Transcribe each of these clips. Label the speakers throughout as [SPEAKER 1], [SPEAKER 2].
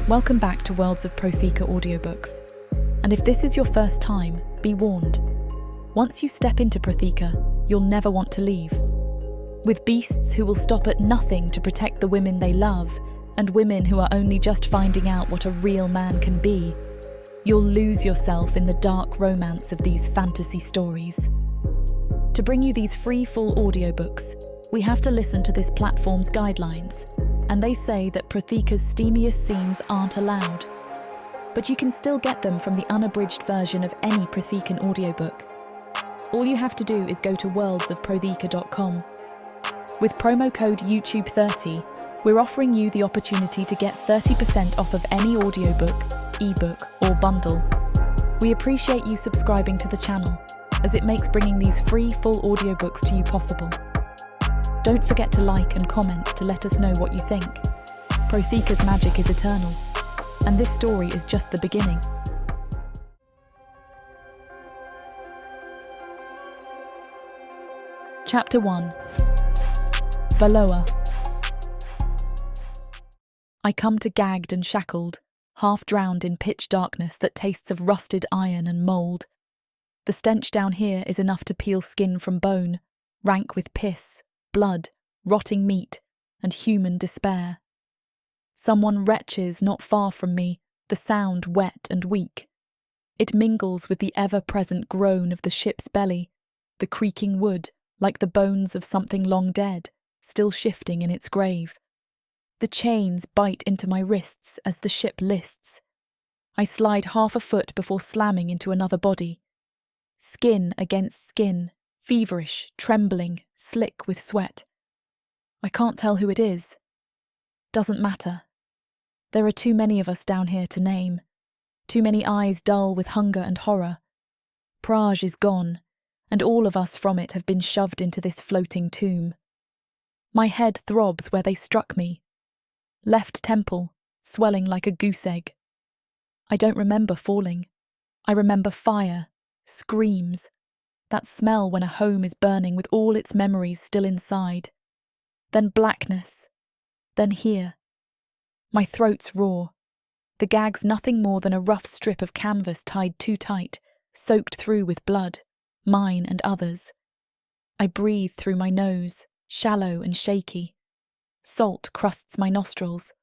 [SPEAKER 1] Welcome back to Worlds of Protheka audiobooks. And if this is your first time, be warned. Once you step into Protheka, you'll never want to leave. With beasts who will stop at nothing to protect the women they love, and women who are only just finding out what a real man can be, you'll lose yourself in the dark romance of these fantasy stories. To bring you these free full audiobooks, we have to listen to this platform's guidelines, and they say that Protheka's steamiest scenes aren't allowed. But you can still get them from the unabridged version of any Prothekan audiobook. All you have to do is go to worldsofprotheka.com. With promo code YouTube30, we're offering you the opportunity to get 30% off of any audiobook, ebook, or bundle. We appreciate you subscribing to the channel, as it makes bringing these free full audiobooks to you possible. Don't forget to like and comment to let us know what you think. Protheka's magic is eternal, and this story is just the beginning. Chapter 1. Valoa. I come to gagged and shackled, half drowned in pitch darkness that tastes of rusted iron and mould. The stench down here is enough to peel skin from bone, rank with piss, blood, rotting meat, and human despair. Someone retches not far from me, the sound wet and weak. It mingles with the ever-present groan of the ship's belly, the creaking wood, like the bones of something long dead, still shifting in its grave. The chains bite into my wrists as the ship lists. I slide half a foot before slamming into another body. Skin against skin, feverish, trembling, slick with sweat. I can't tell who it is. Doesn't matter. There are too many of us down here to name. Too many eyes dull with hunger and horror. Praj is gone, and all of us from it have been shoved into this floating tomb. My head throbs where they struck me. Left temple, swelling like a goose egg. I don't remember falling. I remember fire, screams, that smell when a home is burning with all its memories still inside. Then blackness. Then here. My throat's raw. The gag's nothing more than a rough strip of canvas tied too tight, soaked through with blood, mine and others. I breathe through my nose, shallow and shaky. Salt crusts my nostrils.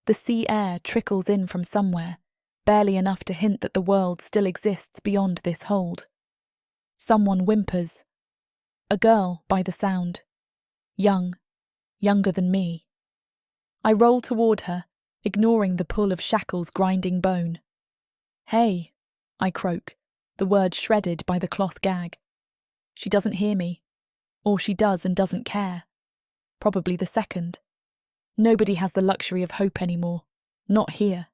[SPEAKER 1] The sea air trickles in from somewhere, barely enough to hint that the world still exists beyond this hold. Someone whimpers. A girl, by the sound. Young. Younger than me. I roll toward her, ignoring the pull of shackles grinding bone. Hey, I croak, the word shredded by the cloth gag. She doesn't hear me. Or she does and doesn't care. Probably the second. Nobody has the luxury of hope anymore. Not here.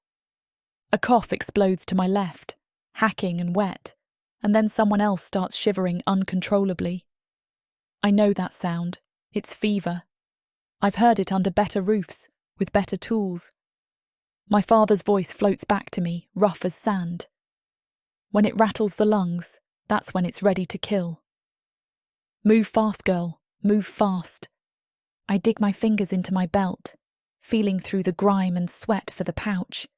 [SPEAKER 1] A cough explodes to my left, hacking and wet, and then someone else starts shivering uncontrollably. I know that sound. It's fever. I've heard it under better roofs, with better tools. My father's voice floats back to me, rough as sand. When it rattles the lungs, that's when it's ready to kill. Move fast, girl. Move fast. I dig my fingers into my belt, feeling through the grime and sweat for the pouch.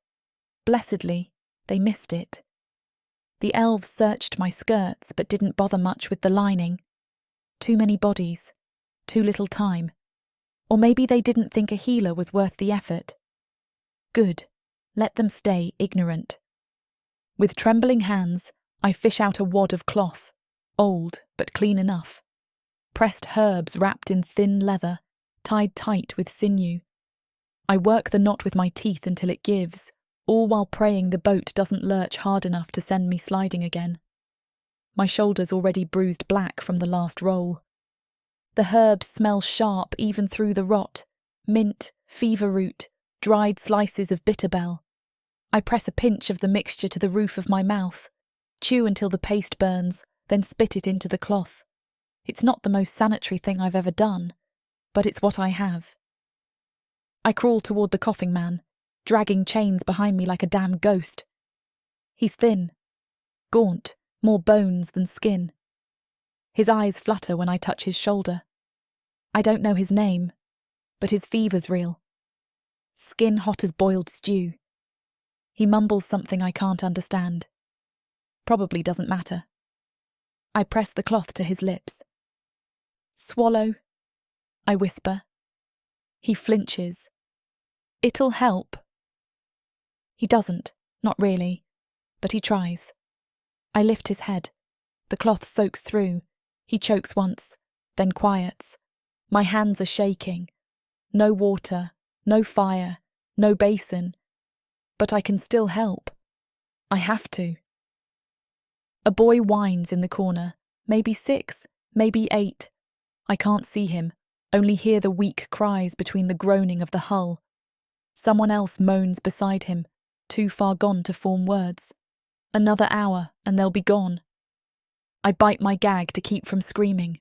[SPEAKER 1] Blessedly, they missed it. The elves searched my skirts but didn't bother much with the lining. Too many bodies. Too little time. Or maybe they didn't think a healer was worth the effort. Good. Let them stay ignorant. With trembling hands, I fish out a wad of cloth, old but clean enough. Pressed herbs wrapped in thin leather, tied tight with sinew. I work the knot with my teeth until it gives, all while praying the boat doesn't lurch hard enough to send me sliding again. My shoulders already bruised black from the last roll. The herbs smell sharp even through the rot. Mint, fever root, dried slices of bitterbell. I press a pinch of the mixture to the roof of my mouth, chew until the paste burns, then spit it into the cloth. It's not the most sanitary thing I've ever done, but it's what I have. I crawl toward the coughing man, dragging chains behind me like a damn ghost. He's thin, gaunt, more bones than skin. His eyes flutter when I touch his shoulder. I don't know his name, but his fever's real. Skin hot as boiled stew, He mumbles something I can't understand. Probably doesn't matter. I press the cloth to his lips. Swallow, I whisper. He flinches. It'll help. He doesn't, not really, but he tries. I lift his head. The cloth soaks through. He chokes once, then quiets. My hands are shaking. No water, no fire, no basin. But I can still help. I have to. A boy whines in the corner, maybe 6, maybe 8. I can't see him, only hear the weak cries between the groaning of the hull. Someone else moans beside him, too far gone to form words. Another hour and they'll be gone. I bite my gag to keep from screaming.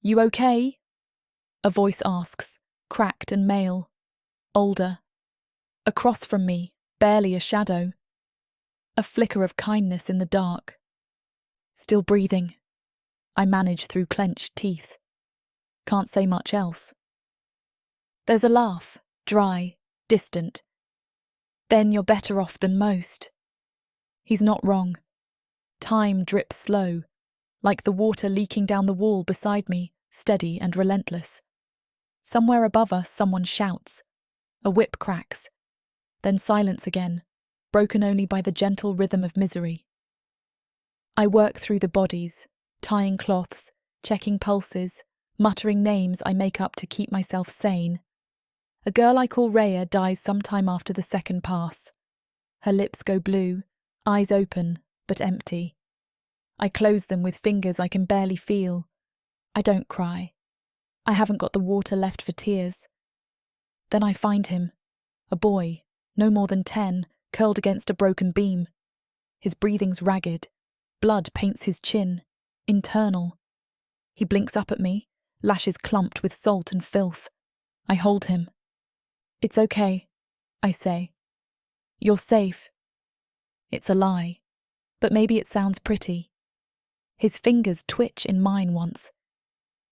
[SPEAKER 1] You okay? A voice asks, cracked and male. Older. Across from me, barely a shadow. A flicker of kindness in the dark. Still breathing. I manage through clenched teeth. Can't say much else. There's a laugh, dry, distant. Then you're better off than most. He's not wrong. Time drips slow, like the water leaking down the wall beside me, steady and relentless. Somewhere above us, someone shouts. A whip cracks. Then silence again, broken only by the gentle rhythm of misery. I work through the bodies, tying cloths, checking pulses, muttering names I make up to keep myself sane. A girl I call Rhea dies sometime after the second pass. Her lips go blue, eyes open, but empty. I close them with fingers I can barely feel. I don't cry. I haven't got the water left for tears. Then I find him, a boy, no more than 10, curled against a broken beam. His breathing's ragged. Blood paints his chin, internal. He blinks up at me, lashes clumped with salt and filth. I hold him. It's okay, I say. You're safe. It's a lie, but maybe it sounds pretty. His fingers twitch in mine once.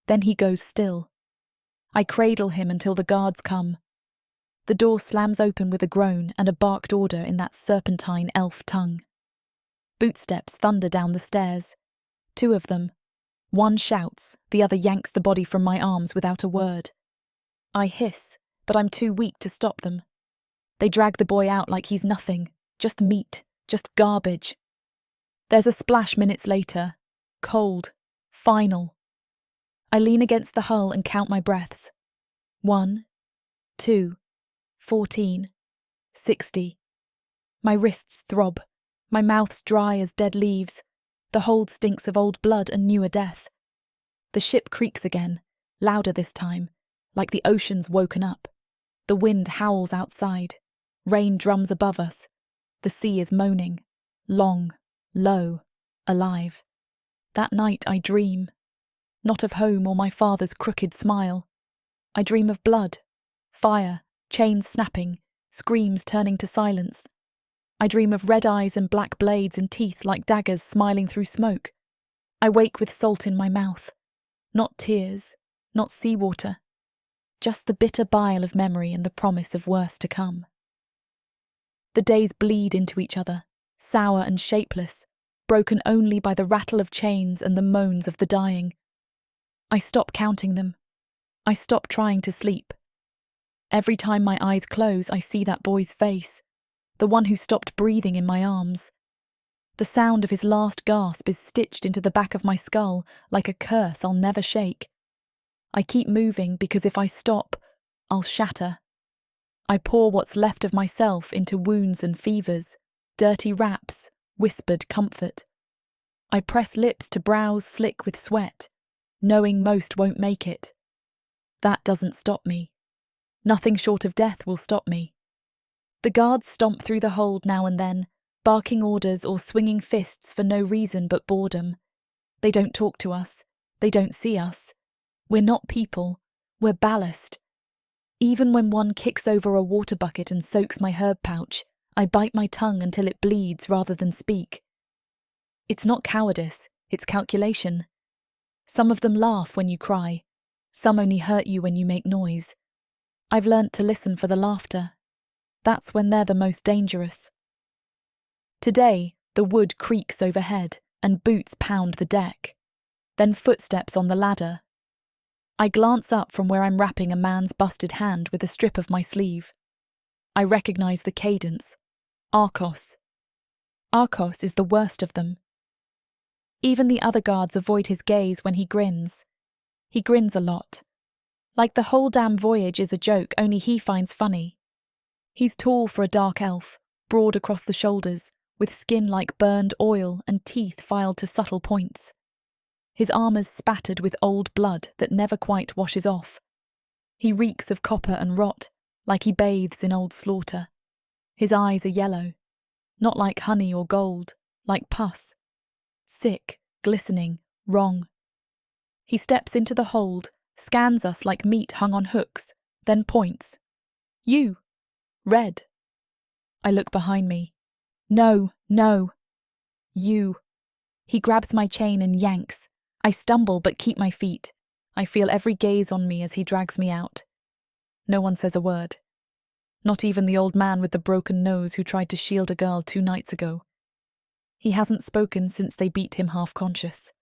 [SPEAKER 1] Then he goes still. I cradle him until the guards come. The door slams open with a groan and a barked order in that serpentine elf tongue. Bootsteps thunder down the stairs. 2 of them. One shouts, the other yanks the body from my arms without a word. I hiss, but I'm too weak to stop them. They drag the boy out like he's nothing, just meat, just garbage. There's a splash minutes later, cold, final. I lean against the hull and count my breaths. 1, 2, 14, 60. My wrists throb, my mouth's dry as dead leaves. The hold stinks of old blood and newer death. The ship creaks again, louder this time, like the ocean's woken up. The wind howls outside. Rain drums above us. The sea is moaning. Long, low, alive. That night I dream. Not of home or my father's crooked smile. I dream of blood, fire, chains snapping, screams turning to silence. I dream of red eyes and black blades and teeth like daggers smiling through smoke. I wake with salt in my mouth. Not tears, not seawater. Just the bitter bile of memory and the promise of worse to come. The days bleed into each other, sour and shapeless, broken only by the rattle of chains and the moans of the dying. I stop counting them. I stop trying to sleep. Every time my eyes close, I see that boy's face, the one who stopped breathing in my arms. The sound of his last gasp is stitched into the back of my skull like a curse I'll never shake. I keep moving because if I stop, I'll shatter. I pour what's left of myself into wounds and fevers, dirty wraps, whispered comfort. I press lips to brows slick with sweat, knowing most won't make it. That doesn't stop me. Nothing short of death will stop me. The guards stomp through the hold now and then, barking orders or swinging fists for no reason but boredom. They don't talk to us. They don't see us. We're not people. We're ballast. Even when one kicks over a water bucket and soaks my herb pouch, I bite my tongue until it bleeds rather than speak. It's not cowardice, it's calculation. Some of them laugh when you cry. Some only hurt you when you make noise. I've learnt to listen for the laughter. That's when they're the most dangerous. Today, the wood creaks overhead and boots pound the deck. Then footsteps on the ladder. I glance up from where I'm wrapping a man's busted hand with a strip of my sleeve. I recognize the cadence. Arcos. Arcos is the worst of them. Even the other guards avoid his gaze when he grins. He grins a lot. Like the whole damn voyage is a joke only he finds funny. He's tall for a dark elf, broad across the shoulders, with skin like burned oil and teeth filed to subtle points. His armour's spattered with old blood that never quite washes off. He reeks of copper and rot, like he bathes in old slaughter. His eyes are yellow, not like honey or gold, like pus. Sick, glistening, wrong. He steps into the hold, scans us like meat hung on hooks, then points. You. Red. I look behind me. No, no. You. He grabs my chain and yanks. I stumble but keep my feet. I feel every gaze on me as he drags me out. No one says a word. Not even the old man with the broken nose who tried to shield a girl 2 nights ago. He hasn't spoken since they beat him half-conscious.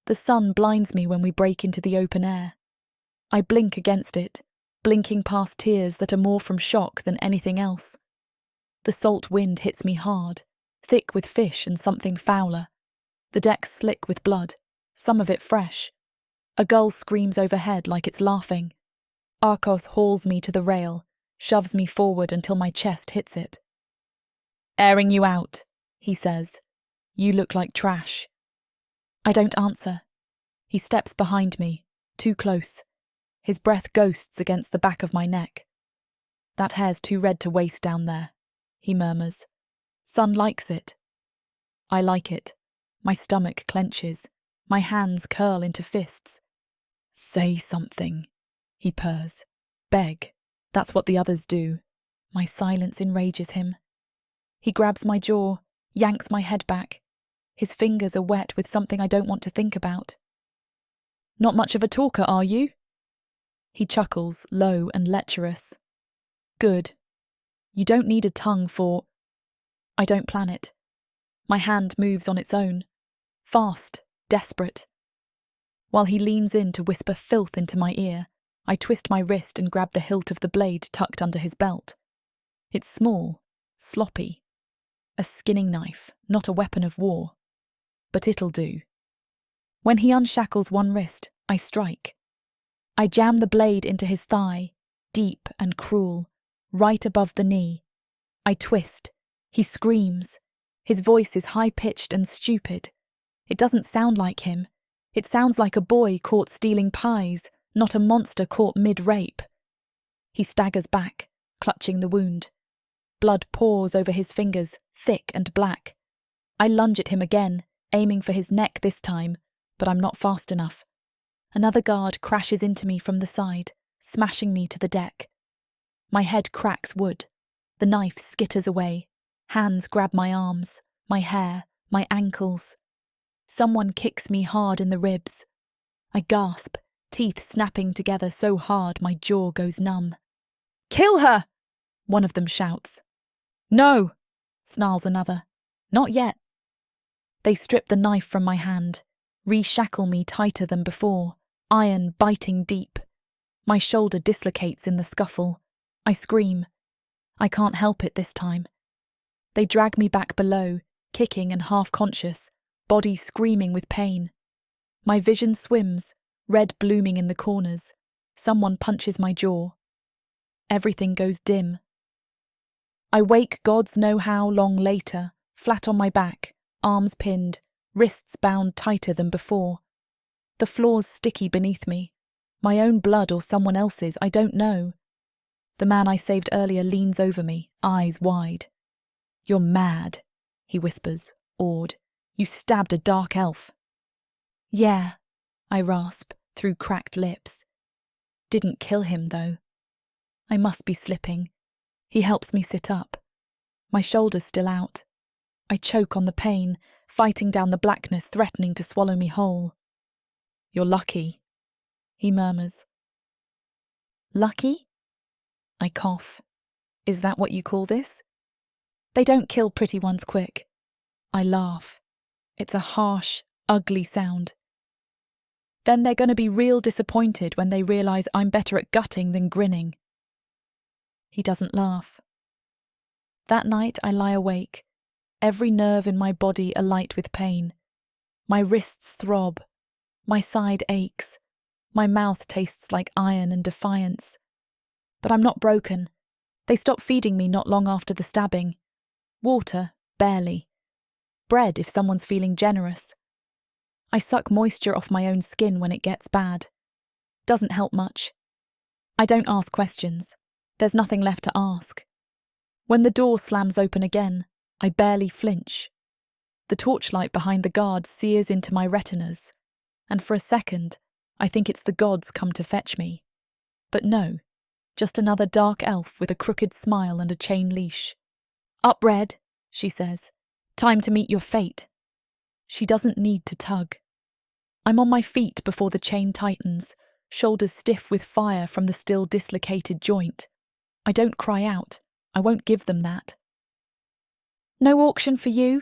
[SPEAKER 1] The sun blinds me when we break into the open air. I blink against it, blinking past tears that are more from shock than anything else. The salt wind hits me hard, thick with fish and something fouler. The deck's slick with blood, some of it fresh. A gull screams overhead like it's laughing. Arcos hauls me to the rail, shoves me forward until my chest hits it. Airing you out, he says. You look like trash. I don't answer. He steps behind me, too close. His breath ghosts against the back of my neck. That hair's too red to waste down there, he murmurs. Sun likes it. I like it. My stomach clenches. My hands curl into fists. Say something, he purrs. Beg. That's what the others do. My silence enrages him. He grabs my jaw, yanks my head back. His fingers are wet with something I don't want to think about. Not much of a talker, are you? He chuckles, low and lecherous. Good. You don't need a tongue for... I don't plan it. My hand moves on its own. Fast, desperate. While he leans in to whisper filth into my ear, I twist my wrist and grab the hilt of the blade tucked under his belt. It's small, sloppy. A skinning knife, not a weapon of war. But it'll do. When he unshackles one wrist, I strike. I jam the blade into his thigh, deep and cruel, right above the knee. I twist. He screams. His voice is high-pitched and stupid. It doesn't sound like him. It sounds like a boy caught stealing pies, not a monster caught mid-rape. He staggers back, clutching the wound. Blood pours over his fingers, thick and black. I lunge at him again, aiming for his neck this time, but I'm not fast enough. Another guard crashes into me from the side, smashing me to the deck. My head cracks wood. The knife skitters away. Hands grab my arms, my hair, my ankles. Someone kicks me hard in the ribs. I gasp, teeth snapping together so hard my jaw goes numb. Kill her! One of them shouts. No! Snarls another. Not yet. They strip the knife from my hand, reshackle me tighter than before, iron biting deep. My shoulder dislocates in the scuffle. I scream. I can't help it this time. They drag me back below, kicking and half-conscious, body screaming with pain. My vision swims, red blooming in the corners. Someone punches my jaw. Everything goes dim. I wake gods know how long later, flat on my back, arms pinned, wrists bound tighter than before. The floor's sticky beneath me. My own blood or someone else's, I don't know. The man I saved earlier leans over me, eyes wide. You're mad, he whispers, awed. You stabbed a dark elf. Yeah, I rasp through cracked lips. Didn't kill him, though. I must be slipping. He helps me sit up. My shoulder's still out. I choke on the pain, fighting down the blackness threatening to swallow me whole. You're lucky, he murmurs. Lucky? I cough. Is that what you call this? They don't kill pretty ones quick. I laugh. It's a harsh, ugly sound. Then they're going to be real disappointed when they realise I'm better at gutting than grinning. He doesn't laugh. That night I lie awake, every nerve in my body alight with pain. My wrists throb, my side aches, my mouth tastes like iron and defiance. But I'm not broken. They stop feeding me not long after the stabbing. Water, barely. Bread if someone's feeling generous. I suck moisture off my own skin when it gets bad. Doesn't help much. I don't ask questions. There's nothing left to ask. When the door slams open again, I barely flinch. The torchlight behind the guard sears into my retinas, and for a second, I think it's the gods come to fetch me. But no, just another dark elf with a crooked smile and a chain leash. "Up, Red," she says. "Time to meet your fate." She doesn't need to tug. I'm on my feet before the chain tightens, shoulders stiff with fire from the still dislocated joint. I don't cry out. I won't give them that. "No auction for you?"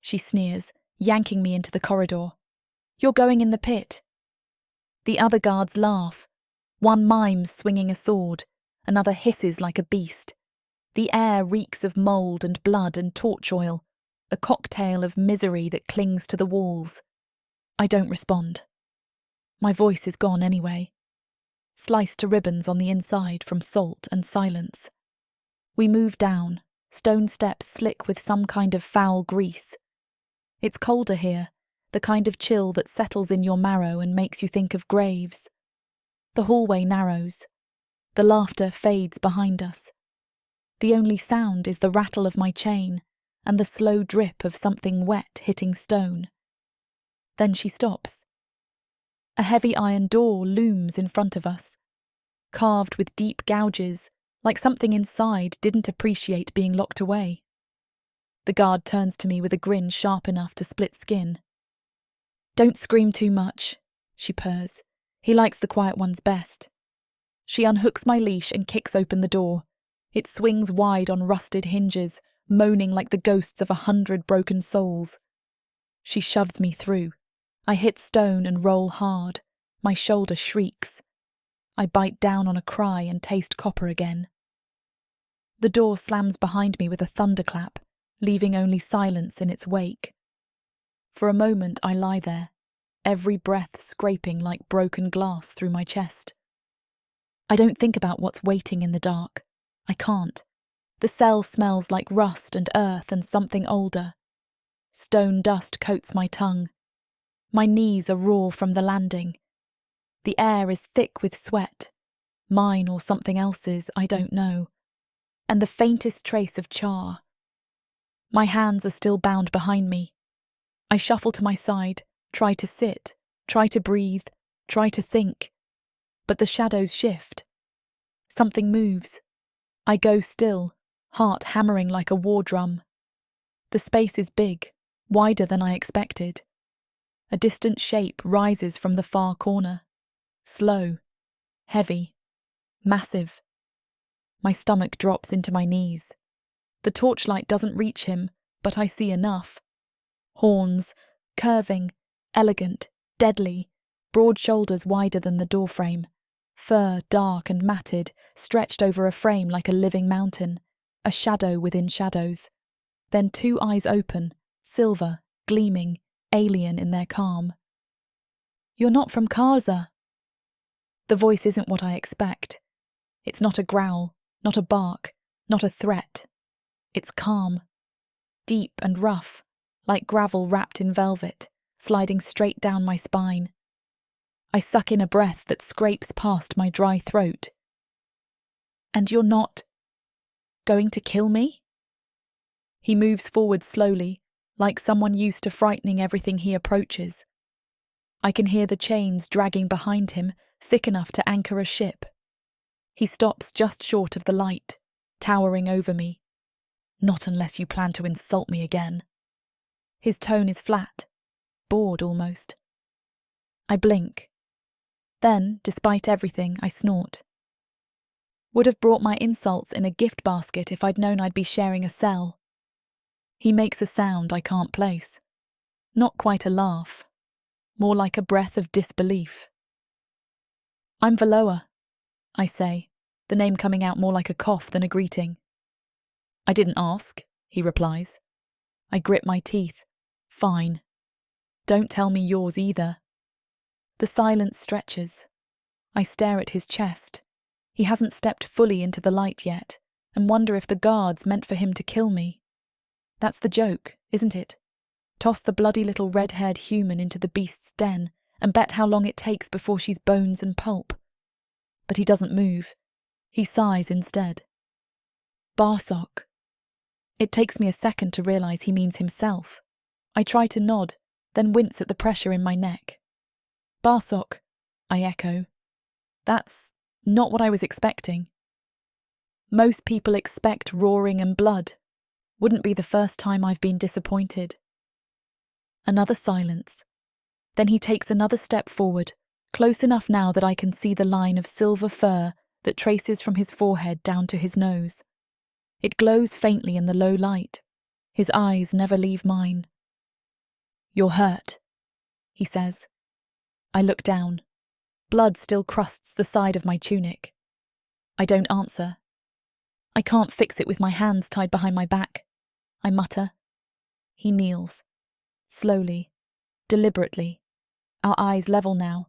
[SPEAKER 1] she sneers, yanking me into the corridor. "You're going in the pit." The other guards laugh. One mimes swinging a sword, another hisses like a beast. The air reeks of mould and blood and torch oil, a cocktail of misery that clings to the walls. I don't respond. My voice is gone anyway. Sliced to ribbons on the inside from salt and silence. We move down, stone steps slick with some kind of foul grease. It's colder here, the kind of chill that settles in your marrow and makes you think of graves. The hallway narrows. The laughter fades behind us. The only sound is the rattle of my chain and the slow drip of something wet hitting stone. Then she stops. A heavy iron door looms in front of us, carved with deep gouges, like something inside didn't appreciate being locked away. The guard turns to me with a grin sharp enough to split skin. "Don't scream too much," she purrs. "He likes the quiet ones best." She unhooks my leash and kicks open the door. It swings wide on rusted hinges, moaning like the ghosts of 100 broken souls. She shoves me through. I hit stone and roll hard. My shoulder shrieks. I bite down on a cry and taste copper again. The door slams behind me with a thunderclap, leaving only silence in its wake. For a moment I lie there, every breath scraping like broken glass through my chest. I don't think about what's waiting in the dark. I can't. The cell smells like rust and earth and something older. Stone dust coats my tongue. My knees are raw from the landing. The air is thick with sweat. Mine or something else's, I don't know. And the faintest trace of char. My hands are still bound behind me. I shuffle to my side, try to sit, try to breathe, try to think. But the shadows shift. Something moves. I go still, heart hammering like a war drum. The space is big, wider than I expected. A distant shape rises from the far corner. Slow, heavy, massive. My stomach drops into my knees. The torchlight doesn't reach him, but I see enough. Horns, curving, elegant, deadly, broad shoulders wider than the doorframe. Fur dark and matted, stretched over a frame like a living mountain, a shadow within shadows. Then 2 eyes open, silver, gleaming, alien in their calm. "You're not from Karza." The voice isn't what I expect. It's not a growl, not a bark, not a threat. It's calm, deep and rough, like gravel wrapped in velvet, sliding straight down my spine. I suck in a breath that scrapes past my dry throat. "And you're not going to kill me?" He moves forward slowly, like someone used to frightening everything he approaches. I can hear the chains dragging behind him, thick enough to anchor a ship. He stops just short of the light, towering over me. "Not unless you plan to insult me again." His tone is flat, bored almost. I blink. Then, despite everything, I snort. Would have brought my insults in a gift basket if I'd known I'd be sharing a cell. He makes a sound I can't place. Not quite a laugh. More like a breath of disbelief. I'm Valoa, I say, the name coming out more like a cough than a greeting. I didn't ask, he replies. I grit my teeth. Fine. Don't tell me yours either. The silence stretches. I stare at his chest. He hasn't stepped fully into the light yet, and wonder if the guards meant for him to kill me. That's the joke, isn't it? Toss the bloody little red-haired human into the beast's den and bet how long it takes before she's bones and pulp. But he doesn't move. He sighs instead. Barak. It takes me a second to realise he means himself. I try to nod, then wince at the pressure in my neck. Barak, I echo. That's not what I was expecting. Most people expect roaring and blood. Wouldn't be the first time I've been disappointed. Another silence. Then he takes another step forward, close enough now that I can see the line of silver fur that traces from his forehead down to his nose. It glows faintly in the low light. His eyes never leave mine. You're hurt, he says. I look down. Blood still crusts the side of my tunic. I don't answer. I can't fix it with my hands tied behind my back. I mutter. He kneels. Slowly, deliberately. Our eyes level now.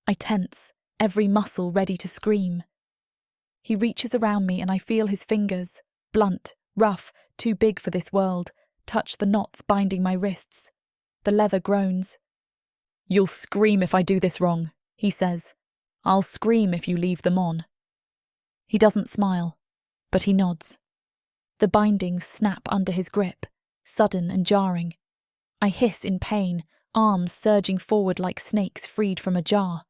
[SPEAKER 1] I tense, every muscle ready to scream. He reaches around me and I feel his fingers, blunt, rough, too big for this world, touch the knots binding my wrists. The leather groans. You'll scream if I do this wrong, he says. I'll scream if you leave them on. He doesn't smile, but he nods. The bindings snap under his grip, sudden and jarring. I hiss in pain, arms surging forward like snakes freed from a jar.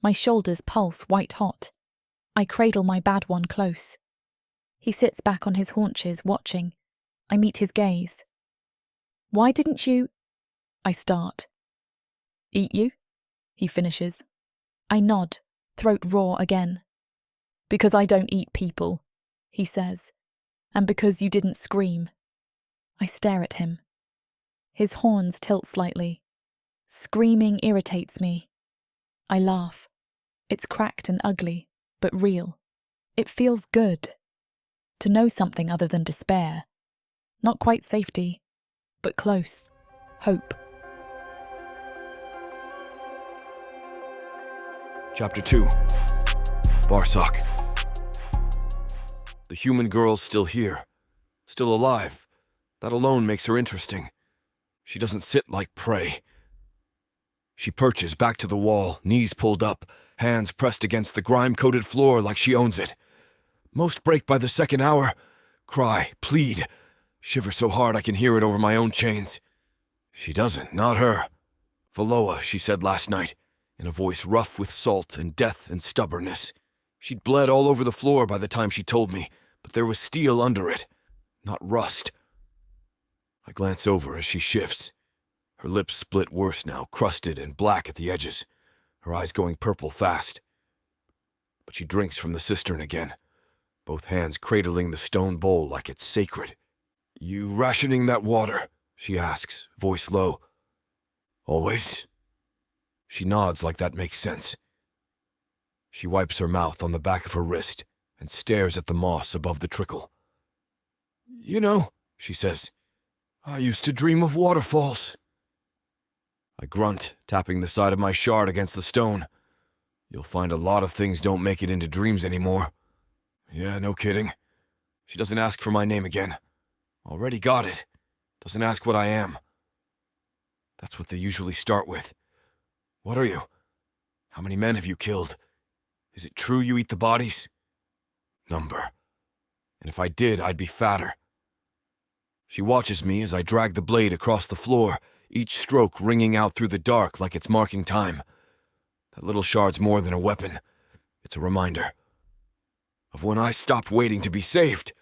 [SPEAKER 1] My shoulders pulse white-hot. I cradle my bad one close. He sits back on his haunches, watching. I meet his gaze. Why didn't you... I start. Eat you? He finishes. I nod, throat raw again. Because I don't eat people, he says. And because you didn't scream. I stare at him. His horns tilt slightly. Screaming irritates me. I laugh. It's cracked and ugly, but real. It feels good. To know something other than despair. Not quite safety, but close. Hope.
[SPEAKER 2] Chapter 2. Barak. The human girl's still here. Still alive. That alone makes her interesting. She doesn't sit like prey. She perches back to the wall, knees pulled up, hands pressed against the grime-coated floor like she owns it. Most break by the second hour. Cry, plead. Shiver so hard I can hear it over my own chains. She doesn't, not her. Valoa, she said last night, in a voice rough with salt and death and stubbornness. She'd bled all over the floor by the time she told me, but there was steel under it, not rust. I glance over as she shifts. Her lips split worse now, crusted and black at the edges, her eyes going purple fast. But she drinks from the cistern again, both hands cradling the stone bowl like it's sacred. You rationing that water? She asks, voice low. Always? She nods like that makes sense. She wipes her mouth on the back of her wrist and stares at the moss above the trickle. You know, she says, I used to dream of waterfalls. I grunt, tapping the side of my shard against the stone. You'll find a lot of things don't make it into dreams anymore. Yeah, no kidding. She doesn't ask for my name again. Already got it. Doesn't ask what I am. That's what they usually start with. What are you? How many men have you killed? Is it true you eat the bodies? Number. And if I did, I'd be fatter. She watches me as I drag the blade across the floor, each stroke ringing out through the dark like it's marking time. That little shard's more than a weapon. It's a reminder of when I stopped waiting to be saved.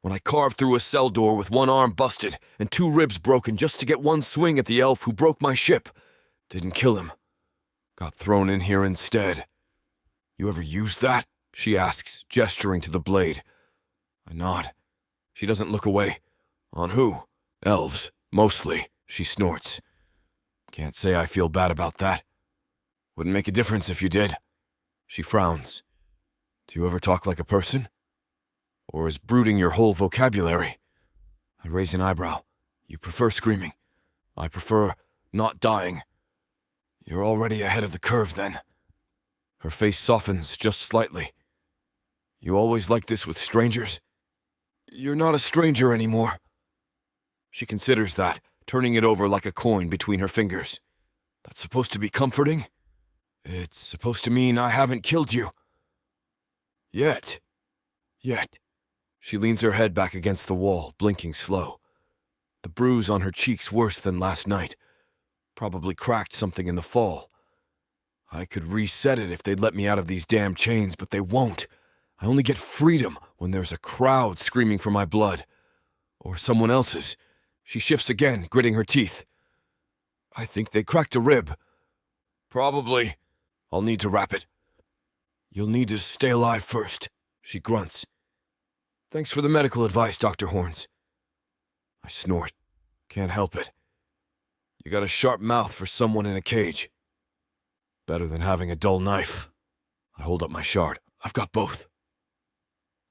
[SPEAKER 2] When I carved through a cell door with one arm busted and 2 ribs broken just to get one swing at the elf who broke my ship. Didn't kill him. Got thrown in here instead. You ever used that? She asks, gesturing to the blade. I nod. She doesn't look away. On who? Elves, mostly, she snorts. Can't say I feel bad about that. Wouldn't make a difference if you did. She frowns. Do you ever talk like a person? Or is brooding your whole vocabulary? I raise an eyebrow. You prefer screaming. I prefer not dying. You're already ahead of the curve, then. Her face softens just slightly. You always like this with strangers? You're not a stranger anymore. She considers that, turning it over like a coin between her fingers. That's supposed to be comforting? It's supposed to mean I haven't killed you. Yet. She leans her head back against the wall, blinking slow. The bruise on her cheek's worse than last night. Probably cracked something in the fall. I could reset it if they'd let me out of these damn chains, but they won't. I only get freedom when there's a crowd screaming for my blood. Or someone else's. She shifts again, gritting her teeth. I think they cracked a rib. Probably. I'll need to wrap it. You'll need to stay alive first, she grunts. Thanks for the medical advice, Dr. Horns. I snort. Can't help it. You got a sharp mouth for someone in a cage. Better than having a dull knife. I hold up my shard. I've got both.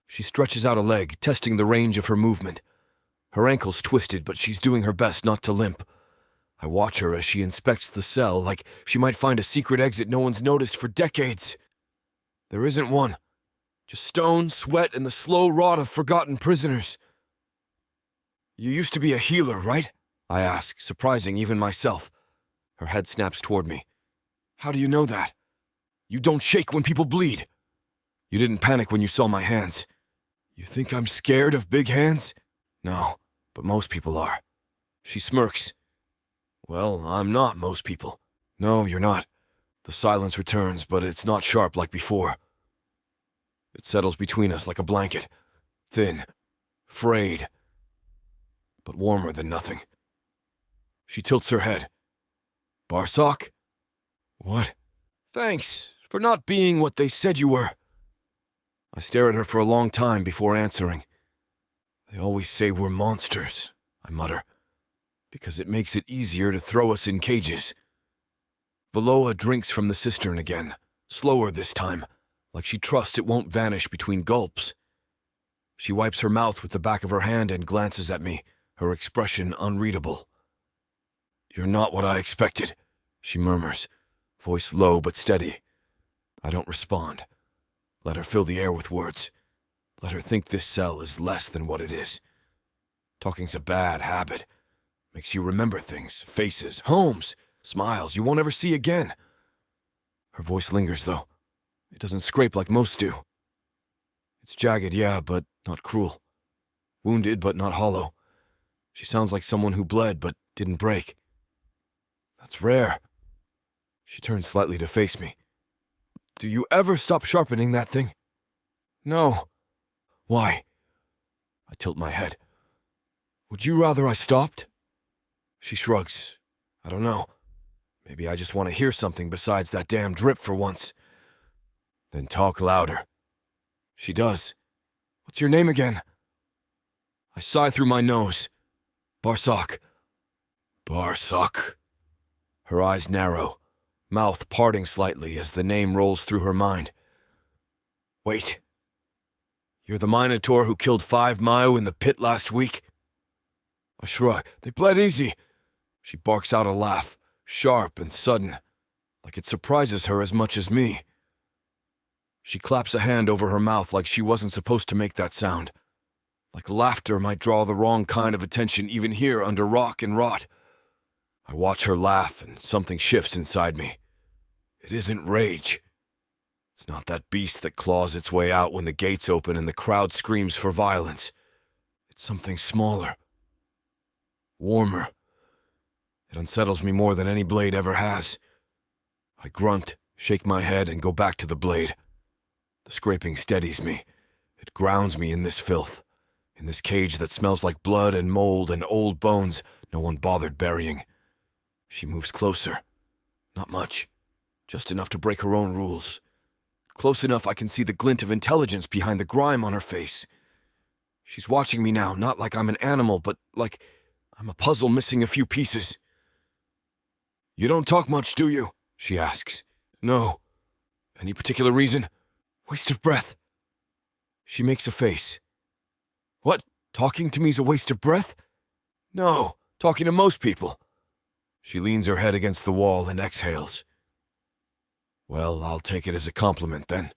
[SPEAKER 2] She stretches out a leg, testing the range of her movement. Her ankle's twisted, but she's doing her best not to limp. I watch her as she inspects the cell like she might find a secret exit no one's noticed for decades. There isn't one. Just stone, sweat, and the slow rot of forgotten prisoners. You used to be a healer, right? I ask, surprising even myself. Her head snaps toward me. How do you know that? You don't shake when people bleed. You didn't panic when you saw my hands. You think I'm scared of big hands? No, but most people are. She smirks. Well, I'm not most people. No, you're not. The silence returns, but it's not sharp like before. It settles between us like a blanket. Thin. Frayed. But warmer than nothing. She tilts her head. Barak? What? Thanks for not being what they said you were. I stare at her for a long time before answering. They always say we're monsters, I mutter, because it makes it easier to throw us in cages. Valoa drinks from the cistern again, slower this time, like she trusts it won't vanish between gulps. She wipes her mouth with the back of her hand and glances at me, her expression unreadable. You're not what I expected, she murmurs, voice low but steady. I don't respond. Let her fill the air with words. Let her think this cell is less than what it is. Talking's a bad habit. Makes you remember things, faces, homes, smiles you won't ever see again. Her voice lingers, though. It doesn't scrape like most do. It's jagged, yeah, but not cruel. Wounded, but not hollow. She sounds like someone who bled, but didn't break. That's rare. She turns slightly to face me. Do you ever stop sharpening that thing? No. Why? I tilt my head. Would you rather I stopped? She shrugs. I don't know. Maybe I just want to hear something besides that damn drip for once. Then talk louder. She does. What's your name again? I sigh through my nose. Barak. Barak. Her eyes narrow, mouth parting slightly as the name rolls through her mind. Wait. You're the Minotaur who killed 5 Maio in the pit last week? I shrug. They bled easy. She barks out a laugh, sharp and sudden, like it surprises her as much as me. She claps a hand over her mouth like she wasn't supposed to make that sound. Like laughter might draw the wrong kind of attention even here under rock and rot. I watch her laugh and something shifts inside me. It isn't rage. It's not that beast that claws its way out when the gates open and the crowd screams for violence. It's something smaller. Warmer. It unsettles me more than any blade ever has. I grunt, shake my head, and go back to the blade. The scraping steadies me. It grounds me in this filth, in this cage that smells like blood and mold and old bones no one bothered burying. She moves closer. Not much. Just enough to break her own rules. Close enough I can see the glint of intelligence behind the grime on her face. She's watching me now, not like I'm an animal, but like I'm a puzzle missing a few pieces. You don't talk much, do you? She asks. No. Any particular reason? Waste of breath. She makes a face. What? Talking to me's a waste of breath? No, talking to most people. She leans her head against the wall and exhales. Well, I'll take it as a compliment then.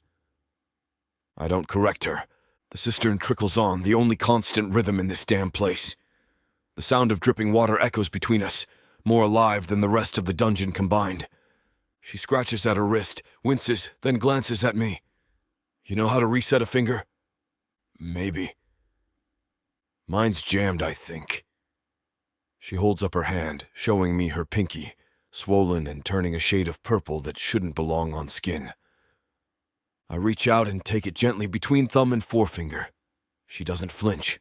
[SPEAKER 2] I don't correct her. The cistern trickles on, the only constant rhythm in this damn place. The sound of dripping water echoes between us, more alive than the rest of the dungeon combined. She scratches at her wrist, winces, then glances at me. You know how to reset a finger? Maybe. Mine's jammed, I think. She holds up her hand, showing me her pinky, swollen and turning a shade of purple that shouldn't belong on skin. I reach out and take it gently between thumb and forefinger. She doesn't flinch.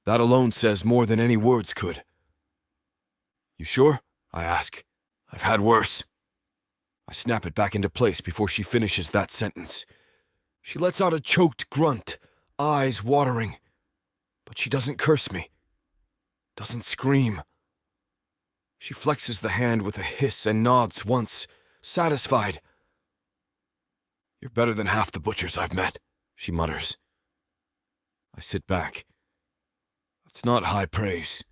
[SPEAKER 2] That alone says more than any words could. You sure? I ask. I've had worse. I snap it back into place before she finishes that sentence. She lets out a choked grunt, eyes watering. But she doesn't curse me. Doesn't scream. She flexes the hand with a hiss and nods once, satisfied. You're better than half the butchers I've met, she mutters. I sit back. That's not high praise.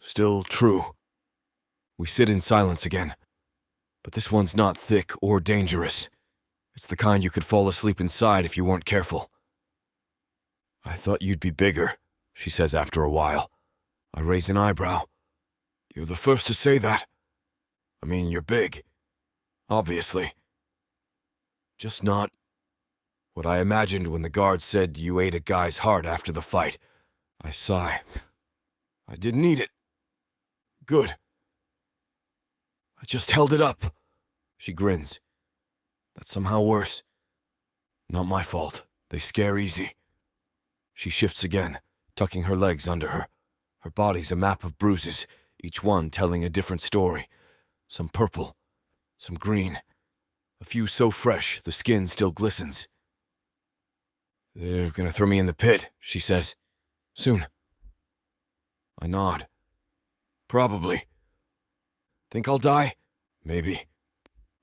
[SPEAKER 2] Still true. We sit in silence again. But this one's not thick or dangerous. It's the kind you could fall asleep inside if you weren't careful. I thought you'd be bigger, she says after a while. I raise an eyebrow. You're the first to say that. I mean, you're big. Obviously. Just not what I imagined when the guard said you ate a guy's heart after the fight. I sigh. I didn't eat it. Good. I just held it up. She grins. That's somehow worse. Not my fault. They scare easy. She shifts again, tucking her legs under her. Her body's a map of bruises, each one telling a different story. Some purple, some green. A few so fresh, the skin still glistens. They're gonna throw me in the pit, she says. Soon. I nod. Probably. Think I'll die? Maybe.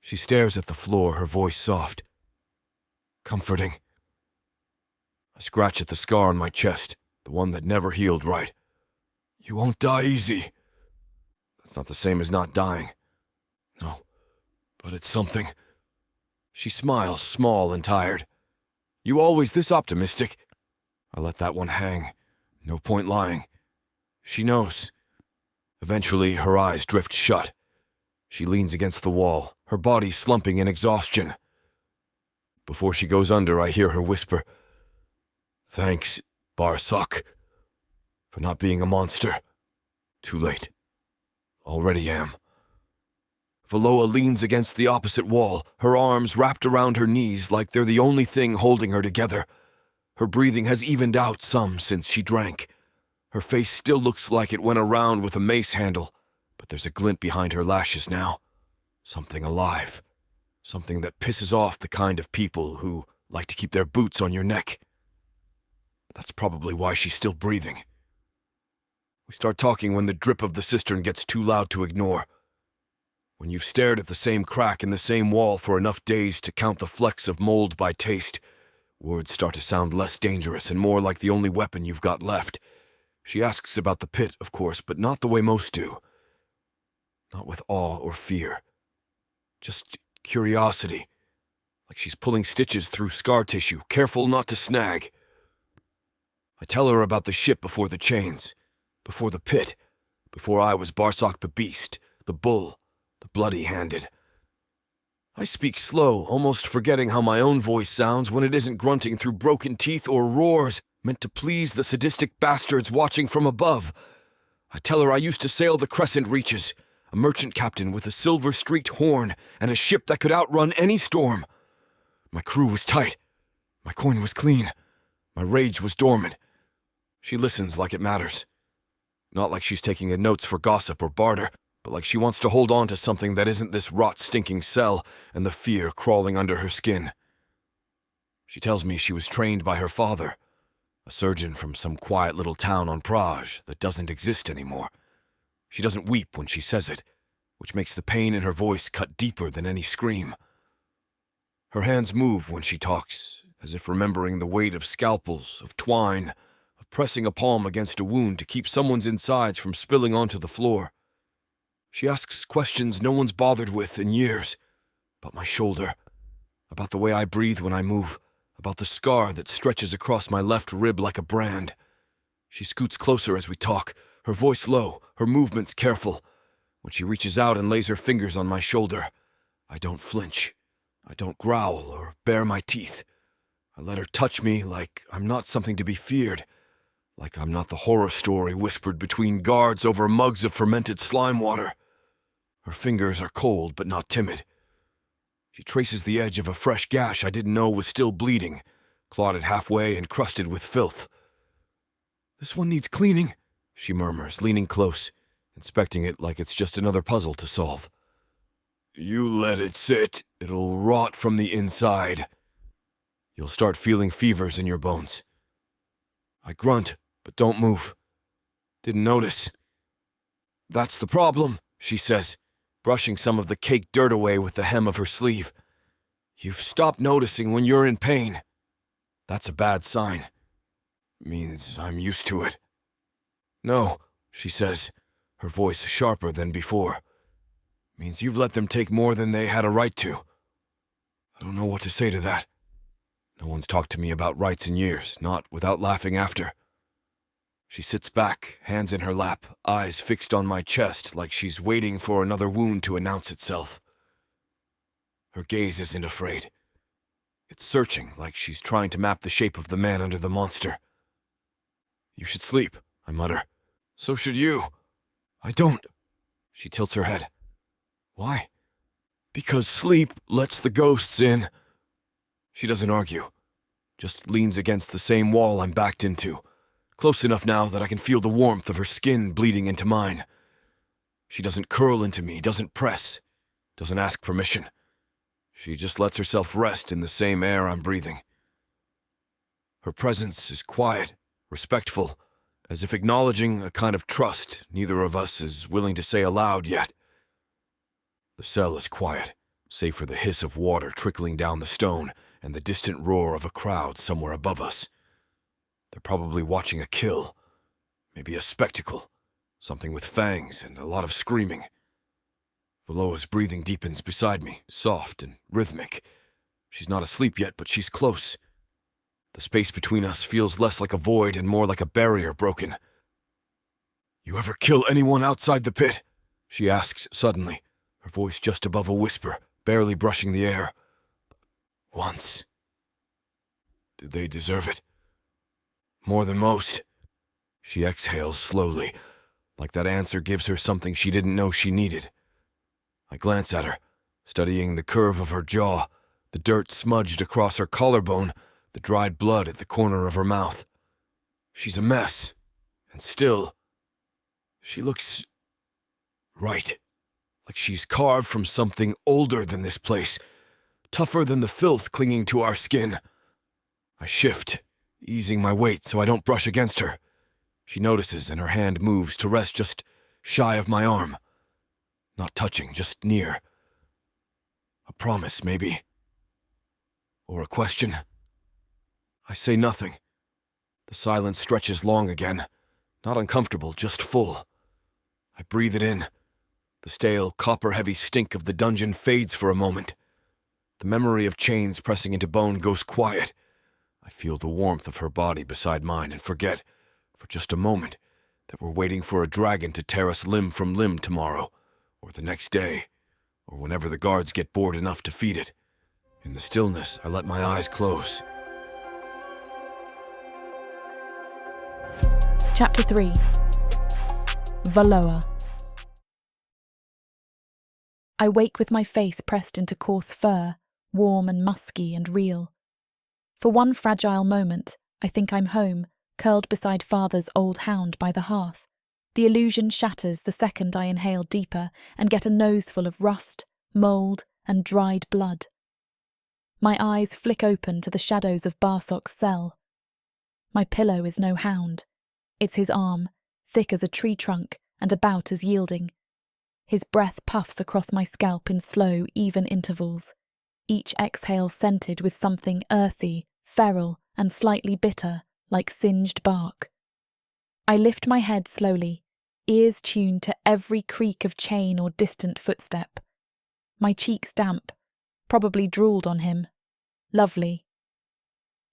[SPEAKER 2] She stares at the floor, her voice soft. Comforting. I scratch at the scar on my chest, the one that never healed right. You won't die easy. That's not the same as not dying. No, but it's something. She smiles, small and tired. You always this optimistic? I let that one hang. No point lying. She knows. Eventually, her eyes drift shut. She leans against the wall, her body slumping in exhaustion. Before she goes under, I hear her whisper, Thanks, Barak, for not being a monster. Too late. Already am. Valoa leans against the opposite wall, her arms wrapped around her knees like they're the only thing holding her together. Her breathing has evened out some since she drank. Her face still looks like it went around with a mace handle, but there's a glint behind her lashes now. Something alive. Something that pisses off the kind of people who like to keep their boots on your neck. That's probably why she's still breathing. We start talking when the drip of the cistern gets too loud to ignore. When you've stared at the same crack in the same wall for enough days to count the flecks of mold by taste, words start to sound less dangerous and more like the only weapon you've got left. She asks about the pit, of course, but not the way most do. Not with awe or fear. Just curiosity. Like she's pulling stitches through scar tissue, careful not to snag. I tell her about the ship before the chains, before the pit, before I was Barak the Beast, the Bull, the Bloody-Handed. I speak slow, almost forgetting how my own voice sounds when it isn't grunting through broken teeth or roars meant to please the sadistic bastards watching from above. I tell her I used to sail the Crescent Reaches, a merchant captain with a silver-streaked horn and a ship that could outrun any storm. My crew was tight. My coin was clean. My rage was dormant. She listens like it matters. Not like she's taking a notes for gossip or barter, but like she wants to hold on to something that isn't this rot-stinking cell and the fear crawling under her skin. She tells me she was trained by her father, A surgeon from some quiet little town on Praj that doesn't exist anymore. She doesn't weep when she says it, which makes the pain in her voice cut deeper than any scream. Her hands move when she talks, as if remembering the weight of scalpels, of twine, of pressing a palm against a wound to keep someone's insides from spilling onto the floor. She asks questions no one's bothered with in years. About my shoulder, about the way I breathe when I move, about the scar that stretches across my left rib like a brand. She scoots closer as we talk, her voice low, her movements careful. When she reaches out and lays her fingers on my shoulder, I don't flinch. I don't growl or bare my teeth. I let her touch me like I'm not something to be feared, like I'm not the horror story whispered between guards over mugs of fermented slime water. Her fingers are cold but not timid. She traces the edge of a fresh gash I didn't know was still bleeding, clotted halfway and crusted with filth. "This one needs cleaning," she murmurs, leaning close, inspecting it like it's just another puzzle to solve. "You let it sit. It'll rot from the inside. You'll start feeling fevers in your bones." I grunt, but don't move. "Didn't notice." "That's the problem," she says, brushing some of the caked dirt away with the hem of her sleeve. "You've stopped noticing when you're in pain. That's a bad sign. Means I'm used to it." "No," she says, her voice sharper than before. "Means you've let them take more than they had a right to." I don't know what to say to that. No one's talked to me about rights in years, not without laughing after. She sits back, hands in her lap, eyes fixed on my chest like she's waiting for another wound to announce itself. Her gaze isn't afraid. It's searching, like she's trying to map the shape of the man under the monster. "You should sleep," I mutter. "So should you." "I don't." She tilts her head. "Why?" "Because sleep lets the ghosts in." She doesn't argue, just leans against the same wall I'm backed into, close enough now that I can feel the warmth of her skin bleeding into mine. She doesn't curl into me, doesn't press, doesn't ask permission. She just lets herself rest in the same air I'm breathing. Her presence is quiet, respectful, as if acknowledging a kind of trust neither of us is willing to say aloud yet. The cell is quiet, save for the hiss of water trickling down the stone and the distant roar of a crowd somewhere above us. They're probably watching a kill, maybe a spectacle, something with fangs and a lot of screaming. Valoa's breathing deepens beside me, soft and rhythmic. She's not asleep yet, but she's close. The space between us feels less like a void and more like a barrier broken. "You ever kill anyone outside the pit?" she asks suddenly, her voice just above a whisper, barely brushing the air. "Once." "Did they deserve it?" "More than most." She exhales slowly, like that answer gives her something she didn't know she needed. I glance at her, studying the curve of her jaw, the dirt smudged across her collarbone, the dried blood at the corner of her mouth. She's a mess, and still, she looks right, like she's carved from something older than this place, tougher than the filth clinging to our skin. I shift, easing my weight so I don't brush against her. She notices and her hand moves to rest just shy of my arm. Not touching, just near. A promise, maybe. Or a question. I say nothing. The silence stretches long again. Not uncomfortable, just full. I breathe it in. The stale, copper-heavy stink of the dungeon fades for a moment. The memory of chains pressing into bone goes quiet. I feel the warmth of her body beside mine and forget, for just a moment, that we're waiting for a dragon to tear us limb from limb tomorrow, or the next day, or whenever the guards get bored enough to feed it. In the stillness, I let my eyes close.
[SPEAKER 1] Chapter 3. Valoa. I wake with my face pressed into coarse fur, warm and musky and real. For one fragile moment, I think I'm home, curled beside father's old hound by the hearth. The illusion shatters the second I inhale deeper and get a noseful of rust, mould, and dried blood. My eyes flick open to the shadows of Barsok's cell. My pillow is no hound. It's his arm, thick as a tree trunk and about as yielding. His breath puffs across my scalp in slow, even intervals, each exhale scented with something earthy, feral, and slightly bitter, like singed bark. I lift my head slowly, ears tuned to every creak of chain or distant footstep. My cheeks damp, probably drooled on him. Lovely.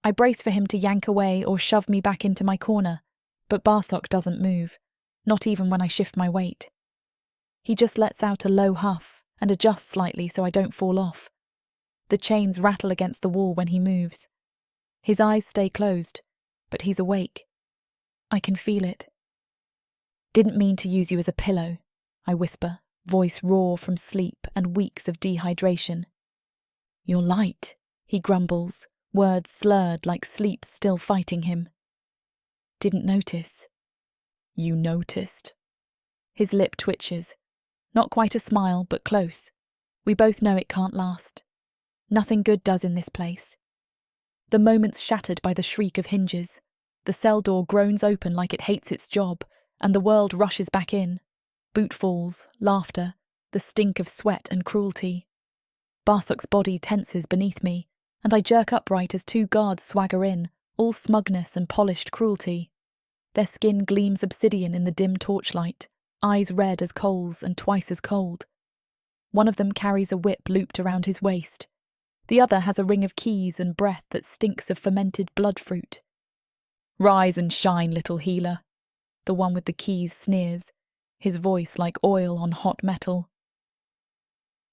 [SPEAKER 1] I brace for him to yank away or shove me back into my corner, but Barak doesn't move, not even when I shift my weight. He just lets out a low huff and adjusts slightly so I don't fall off. The chains rattle against the wall when he moves. His eyes stay closed, but he's awake. I can feel it. Didn't mean to use you as a pillow, I whisper, voice raw from sleep and weeks of dehydration. You're light, he grumbles, words slurred like sleep's still fighting him. Didn't notice. You noticed. His lip twitches. Not quite a smile, but close. We both know it can't last. Nothing good does in this place. The moment's shattered by the shriek of hinges. The cell door groans open like it hates its job, and the world rushes back in. Boot falls, laughter, the stink of sweat and cruelty. Barsuk's body tenses beneath me, and I jerk upright as two guards swagger in, all smugness and polished cruelty. Their skin gleams obsidian in the dim torchlight, eyes red as coals and twice as cold. One of them carries a whip looped around his waist. The other has a ring of keys and breath that stinks of fermented blood fruit. Rise and shine, little healer. The one with the keys sneers, his voice like oil on hot metal.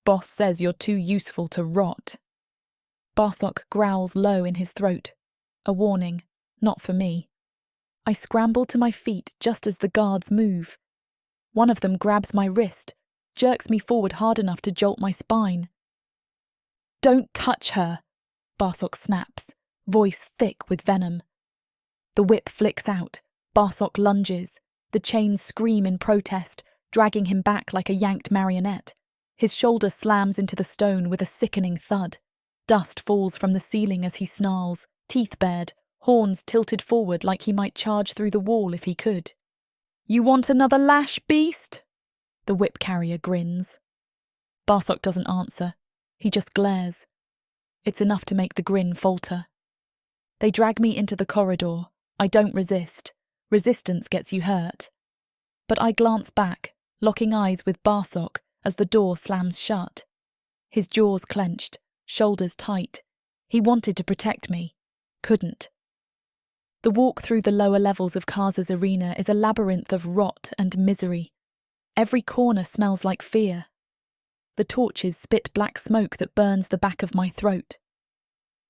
[SPEAKER 1] Boss says you're too useful to rot. Barak growls low in his throat. A warning, not for me. I scramble to my feet just as the guards move. One of them grabs my wrist, jerks me forward hard enough to jolt my spine. Don't touch her, Barak snaps, voice thick with venom. The whip flicks out, Barak lunges, the chains scream in protest, dragging him back like a yanked marionette. His shoulder slams into the stone with a sickening thud. Dust falls from the ceiling as he snarls, teeth bared, horns tilted forward like he might charge through the wall if he could. You want another lash, beast? The whip carrier grins. Barak doesn't answer. He just glares. It's enough to make the grin falter. They drag me into the corridor. I don't resist. Resistance gets you hurt. But I glance back, locking eyes with Barak as the door slams shut. His jaws clenched, shoulders tight. He wanted to protect me. Couldn't. The walk through the lower levels of Kaza's arena is a labyrinth of rot and misery. Every corner smells like fear. The torches spit black smoke that burns the back of my throat.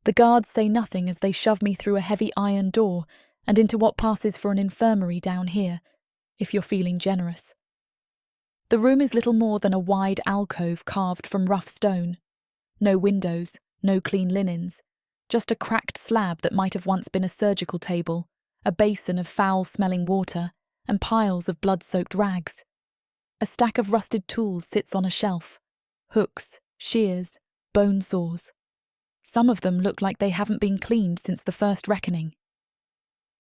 [SPEAKER 1] The guards say nothing as they shove me through a heavy iron door and into what passes for an infirmary down here, if you're feeling generous. The room is little more than a wide alcove carved from rough stone. No windows, no clean linens, just a cracked slab that might have once been a surgical table, a basin of foul-smelling water, and piles of blood-soaked rags. A stack of rusted tools sits on a shelf. Hooks, shears, bone saws. Some of them look like they haven't been cleaned since the first reckoning.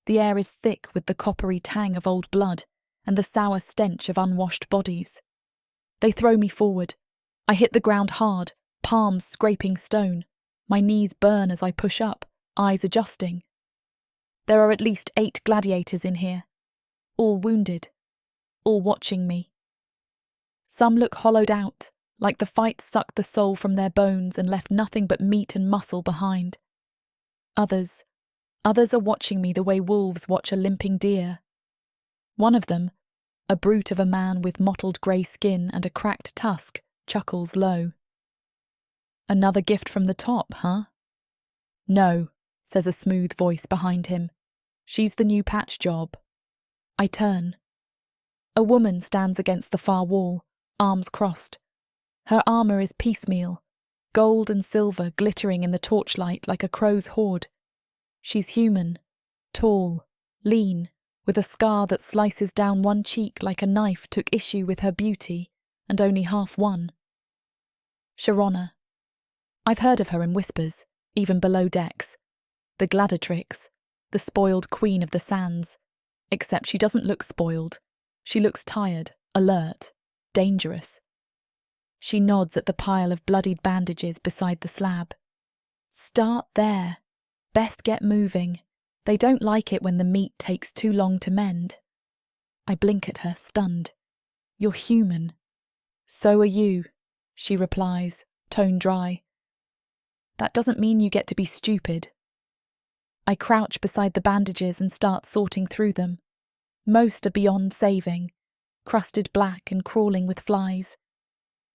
[SPEAKER 1] The air is thick with the coppery tang of old blood and the sour stench of unwashed bodies. They throw me forward. I hit the ground hard, palms scraping stone. My knees burn as I push up, eyes adjusting. There are at least 8 gladiators in here, all wounded, all watching me. Some look hollowed out, like the fight sucked the soul from their bones and left nothing but meat and muscle behind. Others are watching me the way wolves watch a limping deer. One of them, a brute of a man with mottled grey skin and a cracked tusk, chuckles low. Another gift from the top, huh? No, says a smooth voice behind him. She's the new patch job. I turn. A woman stands against the far wall, arms crossed. Her armour is piecemeal, gold and silver glittering in the torchlight like a crow's hoard. She's human, tall, lean, with a scar that slices down one cheek like a knife took issue with her beauty, and only half won. Sharona. I've heard of her in whispers, even below decks. The gladiatrix, the spoiled queen of the sands. Except she doesn't look spoiled. She looks tired, alert, dangerous. She nods at the pile of bloodied bandages beside the slab. Start there. Best get moving. They don't like it when the meat takes too long to mend. I blink at her, stunned. You're human. So are you, she replies, tone dry. That doesn't mean you get to be stupid. I crouch beside the bandages and start sorting through them. Most are beyond saving, crusted black and crawling with flies.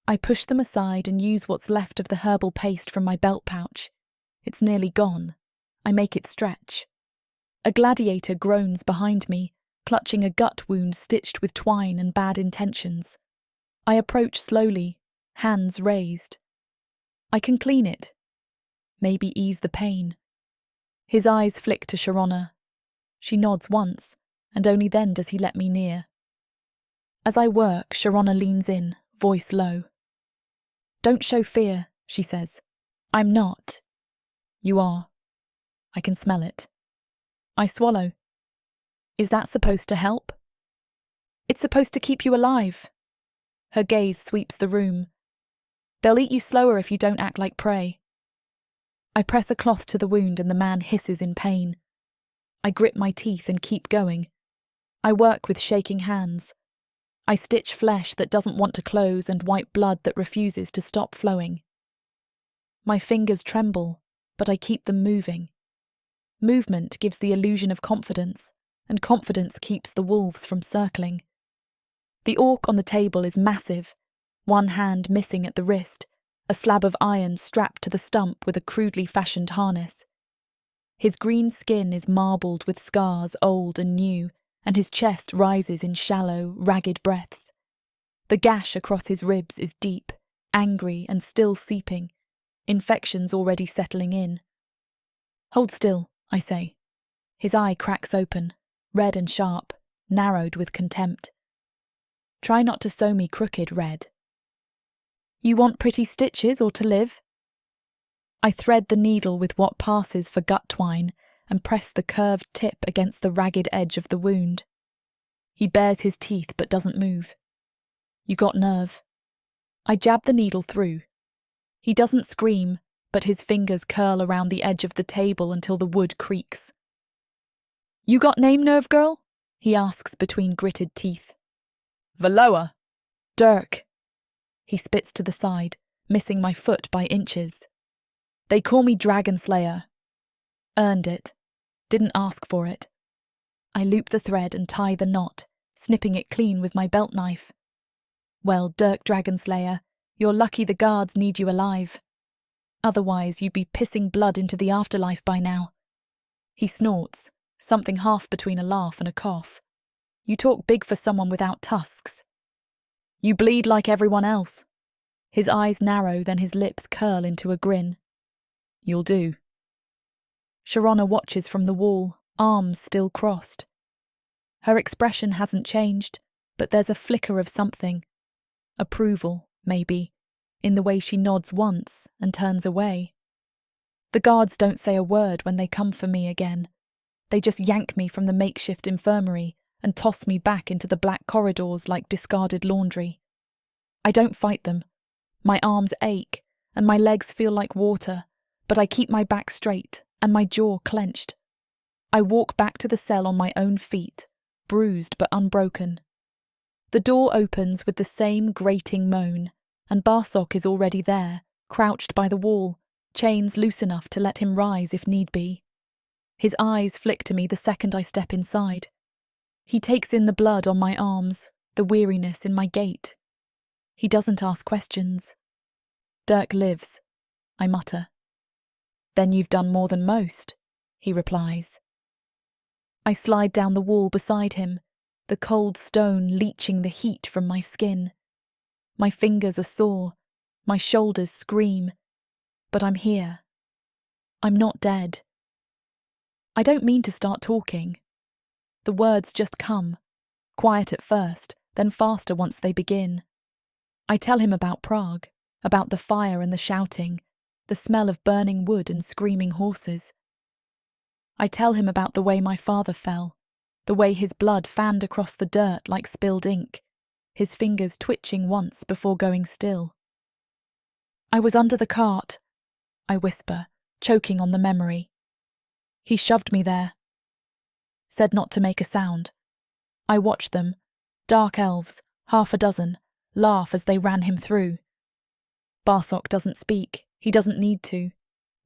[SPEAKER 1] I push them aside and use what's left of the herbal paste from my belt pouch. It's nearly gone. I make it stretch. A gladiator groans behind me, clutching a gut wound stitched with twine and bad intentions. I approach slowly, hands raised. I can clean it. Maybe ease the pain. His eyes flick to Sharona. She nods once, and only then does he let me near. As I work, Sharona leans in, voice low. Don't show fear, she says. I'm not. You are. I can smell it. I swallow. Is that supposed to help? It's supposed to keep you alive. Her gaze sweeps the room. They'll eat you slower if you don't act like prey. I press a cloth to the wound and the man hisses in pain. I grit my teeth and keep going. I work with shaking hands. I stitch flesh that doesn't want to close and wipe blood that refuses to stop flowing. My fingers tremble, but I keep them moving. Movement gives the illusion of confidence, and confidence keeps the wolves from circling. The orc on the table is massive, one hand missing at the wrist, a slab of iron strapped to the stump with a crudely fashioned harness. His green skin is marbled with scars old and new, and his chest rises in shallow, ragged breaths. The gash across his ribs is deep, angry and still seeping, infections already settling in. Hold still, I say. His eye cracks open, red and sharp, narrowed with contempt. Try not to sew me crooked, Red. You want pretty stitches or to live? I thread the needle with what passes for gut twine and press the curved tip against the ragged edge of the wound. He bares his teeth but doesn't move. You got nerve. I jab the needle through. He doesn't scream, but his fingers curl around the edge of the table until the wood creaks. You got name, nerve girl? He asks between gritted teeth. Valoa. Dirk. He spits to the side, missing my foot by inches. They call me Dragon Slayer. Earned it. Didn't ask for it. I loop the thread and tie the knot, snipping it clean with my belt knife. Well, Dirk Dragon Slayer, you're lucky the guards need you alive. Otherwise, you'd be pissing blood into the afterlife by now. He snorts, something half between a laugh and a cough. You talk big for someone without tusks. You bleed like everyone else. His eyes narrow, then his lips curl into a grin. You'll do. Sharona watches from the wall, arms still crossed. Her expression hasn't changed, but there's a flicker of something. Approval, maybe, in the way she nods once and turns away. The guards don't say a word when they come for me again. They just yank me from the makeshift infirmary and toss me back into the black corridors like discarded laundry. I don't fight them. My arms ache, and my legs feel like water, but I keep my back straight and my jaw clenched. I walk back to the cell on my own feet, bruised but unbroken. The door opens with the same grating moan, and Barak is already there, crouched by the wall, chains loose enough to let him rise if need be. His eyes flick to me the second I step inside. He takes in the blood on my arms, the weariness in my gait. He doesn't ask questions. Dirk lives, I mutter. Then you've done more than most, he replies. I slide down the wall beside him, the cold stone leaching the heat from my skin. My fingers are sore, my shoulders scream, but I'm here. I'm not dead. I don't mean to start talking. The words just come, quiet at first, then faster once they begin. I tell him about Prague, about the fire and the shouting, the smell of burning wood and screaming horses. I tell him about the way my father fell, the way his blood fanned across the dirt like spilled ink, his fingers twitching once before going still. I was under the cart, I whisper, choking on the memory. He shoved me there. Said not to make a sound. I watch them, dark elves, 6, laugh as they ran him through. Barak doesn't speak, he doesn't need to.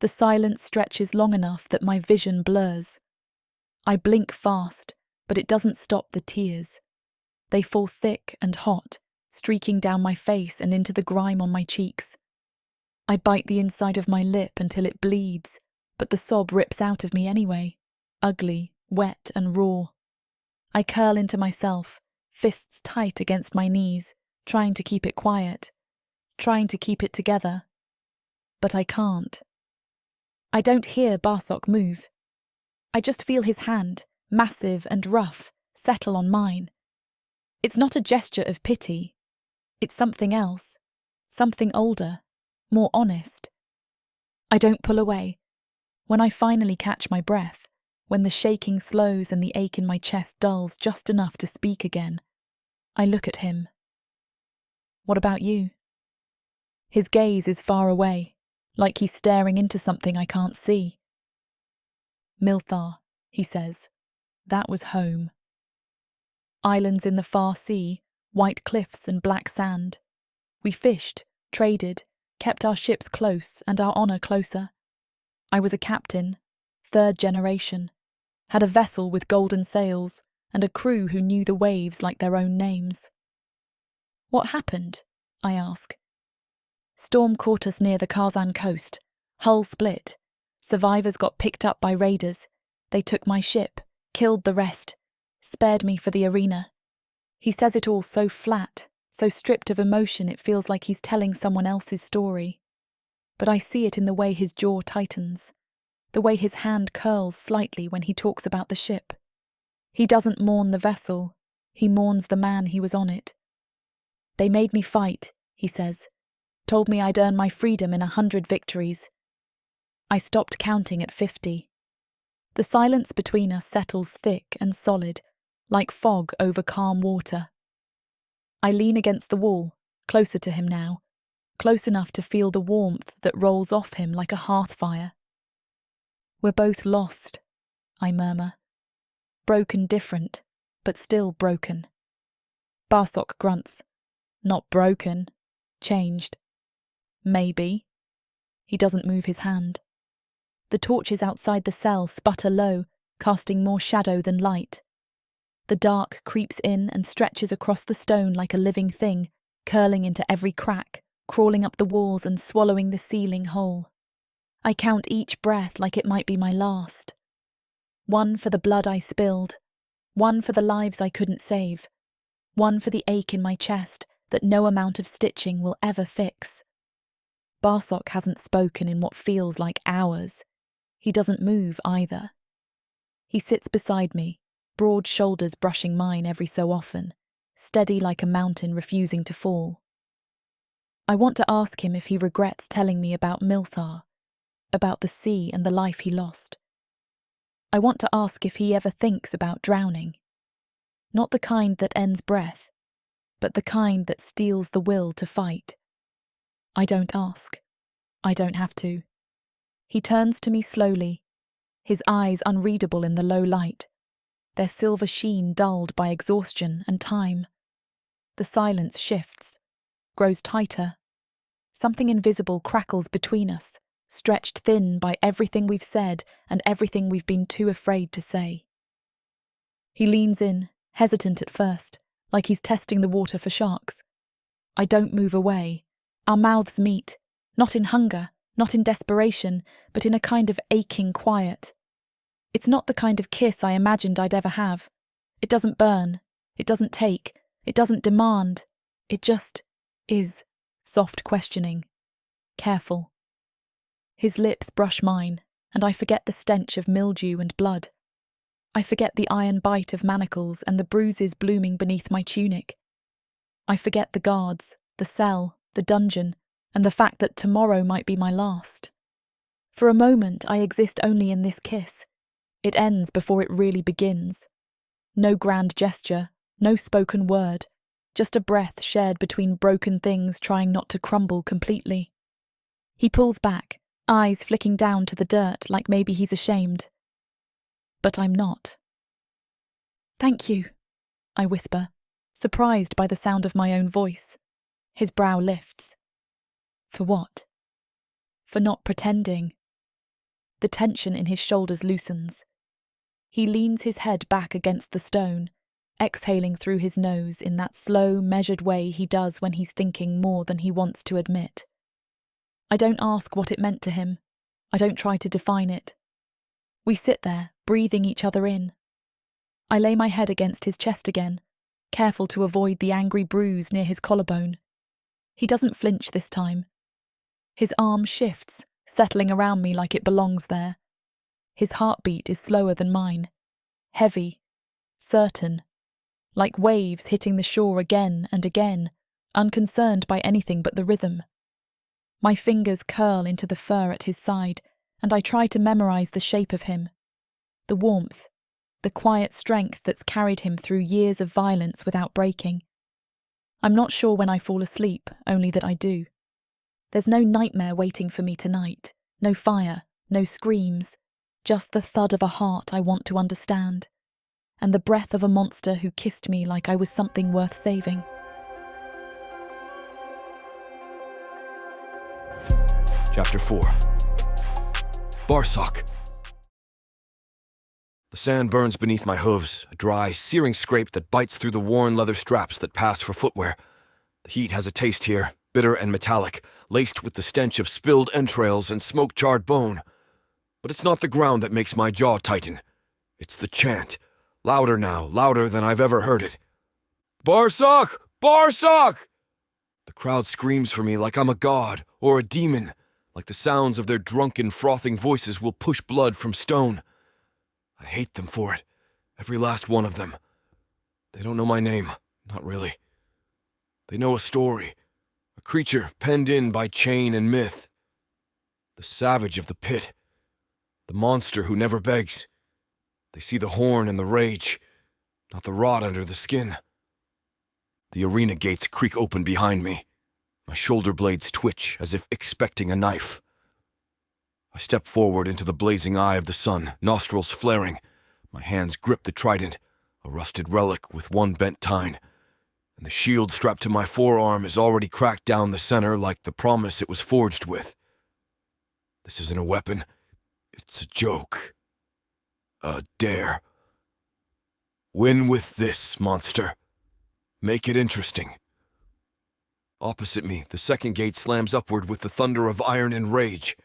[SPEAKER 1] The silence stretches long enough that my vision blurs. I blink fast, but it doesn't stop the tears. They fall thick and hot, streaking down my face and into the grime on my cheeks. I bite the inside of my lip until it bleeds, but the sob rips out of me anyway, ugly, wet and raw. I curl into myself, fists tight against my knees, trying to keep it quiet, trying to keep it together. But I can't. I don't hear Barak move. I just feel his hand, massive and rough, settle on mine. It's not a gesture of pity. It's something else, something older, more honest. I don't pull away. When I finally catch my breath, when the shaking slows and the ache in my chest dulls just enough to speak again, I look at him. What about you? His gaze is far away, like he's staring into something I can't see. Milthar, he says. That was home. Islands in the far sea, white cliffs and black sand. We fished, traded, kept our ships close and our honour closer. I was a captain, 3rd generation, had a vessel with golden sails and a crew who knew the waves like their own names. What happened? I ask. Storm caught us near the Kazan coast. Hull split. Survivors got picked up by raiders. They took my ship, killed the rest, spared me for the arena. He says it all so flat, so stripped of emotion it feels like he's telling someone else's story. But I see it in the way his jaw tightens, the way his hand curls slightly when he talks about the ship. He doesn't mourn the vessel, he mourns the man he was on it. They made me fight, he says, told me I'd earn my freedom in 100 victories. I stopped counting at 50. The silence between us settles thick and solid, like fog over calm water. I lean against the wall, closer to him now, close enough to feel the warmth that rolls off him like a hearth fire. We're both lost, I murmur. Broken different, but still broken. Barak grunts. Not broken, changed. Maybe. He doesn't move his hand. The torches outside the cell sputter low, casting more shadow than light. The dark creeps in and stretches across the stone like a living thing, curling into every crack, crawling up the walls and swallowing the ceiling whole. I count each breath like it might be my last. 1 for the blood I spilled, 1 for the lives I couldn't save, 1 for the ache in my chest that no amount of stitching will ever fix. Barak hasn't spoken in what feels like hours. He doesn't move either. He sits beside me, broad shoulders brushing mine every so often, steady like a mountain refusing to fall. I want to ask him if he regrets telling me about Milthar, about the sea and the life he lost. I want to ask if he ever thinks about drowning. Not the kind that ends breath, but the kind that steals the will to fight. I don't ask. I don't have to. He turns to me slowly, his eyes unreadable in the low light, their silver sheen dulled by exhaustion and time. The silence shifts, grows tighter. Something invisible crackles between us, stretched thin by everything we've said and everything we've been too afraid to say. He leans in, hesitant at first, like he's testing the water for sharks. I don't move away. Our mouths meet, not in hunger, not in desperation, but in a kind of aching quiet. It's not the kind of kiss I imagined I'd ever have. It doesn't burn. It doesn't take. It doesn't demand. It just is. Soft questioning. Careful. His lips brush mine, and I forget the stench of mildew and blood. I forget the iron bite of manacles and the bruises blooming beneath my tunic. I forget the guards, the cell, the dungeon, and the fact that tomorrow might be my last. For a moment I exist only in this kiss, It ends before it really begins. No grand gesture, no spoken word, just a breath shared between broken things trying not to crumble completely. He pulls back, eyes flicking down to the dirt like maybe he's ashamed. But I'm not. "Thank you," I whisper, surprised by the sound of my own voice. His brow lifts. For what? For not pretending. The tension in his shoulders loosens. He leans his head back against the stone, exhaling through his nose in that slow, measured way he does when he's thinking more than he wants to admit. I don't ask what it meant to him. I don't try to define it. We sit there, breathing each other in. I lay my head against his chest again, careful to avoid the angry bruise near his collarbone. He doesn't flinch this time. His arm shifts, settling around me like it belongs there. His heartbeat is slower than mine, heavy, certain, like waves hitting the shore again and again, unconcerned by anything but the rhythm. My fingers curl into the fur at his side, and I try to memorize the shape of him, the warmth, the quiet strength that's carried him through years of violence without breaking. I'm not sure when I fall asleep, only that I do. There's no nightmare waiting for me tonight, no fire, no screams, just the thud of a heart I want to understand, and the breath of a monster who kissed me like I was something worth saving.
[SPEAKER 2] Chapter 4. Barak. The sand burns beneath my hooves, a dry, searing scrape that bites through the worn leather straps that pass for footwear. The heat has a taste here, bitter and metallic, laced with the stench of spilled entrails and smoke-charred bone. But it's not the ground that makes my jaw tighten. It's the chant, louder now, louder than I've ever heard it. Barak! Barak! The crowd screams for me like I'm a god or a demon, like the sounds of their drunken, frothing voices will push blood from stone. I hate them for it, every last one of them. They don't know my name, not really. They know a story, a creature penned in by chain and myth. The savage of the pit, the monster who never begs. They see the horn and the rage, not the rot under the skin. The arena gates creak open behind me. My shoulder blades twitch as if expecting a knife. I step forward into the blazing eye of the sun, nostrils flaring. My hands grip the trident, a rusted relic with one bent tine, and the shield strapped to my forearm is already cracked down the center like the promise it was forged with. This isn't a weapon. It's a joke. A dare. Win with this, monster. Make it interesting. Opposite me, the second gate slams upward with the thunder of iron and rage.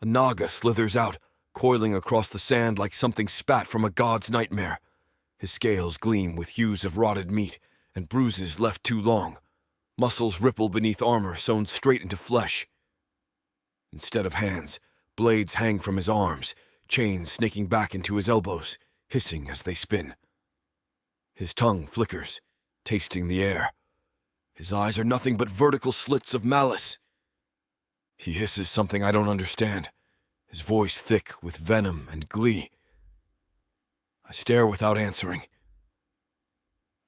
[SPEAKER 2] A naga slithers out, coiling across the sand like something spat from a god's nightmare. His scales gleam with hues of rotted meat and bruises left too long. Muscles ripple beneath armor sewn straight into flesh. Instead of hands, blades hang from his arms, chains snaking back into his elbows, hissing as they spin. His tongue flickers, tasting the air. His eyes are nothing but vertical slits of malice. He hisses something I don't understand, his voice thick with venom and glee. I stare without answering.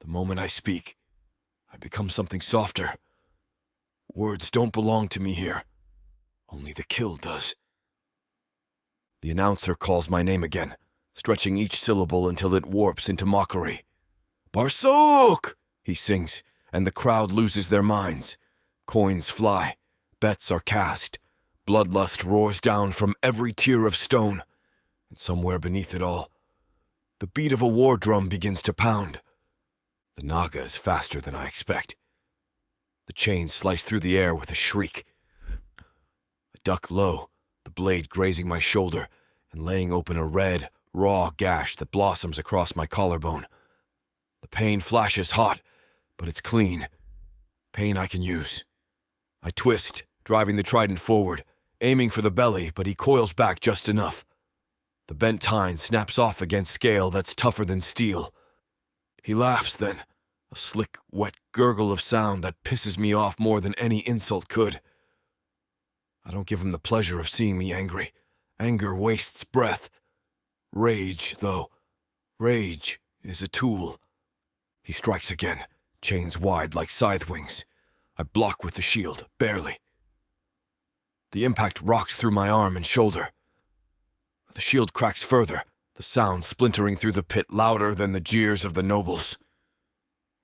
[SPEAKER 2] The moment I speak, I become something softer. Words don't belong to me here. Only the kill does. The announcer calls my name again, stretching each syllable until it warps into mockery. Barak! He sings, and the crowd loses their minds. Coins fly. Bets are cast. Bloodlust roars down from every tier of stone. And somewhere beneath it all, the beat of a war drum begins to pound. The naga is faster than I expect. The chains slice through the air with a shriek. I duck low, the blade grazing my shoulder and laying open a red, raw gash that blossoms across my collarbone. The pain flashes hot, but it's clean. Pain I can use. I twist, driving the trident forward, aiming for the belly, but he coils back just enough. The bent tine snaps off against scale that's tougher than steel. He laughs then, a slick, wet gurgle of sound that pisses me off more than any insult could. I don't give him the pleasure of seeing me angry. Anger wastes breath. Rage, though. Rage is a tool. He strikes again, chains wide like scythe wings. I block with the shield, barely. The impact rocks through my arm and shoulder. The shield cracks further, the sound splintering through the pit louder than the jeers of the nobles.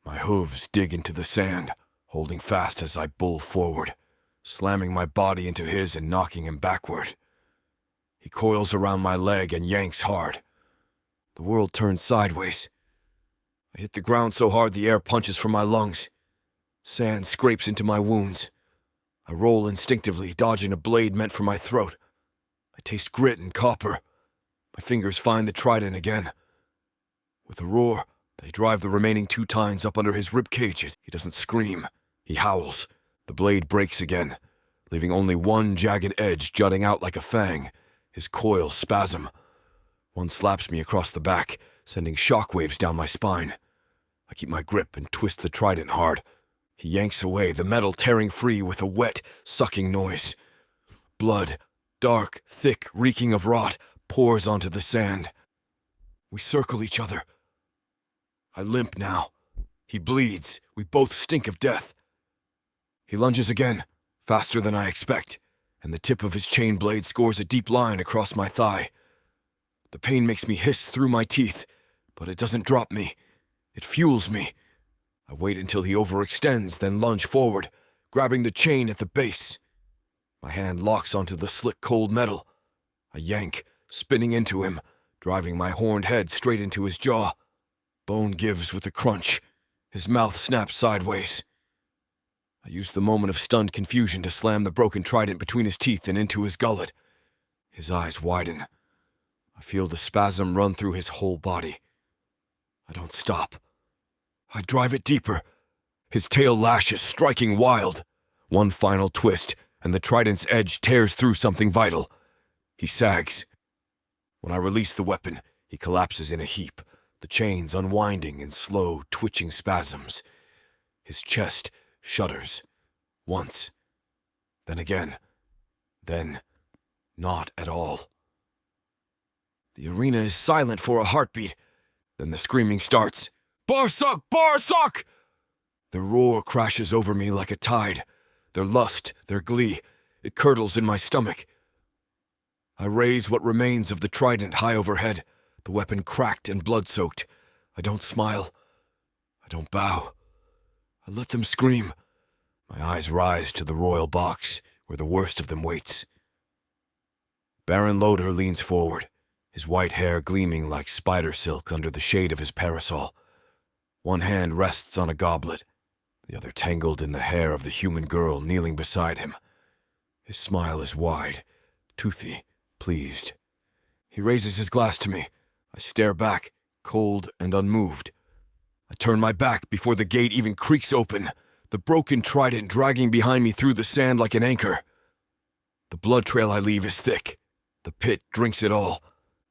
[SPEAKER 2] My hooves dig into the sand, holding fast as I bull forward, slamming my body into his and knocking him backward. He coils around my leg and yanks hard. The world turns sideways. I hit the ground so hard the air punches from my lungs. Sand scrapes into my wounds. I roll instinctively, dodging a blade meant for my throat. I taste grit and copper. My fingers find the trident again. With a roar, they drive the remaining 2 tines up under his ribcage. He doesn't scream. He howls. The blade breaks again, leaving only one jagged edge jutting out like a fang. His coils spasm. One slaps me across the back, sending shockwaves down my spine. I keep my grip and twist the trident hard. He yanks away, the metal tearing free with a wet, sucking noise. Blood, dark, thick, reeking of rot, pours onto the sand. We circle each other. I limp now. He bleeds. We both stink of death. He lunges again, faster than I expect, and the tip of his chain blade scores a deep line across my thigh. The pain makes me hiss through my teeth, but it doesn't drop me. It fuels me. I wait until he overextends, then lunge forward, grabbing the chain at the base. My hand locks onto the slick cold metal. I yank, spinning into him, driving my horned head straight into his jaw. Bone gives with a crunch. His mouth snaps sideways. I use the moment of stunned confusion to slam the broken trident between his teeth and into his gullet. His eyes widen. I feel the spasm run through his whole body. I don't stop. I drive it deeper. His tail lashes, striking wild. One final twist, and the trident's edge tears through something vital. He sags. When I release the weapon, he collapses in a heap, the chains unwinding in slow, twitching spasms. His chest shudders. Once. Then again. Then not at all. The arena is silent for a heartbeat. Then the screaming starts. Barak! Barak! Their roar crashes over me like a tide. Their lust, their glee, it curdles in my stomach. I raise what remains of the trident high overhead, the weapon cracked and blood-soaked. I don't smile. I don't bow. I let them scream. My eyes rise to the royal box, where the worst of them waits. Baron Loder leans forward, his white hair gleaming like spider silk under the shade of his parasol. One hand rests on a goblet, the other tangled in the hair of the human girl kneeling beside him. His smile is wide, toothy, pleased. He raises his glass to me. I stare back, cold and unmoved. I turn my back before the gate even creaks open, the broken trident dragging behind me through the sand like an anchor. The blood trail I leave is thick. The pit drinks it all.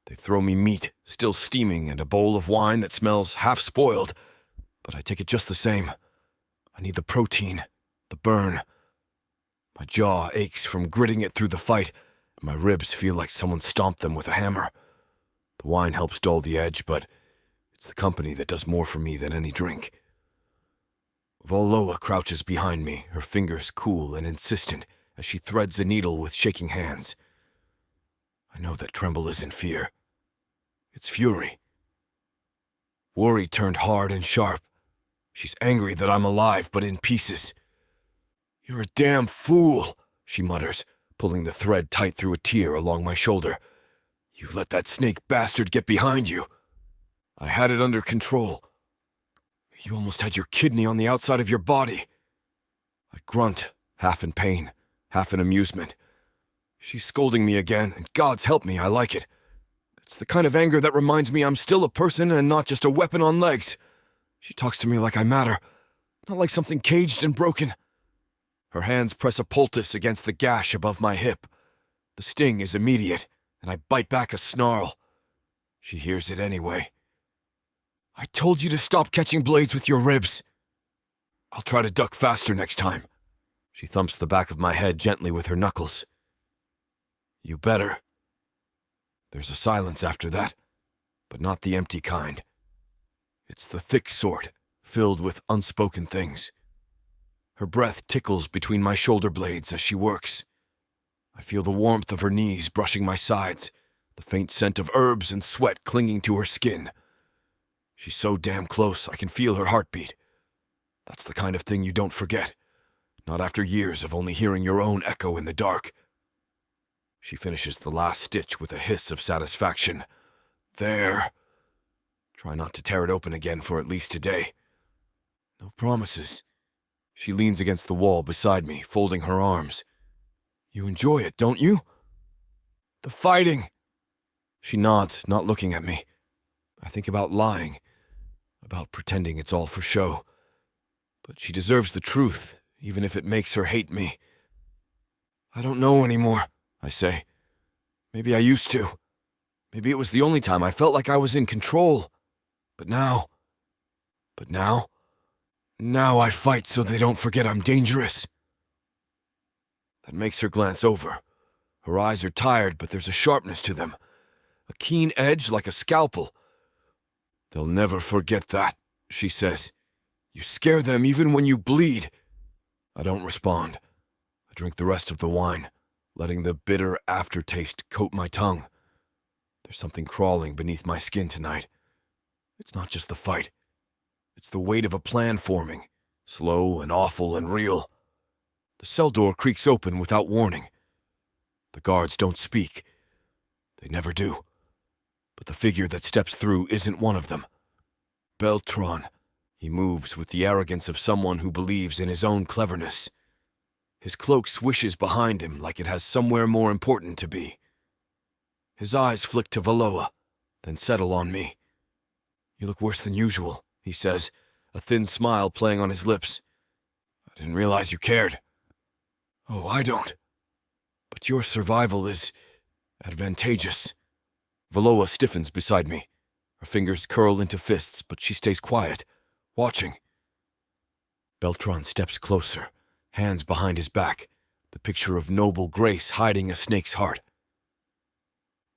[SPEAKER 2] They throw me meat, still steaming, and a bowl of wine that smells half-spoiled, but I take it just the same. I need the protein, the burn. My jaw aches from gritting it through the fight, and my ribs feel like someone stomped them with a hammer. The wine helps dull the edge, but it's the company that does more for me than any drink. Valoa crouches behind me, her fingers cool and insistent as she threads a needle with shaking hands. I know that tremble isn't fear. It's fury. Worry turned hard and sharp. She's angry that I'm alive, but in pieces. You're a damn fool, she mutters, pulling the thread tight through a tear along my shoulder. You let that snake bastard get behind you. I had it under control. You almost had your kidney on the outside of your body. I grunt, half in pain, half in amusement. She's scolding me again, and God's help me, I like it. It's the kind of anger that reminds me I'm still a person and not just a weapon on legs. She talks to me like I matter, not like something caged and broken. Her hands press a poultice against the gash above my hip. The sting is immediate, and I bite back a snarl. She hears it anyway. I told you to stop catching blades with your ribs. I'll try to duck faster next time. She thumps the back of my head gently with her knuckles. You better. There's a silence after that, but not the empty kind. It's the thick sort, filled with unspoken things. Her breath tickles between my shoulder blades as she works. I feel the warmth of her knees brushing my sides, the faint scent of herbs and sweat clinging to her skin. She's so damn close I can feel her heartbeat. That's the kind of thing you don't forget, not after years of only hearing your own echo in the dark. She finishes the last stitch with a hiss of satisfaction. There. Try not to tear it open again for at least today. No promises. She leans against the wall beside me, folding her arms. You enjoy it, don't you? The fighting. She nods, not looking at me. I think about lying, about pretending it's all for show. But she deserves the truth, even if it makes her hate me. I don't know anymore, I say. Maybe I used to. Maybe it was the only time I felt like I was in control. But now I fight so they don't forget I'm dangerous. That makes her glance over. Her eyes are tired, but there's a sharpness to them. A keen edge like a scalpel. They'll never forget that, she says. You scare them even when you bleed. I don't respond. I drink the rest of the wine, letting the bitter aftertaste coat my tongue. There's something crawling beneath my skin tonight. It's not just the fight. It's the weight of a plan forming, slow and awful and real. The cell door creaks open without warning. The guards don't speak. They never do. But the figure that steps through isn't one of them. Beltran. He moves with the arrogance of someone who believes in his own cleverness. His cloak swishes behind him like it has somewhere more important to be. His eyes flick to Valoa, then settle on me. You look worse than usual, he says, a thin smile playing on his lips. I didn't realize you cared. Oh, I don't. But your survival is advantageous. Valoa stiffens beside me. Her fingers curl into fists, but she stays quiet, watching. Beltran steps closer, hands behind his back, the picture of noble grace hiding a snake's heart.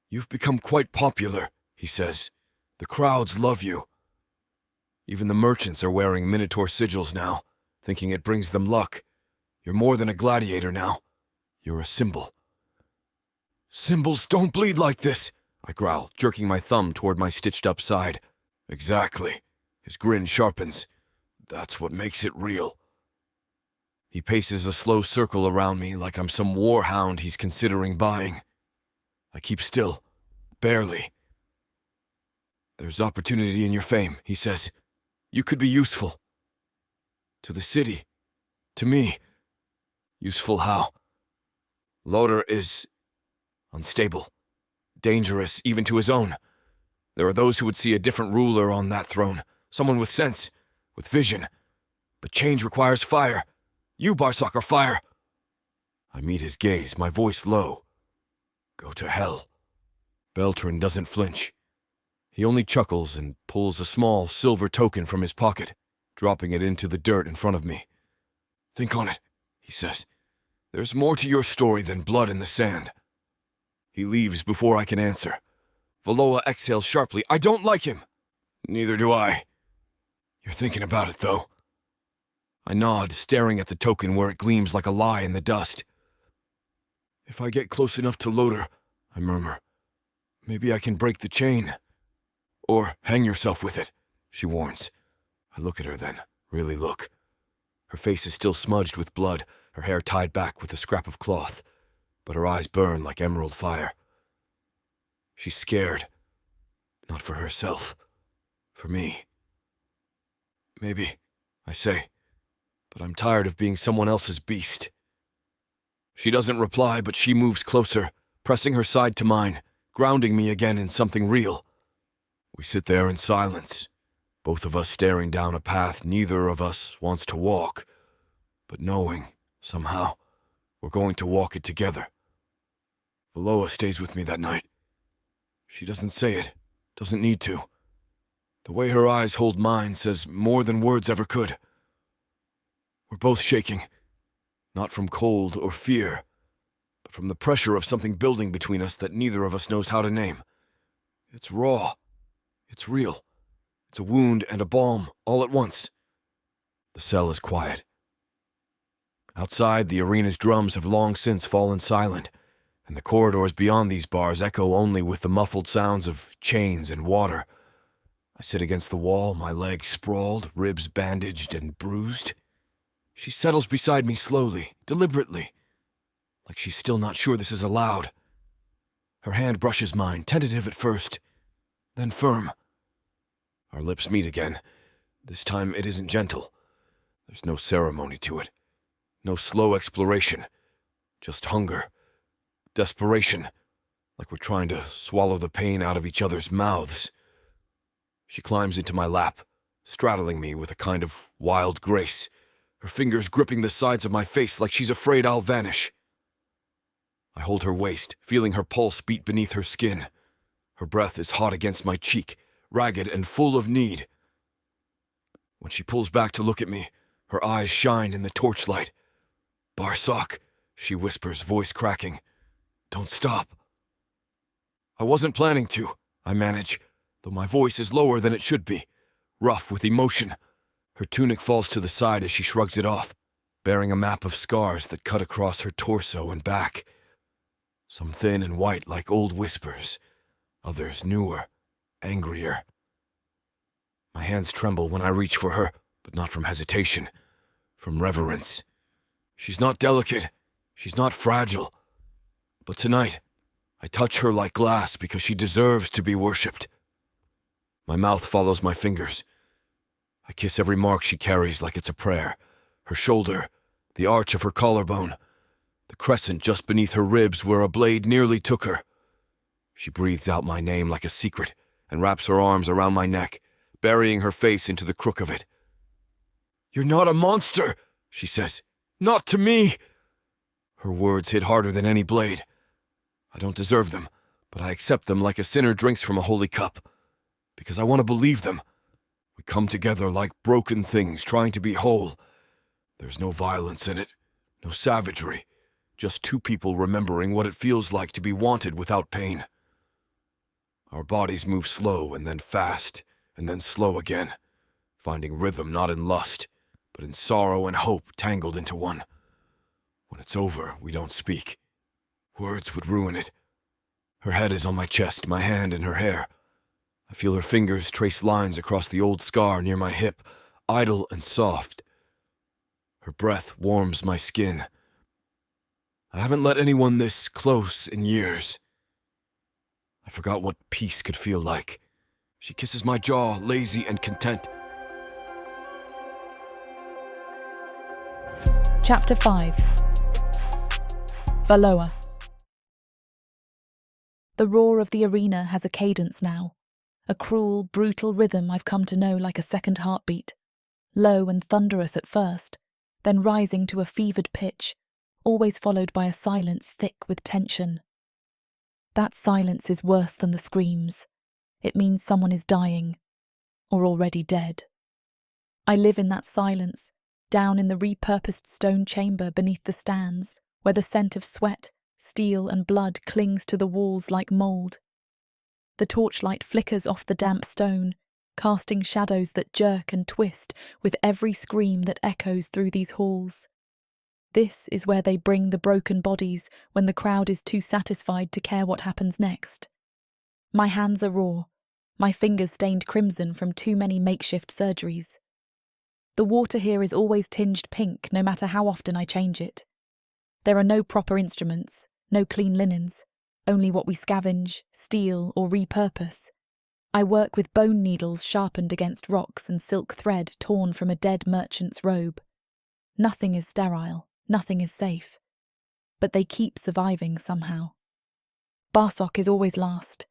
[SPEAKER 2] You've become quite popular, he says. The crowds love you. Even the merchants are wearing Minotaur sigils now, thinking it brings them luck. You're more than a gladiator now. You're a symbol. Symbols don't bleed like this, I growl, jerking my thumb toward my stitched-up side. Exactly. His grin sharpens. That's what makes it real. He paces a slow circle around me like I'm some warhound he's considering buying. I keep still. Barely. There's opportunity in your fame, he says. You could be useful. To the city. To me. Useful how? Loder is unstable. Dangerous even to his own. There are those who would see a different ruler on that throne. Someone with sense. With vision. But change requires fire. You, Barak, are fire. I meet his gaze, my voice low. Go to hell. Beltran doesn't flinch. He only chuckles and pulls a small silver token from his pocket, dropping it into the dirt in front of me. Think on it, he says. There's more to your story than blood in the sand. He leaves before I can answer. Valoa exhales sharply. I don't like him. Neither do I. You're thinking about it, though. I nod, staring at the token where it gleams like a lie in the dust. If I get close enough to Loder, I murmur, maybe I can break the chain. Or hang yourself with it, she warns. I look at her then, really look. Her face is still smudged with blood, her hair tied back with a scrap of cloth, but her eyes burn like emerald fire. She's scared. Not for herself. For me. Maybe, I say, but I'm tired of being someone else's beast. She doesn't reply, but she moves closer, pressing her side to mine, grounding me again in something real. We sit there in silence, both of us staring down a path neither of us wants to walk, but knowing, somehow, we're going to walk it together. Valoa stays with me that night. She doesn't say it, doesn't need to. The way her eyes hold mine says more than words ever could. We're both shaking, not from cold or fear, but from the pressure of something building between us that neither of us knows how to name. It's raw, It's real. It's a wound and a balm, all at once. The cell is quiet. Outside, the arena's drums have long since fallen silent, and the corridors beyond these bars echo only with the muffled sounds of chains and water. I sit against the wall, my legs sprawled, ribs bandaged and bruised. She settles beside me slowly, deliberately, like she's still not sure this is allowed. Her hand brushes mine, tentative at first, then firm. Our lips meet again. This time it isn't gentle. There's no ceremony to it. No slow exploration. Just hunger. Desperation. Like we're trying to swallow the pain out of each other's mouths. She climbs into my lap, straddling me with a kind of wild grace, her fingers gripping the sides of my face like she's afraid I'll vanish. I hold her waist, feeling her pulse beat beneath her skin. Her breath is hot against my cheek, ragged and full of need. When she pulls back to look at me, her eyes shine in the torchlight. "Barak," she whispers, voice cracking. "Don't stop." I wasn't planning to, I manage, though my voice is lower than it should be, rough with emotion. Her tunic falls to the side as she shrugs it off, bearing a map of scars that cut across her torso and back. Some thin and white like old whispers, others newer, angrier. My hands tremble when I reach for her, but not from hesitation, from reverence. She's not delicate, she's not fragile, but tonight, I touch her like glass because she deserves to be worshipped. My mouth follows my fingers. I kiss every mark she carries like it's a prayer. Her shoulder, the arch of her collarbone, the crescent just beneath her ribs where a blade nearly took her. She breathes out my name like a secret and wraps her arms around my neck, burying her face into the crook of it. "You're not a monster," she says. "Not to me." Her words hit harder than any blade. I don't deserve them, but I accept them like a sinner drinks from a holy cup, because I want to believe them. We come together like broken things trying to be whole. There's no violence in it, no savagery, just two people remembering what it feels like to be wanted without pain. Our bodies move slow and then fast, and then slow again, finding rhythm not in lust, but in sorrow and hope tangled into one. When it's over, we don't speak. Words would ruin it. Her head is on my chest, my hand in her hair. I feel her fingers trace lines across the old scar near my hip, idle and soft. Her breath warms my skin. I haven't let anyone this close in years. I forgot what peace could feel like. She kisses my jaw, lazy and content.
[SPEAKER 1] Chapter 5. Valoa. The roar of the arena has a cadence now, a cruel, brutal rhythm I've come to know like a second heartbeat, low and thunderous at first, then rising to a fevered pitch, always followed by a silence thick with tension. That silence is worse than the screams. It means someone is dying, or already dead. I live in that silence, down in the repurposed stone chamber beneath the stands, where the scent of sweat, steel and blood clings to the walls like mould. The torchlight flickers off the damp stone, casting shadows that jerk and twist with every scream that echoes through these halls. This is where they bring the broken bodies when the crowd is too satisfied to care what happens next. My hands are raw, my fingers stained crimson from too many makeshift surgeries. The water here is always tinged pink no matter how often I change it. There are no proper instruments, no clean linens, only what we scavenge, steal or repurpose. I work with bone needles sharpened against rocks and silk thread torn from a dead merchant's robe. Nothing is sterile, nothing is safe. But they keep surviving somehow. Barak is always last.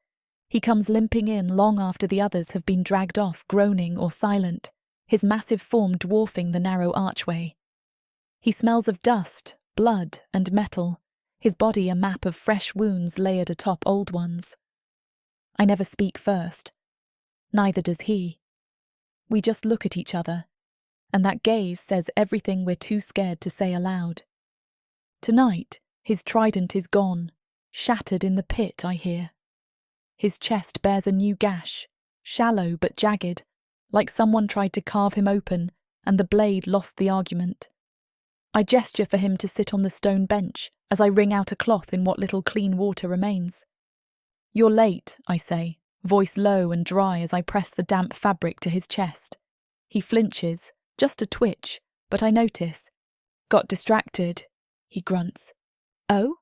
[SPEAKER 1] He comes limping in long after the others have been dragged off, groaning or silent, his massive form dwarfing the narrow archway. He smells of dust, blood and metal, his body a map of fresh wounds layered atop old ones. I never speak first. Neither does he. We just look at each other, and that gaze says everything we're too scared to say aloud. Tonight, his trident is gone, shattered in the pit, I hear. His chest bears a new gash, shallow but jagged, like someone tried to carve him open and the blade lost the argument. I gesture for him to sit on the stone bench as I wring out a cloth in what little clean water remains. "You're late," I say, voice low and dry as I press the damp fabric to his chest. He flinches, just a twitch, but I notice. "Got distracted," he grunts. "Oh?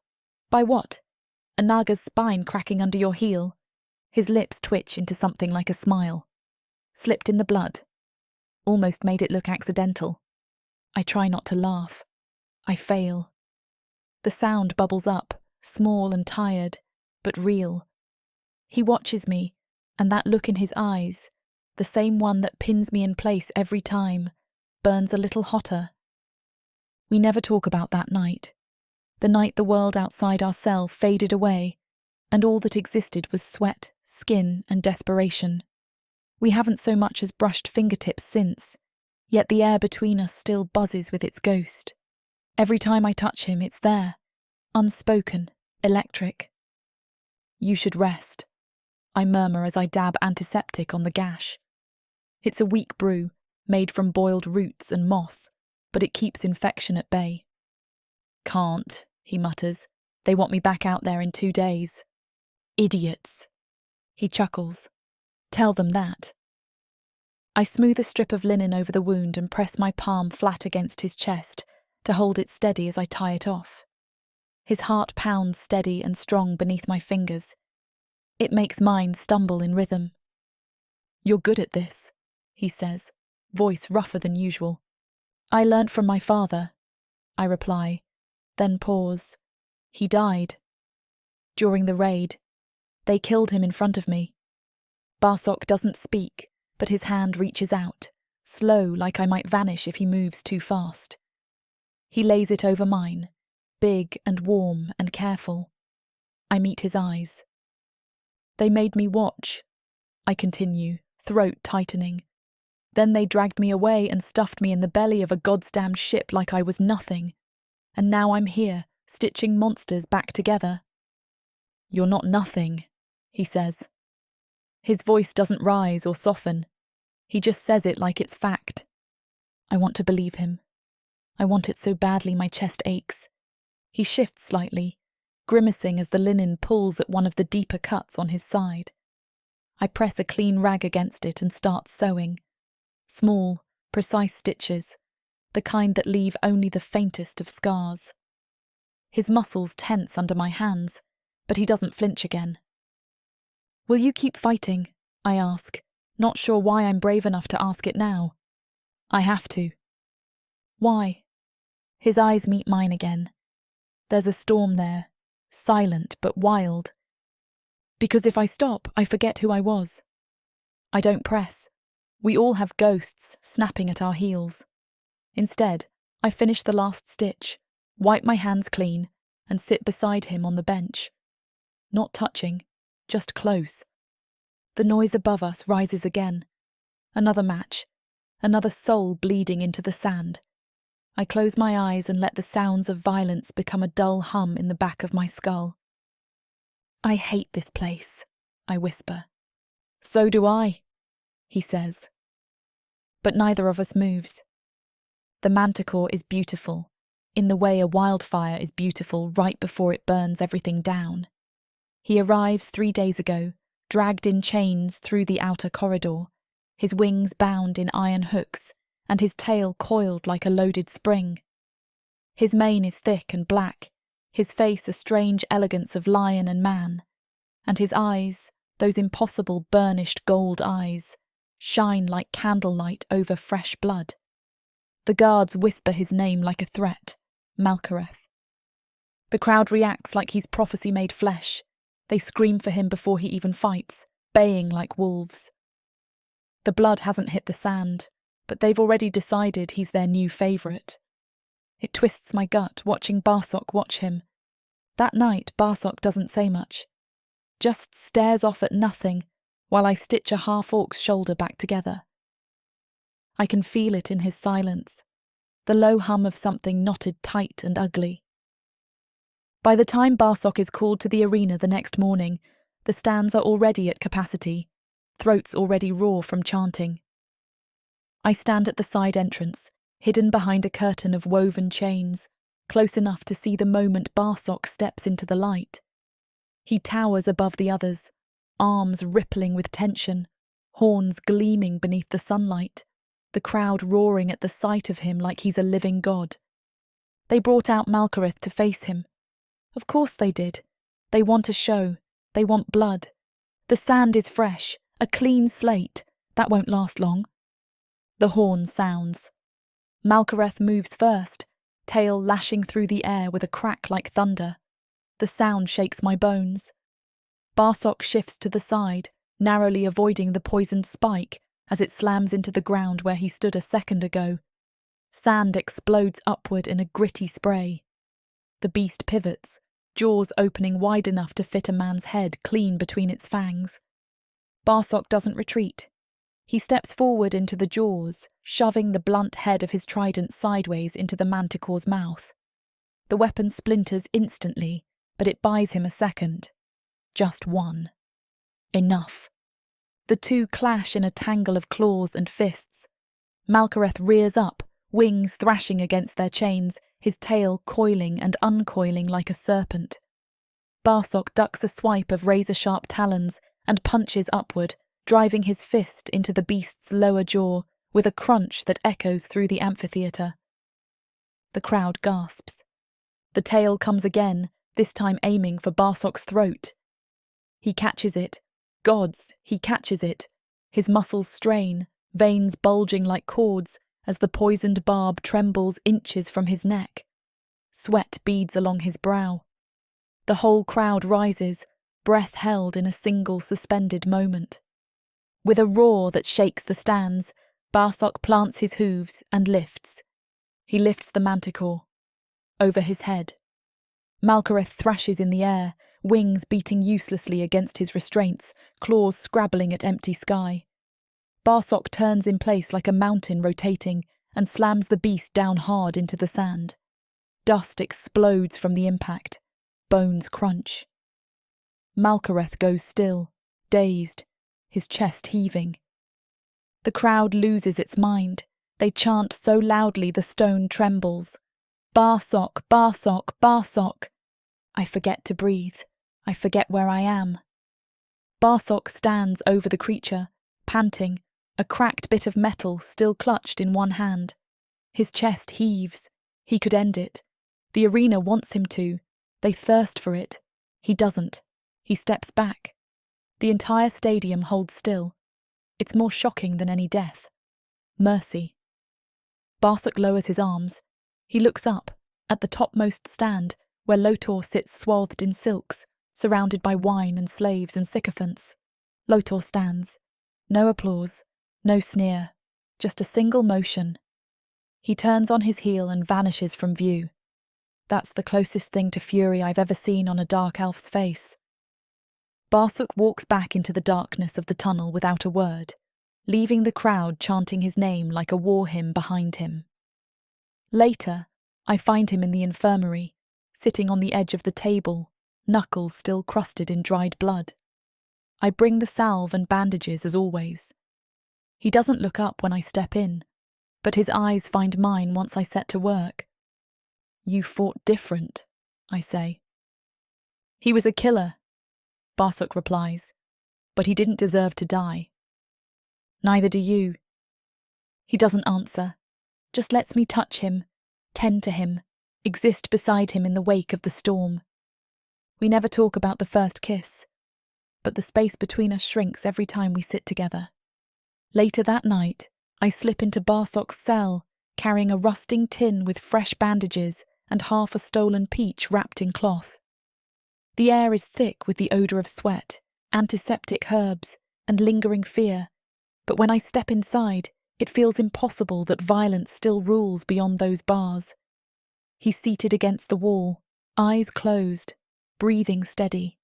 [SPEAKER 1] By what? A naga's spine cracking under your heel?" His lips twitch into something like a smile. "Slipped in the blood. Almost made it look accidental." I try not to laugh. I fail. The sound bubbles up, small and tired, but real. He watches me, and that look in his eyes, the same one that pins me in place every time, burns a little hotter. We never talk about that night. The night the world outside our cell faded away, and all that existed was sweat, skin, and desperation. We haven't so much as brushed fingertips since, yet the air between us still buzzes with its ghost. Every time I touch him, it's there, unspoken, electric. "You should rest," I murmur as I dab antiseptic on the gash. It's a weak brew, made from boiled roots and moss, but it keeps infection at bay. "Can't," he mutters. "They want me back out there in 2 days." "Idiots." He chuckles. "Tell them that." I smooth a strip of linen over the wound and press my palm flat against his chest to hold it steady as I tie it off. His heart pounds steady and strong beneath my fingers. It makes mine stumble in rhythm. "You're good at this," he says, voice rougher than usual. "I learnt from my father," I reply, then pause. "He died. During the raid. They killed him in front of me." Barak doesn't speak, but his hand reaches out, slow like I might vanish if he moves too fast. He lays it over mine, big and warm and careful. I meet his eyes. "They made me watch," I continue, throat tightening. "Then they dragged me away and stuffed me in the belly of a goddamn ship like I was nothing. And now I'm here, stitching monsters back together." "You're not nothing," he says. His voice doesn't rise or soften. He just says it like it's fact. I want to believe him. I want it so badly my chest aches. He shifts slightly, grimacing as the linen pulls at one of the deeper cuts on his side. I press a clean rag against it and start sewing. Small, precise stitches, the kind that leave only the faintest of scars. His muscles tense under my hands, but he doesn't flinch again. "Will you keep fighting?" I ask, not sure why I'm brave enough to ask it now. "I have to." "Why?" His eyes meet mine again. There's a storm there, silent but wild. "Because if I stop, I forget who I was." I don't press. We all have ghosts snapping at our heels. Instead, I finish the last stitch, wipe my hands clean, and sit beside him on the bench. Not touching, just close. The noise above us rises again. Another match, another soul bleeding into the sand. I close my eyes and let the sounds of violence become a dull hum in the back of my skull. "I hate this place," I whisper. "So do I," he says. But neither of us moves. The manticore is beautiful, in the way a wildfire is beautiful right before it burns everything down. He arrives 3 days ago, dragged in chains through the outer corridor, his wings bound in iron hooks, and his tail coiled like a loaded spring. His mane is thick and black, his face a strange elegance of lion and man, and his eyes, those impossible burnished gold eyes, shine like candlelight over fresh blood. The guards whisper his name like a threat, Malkareth. The crowd reacts like he's prophecy made flesh. They scream for him before he even fights, baying like wolves. The blood hasn't hit the sand, but they've already decided he's their new favourite. It twists my gut watching Barak watch him. That night, Barak doesn't say much, just stares off at nothing while I stitch a half-orc's shoulder back together. I can feel it in his silence, the low hum of something knotted tight and ugly. By the time Barak is called to the arena the next morning, the stands are already at capacity, throats already raw from chanting. I stand at the side entrance, hidden behind a curtain of woven chains, close enough to see the moment Barak steps into the light. He towers above the others, arms rippling with tension, horns gleaming beneath the sunlight, the crowd roaring at the sight of him like he's a living god. They brought out Malkareth to face him. Of course they did. They want a show. They want blood. The sand is fresh, a clean slate. That won't last long. The horn sounds. Malkareth moves first, tail lashing through the air with a crack like thunder. The sound shakes my bones. Barak shifts to the side, narrowly avoiding the poisoned spike as it slams into the ground where he stood a second ago. Sand explodes upward in a gritty spray. The beast pivots, jaws opening wide enough to fit a man's head clean between its fangs. Barak doesn't retreat. He steps forward into the jaws, shoving the blunt head of his trident sideways into the manticore's mouth. The weapon splinters instantly, but it buys him a second. Just one. Enough. The two clash in a tangle of claws and fists. Malkareth rears up, wings thrashing against their chains, his tail coiling and uncoiling like a serpent. Barak ducks a swipe of razor-sharp talons and punches upward, driving his fist into the beast's lower jaw with a crunch that echoes through the amphitheatre. The crowd gasps. The tail comes again, this time aiming for Barak's throat. He catches it. Gods, he catches it. His muscles strain, veins bulging like cords as the poisoned barb trembles inches from his neck. Sweat beads along his brow. The whole crowd rises, breath held in a single suspended moment. With a roar that shakes the stands, Barak plants his hooves and lifts. He lifts the manticore. Over his head. Malkareth thrashes in the air, wings beating uselessly against his restraints, claws scrabbling at empty sky. Barak turns in place like a mountain rotating and slams the beast down hard into the sand. Dust explodes from the impact. Bones crunch. Malkareth goes still, dazed, his chest heaving. The crowd loses its mind. They chant so loudly the stone trembles. Barak, Barak, Barak. I forget to breathe. I forget where I am. Barak stands over the creature, panting, a cracked bit of metal still clutched in one hand. His chest heaves. He could end it. The arena wants him to. They thirst for it. He doesn't. He steps back. The entire stadium holds still. It's more shocking than any death. Mercy. Barak lowers his arms. He looks up, at the topmost stand, where Lotor sits swathed in silks, surrounded by wine and slaves and sycophants. Lotor stands. No applause, no sneer, just a single motion. He turns on his heel and vanishes from view. That's the closest thing to fury I've ever seen on a dark elf's face. Barak walks back into the darkness of the tunnel without a word, leaving the crowd chanting his name like a war hymn behind him. Later, I find him in the infirmary, sitting on the edge of the table, knuckles still crusted in dried blood. I bring the salve and bandages as always. He doesn't look up when I step in, but his eyes find mine once I set to work. You fought different, I say. He was a killer, Barak replies, but he didn't deserve to die. Neither do you. He doesn't answer, just lets me touch him, tend to him, exist beside him in the wake of the storm. We never talk about the first kiss, but the space between us shrinks every time we sit together. Later that night, I slip into Barak's cell, carrying a rusting tin with fresh bandages and half a stolen peach wrapped in cloth. The air is thick with the odour of sweat, antiseptic herbs, and lingering fear, but when I step inside, it feels impossible that violence still rules beyond those bars. He's seated against the wall, eyes closed, breathing steady.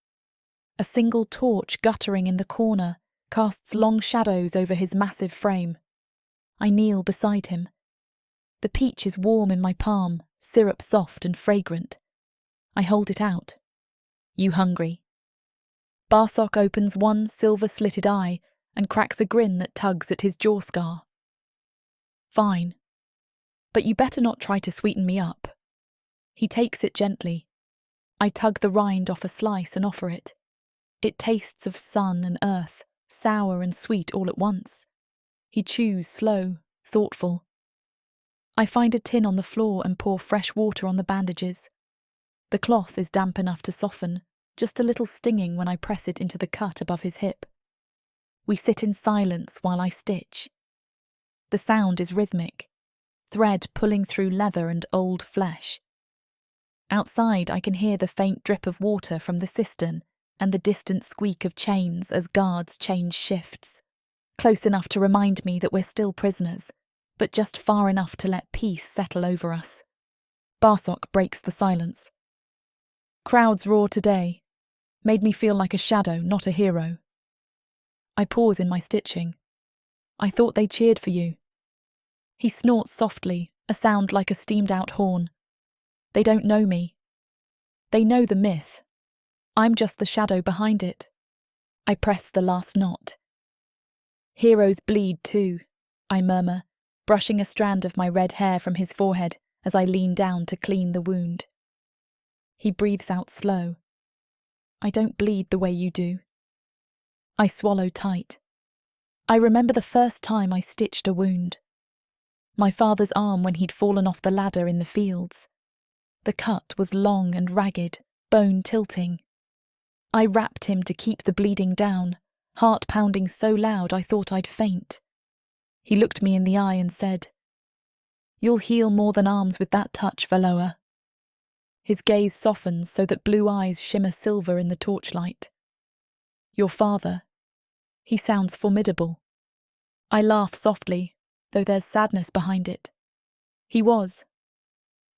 [SPEAKER 1] A single torch guttering in the corner casts long shadows over his massive frame. I kneel beside him. The peach is warm in my palm, syrup soft and fragrant. I hold it out. You hungry? Barak opens one silver-slitted eye, and cracks a grin that tugs at his jaw scar. Fine. But you better not try to sweeten me up. He takes it gently. I tug the rind off a slice and offer it. It tastes of sun and earth, sour and sweet all at once. He chews slow, thoughtful. I find a tin on the floor and pour fresh water on the bandages. The cloth is damp enough to soften, just a little stinging when I press it into the cut above his hip. We sit in silence while I stitch. The sound is rhythmic, thread pulling through leather and old flesh. Outside I can hear the faint drip of water from the cistern and the distant squeak of chains as guards change shifts, close enough to remind me that we're still prisoners, but just far enough to let peace settle over us. Barak breaks the silence. Crowds roar today. Made me feel like a shadow, not a hero. I pause in my stitching. I thought they cheered for you. He snorts softly, a sound like a steamed-out horn. They don't know me. They know the myth. I'm just the shadow behind it. I press the last knot. Heroes bleed too, I murmur, brushing a strand of my red hair from his forehead as I lean down to clean the wound. He breathes out slow. I don't bleed the way you do. I swallow tight. I remember the first time I stitched a wound. My father's arm when he'd fallen off the ladder in the fields. The cut was long and ragged, bone tilting. I wrapped him to keep the bleeding down, heart pounding so loud I thought I'd faint. He looked me in the eye and said, "You'll heal more than arms with that touch, Valoa." His gaze softens so that blue eyes shimmer silver in the torchlight. Your father. He sounds formidable. I laugh softly, though there's sadness behind it. He was.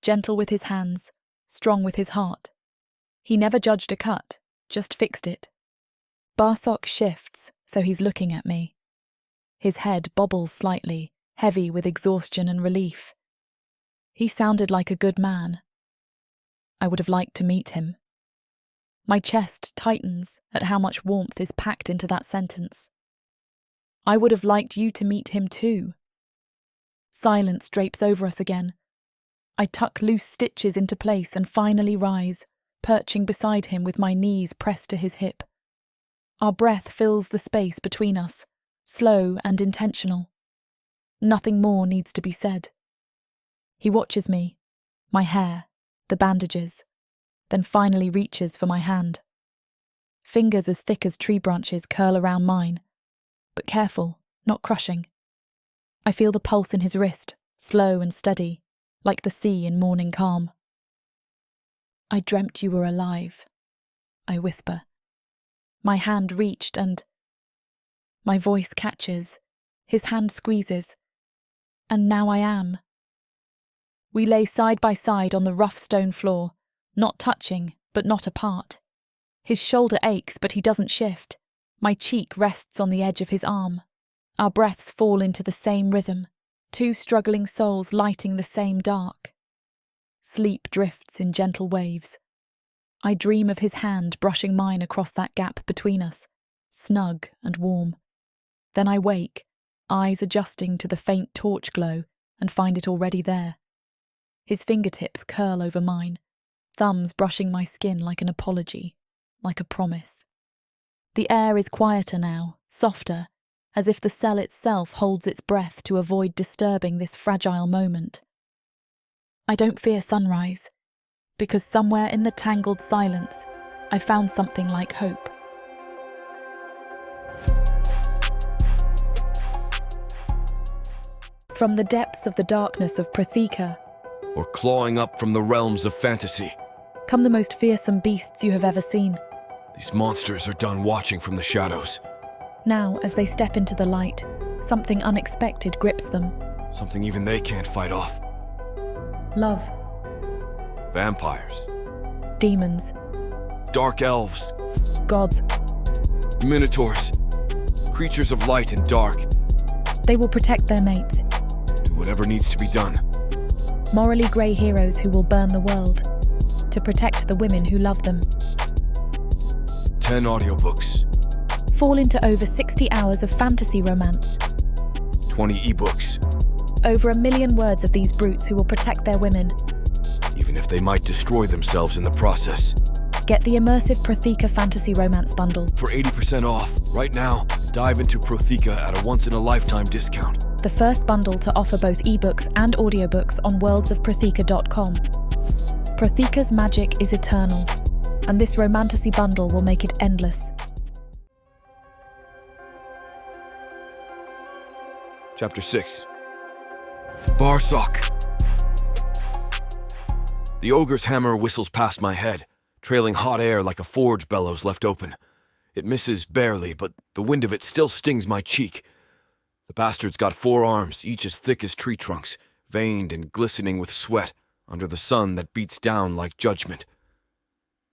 [SPEAKER 1] Gentle with his hands, strong with his heart. He never judged a cut, just fixed it. Barak shifts, so he's looking at me. His head bobbles slightly, heavy with exhaustion and relief. He sounded like a good man. I would have liked to meet him. My chest tightens at how much warmth is packed into that sentence. I would have liked you to meet him too. Silence drapes over us again. I tuck loose stitches into place and finally rise, perching beside him with my knees pressed to his hip. Our breath fills the space between us, slow and intentional. Nothing more needs to be said. He watches me, my hair, the bandages, then finally reaches for my hand. Fingers as thick as tree branches curl around mine, but careful, not crushing. I feel the pulse in his wrist, slow and steady, like the sea in morning calm. I dreamt you were alive, I whisper. My hand reached and... My voice catches, his hand squeezes, and now I am. We lay side by side on the rough stone floor, not touching, but not apart. His shoulder aches, but he doesn't shift. My cheek rests on the edge of his arm. Our breaths fall into the same rhythm, two struggling souls lighting the same dark. Sleep drifts in gentle waves. I dream of his hand brushing mine across that gap between us, snug and warm. Then I wake, eyes adjusting to the faint torch glow, and find it already there. His fingertips curl over mine, thumbs brushing my skin like an apology, like a promise. The air is quieter now, softer, as if the cell itself holds its breath to avoid disturbing this fragile moment. I don't fear sunrise, because somewhere in the tangled silence, I found something like hope. From the depths of the darkness of Protheka,
[SPEAKER 2] or clawing up from the realms of fantasy,
[SPEAKER 1] come the most fearsome beasts you have ever seen.
[SPEAKER 2] These monsters are done watching from the shadows.
[SPEAKER 1] Now, as they step into the light, something unexpected grips them.
[SPEAKER 2] Something even they can't fight off.
[SPEAKER 1] Love.
[SPEAKER 2] Vampires.
[SPEAKER 1] Demons.
[SPEAKER 2] Dark elves.
[SPEAKER 1] Gods.
[SPEAKER 2] Minotaurs. Creatures of light and dark.
[SPEAKER 1] They will protect their mates.
[SPEAKER 2] Do whatever needs to be done.
[SPEAKER 1] Morally grey heroes who will burn the world to protect the women who love them.
[SPEAKER 2] 10 audiobooks.
[SPEAKER 1] fall into over 60 hours of fantasy romance.
[SPEAKER 2] 20 ebooks.
[SPEAKER 1] Over 1 million words of these brutes who will protect their women.
[SPEAKER 2] Even if they might destroy themselves in the process.
[SPEAKER 1] Get the immersive Protheka fantasy romance bundle.
[SPEAKER 2] For 80% off, right now, dive into Protheka at a once-in-a-lifetime discount.
[SPEAKER 1] The first bundle to offer both ebooks and audiobooks on worldsofprotheka.com. Protheka's magic is eternal, and this Romantasy bundle will make it endless.
[SPEAKER 2] Chapter 6. Barak. The ogre's hammer whistles past my head, trailing hot air like a forge bellows left open. It misses barely, but the wind of it still stings my cheek. The bastard's got 4 arms, each as thick as tree trunks, veined and glistening with sweat under the sun that beats down like judgment.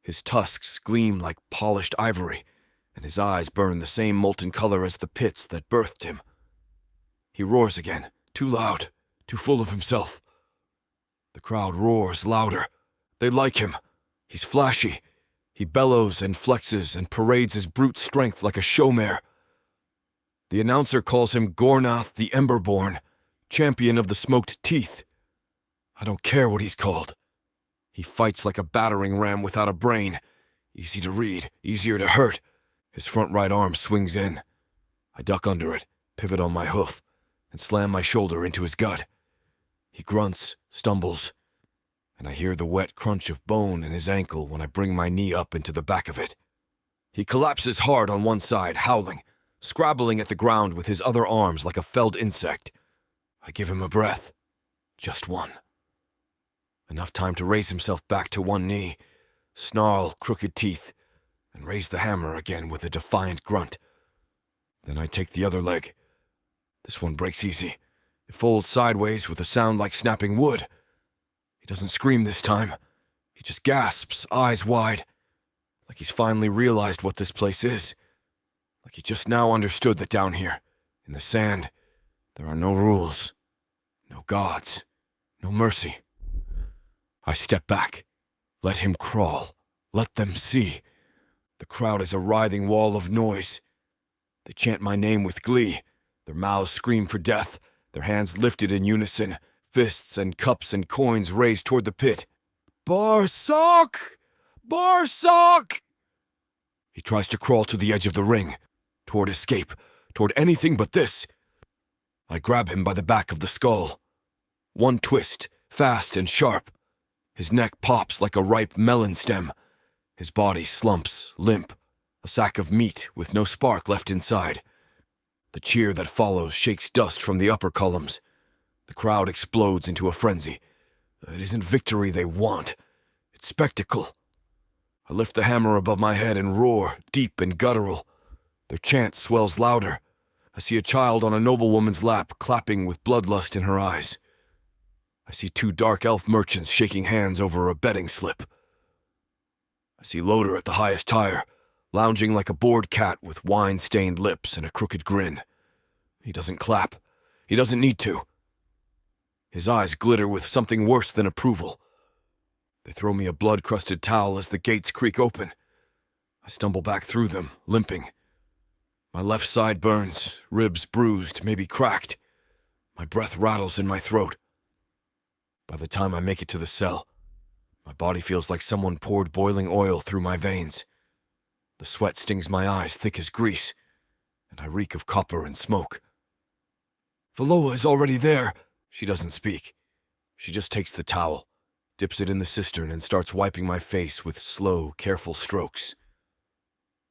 [SPEAKER 2] His tusks gleam like polished ivory, and his eyes burn the same molten color as the pits that birthed him. He roars again, too loud, too full of himself. The crowd roars louder. They like him. He's flashy. He bellows and flexes and parades his brute strength like a showmare. The announcer calls him Gornath the Emberborn, champion of the smoked teeth. I don't care what he's called. He fights like a battering ram without a brain. Easy to read, easier to hurt. His front right arm swings in. I duck under it, pivot on my hoof, and slam my shoulder into his gut. He grunts, stumbles, and I hear the wet crunch of bone in his ankle when I bring my knee up into the back of it. He collapses hard on one side, howling, scrabbling at the ground with his other arms like a felled insect. I give him a breath. Just one. Enough time to raise himself back to one knee, snarl crooked teeth, and raise the hammer again with a defiant grunt. Then I take the other leg. This one breaks easy. It folds sideways with a sound like snapping wood. He doesn't scream this time. He just gasps, eyes wide, like he's finally realized what this place is. Like he just now understood that down here, in the sand, there are no rules, no gods, no mercy. I step back. Let him crawl. Let them see. The crowd is a writhing wall of noise. They chant my name with glee. Their mouths scream for death, their hands lifted in unison, fists and cups and coins raised toward the pit. Barak! Barak! He tries to crawl to the edge of the ring, toward escape, toward anything but this. I grab him by the back of the skull. One twist, fast and sharp. His neck pops like a ripe melon stem. His body slumps, limp, a sack of meat with no spark left inside. The cheer that follows shakes dust from the upper columns. The crowd explodes into a frenzy. It isn't victory they want. It's spectacle. I lift the hammer above my head and roar, deep and guttural. Their chant swells louder. I see a child on a noblewoman's lap, clapping with bloodlust in her eyes. I see 2 dark elf merchants shaking hands over a betting slip. I see Loader at the highest tire, lounging like a bored cat with wine-stained lips and a crooked grin. He doesn't clap. He doesn't need to. His eyes glitter with something worse than approval. They throw me a blood-crusted towel as the gates creak open. I stumble back through them, limping. My left side burns, ribs bruised, maybe cracked. My breath rattles in my throat. By the time I make it to the cell, my body feels like someone poured boiling oil through my veins. The sweat stings my eyes thick as grease, and I reek of copper and smoke. Valoa is already there. She doesn't speak. She just takes the towel, dips it in the cistern, and starts wiping my face with slow, careful strokes.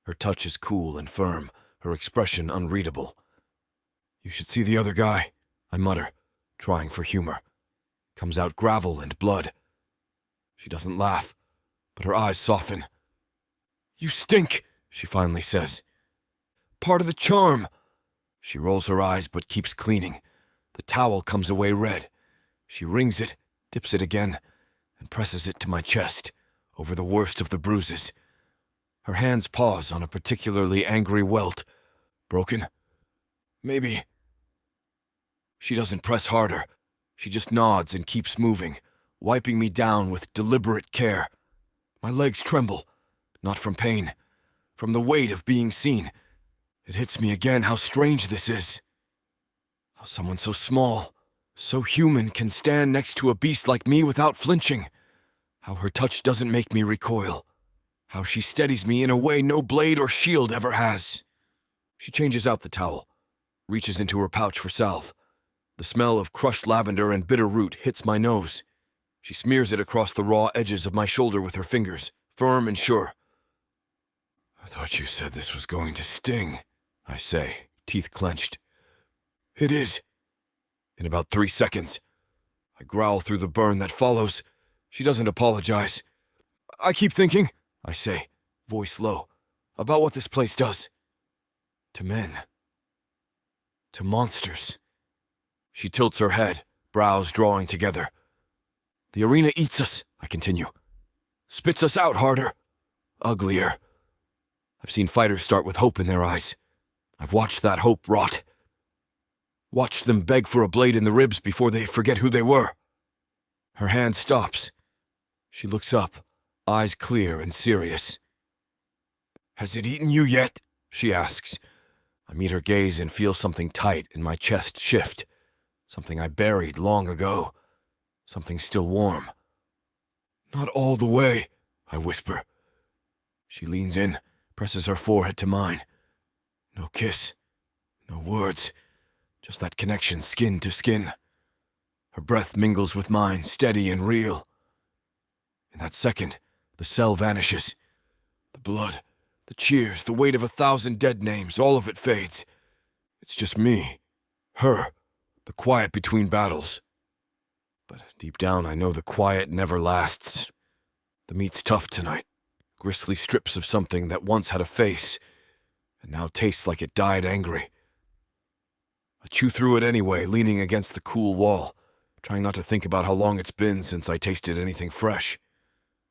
[SPEAKER 2] Her touch is cool and firm, her expression unreadable. You should see the other guy, I mutter, trying for humor. Comes out gravel and blood. She doesn't laugh, but her eyes soften. You stink, she finally says. Part of the charm. She rolls her eyes but keeps cleaning. The towel comes away red. She wrings it, dips it again, and presses it to my chest, over the worst of the bruises. Her hands pause on a particularly angry welt. Broken? Maybe. She doesn't press harder. She just nods and keeps moving, wiping me down with deliberate care. My legs tremble, not from pain, from the weight of being seen. It hits me again how strange this is. How someone so small, so human, can stand next to a beast like me without flinching. How her touch doesn't make me recoil. How she steadies me in a way no blade or shield ever has. She changes out the towel, reaches into her pouch for salve. The smell of crushed lavender and bitter root hits my nose. She smears it across the raw edges of my shoulder with her fingers, firm and sure. "I thought you said this was going to sting," I say, teeth clenched. "It is." In about 3 seconds, I growl through the burn that follows. She doesn't apologize. "I keep thinking," I say, voice low, "about what this place does. To men. To monsters." She tilts her head, brows drawing together. "The arena eats us," I continue. "Spits us out harder. Uglier. I've seen fighters start with hope in their eyes. I've watched that hope rot. Watched them beg for a blade in the ribs before they forget who they were." Her hand stops. She looks up, eyes clear and serious. "Has it eaten you yet?" she asks. I meet her gaze and feel something tight in my chest shift. Something I buried long ago. Something still warm. "Not all the way," I whisper. She leans in, presses her forehead to mine. No kiss, no words, just that connection skin to skin. Her breath mingles with mine, steady and real. In that second, the cell vanishes. The blood, the cheers, the weight of 1,000 dead names, all of it fades. It's just me, her, the quiet between battles. But deep down I know the quiet never lasts. The meat's tough tonight, gristly strips of something that once had a face, and now tastes like it died angry. I chew through it anyway, leaning against the cool wall, trying not to think about how long it's been since I tasted anything fresh.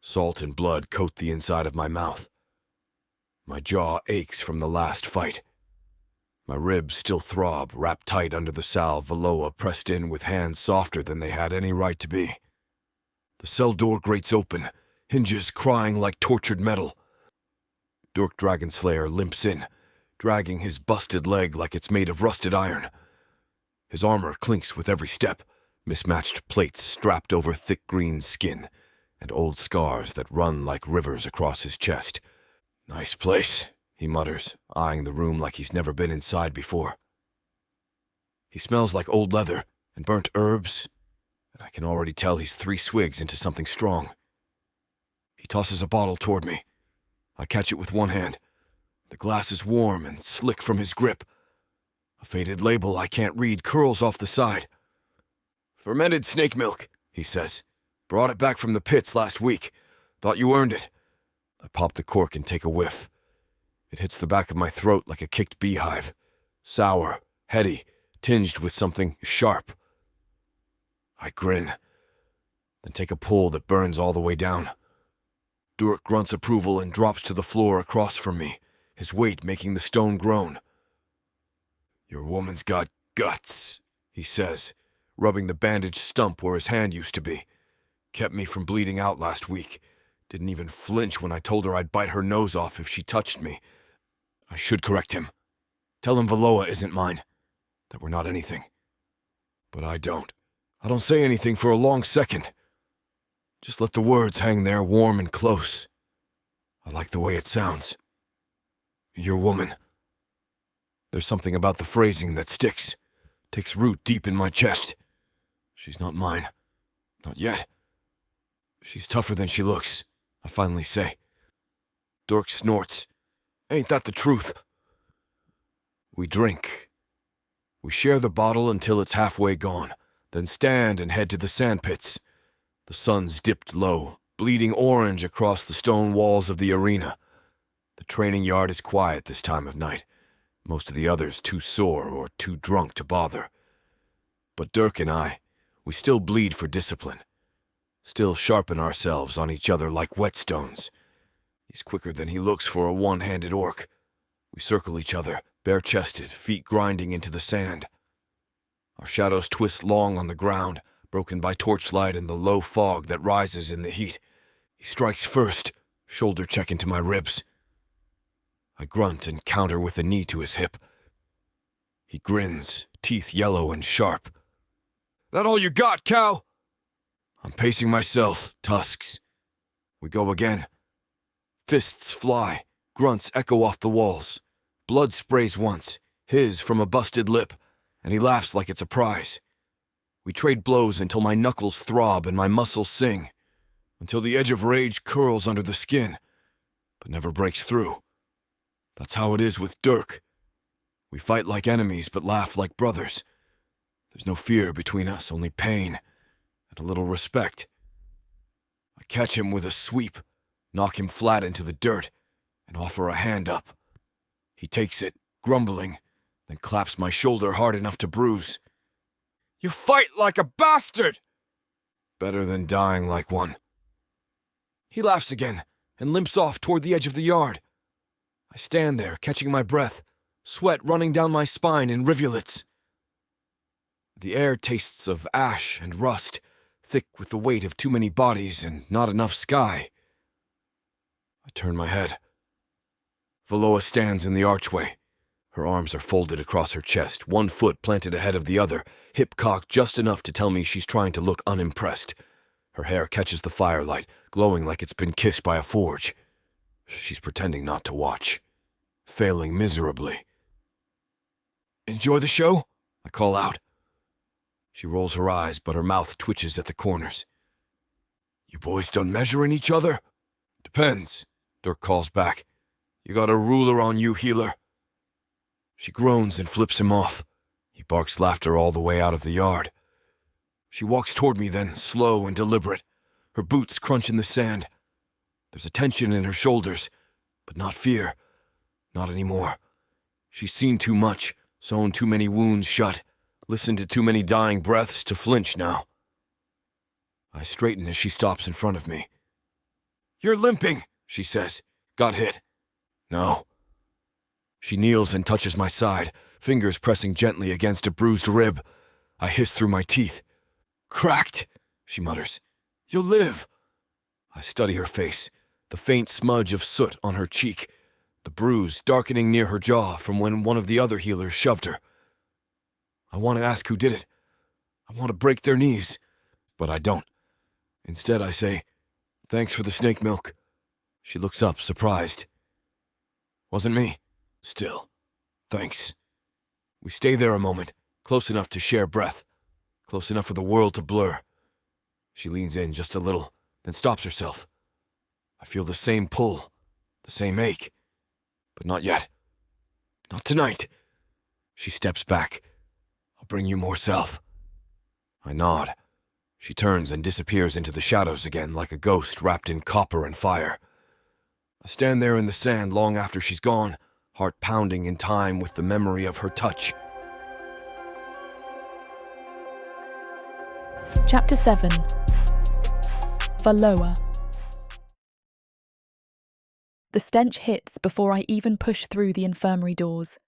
[SPEAKER 2] Salt and blood coat the inside of my mouth. My jaw aches from the last fight. My ribs still throb, wrapped tight under the salve Valoa pressed in with hands softer than they had any right to be. The cell door grates open, hinges crying like tortured metal. Durk Dragonslayer limps in, dragging his busted leg like it's made of rusted iron. His armor clinks with every step, mismatched plates strapped over thick green skin, and old scars that run like rivers across his chest. "Nice place," he mutters, eyeing the room like he's never been inside before. He smells like old leather and burnt herbs, and I can already tell he's 3 swigs into something strong. He tosses a bottle toward me. I catch it with one hand. The glass is warm and slick from his grip. A faded label I can't read curls off the side. "Fermented snake milk," he says. "Brought it back from the pits last week. Thought you earned it." I pop the cork and take a whiff. It hits the back of my throat like a kicked beehive. Sour, heady, tinged with something sharp. I grin, then take a pull that burns all the way down. Durk grunts approval and drops to the floor across from me, his weight making the stone groan. "Your woman's got guts," he says, rubbing the bandaged stump where his hand used to be. "Kept me from bleeding out last week. Didn't even flinch when I told her I'd bite her nose off if she touched me. I should correct him. Tell him Valoa isn't mine, that we're not anything. But I don't. I don't say anything for a long second. Just let the words hang there warm and close. I like the way it sounds. Your woman. There's something about the phrasing that sticks, takes root deep in my chest. She's not mine. Not yet. She's tougher than she looks, I finally say. Durk snorts. Ain't that the truth? We drink. We share the bottle until it's halfway gone, then stand and head to the sandpits. The sun's dipped low, bleeding orange across the stone walls of the arena. The training yard is quiet this time of night, most of the others too sore or too drunk to bother. But Durk and I, we still bleed for discipline. Still sharpen ourselves on each other like whetstones. He's quicker than he looks for a one-handed orc. We circle each other, bare-chested, feet grinding into the sand. Our shadows twist long on the ground, broken by torchlight and the low fog that rises in the heat. He strikes first, shoulder check into my ribs. I grunt and counter with a knee to his hip. He grins, teeth yellow and sharp. That all you got, cow? I'm pacing myself, tusks. We go again. Fists fly, grunts echo off the walls. Blood sprays once, his from a busted lip, and he laughs like it's a prize. We trade blows until my knuckles throb and my muscles sing, until the edge of rage curls under the skin, but never breaks through. That's how it is with Dirk. We fight like enemies but laugh like brothers. There's no fear between us, only pain and a little respect. I catch him with a sweep, knock him flat into the dirt, and offer a hand up. He takes it, grumbling, then claps my shoulder hard enough to bruise. You fight like a bastard! Better than dying like one. He laughs again and limps off toward the edge of the yard. I stand there, catching my breath, sweat running down my spine in rivulets. The air tastes of ash and rust, thick with the weight of too many bodies and not enough sky. I turn my head. Valoa stands in the archway. Her arms are folded across her chest, one foot planted ahead of the other, hip cocked just enough to tell me she's trying to look unimpressed. Her hair catches the firelight, glowing like it's been kissed by a forge. She's pretending not to watch, failing miserably. Enjoy the show? I call out. She rolls her eyes, but her mouth twitches at the corners. You boys done measuring each other? Depends, Dirk calls back. You got a ruler on you, healer. She groans and flips him off. He barks laughter all the way out of the yard. She walks toward me then, slow and deliberate. Her boots crunch in the sand. There's a tension in her shoulders, but not fear. Not anymore. She's seen too much, sewn too many wounds shut, listened to too many dying breaths to flinch now. I straighten as she stops in front of me. You're limping, she says. Got hit. No. She kneels and touches my side, fingers pressing gently against a bruised rib. I hiss through my teeth. Cracked, she mutters. You'll live. I study her face, the faint smudge of soot on her cheek, the bruise darkening near her jaw from when one of the other healers shoved her. I want to ask who did it. I want to break their knees, but I don't. Instead, I say, thanks for the snake milk. She looks up, surprised. Wasn't me. Still, thanks. We stay there a moment, close enough to share breath, close enough for the world to blur. She leans in just a little, then stops herself. I feel the same pull, the same ache, but not yet. Not tonight. She steps back. I'll bring you more self. I nod. She turns and disappears into the shadows again like a ghost wrapped in copper and fire. I stand there in the sand long after she's gone, heart pounding in time with the memory of her touch.
[SPEAKER 1] Chapter 7. Valoa. The stench hits before I even push through the infirmary doors.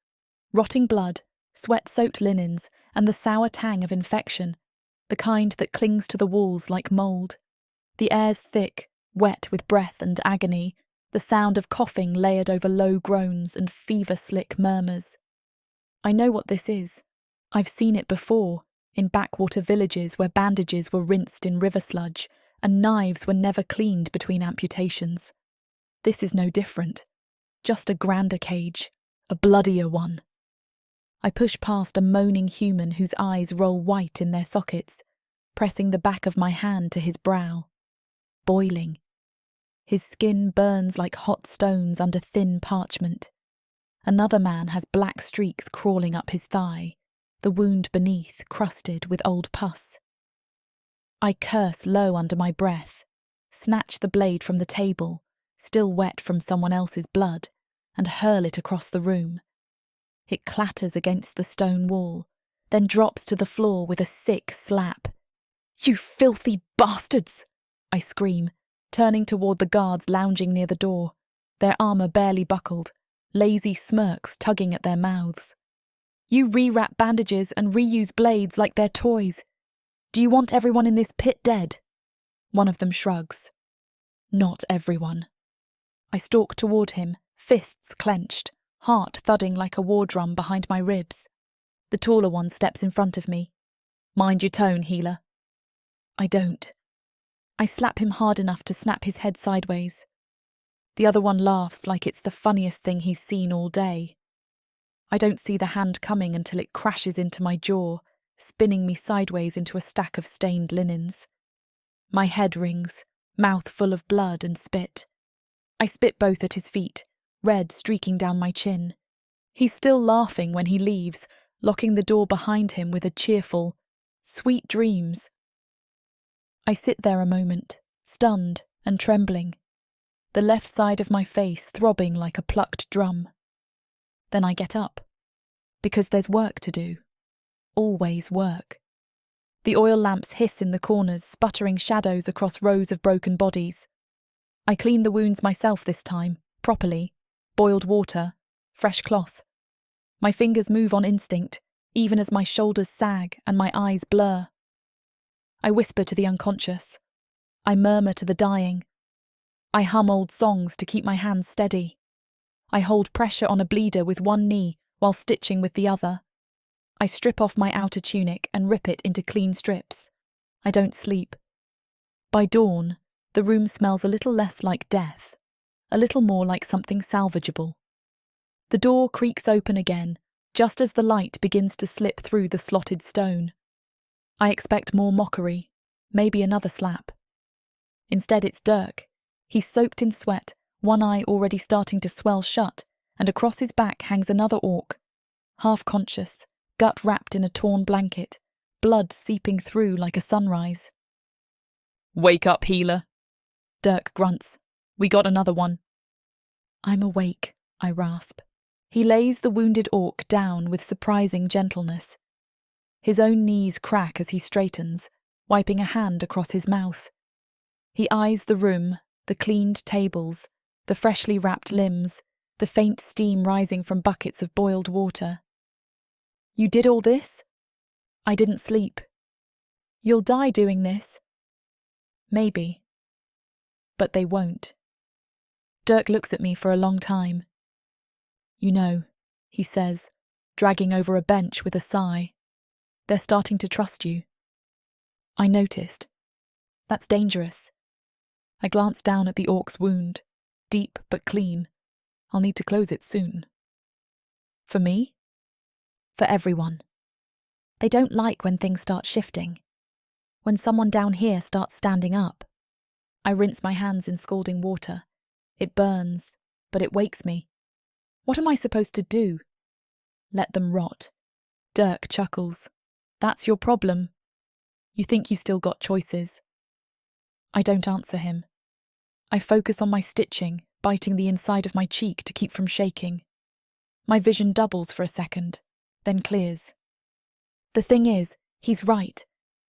[SPEAKER 1] Rotting blood, sweat-soaked linens, and the sour tang of infection, the kind that clings to the walls like mould. The air's thick, wet with breath and agony, the sound of coughing layered over low groans and fever-slick murmurs. I know what this is. I've seen it before, in backwater villages where bandages were rinsed in river sludge and knives were never cleaned between amputations. This is no different. Just a grander cage, a bloodier one. I push past a moaning human whose eyes roll white in their sockets, pressing the back of my hand to his brow. Boiling. His skin burns like hot stones under thin parchment. Another man has black streaks crawling up his thigh, the wound beneath crusted with old pus. I curse low under my breath, snatch the blade from the table, still wet from someone else's blood, and hurl it across the room. It clatters against the stone wall, then drops to the floor with a sick slap. "You filthy bastards!" I scream, turning toward the guards lounging near the door, their armour barely buckled, lazy smirks tugging at their mouths. "You rewrap bandages and reuse blades like they're toys. Do you want everyone in this pit dead?" One of them shrugs. Not everyone. I stalk toward him, fists clenched, heart thudding like a war drum behind my ribs. The taller one steps in front of me. "Mind your tone, healer." I don't. I slap him hard enough to snap his head sideways. The other one laughs like it's the funniest thing he's seen all day. I don't see the hand coming until it crashes into my jaw, spinning me sideways into a stack of stained linens. My head rings, mouth full of blood and spit. I spit both at his feet, red streaking down my chin. He's still laughing when he leaves, locking the door behind him with a cheerful, "Sweet dreams." I sit there a moment, stunned and trembling, the left side of my face throbbing like a plucked drum. Then I get up, because there's work to do. Always work. The oil lamps hiss in the corners, sputtering shadows across rows of broken bodies. I clean the wounds myself this time, properly. Boiled water, fresh cloth. My fingers move on instinct, even as my shoulders sag and my eyes blur. I whisper to the unconscious. I murmur to the dying. I hum old songs to keep my hands steady. I hold pressure on a bleeder with one knee while stitching with the other. I strip off my outer tunic and rip it into clean strips. I don't sleep. By dawn, the room smells a little less like death, a little more like something salvageable. The door creaks open again, just as the light begins to slip through the slotted stone. I expect more mockery, maybe another slap. Instead, it's Dirk. He's soaked in sweat, one eye already starting to swell shut, and across his back hangs another orc, half conscious, gut wrapped in a torn blanket, blood seeping through like a sunrise. "Wake up, healer," Dirk grunts. "We got another one." I'm awake, I rasp. He lays the wounded orc down with surprising gentleness. His own knees crack as he straightens, wiping a hand across his mouth. He eyes the room, the cleaned tables, the freshly wrapped limbs, the faint steam rising from buckets of boiled water. "You did all this?" "I didn't sleep." "You'll die doing this." "Maybe." But they won't. Dirk looks at me for a long time. "You know," he says, dragging over a bench with a sigh, "they're starting to trust you." I noticed. That's dangerous. I glance down at the orc's wound, deep but clean. I'll need to close it soon. For me? For everyone. They don't like when things start shifting. When someone down here starts standing up. I rinse my hands in scalding water. It burns, but it wakes me. What am I supposed to do? Let them rot. Dirk chuckles. That's your problem. You think you still got choices. I don't answer him. I focus on my stitching, biting the inside of my cheek to keep from shaking. My vision doubles for a second, then clears. The thing is, he's right.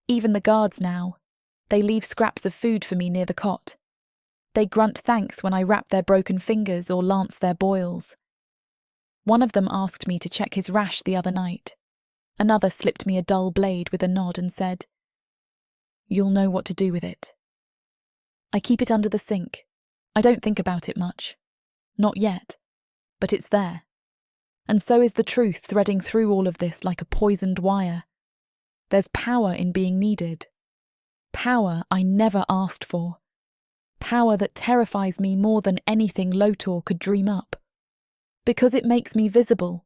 [SPEAKER 1] Even the guards now. They leave scraps of food for me near the cot. They grunt thanks when I wrap their broken fingers or lance their boils. One of them asked me to check his rash the other night. Another slipped me a dull blade with a nod and said, "You'll know what to do with it." I keep it under the sink. I don't think about it much. Not yet. But it's there. And so is the truth threading through all of this like a poisoned wire. There's power in being needed. Power I never asked for. Power that terrifies me more than anything Lotor could dream up. Because it makes me visible.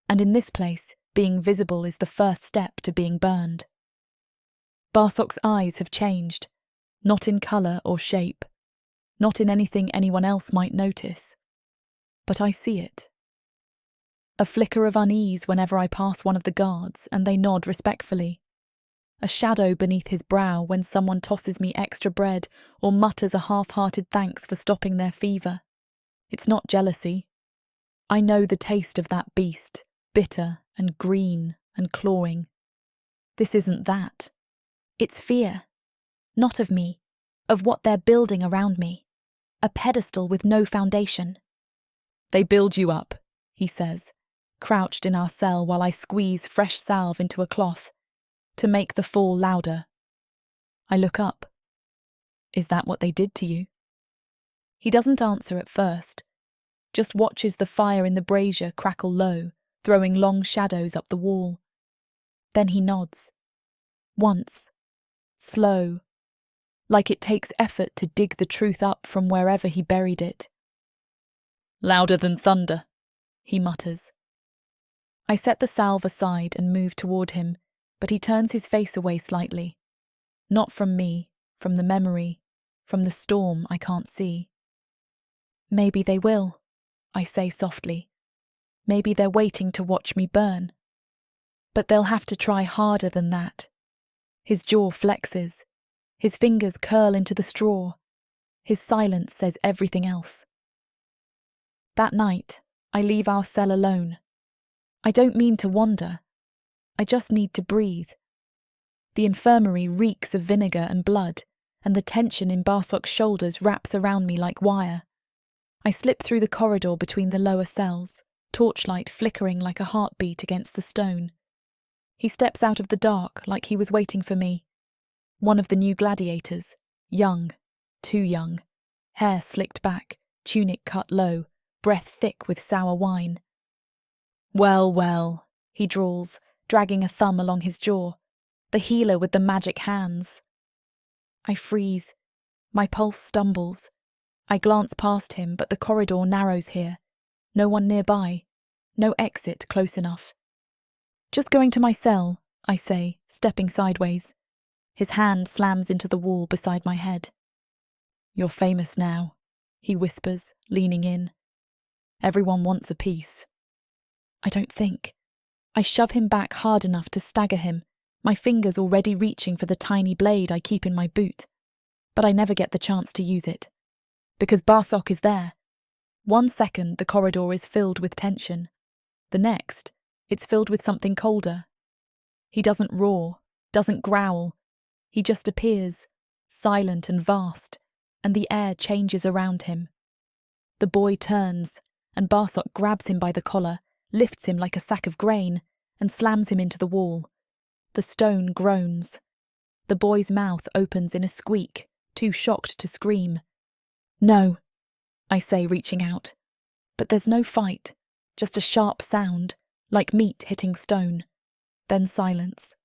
[SPEAKER 1] And in this place, being visible is the first step to being burned. Barsok's eyes have changed. Not in colour or shape. Not in anything anyone else might notice. But I see it. A flicker of unease whenever I pass one of the guards and they nod respectfully. A shadow beneath his brow when someone tosses me extra bread or mutters a half-hearted thanks for stopping their fever. It's not jealousy. I know the taste of that beast, bitter and green and clawing. This isn't that. It's fear. Not of me, of what they're building around me. A pedestal with no foundation. "They build you up," he says, crouched in our cell while I squeeze fresh salve into a cloth, to make the fall louder. I look up. "Is that what they did to you?" He doesn't answer at first. just watches the fire in the brazier crackle low, throwing long shadows up the wall. Then he nods. Once. Slow. Like it takes effort to dig the truth up from wherever he buried it. "Louder than thunder," he mutters. I set the salve aside and move toward him, but he turns his face away slightly. Not from me, from the memory, from the storm I can't see. "Maybe they will," I say softly. "Maybe they're waiting to watch me burn. But they'll have to try harder than that." His jaw flexes. His fingers curl into the straw. His silence says everything else. That night, I leave our cell alone. I don't mean to wander. I just need to breathe. The infirmary reeks of vinegar and blood, and the tension in Barsok's shoulders wraps around me like wire. I slip through the corridor between the lower cells, torchlight flickering like a heartbeat against the stone. He steps out of the dark like he was waiting for me. One of the new gladiators, young, too young, hair slicked back, tunic cut low, breath thick with sour wine. "Well, well," he drawls, dragging a thumb along his jaw. "The healer with the magic hands." I freeze. My pulse stumbles. I glance past him, but the corridor narrows here. No one nearby. No exit close enough. "Just going to my cell," I say, stepping sideways. His hand slams into the wall beside my head. "You're famous now," he whispers, leaning in. "Everyone wants a piece." I don't think. I shove him back hard enough to stagger him, my fingers already reaching for the tiny blade I keep in my boot. But I never get the chance to use it. Because Barsok is there. 1 second, the corridor is filled with tension. The next, it's filled with something colder. He doesn't roar, doesn't growl. He just appears, silent and vast, and the air changes around him. The boy turns, and Barsok grabs him by the collar, lifts him like a sack of grain, and slams him into the wall. The stone groans. The boy's mouth opens in a squeak, too shocked to scream. "No," I say, reaching out. But there's no fight, just a sharp sound, like meat hitting stone. Then silence.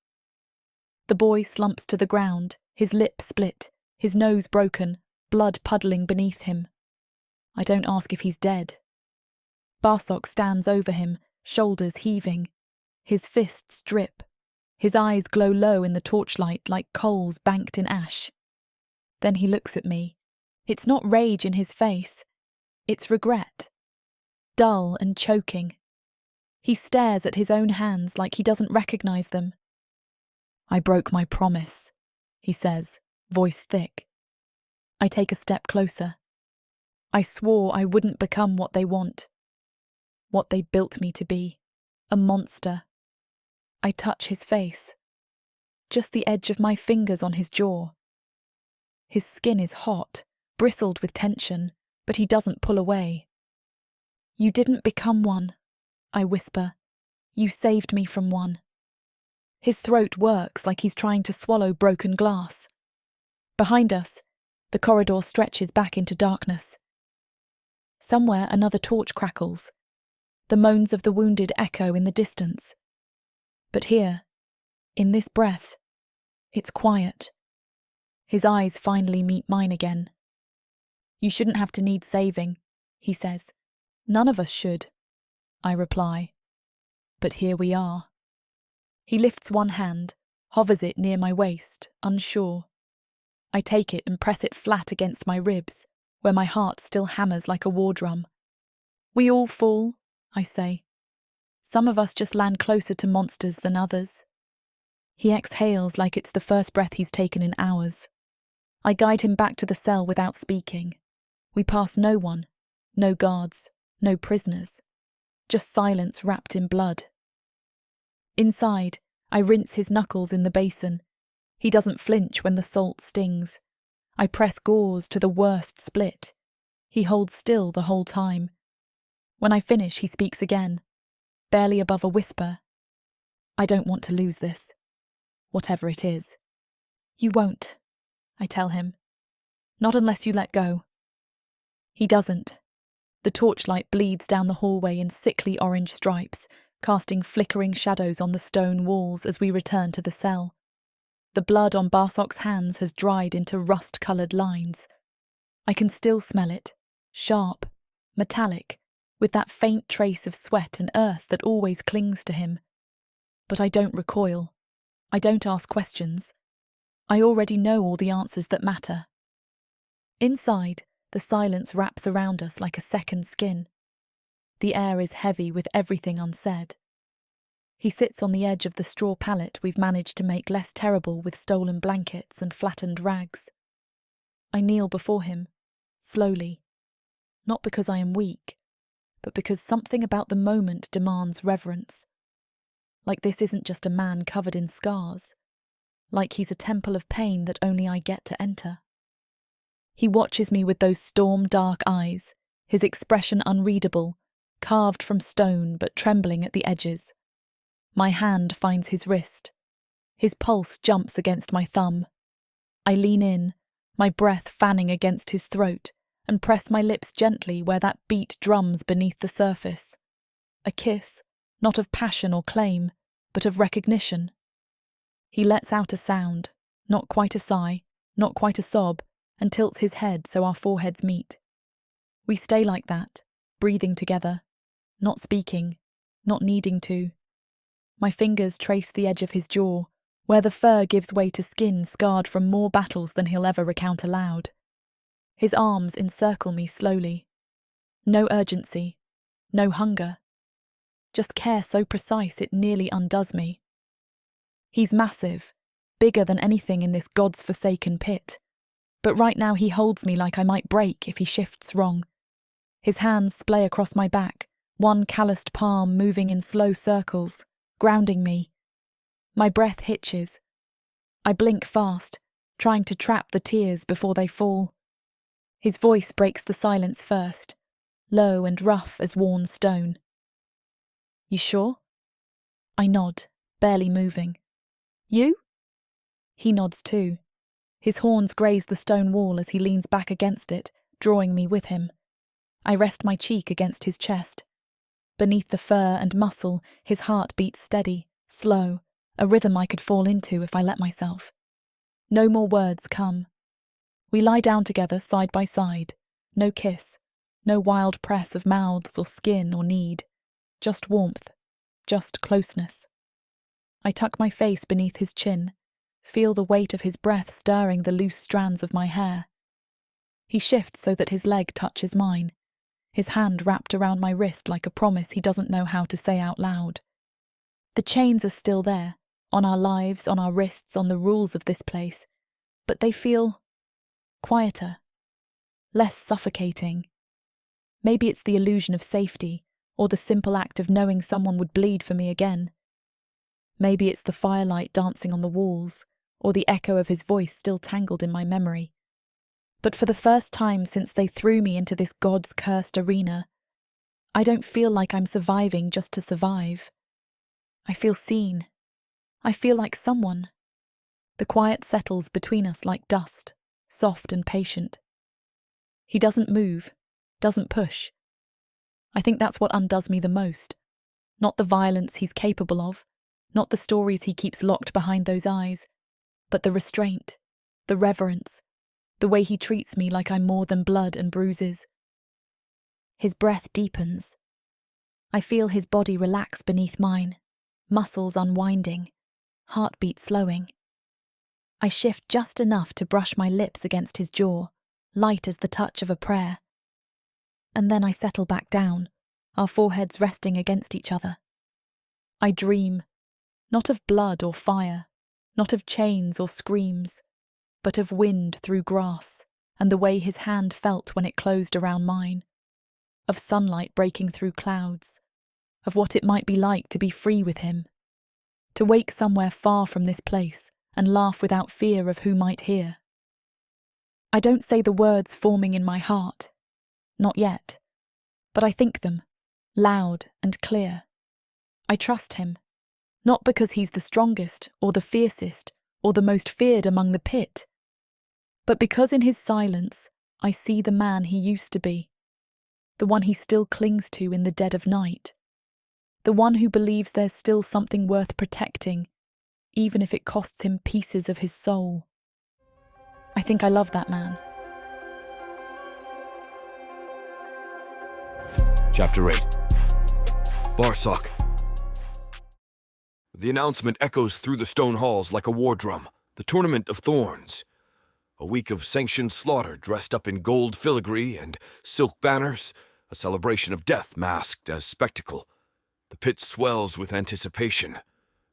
[SPEAKER 1] The boy slumps to the ground, his lip split, his nose broken, blood puddling beneath him. I don't ask if he's dead. Barsok stands over him, shoulders heaving. His fists drip. His eyes glow low in the torchlight like coals banked in ash. Then he looks at me. It's not rage in his face. It's regret. Dull and choking. He stares at his own hands like he doesn't recognize them. "I broke my promise," he says, voice thick. I take a step closer. "I swore I wouldn't become what they want. What they built me to be. A monster." I touch his face. Just the edge of my fingers on his jaw. His skin is hot, bristled with tension, but he doesn't pull away. "You didn't become one," I whisper. "You saved me from one." His throat works like he's trying to swallow broken glass. Behind us, the corridor stretches back into darkness. Somewhere another torch crackles. The moans of the wounded echo in the distance. But here, in this breath, it's quiet. His eyes finally meet mine again. "You shouldn't have to need saving," he says. "None of us should," I reply. But here we are. He lifts one hand, hovers it near my waist, unsure. I take it and press it flat against my ribs, where my heart still hammers like a war drum. "We all fall," I say. "Some of us just land closer to monsters than others." He exhales like it's the first breath he's taken in hours. I guide him back to the cell without speaking. We pass no one, no guards, no prisoners. Just silence wrapped in blood. Inside, I rinse his knuckles in the basin. He doesn't flinch when the salt stings. I press gauze to the worst split. He holds still the whole time. When I finish, he speaks again, barely above a whisper. "I don't want to lose this, whatever it is." "You won't," I tell him. "Not unless you let go." He doesn't. The torchlight bleeds down the hallway in sickly orange stripes, casting flickering shadows on the stone walls as we return to the cell. The blood on Barsok's hands has dried into rust-coloured lines. I can still smell it, sharp, metallic, with that faint trace of sweat and earth that always clings to him. But I don't recoil. I don't ask questions. I already know all the answers that matter. Inside, the silence wraps around us like a second skin. The air is heavy with everything unsaid. He sits on the edge of the straw pallet we've managed to make less terrible with stolen blankets and flattened rags. I kneel before him, slowly, not because I am weak, but because something about the moment demands reverence. Like this isn't just a man covered in scars, like he's a temple of pain that only I get to enter. He watches me with those storm-dark eyes, his expression unreadable, carved from stone but trembling at the edges. My hand finds his wrist. His pulse jumps against my thumb. I lean in, my breath fanning against his throat, and press my lips gently where that beat drums beneath the surface. A kiss, not of passion or claim, but of recognition. He lets out a sound, not quite a sigh, not quite a sob, and tilts his head so our foreheads meet. We stay like that, breathing together, not speaking, not needing to. My fingers trace the edge of his jaw, where the fur gives way to skin scarred from more battles than he'll ever recount aloud. His arms encircle me slowly. No urgency, no hunger. Just care so precise it nearly undoes me. He's massive, bigger than anything in this God's forsaken pit. But right now he holds me like I might break if he shifts wrong. His hands splay across my back, one calloused palm moving in slow circles, grounding me. My breath hitches. I blink fast, trying to trap the tears before they fall. His voice breaks the silence first, low and rough as worn stone. You sure? I nod, barely moving. You? He nods too. His horns graze the stone wall as he leans back against it, drawing me with him. I rest my cheek against his chest. Beneath the fur and muscle, his heart beats steady, slow, a rhythm I could fall into if I let myself. No more words come. We lie down together side by side. No kiss, no wild press of mouths or skin or need. Just warmth, just closeness. I tuck my face beneath his chin, feel the weight of his breath stirring the loose strands of my hair. He shifts so that his leg touches mine, his hand wrapped around my wrist like a promise he doesn't know how to say out loud. The chains are still there, on our lives, on our wrists, on the rules of this place, but they feel quieter, less suffocating. Maybe it's the illusion of safety, or the simple act of knowing someone would bleed for me again. Maybe it's the firelight dancing on the walls, or the echo of his voice still tangled in my memory. But for the first time since they threw me into this God's cursed arena, I don't feel like I'm surviving just to survive. I feel seen. I feel like someone. The quiet settles between us like dust, soft and patient. He doesn't move, doesn't push. I think that's what undoes me the most. Not the violence he's capable of, not the stories he keeps locked behind those eyes, but the restraint, the reverence, the way he treats me like I'm more than blood and bruises. His breath deepens. I feel his body relax beneath mine, muscles unwinding, heartbeat slowing. I shift just enough to brush my lips against his jaw, light as the touch of a prayer. And then I settle back down, our foreheads resting against each other. I dream, not of blood or fire, not of chains or screams, but of wind through grass and the way his hand felt when it closed around mine, of sunlight breaking through clouds, of what it might be like to be free with him, to wake somewhere far from this place and laugh without fear of who might hear. I don't say the words forming in my heart, not yet, but I think them, loud and clear. I trust him, not because he's the strongest or the fiercest or the most feared among the pit, but because in his silence I see the man he used to be. the one he still clings to in the dead of night, the one who believes there's still something worth protecting, even if it costs him pieces of his soul. I think I love that man.
[SPEAKER 2] Chapter 8. Barak. The announcement echoes through the stone halls like a war drum. The Tournament of Thorns. A week of sanctioned slaughter dressed up in gold filigree and silk banners, a celebration of death masked as spectacle. The pit swells with anticipation.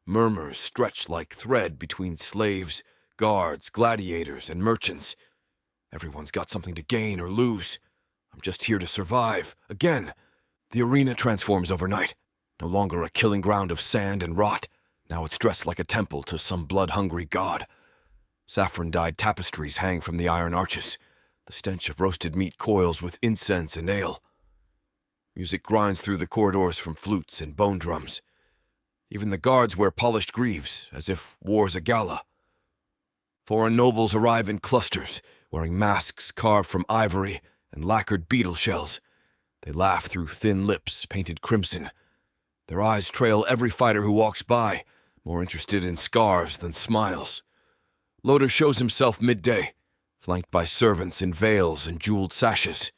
[SPEAKER 2] Murmurs stretch like thread between slaves, guards, gladiators, and merchants. Everyone's got something to gain or lose. I'm just here to survive. Again, the arena transforms overnight. No longer a killing ground of sand and rot. Now it's dressed like a temple to some blood-hungry god. Saffron-dyed tapestries hang from the iron arches. The stench of roasted meat coils with incense and ale. Music grinds through the corridors from flutes and bone drums. Even the guards wear polished greaves, as if war's a gala. Foreign nobles arrive in clusters, wearing masks carved from ivory and lacquered beetle shells. They laugh through thin lips painted crimson. Their eyes trail every fighter who walks by, more interested in scars than smiles. Loder shows himself midday, flanked by servants in veils and jeweled sashes.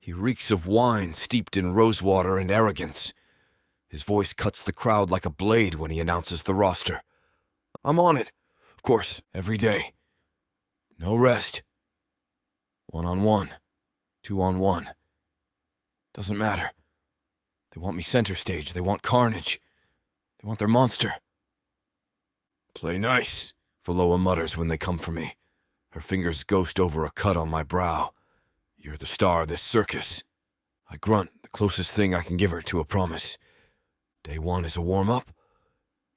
[SPEAKER 2] He reeks of wine steeped in rosewater and arrogance. His voice cuts the crowd like a blade when he announces the roster. I'm on it, of course, every day. No rest. 1-on-1, 2-on-1. Doesn't matter. They want me center stage. They want carnage. They want their monster. Play nice, Valoa mutters when they come for me. Her fingers ghost over a cut on my brow. You're the star of this circus. I grunt, the closest thing I can give her to a promise. Day 1 is a warm-up.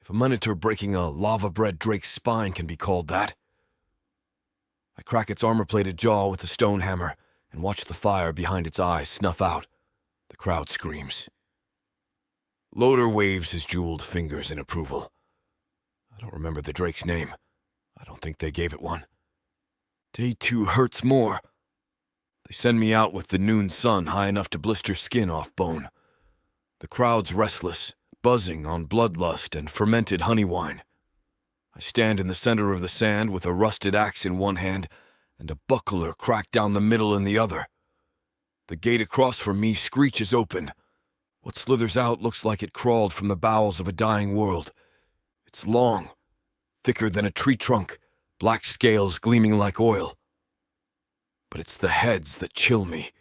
[SPEAKER 2] If a minotaur breaking a lava-bred drake's spine can be called that. I crack its armor-plated jaw with a stone hammer and watch the fire behind its eyes snuff out. The crowd screams. Loder waves his jeweled fingers in approval. I don't remember the drake's name. I don't think they gave it one. Day 2 hurts more. They send me out with the noon sun high enough to blister skin off bone. The crowd's restless, buzzing on bloodlust and fermented honey wine. I stand in the center of the sand with a rusted axe in one hand and a buckler cracked down the middle in the other. The gate across from me screeches open. What slithers out looks like it crawled from the bowels of a dying world. It's long, thicker than a tree trunk, black scales gleaming like oil. But it's the heads that chill me.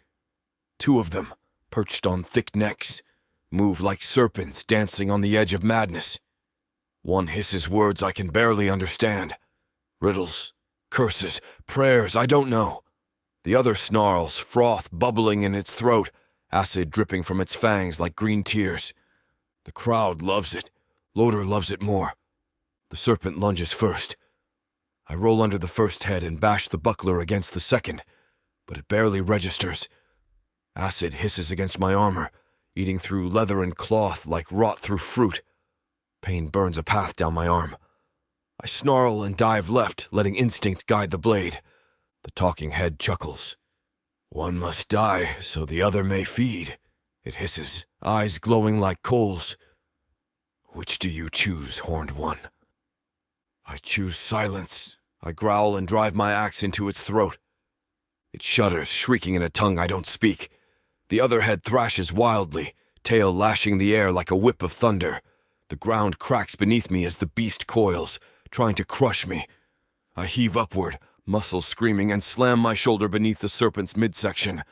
[SPEAKER 2] 2 of them, perched on thick necks, move like serpents dancing on the edge of madness. One hisses words I can barely understand. Riddles, curses, prayers I don't know. The other snarls, froth bubbling in its throat, acid dripping from its fangs like green tears. The crowd loves it. Loder loves it more. The serpent lunges first. I roll under the first head and bash the buckler against the second, but it barely registers. Acid hisses against my armor, eating through leather and cloth like rot through fruit. Pain burns a path down my arm. I snarl and dive left, letting instinct guide the blade. The talking head chuckles. One must die so the other may feed, it hisses, eyes glowing like coals. Which do you choose, Horned One? I choose silence. I growl and drive my axe into its throat. It shudders, shrieking in a tongue I don't speak. The other head thrashes wildly, tail lashing the air like a whip of thunder. The ground cracks beneath me as the beast coils, trying to crush me. I heave upward, muscles screaming, and slam my shoulder beneath the serpent's midsection.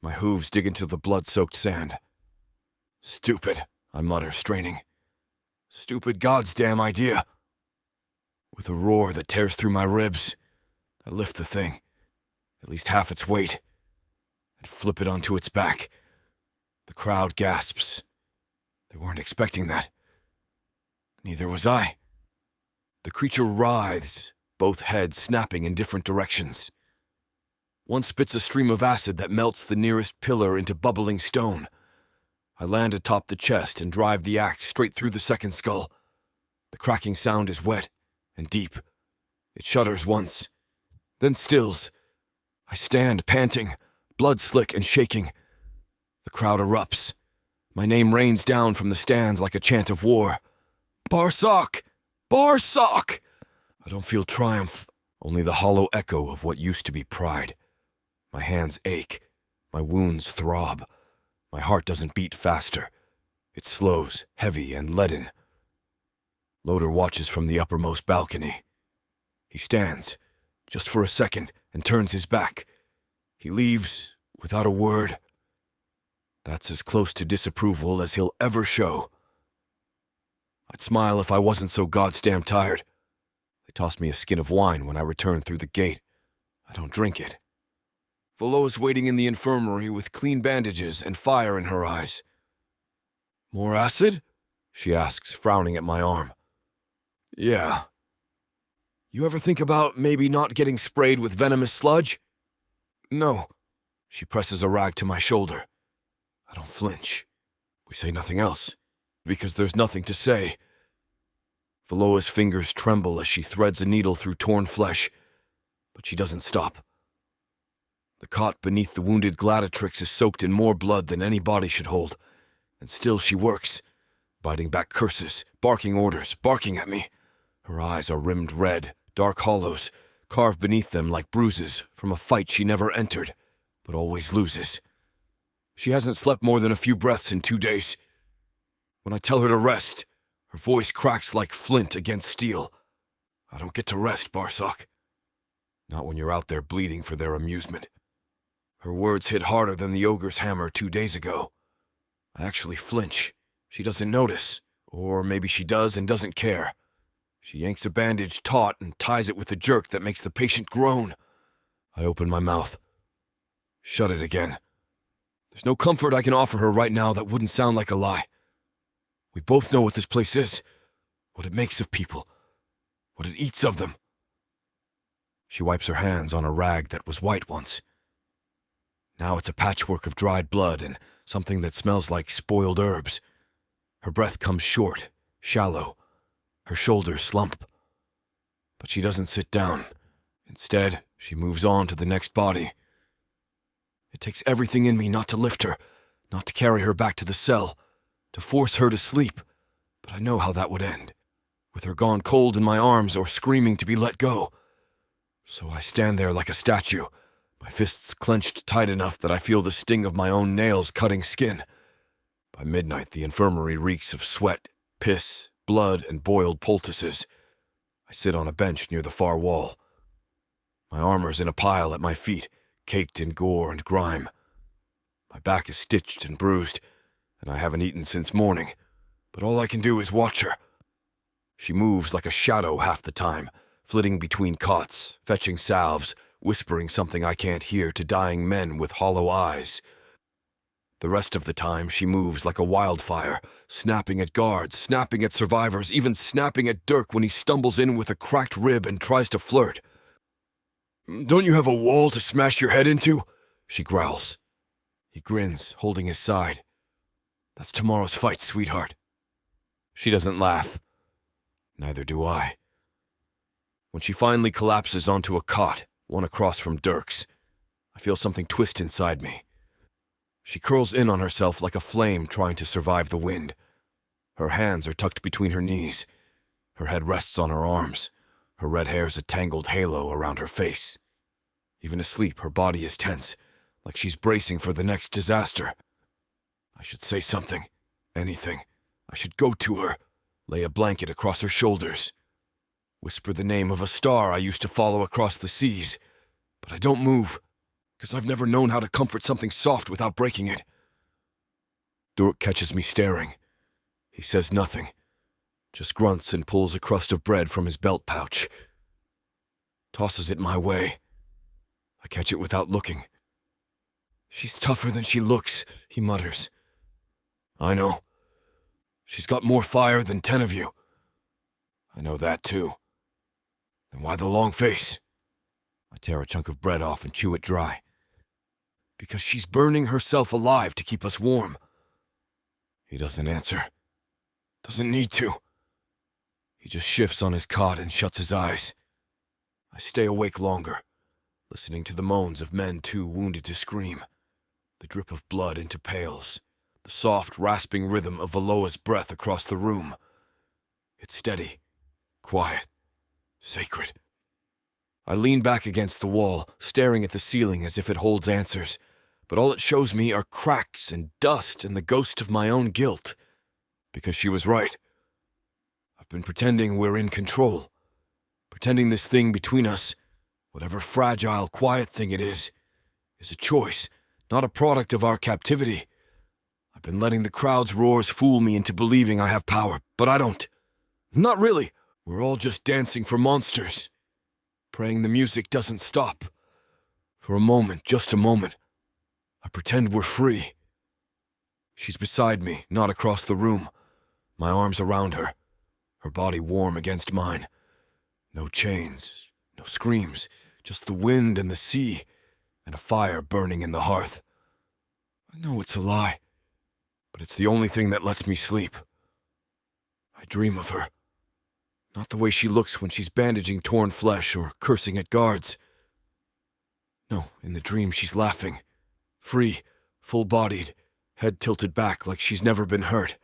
[SPEAKER 2] My hooves dig into the blood-soaked sand. Stupid, I mutter, straining. Stupid God's damn idea. With a roar that tears through my ribs, I lift the thing, at least half its weight, and flip it onto its back. The crowd gasps. They weren't expecting that. Neither was I. The creature writhes, both heads snapping in different directions. One spits a stream of acid that melts the nearest pillar into bubbling stone. I land atop the chest and drive the axe straight through the second skull. The cracking sound is wet and deep. It shudders once, then stills. I stand, panting, blood slick and shaking. The crowd erupts. My name rains down from the stands like a chant of war. Barak! Barak! I don't feel triumph, only the hollow echo of what used to be pride. My hands ache. My wounds throb. My heart doesn't beat faster. It slows, heavy and leaden. Loder watches from the uppermost balcony. He stands, just for a second, and turns his back. He leaves without a word. That's as close to disapproval as he'll ever show. I'd smile if I wasn't so goddamn tired. They tossed me a skin of wine when I returned through the gate. I don't drink it. Valoa's waiting in the infirmary with clean bandages and fire in her eyes. More acid? She asks, frowning at my arm. Yeah. You ever think about maybe not getting sprayed with venomous sludge? No. She presses a rag to my shoulder. I don't flinch. We say nothing else, because there's nothing to say. Valoa's fingers tremble as she threads a needle through torn flesh, but she doesn't stop. The cot beneath the wounded gladiatrix is soaked in more blood than any body should hold, and still she works, biting back curses, barking orders, barking at me. Her eyes are rimmed red, dark hollows, carved beneath them like bruises from a fight she never entered, but always loses. She hasn't slept more than a few breaths in 2 days. When I tell her to rest, her voice cracks like flint against steel. I don't get to rest, Barak. Not when you're out there bleeding for their amusement. Her words hit harder than the ogre's hammer 2 days ago. I actually flinch. She doesn't notice, or maybe she does and doesn't care. She yanks a bandage taut and ties it with a jerk that makes the patient groan. I open my mouth. Shut it again. There's no comfort I can offer her right now that wouldn't sound like a lie. We both know what this place is, what it makes of people, what it eats of them. She wipes her hands on a rag that was white once. Now it's a patchwork of dried blood and something that smells like spoiled herbs. Her breath comes short, shallow. Her shoulders slump. But she doesn't sit down. Instead, she moves on to the next body. It takes everything in me not to lift her, not to carry her back to the cell, to force her to sleep, but I know how that would end, with her gone cold in my arms or screaming to be let go. So I stand there like a statue, my fists clenched tight enough that I feel the sting of my own nails cutting skin. By midnight, the infirmary reeks of sweat, piss, blood, and boiled poultices. I sit on a bench near the far wall. My armor's in a pile at my feet, caked in gore and grime. My back is stitched and bruised, and I haven't eaten since morning, but all I can do is watch her. She moves like a shadow half the time, flitting between cots, fetching salves, whispering something I can't hear to dying men with hollow eyes. The rest of the time she moves like a wildfire, snapping at guards, snapping at survivors, even snapping at Dirk when he stumbles in with a cracked rib and tries to flirt. "Don't you have a wall to smash your head into?" she growls. He grins, holding his side. "That's tomorrow's fight, sweetheart." She doesn't laugh. Neither do I. When she finally collapses onto a cot, one across from Dirk's, I feel something twist inside me. She curls in on herself like a flame trying to survive the wind. Her hands are tucked between her knees. Her head rests on her arms. Her red hair's a tangled halo around her face. Even asleep, her body is tense, like she's bracing for the next disaster. I should say something, anything. I should go to her, lay a blanket across her shoulders, whisper the name of a star I used to follow across the seas. But I don't move, because I've never known how to comfort something soft without breaking it. Dirk catches me staring. He says nothing, just grunts and pulls a crust of bread from his belt pouch. Tosses it my way. I catch it without looking. "She's tougher than she looks," he mutters. "I know. She's got more fire than 10 of you." "I know that too." "Then why the long face?" I tear a chunk of bread off and chew it dry. "Because she's burning herself alive to keep us warm." He doesn't answer. Doesn't need to. He just shifts on his cot and shuts his eyes. I stay awake longer, listening to the moans of men too wounded to scream. The drip of blood into pails, the soft, rasping rhythm of Valoa's breath across the room. It's steady, quiet, sacred. I lean back against the wall, staring at the ceiling as if it holds answers, but all it shows me are cracks and dust and the ghost of my own guilt. Because she was right. I've been pretending we're in control, pretending this thing between us, whatever fragile, quiet thing it is a choice, not a product of our captivity. I've been letting the crowd's roars fool me into believing I have power, but I don't. Not really. We're all just dancing for monsters, praying the music doesn't stop. For a moment, just a moment, I pretend we're free. She's beside me, not across the room, my arms around her, her body warm against mine. No chains, no screams, just the wind and the sea, and a fire burning in the hearth. I know it's a lie, but it's the only thing that lets me sleep. I dream of her. Not the way she looks when she's bandaging torn flesh or cursing at guards. No, in the dream she's laughing, free, full-bodied, head tilted back like she's never been hurt.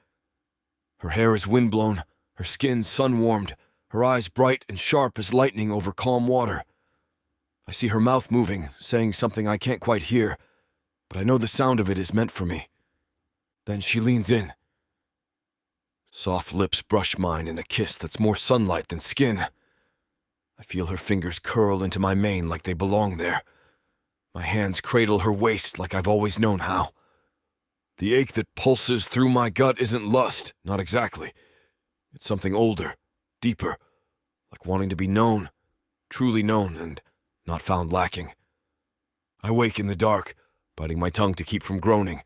[SPEAKER 2] Her hair is windblown, her skin sun-warmed, her eyes bright and sharp as lightning over calm water. I see her mouth moving, saying something I can't quite hear, but I know the sound of it is meant for me. Then she leans in. Soft lips brush mine in a kiss that's more sunlight than skin. I feel her fingers curl into my mane like they belong there. My hands cradle her waist like I've always known how. The ache that pulses through my gut isn't lust, not exactly. It's something older, deeper, like wanting to be known, truly known, and not found lacking. I wake in the dark, biting my tongue to keep from groaning.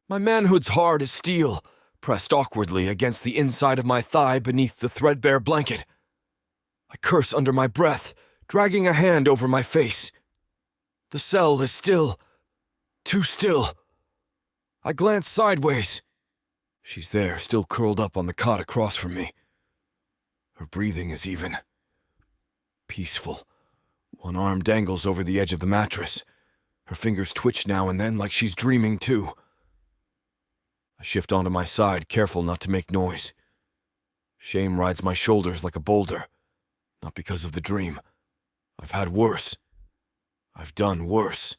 [SPEAKER 2] My manhood's hard as steel, pressed awkwardly against the inside of my thigh beneath the threadbare blanket. I curse under my breath, dragging a hand over my face. The cell is still, too still. I glance sideways. She's there, still curled up on the cot across from me. Her breathing is even. Peaceful. One arm dangles over the edge of the mattress. Her fingers twitch now and then like she's dreaming too. I shift onto my side, careful not to make noise. Shame rides my shoulders like a boulder. Not because of the dream. I've had worse. I've done worse.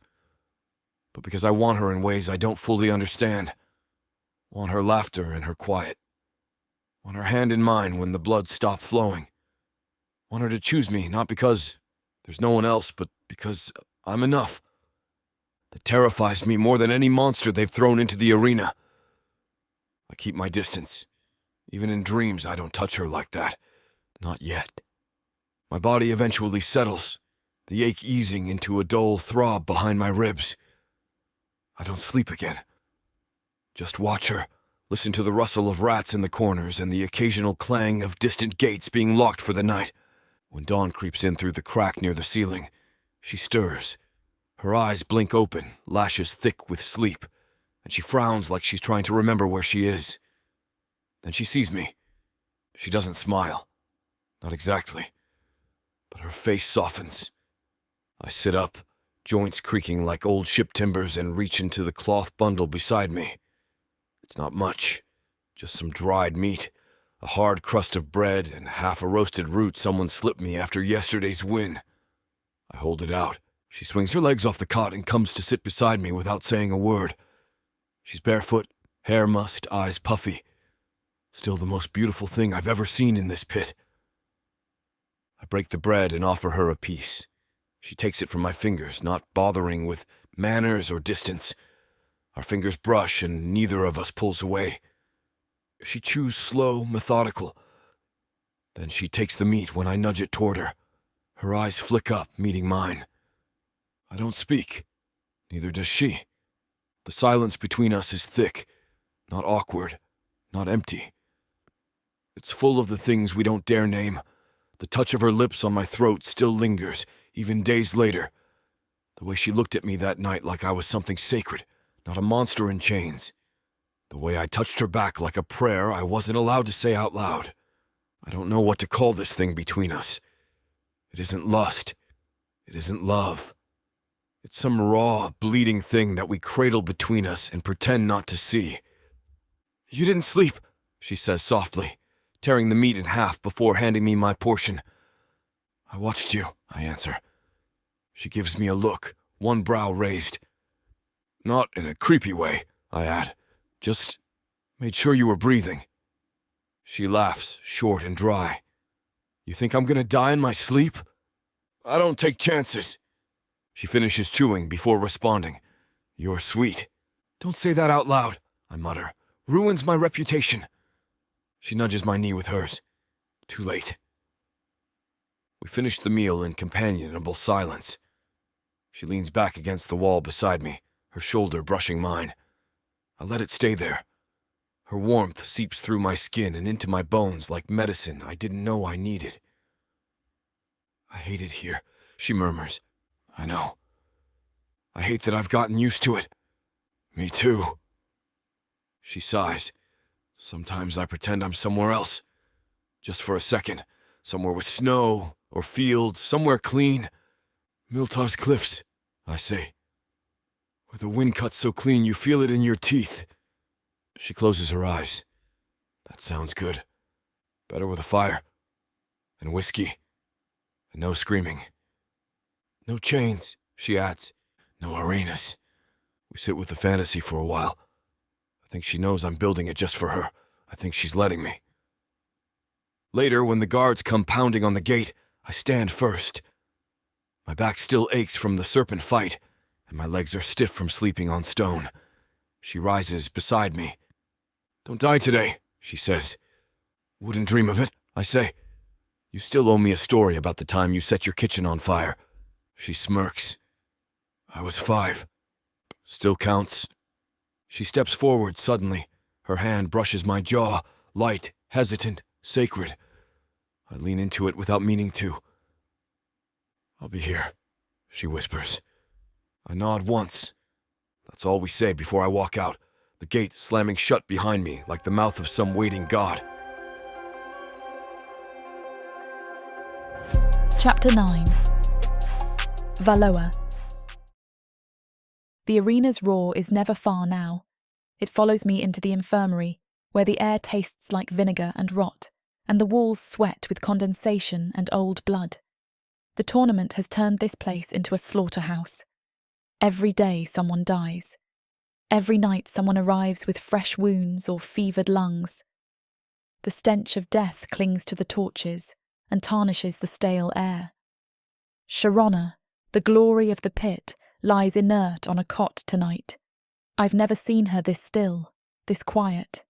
[SPEAKER 2] But because I want her in ways I don't fully understand. Want her laughter and her quiet. Want her hand in mine when the blood stopped flowing. Want her to choose me, not because there's no one else, but because I'm enough. That terrifies me more than any monster they've thrown into the arena. I keep my distance. Even in dreams, I don't touch her like that. Not yet. My body eventually settles, the ache easing into a dull throb behind my ribs. I don't sleep again. Just watch her, listen to the rustle of rats in the corners and the occasional clang of distant gates being locked for the night. When dawn creeps in through the crack near the ceiling, she stirs. Her eyes blink open, lashes thick with sleep, and she frowns like she's trying to remember where she is. Then she sees me. She doesn't smile. Not exactly. But her face softens. I sit up, joints creaking like old ship timbers, and reach into the cloth bundle beside me. It's not much. Just some dried meat, a hard crust of bread, and half a roasted root someone slipped me after yesterday's win. I hold it out. She swings her legs off the cot and comes to sit beside me without saying a word. She's barefoot, hair mussed, eyes puffy. Still the most beautiful thing I've ever seen in this pit. I break the bread and offer her a piece. She takes it from my fingers, not bothering with manners or distance. Our fingers brush and neither of us pulls away. She chews slow, methodical. Then she takes the meat when I nudge it toward her. Her eyes flick up, meeting mine. I don't speak. Neither does she. The silence between us is thick, not awkward, not empty. It's full of the things we don't dare name. The touch of her lips on my throat still lingers, even days later. The way she looked at me that night like I was something sacred, not a monster in chains. The way I touched her back like a prayer I wasn't allowed to say out loud. I don't know what to call this thing between us. It isn't lust. It isn't love. It's some raw, bleeding thing that we cradle between us and pretend not to see. You didn't sleep, she says softly, tearing the meat in half before handing me my portion. I watched you, I answer. She gives me a look, one brow raised. Not in a creepy way, I add. Just made sure you were breathing. She laughs, short and dry. You think I'm gonna die in my sleep? I don't take chances. She finishes chewing before responding. You're sweet. Don't say that out loud, I mutter. Ruins my reputation. She nudges my knee with hers. Too late. We finish the meal in companionable silence. She leans back against the wall beside me, her shoulder brushing mine. I let it stay there. Her warmth seeps through my skin and into my bones like medicine I didn't know I needed. I hate it here, she murmurs. I know. I hate that I've gotten used to it. Me too. She sighs. Sometimes I pretend I'm somewhere else. Just for a second. Somewhere with snow or fields, somewhere clean. Miltar's cliffs, I say. Where the wind cuts so clean you feel it in your teeth. She closes her eyes. That sounds good. Better with a fire. And whiskey. And no screaming. No chains, she adds. No arenas. We sit with the fantasy for a while. I think she knows I'm building it just for her. I think she's letting me. Later, when the guards come pounding on the gate, I stand first. My back still aches from the serpent fight, and my legs are stiff from sleeping on stone. She rises beside me. Don't die today, she says. Wouldn't dream of it, I say. You still owe me a story about the time you set your kitchen on fire. She smirks. I was 5. Still counts. She steps forward suddenly. Her hand brushes my jaw, light, hesitant, sacred. I lean into it without meaning to. I'll be here, she whispers. I nod once. That's all we say before I walk out, the gate slamming shut behind me like the mouth of some waiting god.
[SPEAKER 1] Chapter 9. Valoa. The arena's roar is never far now. It follows me into the infirmary, where the air tastes like vinegar and rot, and the walls sweat with condensation and old blood. The tournament has turned this place into a slaughterhouse. Every day someone dies. Every night someone arrives with fresh wounds or fevered lungs. The stench of death clings to the torches and tarnishes the stale air. Sharona, the glory of the pit, lies inert on a cot tonight. I've never seen her this still, this quiet.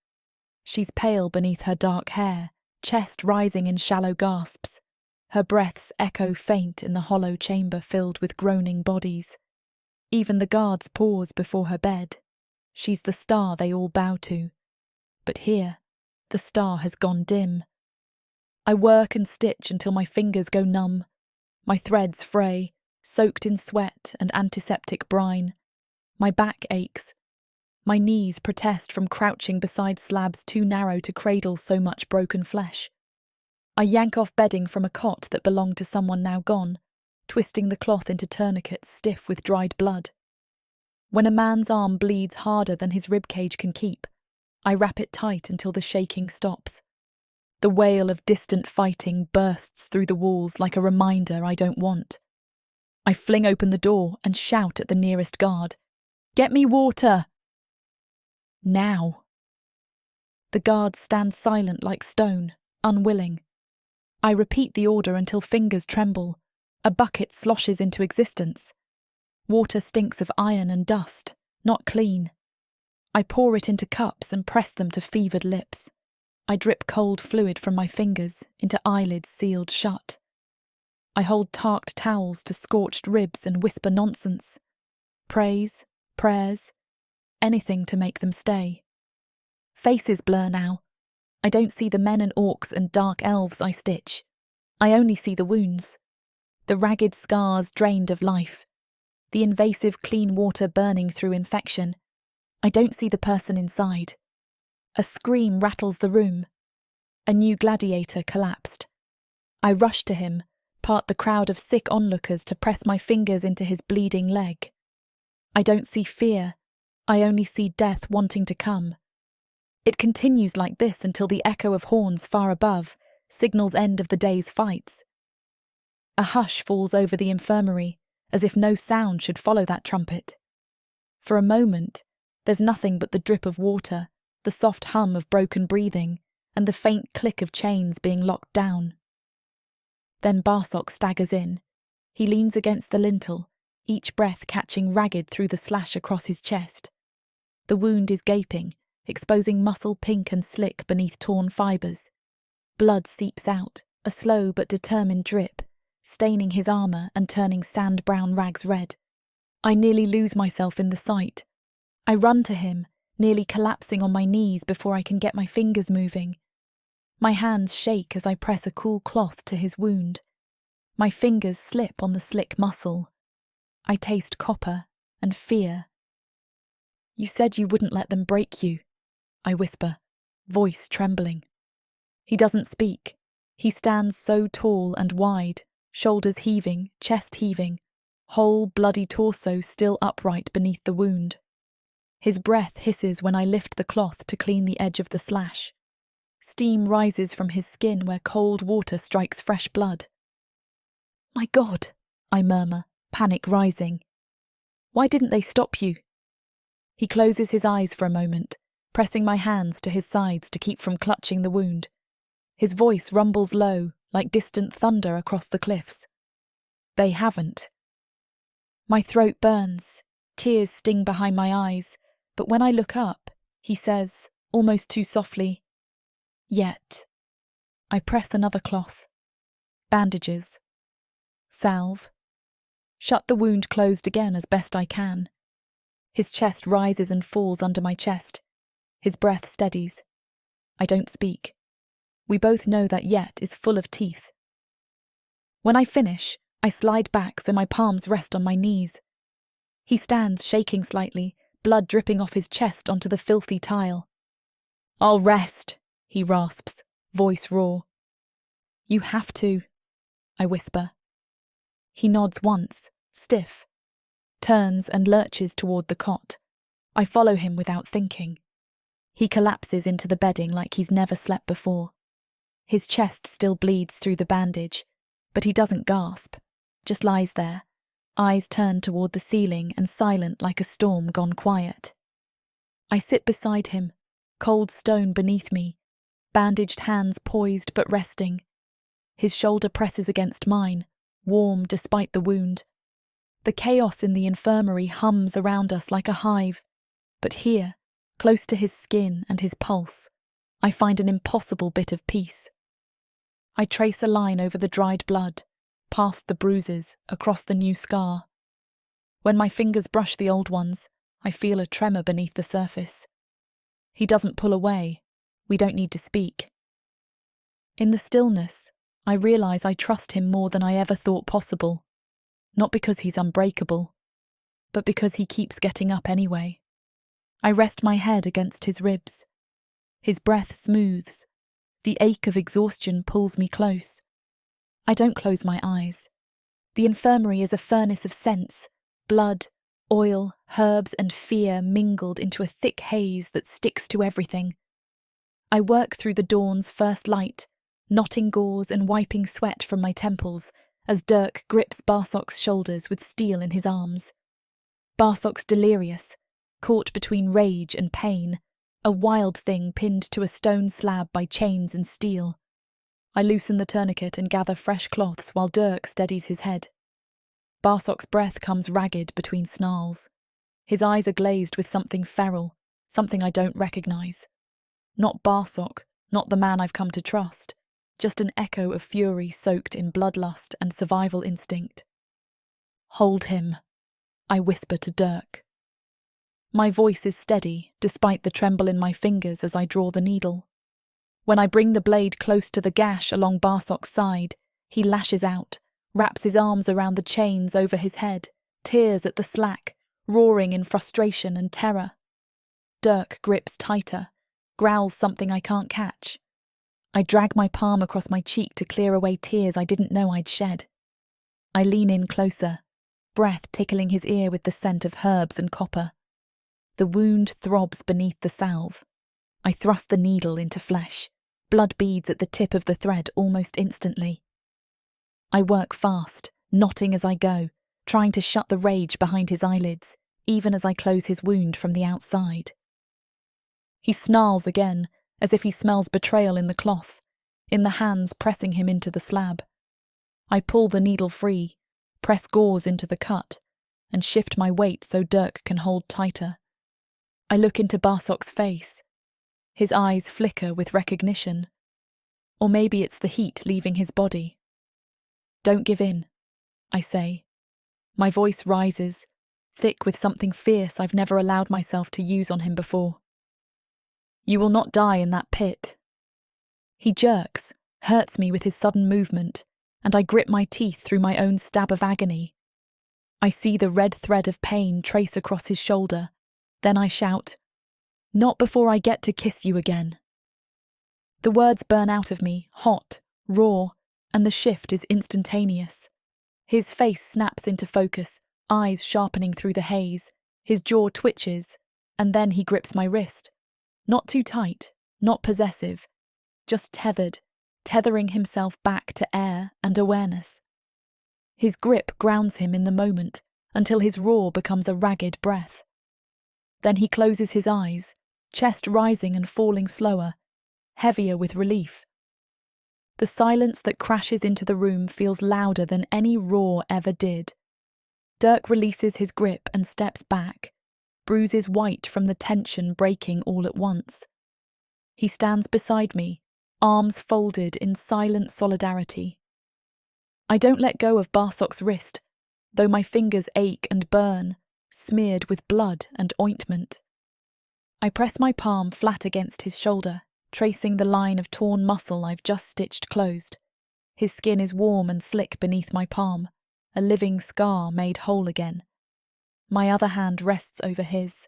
[SPEAKER 1] She's pale beneath her dark hair, chest rising in shallow gasps. Her breaths echo faint in the hollow chamber filled with groaning bodies. Even the guards pause before her bed. She's the star they all bow to. But here, the star has gone dim. I work and stitch until my fingers go numb. My threads fray, soaked in sweat and antiseptic brine. My back aches. My knees protest from crouching beside slabs too narrow to cradle so much broken flesh. I yank off bedding from a cot that belonged to someone now gone, twisting the cloth into tourniquets stiff with dried blood. When a man's arm bleeds harder than his ribcage can keep, I wrap it tight until the shaking stops. The wail of distant fighting bursts through the walls like a reminder I don't want. I fling open the door and shout at the nearest guard, "Get me water!" Now. The guards stand silent like stone, unwilling. I repeat the order until fingers tremble. A bucket sloshes into existence. Water stinks of iron and dust, not clean. I pour it into cups and press them to fevered lips. I drip cold fluid from my fingers into eyelids sealed shut. I hold tarked towels to scorched ribs and whisper nonsense. Praise, prayers, anything to make them stay. Faces blur now. I don't see the men and orcs and dark elves I stitch. I only see the wounds. The ragged scars drained of life. The invasive clean water burning through infection. I don't see the person inside. A scream rattles the room. A new gladiator collapsed. I rush to him, part the crowd of sick onlookers to press my fingers into his bleeding leg. I don't see fear, I only see death wanting to come. It continues like this until the echo of horns far above signals end of the day's fights. A hush falls over the infirmary, as if no sound should follow that trumpet. For a moment, there's nothing but the drip of water, the soft hum of broken breathing, and the faint click of chains being locked down. Then Barak staggers in. He leans against the lintel, each breath catching ragged through the slash across his chest. The wound is gaping, exposing muscle pink and slick beneath torn fibres. Blood seeps out, a slow but determined drip, staining his armour and turning sand-brown rags red. I nearly lose myself in the sight. I run to him, nearly collapsing on my knees before I can get my fingers moving. My hands shake as I press a cool cloth to his wound. My fingers slip on the slick muscle. I taste copper and fear. "You said you wouldn't let them break you," I whisper, voice trembling. He doesn't speak. He stands so tall and wide, shoulders heaving, chest heaving, whole bloody torso still upright beneath the wound. His breath hisses when I lift the cloth to clean the edge of the slash. Steam rises from his skin where cold water strikes fresh blood. "My God," I murmur, panic rising. "Why didn't they stop you?" He closes his eyes for a moment, pressing my hands to his sides to keep from clutching the wound. His voice rumbles low, like distant thunder across the cliffs. "They haven't." My throat burns, tears sting behind my eyes, but when I look up, he says, almost too softly, "Yet." I press another cloth. Bandages. Salve. Shut the wound closed again as best I can. His chest rises and falls under my chest. His breath steadies. I don't speak. We both know that "yet" is full of teeth. When I finish, I slide back so my palms rest on my knees. He stands shaking slightly, blood dripping off his chest onto the filthy tile. "I'll rest," he rasps, voice raw. "You have to," I whisper. He nods once, stiff, turns and lurches toward the cot. I follow him without thinking. He collapses into the bedding like he's never slept before. His chest still bleeds through the bandage, but he doesn't gasp, just lies there, eyes turned toward the ceiling and silent like a storm gone quiet. I sit beside him, cold stone beneath me, bandaged hands poised but resting. His shoulder presses against mine, warm despite the wound. The chaos in the infirmary hums around us like a hive, but here, close to his skin and his pulse, I find an impossible bit of peace. I trace a line over the dried blood, past the bruises, across the new scar. When my fingers brush the old ones, I feel a tremor beneath the surface. He doesn't pull away. We don't need to speak. In the stillness, I realize I trust him more than I ever thought possible. Not because he's unbreakable, but because he keeps getting up anyway. I rest my head against his ribs. His breath smooths. The ache of exhaustion pulls me close. I don't close my eyes. The infirmary is a furnace of scents, blood, oil, herbs and fear mingled into a thick haze that sticks to everything. I work through the dawn's first light, knotting gauze and wiping sweat from my temples as Dirk grips Barsok's shoulders with steel in his arms. Barsok's delirious, caught between rage and pain, a wild thing pinned to a stone slab by chains and steel. I loosen the tourniquet and gather fresh cloths while Dirk steadies his head. Barsok's breath comes ragged between snarls. His eyes are glazed with something feral, something I don't recognise. Not Barsok, not the man I've come to trust, just an echo of fury soaked in bloodlust and survival instinct. "Hold him," I whisper to Dirk. My voice is steady, despite the tremble in my fingers as I draw the needle. When I bring the blade close to the gash along Barsok's side, he lashes out, wraps his arms around the chains over his head, tears at the slack, roaring in frustration and terror. Dirk grips tighter, growls something I can't catch. I drag my palm across my cheek to clear away tears I didn't know I'd shed. I lean in closer, breath tickling his ear with the scent of herbs and copper. The wound throbs beneath the salve. I thrust the needle into flesh. Blood beads at the tip of the thread almost instantly. I work fast, knotting as I go, trying to shut the rage behind his eyelids, even as I close his wound from the outside. He snarls again, as if he smells betrayal in the cloth, in the hands pressing him into the slab. I pull the needle free, press gauze into the cut, and shift my weight so Dirk can hold tighter. I look into Barsok's face. His eyes flicker with recognition. Or maybe it's the heat leaving his body. "Don't give in," I say. My voice rises, thick with something fierce I've never allowed myself to use on him before. "You will not die in that pit." He jerks, hurts me with his sudden movement, and I grip my teeth through my own stab of agony. I see the red thread of pain trace across his shoulder. Then I shout, "Not before I get to kiss you again." The words burn out of me, hot, raw, and the shift is instantaneous. His face snaps into focus, eyes sharpening through the haze. His jaw twitches, and then he grips my wrist. Not too tight, not possessive, just tethered, tethering himself back to air and awareness. His grip grounds him in the moment until his roar becomes a ragged breath. Then he closes his eyes, chest rising and falling slower, heavier with relief. The silence that crashes into the room feels louder than any roar ever did. Dirk releases his grip and steps back, bruises white from the tension breaking all at once. He stands beside me, arms folded in silent solidarity. I don't let go of Barsok's wrist, though my fingers ache and burn, smeared with blood and ointment. I press my palm flat against his shoulder, tracing the line of torn muscle I've just stitched closed. His skin is warm and slick beneath my palm, a living scar made whole again. My other hand rests over his,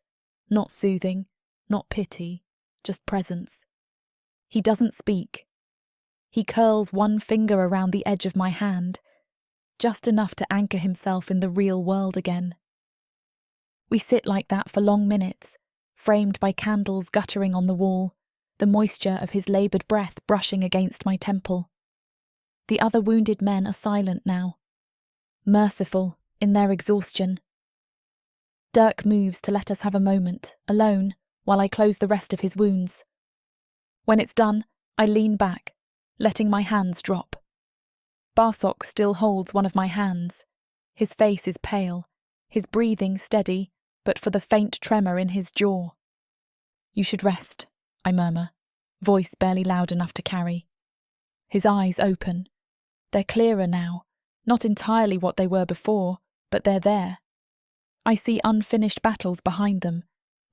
[SPEAKER 1] not soothing, not pity, just presence. He doesn't speak. He curls one finger around the edge of my hand, just enough to anchor himself in the real world again. We sit like that for long minutes, framed by candles guttering on the wall, the moisture of his laboured breath brushing against my temple. The other wounded men are silent now, merciful in their exhaustion. Dirk moves to let us have a moment, alone, while I close the rest of his wounds. When it's done, I lean back, letting my hands drop. Barsok still holds one of my hands. His face is pale, his breathing steady, but for the faint tremor in his jaw. "You should rest," I murmur, voice barely loud enough to carry. His eyes open. They're clearer now, not entirely what they were before, but they're there. I see unfinished battles behind them,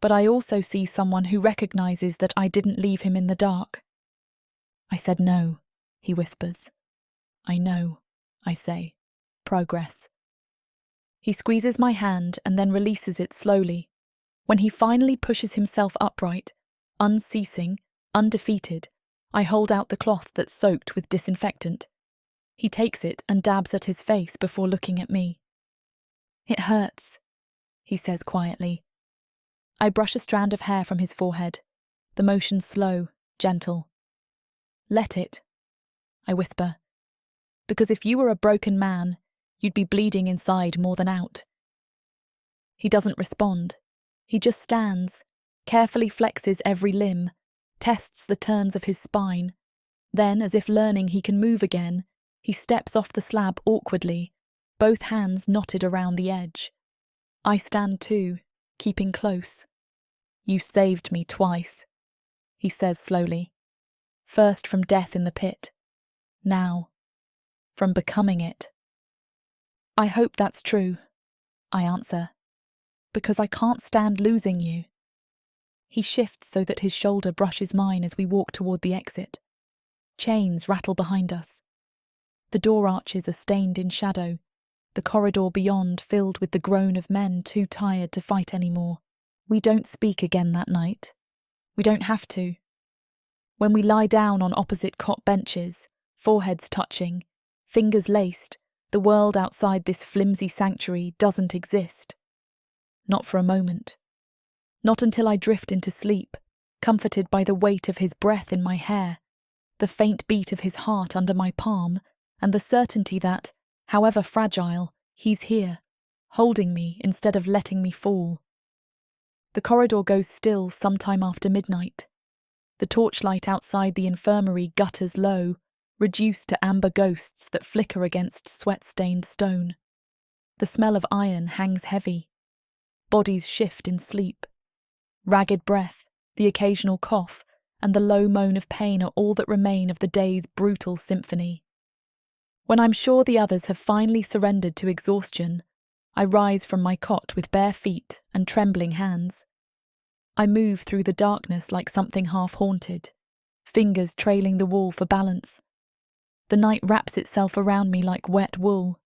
[SPEAKER 1] but I also see someone who recognizes that I didn't leave him in the dark. "I said no," he whispers. "I know," I say. "Progress." He squeezes my hand and then releases it slowly. When he finally pushes himself upright, unceasing, undefeated, I hold out the cloth that's soaked with disinfectant. He takes it and dabs at his face before looking at me. "It hurts," he says quietly. I brush a strand of hair from his forehead, the motion slow, gentle. "Let it," I whisper, "because if you were a broken man, you'd be bleeding inside more than out." He doesn't respond. He just stands, carefully flexes every limb, tests the turns of his spine. Then, as if learning he can move again, he steps off the slab awkwardly, both hands knotted around the edge. I stand too, keeping close. "You saved me twice," he says slowly. "First from death in the pit. Now, from becoming it." "I hope that's true," I answer, "because I can't stand losing you." He shifts so that his shoulder brushes mine as we walk toward the exit. Chains rattle behind us. The door arches are stained in shadow, the corridor beyond filled with the groan of men too tired to fight anymore. We don't speak again that night. We don't have to. When we lie down on opposite cot benches, foreheads touching, fingers laced, The world outside this flimsy sanctuary doesn't exist. Not for a moment. Not until I drift into sleep, comforted by the weight of his breath in my hair, the faint beat of his heart under my palm, and the certainty that, however fragile, he's here, holding me instead of letting me fall. The corridor goes still sometime after midnight. The torchlight outside the infirmary gutters low, reduced to amber ghosts that flicker against sweat-stained stone. The smell of iron hangs heavy. Bodies shift in sleep. Ragged breath, the occasional cough, and the low moan of pain are all that remain of the day's brutal symphony. When I'm sure the others have finally surrendered to exhaustion, I rise from my cot with bare feet and trembling hands. I move through the darkness like something half-haunted, fingers trailing the wall for balance. The night wraps itself around me like wet wool,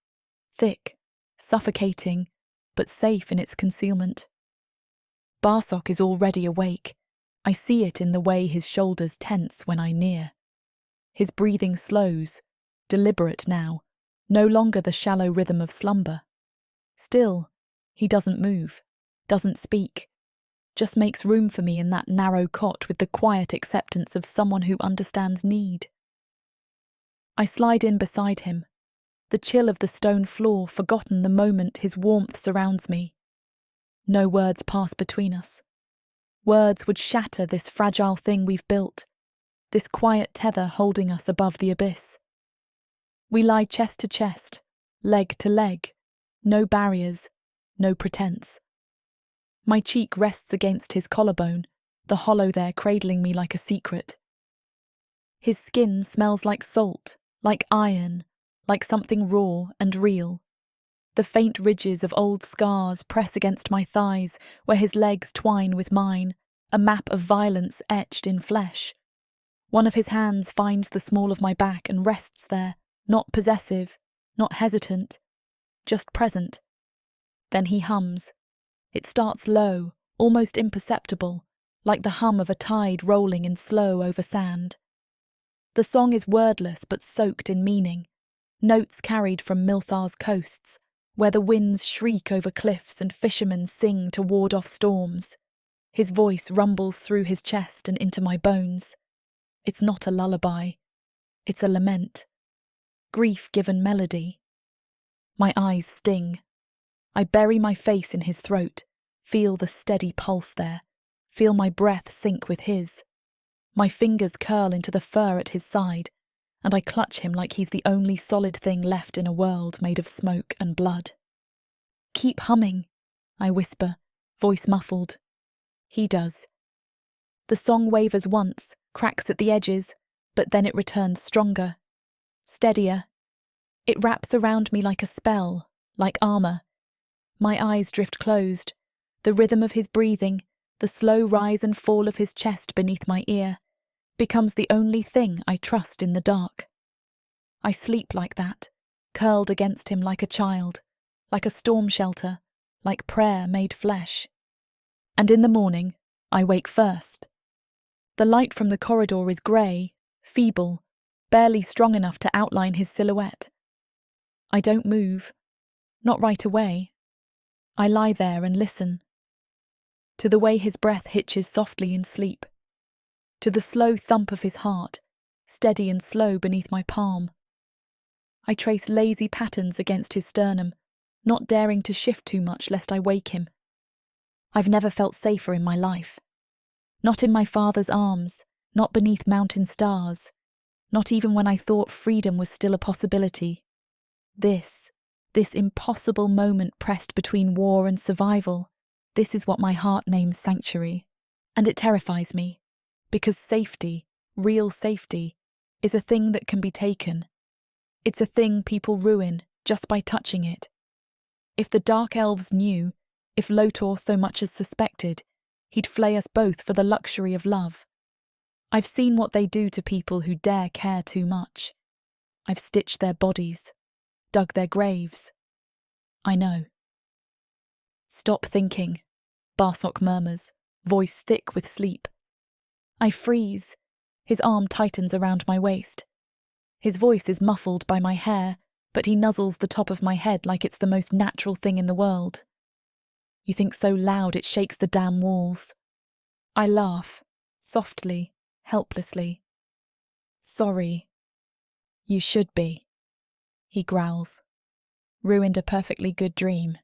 [SPEAKER 1] thick, suffocating, but safe in its concealment. Barak is already awake. I see it in the way his shoulders tense when I near. His breathing slows, deliberate now, no longer the shallow rhythm of slumber. Still, he doesn't move, doesn't speak, just makes room for me in that narrow cot with the quiet acceptance of someone who understands need. I slide in beside him, the chill of the stone floor forgotten the moment his warmth surrounds me. No words pass between us. Words would shatter this fragile thing we've built, this quiet tether holding us above the abyss. We lie chest to chest, leg to leg, no barriers, no pretense. My cheek rests against his collarbone, the hollow there cradling me like a secret. His skin smells like salt, like iron, like something raw and real. The faint ridges of old scars press against my thighs where his legs twine with mine, a map of violence etched in flesh. One of his hands finds the small of my back and rests there, not possessive, not hesitant, just present. Then he hums. It starts low, almost imperceptible, like the hum of a tide rolling in slow over sand. The song is wordless but soaked in meaning, notes carried from Milthar's coasts, where the winds shriek over cliffs and fishermen sing to ward off storms. His voice rumbles through his chest and into my bones. It's not a lullaby. It's a lament. Grief-given melody. My eyes sting. I bury my face in his throat, feel the steady pulse there, feel my breath sink with his. My fingers curl into the fur at his side, and I clutch him like he's the only solid thing left in a world made of smoke and blood. "Keep humming," I whisper, voice muffled. He does. The song wavers once, cracks at the edges, but then it returns stronger, steadier. It wraps around me like a spell, like armour. My eyes drift closed. The rhythm of his breathing, the slow rise and fall of his chest beneath my ear, becomes the only thing I trust in the dark. I sleep like that, curled against him like a child, like a storm shelter, like prayer made flesh. And in the morning, I wake first. The light from the corridor is grey, feeble, barely strong enough to outline his silhouette. I don't move, not right away. I lie there and listen. To the way his breath hitches softly in sleep. To the slow thump of his heart, steady and slow beneath my palm. I trace lazy patterns against his sternum, not daring to shift too much lest I wake him. I've never felt safer in my life. Not in my father's arms, not beneath mountain stars, not even when I thought freedom was still a possibility. This impossible moment pressed between war and survival, this is what my heart names sanctuary. And it terrifies me, because safety, real safety, is a thing that can be taken. It's a thing people ruin just by touching it. If the Dark Elves knew, if Lotor so much as suspected, he'd flay us both for the luxury of love. I've seen what they do to people who dare care too much. I've stitched their bodies, dug their graves. I know. "Stop thinking," Barak murmurs, voice thick with sleep. I freeze. His arm tightens around my waist. His voice is muffled by my hair, but he nuzzles the top of my head like it's the most natural thing in the world. You think so loud it shakes the damn walls. I laugh, softly, helplessly. Sorry. You should be, he growls. Ruined a perfectly good dream.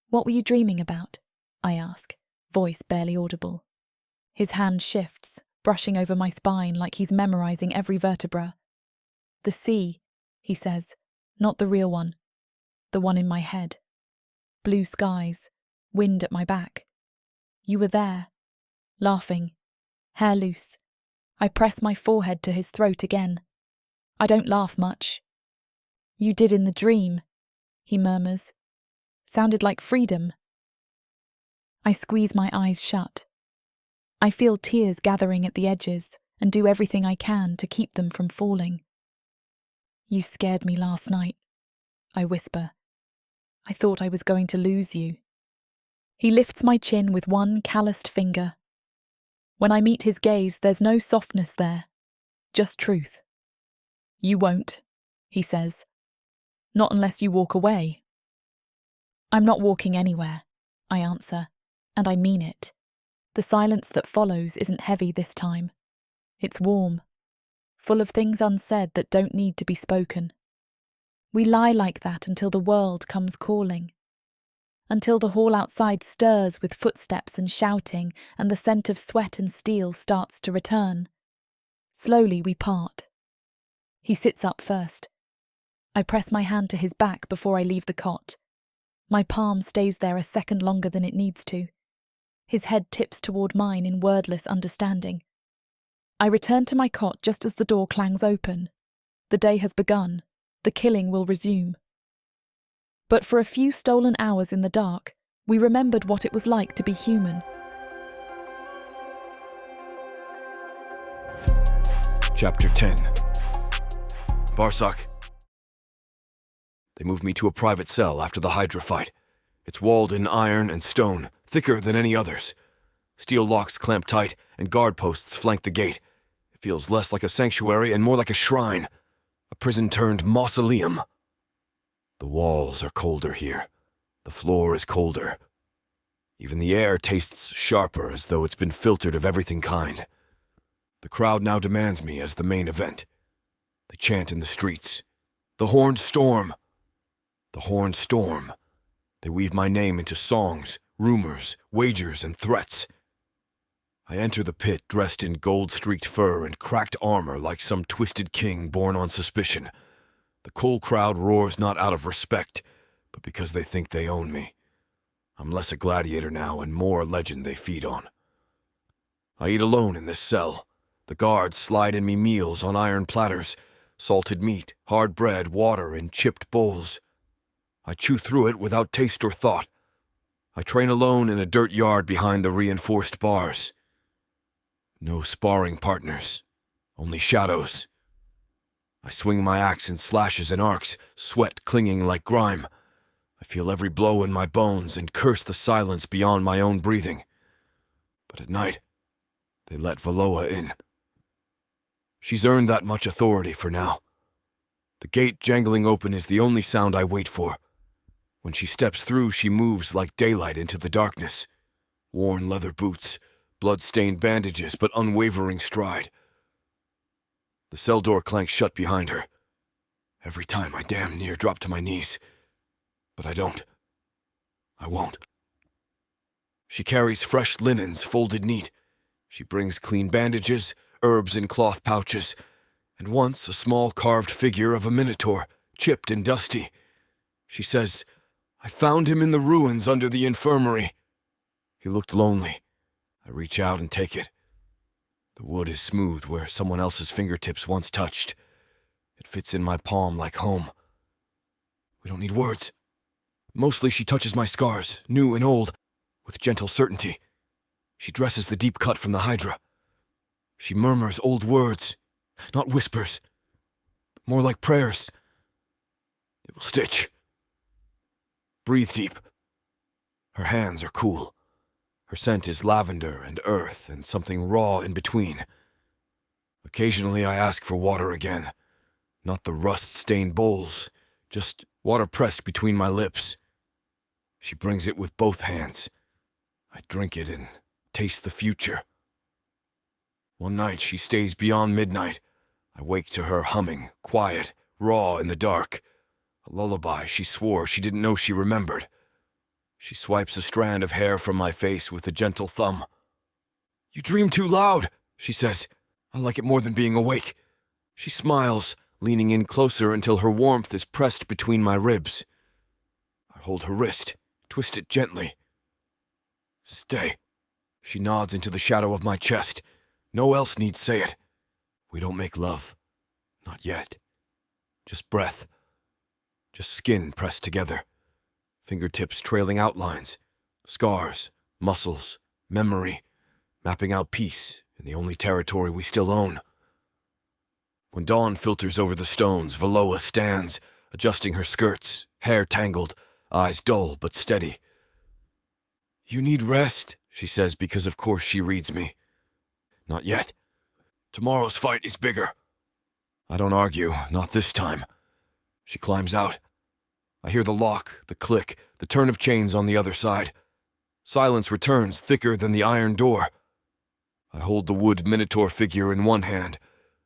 [SPEAKER 1] What were you dreaming about? I ask, voice barely audible. His hand shifts, brushing over my spine like he's memorizing every vertebra. The sea, he says, not the real one. The one in my head. Blue skies, wind at my back. You were there, laughing, hair loose. I press my forehead to his throat again. I don't laugh much. You did in the dream, he murmurs. Sounded like freedom. I squeeze my eyes shut. I feel tears gathering at the edges and do everything I can to keep them from falling. You scared me last night, I whisper. I thought I was going to lose you. He lifts my chin with one calloused finger. When I meet his gaze, there's no softness there, just truth. You won't, he says. Not unless you walk away. I'm not walking anywhere, I answer, and I mean it. The silence that follows isn't heavy this time. It's warm, full of things unsaid that don't need to be spoken. We lie like that until the world comes calling. Until the hall outside stirs with footsteps and shouting, and the scent of sweat and steel starts to return. Slowly we part. He sits up first. I press my hand to his back before I leave the cot. My palm stays there a second longer than it needs to. His head tips toward mine in wordless understanding. I return to my cot just as the door clangs open. The day has begun. The killing will resume. But for a few stolen hours in the dark, we remembered what it was like to be human.
[SPEAKER 2] Chapter 10. Barak. They moved me to a private cell after the Hydra fight. It's walled in iron and stone, thicker than any others. Steel locks clamp tight, and guard posts flank the gate. It feels less like a sanctuary and more like a shrine. A prison-turned mausoleum. The walls are colder here. The floor is colder. Even the air tastes sharper, as though it's been filtered of everything kind. The crowd now demands me as the main event. They chant in the streets. The Horned Storm! The Horned Storm. They weave my name into songs, rumors, wagers, and threats. I enter the pit dressed in gold-streaked fur and cracked armor like some twisted king born on suspicion. The cool crowd roars not out of respect, but because they think they own me. I'm less a gladiator now and more a legend they feed on. I eat alone in this cell. The guards slide in me meals on iron platters, salted meat, hard bread, water in chipped bowls. I chew through it without taste or thought. I train alone in a dirt yard behind the reinforced bars. No sparring partners, only shadows. I swing my axe in slashes and arcs, sweat clinging like grime. I feel every blow in my bones and curse the silence beyond my own breathing. But at night, they let Valoa in. She's earned that much authority for now. The gate jangling open is the only sound I wait for. When she steps through, she moves like daylight into the darkness. Worn leather boots, blood-stained bandages, but unwavering stride. The cell door clanks shut behind her. Every time I damn near drop to my knees. But I don't. I won't. She carries fresh linens folded neat. She brings clean bandages, herbs in cloth pouches, and once a small carved figure of a minotaur, chipped and dusty. She says, "I found him in the ruins under the infirmary." He looked lonely. I reach out and take it. The wood is smooth where someone else's fingertips once touched. It fits in my palm like home. We don't need words. Mostly she touches my scars, new and old, with gentle certainty. She dresses the deep cut from the Hydra. She murmurs old words, not whispers, more like prayers. It will stitch. Breathe deep. Her hands are cool. Her scent is lavender and earth and something raw in between. Occasionally I ask for water again, Not the rust-stained bowls, just water pressed between my lips. She brings it with both hands. I drink it and taste the future. One night she stays beyond midnight. I wake to her humming, quiet, raw in the dark. A lullaby she swore she didn't know she remembered. She swipes a strand of hair from my face with a gentle thumb. "You dream too loud," she says. "I like it more than being awake." She smiles, leaning in closer until her warmth is pressed between my ribs. I hold her wrist, twist it gently. "Stay." She nods into the shadow of my chest. No else need say it. We don't make love. Not yet. Just breath. Just skin pressed together. Fingertips trailing outlines. Scars, muscles, memory, mapping out peace in the only territory we still own. When dawn filters over the stones, Valoa stands, adjusting her skirts, hair tangled, eyes dull but steady. "You need rest," she says, because of course she reads me. "Not yet. Tomorrow's fight is bigger." I don't argue, not this time. She climbs out. I hear the lock, the click, the turn of chains on the other side. Silence returns, thicker than the iron door. I hold the wood minotaur figure in one hand,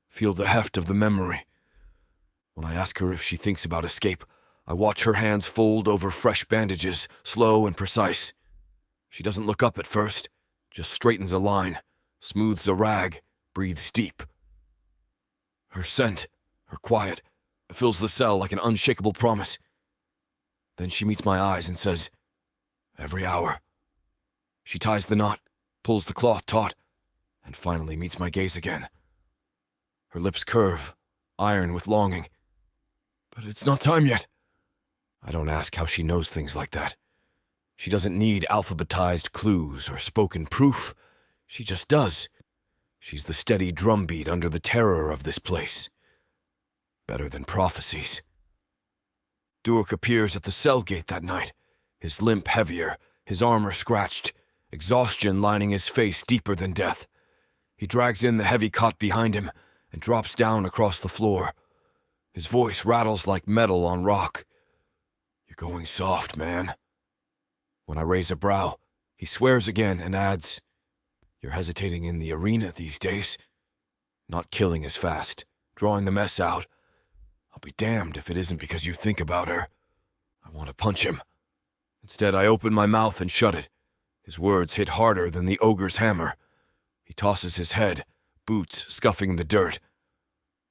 [SPEAKER 2] feel the heft of the memory. When I ask her if she thinks about escape, I watch her hands fold over fresh bandages, slow and precise. She doesn't look up at first, just straightens a line, smooths a rag, breathes deep. Her scent, her quiet, fills the cell like an unshakable promise. Then she meets my eyes and says, "Every hour." She ties the knot, pulls the cloth taut, and finally meets my gaze again. Her lips curve, iron with longing. "But it's not time yet." I don't ask how she knows things like that. She doesn't need alphabetized clues or spoken proof. She just does. She's the steady drumbeat under the terror of this place. Better than prophecies. Durk appears at the cell gate that night, his limp heavier, his armor scratched, exhaustion lining his face deeper than death. He drags in the heavy cot behind him and drops down across the floor. His voice rattles like metal on rock. "You're going soft, man." When I raise a brow, he swears again and adds, "You're hesitating in the arena these days. Not killing as fast, drawing the mess out. I'll be damned if it isn't because you think about her." I want to punch him. Instead, I open my mouth and shut it. His words hit harder than the ogre's hammer. He tosses his head, boots scuffing the dirt.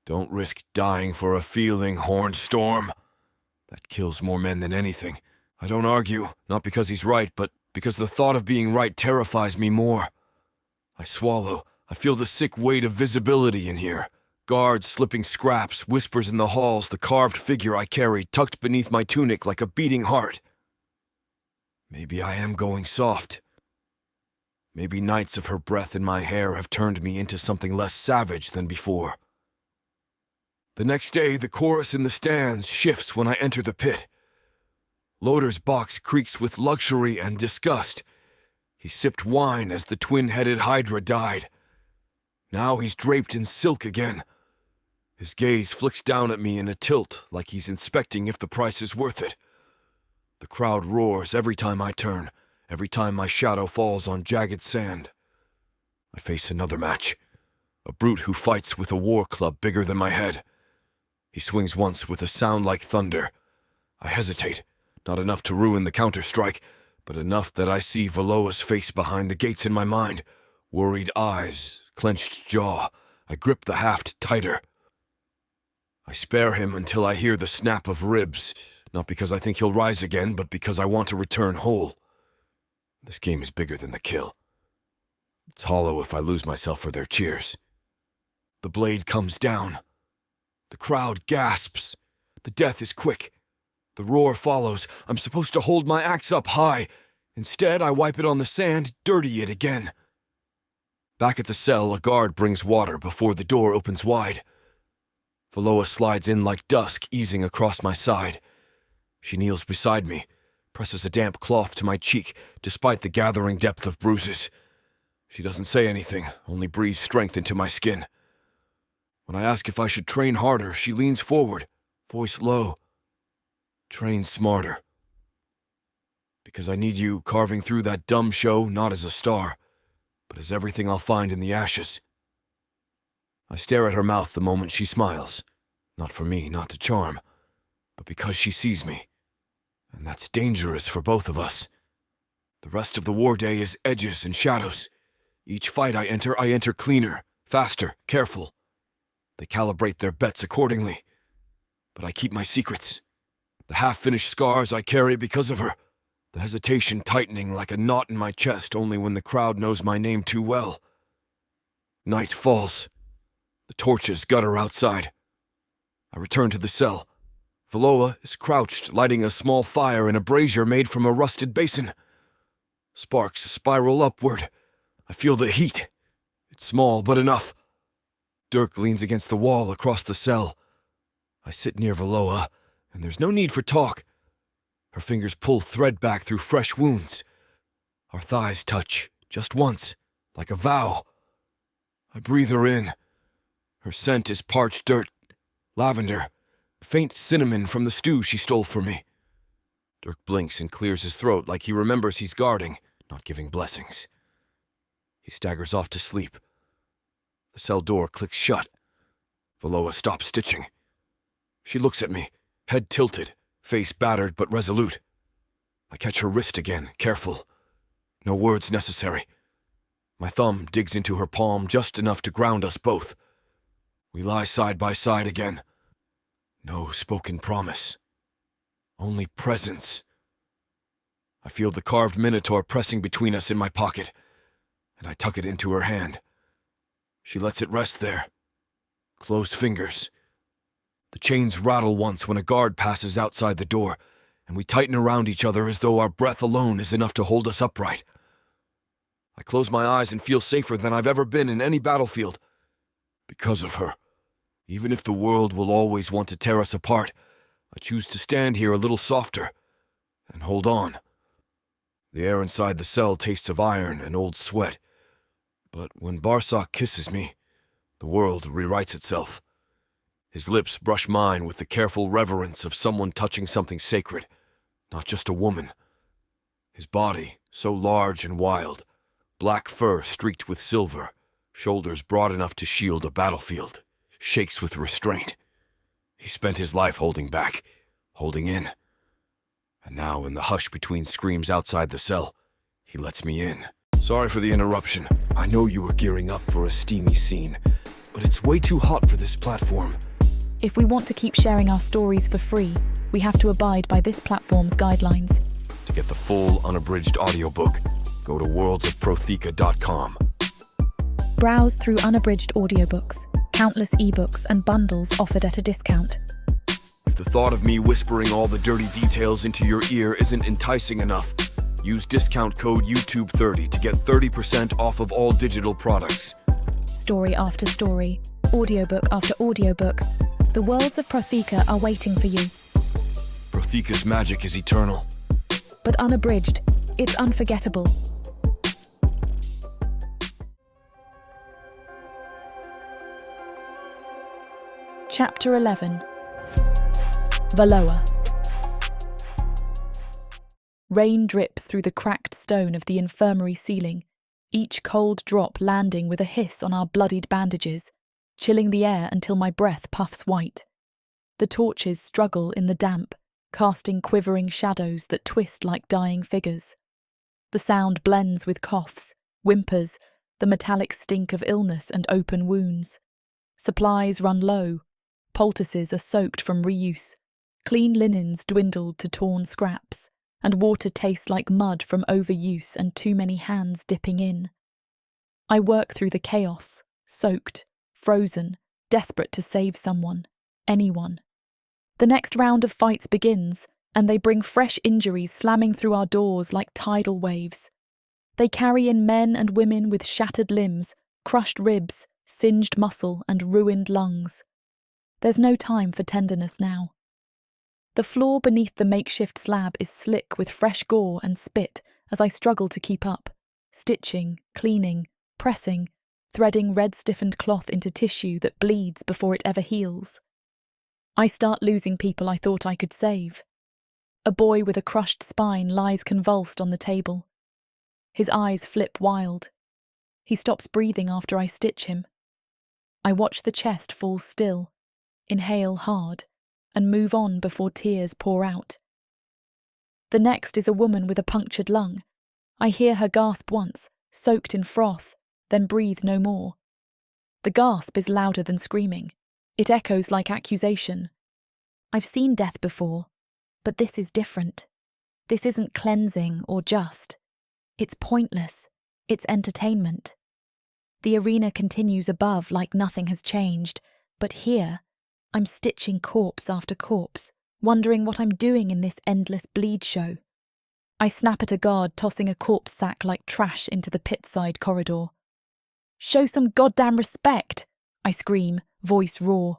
[SPEAKER 2] "Don't risk dying for a feeling, Horned Storm. That kills more men than anything." I don't argue, not because he's right, but because the thought of being right terrifies me more. I swallow. I feel the sick weight of visibility in here. Guards slipping scraps, whispers in the halls, the carved figure I carry tucked beneath my tunic like a beating heart. Maybe I am going soft. Maybe nights of her breath in my hair have turned me into something less savage than before. The next day, the chorus in the stands shifts when I enter the pit. Loader's box creaks with luxury and disgust. He sipped wine as the twin-headed Hydra died. Now he's draped in silk again. His gaze flicks down at me in a tilt, like he's inspecting if the price is worth it. The crowd roars every time I turn, every time my shadow falls on jagged sand. I face another match. A brute who fights with a war club bigger than my head. He swings once with a sound like thunder. I hesitate. Not enough to ruin the counter-strike, but enough that I see Valoa's face behind the gates in my mind. Worried eyes, clenched jaw. I grip the haft tighter. I spare him until I hear the snap of ribs, not because I think he'll rise again, but because I want to return whole. This game is bigger than the kill. It's hollow if I lose myself for their cheers. The blade comes down. The crowd gasps. The death is quick. The roar follows. I'm supposed to hold my axe up high. Instead, I wipe it on the sand, dirty it again. Back at the cell, a guard brings water before the door opens wide. Valoa slides in like dusk, easing across my side. She kneels beside me, presses a damp cloth to my cheek, despite the gathering depth of bruises. She doesn't say anything, only breathes strength into my skin. When I ask if I should train harder, she leans forward, voice low. Train smarter. Because I need you carving through that dumb show not as a star, but as everything I'll find in the ashes. I stare at her mouth the moment she smiles. Not for me, not to charm, but because she sees me. And that's dangerous for both of us. The rest of the war day is edges and shadows. Each fight I enter cleaner, faster, careful. They calibrate their bets accordingly. But I keep my secrets. The half-finished scars I carry because of her. The hesitation tightening like a knot in my chest only when the crowd knows my name too well. Night falls. The torches gutter outside. I return to the cell. Valoa is crouched, lighting a small fire in a brazier made from a rusted basin. Sparks spiral upward. I feel the heat. It's small, but enough. Dirk leans against the wall across the cell. I sit near Valoa, and there's no need for talk. Her fingers pull thread back through fresh wounds. Our thighs touch, just once, like a vow. I breathe her in. Her scent is parched dirt, lavender, faint cinnamon from the stew she stole from me. Dirk blinks and clears his throat like he remembers he's guarding, not giving blessings. He staggers off to sleep. The cell door clicks shut. Valoa stops stitching. She looks at me, head tilted, face battered but resolute. I catch her wrist again, careful. No words necessary. My thumb digs into her palm just enough to ground us both. We lie side by side again. No spoken promise. Only presence. I feel the carved minotaur pressing between us in my pocket, and I tuck it into her hand. She lets it rest there. Closed fingers. The chains rattle once when a guard passes outside the door, and we tighten around each other as though our breath alone is enough to hold us upright. I close my eyes and feel safer than I've ever been in any battlefield. Because of her. Even if the world will always want to tear us apart, I choose to stand here a little softer and hold on. The air inside the cell tastes of iron and old sweat. But when Barak kisses me, the world rewrites itself. His lips brush mine with the careful reverence of someone touching something sacred, not just a woman. His body, so large and wild, black fur streaked with silver, shoulders broad enough to shield a battlefield, shakes with restraint. He spent his life holding back, holding in. And now, in the hush between screams outside the cell, he lets me in. Sorry for the interruption. I know you were gearing up for a steamy scene, but it's way too hot for this platform.
[SPEAKER 1] If we want to keep sharing our stories for free, we have to abide by this platform's guidelines.
[SPEAKER 2] To get the full unabridged audiobook, go to worldsofprotheka.com.
[SPEAKER 1] Browse through unabridged audiobooks, countless ebooks and bundles offered at a discount.
[SPEAKER 2] If the thought of me whispering all the dirty details into your ear isn't enticing enough, use discount code YouTube30 to get 30% off of all digital products.
[SPEAKER 1] Story after story, audiobook after audiobook, the Worlds of Protheka are waiting for you.
[SPEAKER 2] Protheka's magic is eternal.
[SPEAKER 1] But unabridged, it's unforgettable. Chapter 11. Valoa. Rain drips through the cracked stone of the infirmary ceiling, each cold drop landing with a hiss on our bloodied bandages, chilling the air until my breath puffs white. The torches struggle in the damp, casting quivering shadows that twist like dying figures. The sound blends with coughs, whimpers, the metallic stink of illness and open wounds. Supplies run low. Poultices are soaked from reuse. Clean linens dwindled to torn scraps, and water tastes like mud from overuse and too many hands dipping in. I work through the chaos, soaked, frozen, desperate to save someone, anyone. The next round of fights begins, and they bring fresh injuries slamming through our doors like tidal waves. They carry in men and women with shattered limbs, crushed ribs, singed muscle, and ruined lungs. There's no time for tenderness now. The floor beneath the makeshift slab is slick with fresh gore and spit as I struggle to keep up, stitching, cleaning, pressing, threading red-stiffened cloth into tissue that bleeds before it ever heals. I start losing people I thought I could save. A boy with a crushed spine lies convulsed on the table. His eyes flip wild. He stops breathing after I stitch him. I watch the chest fall still, inhale hard, and move on before tears pour out. The next is a woman with a punctured lung. I hear her gasp once, soaked in froth, then breathe no more. The gasp is louder than screaming. It echoes like accusation. I've seen death before, but this is different. This isn't cleansing or just. It's pointless. It's entertainment. The arena continues above like nothing has changed, but here, I'm stitching corpse after corpse, wondering what I'm doing in this endless bleed show. I snap at a guard tossing a corpse sack like trash into the pit-side corridor. "Show some goddamn respect!" I scream, voice raw.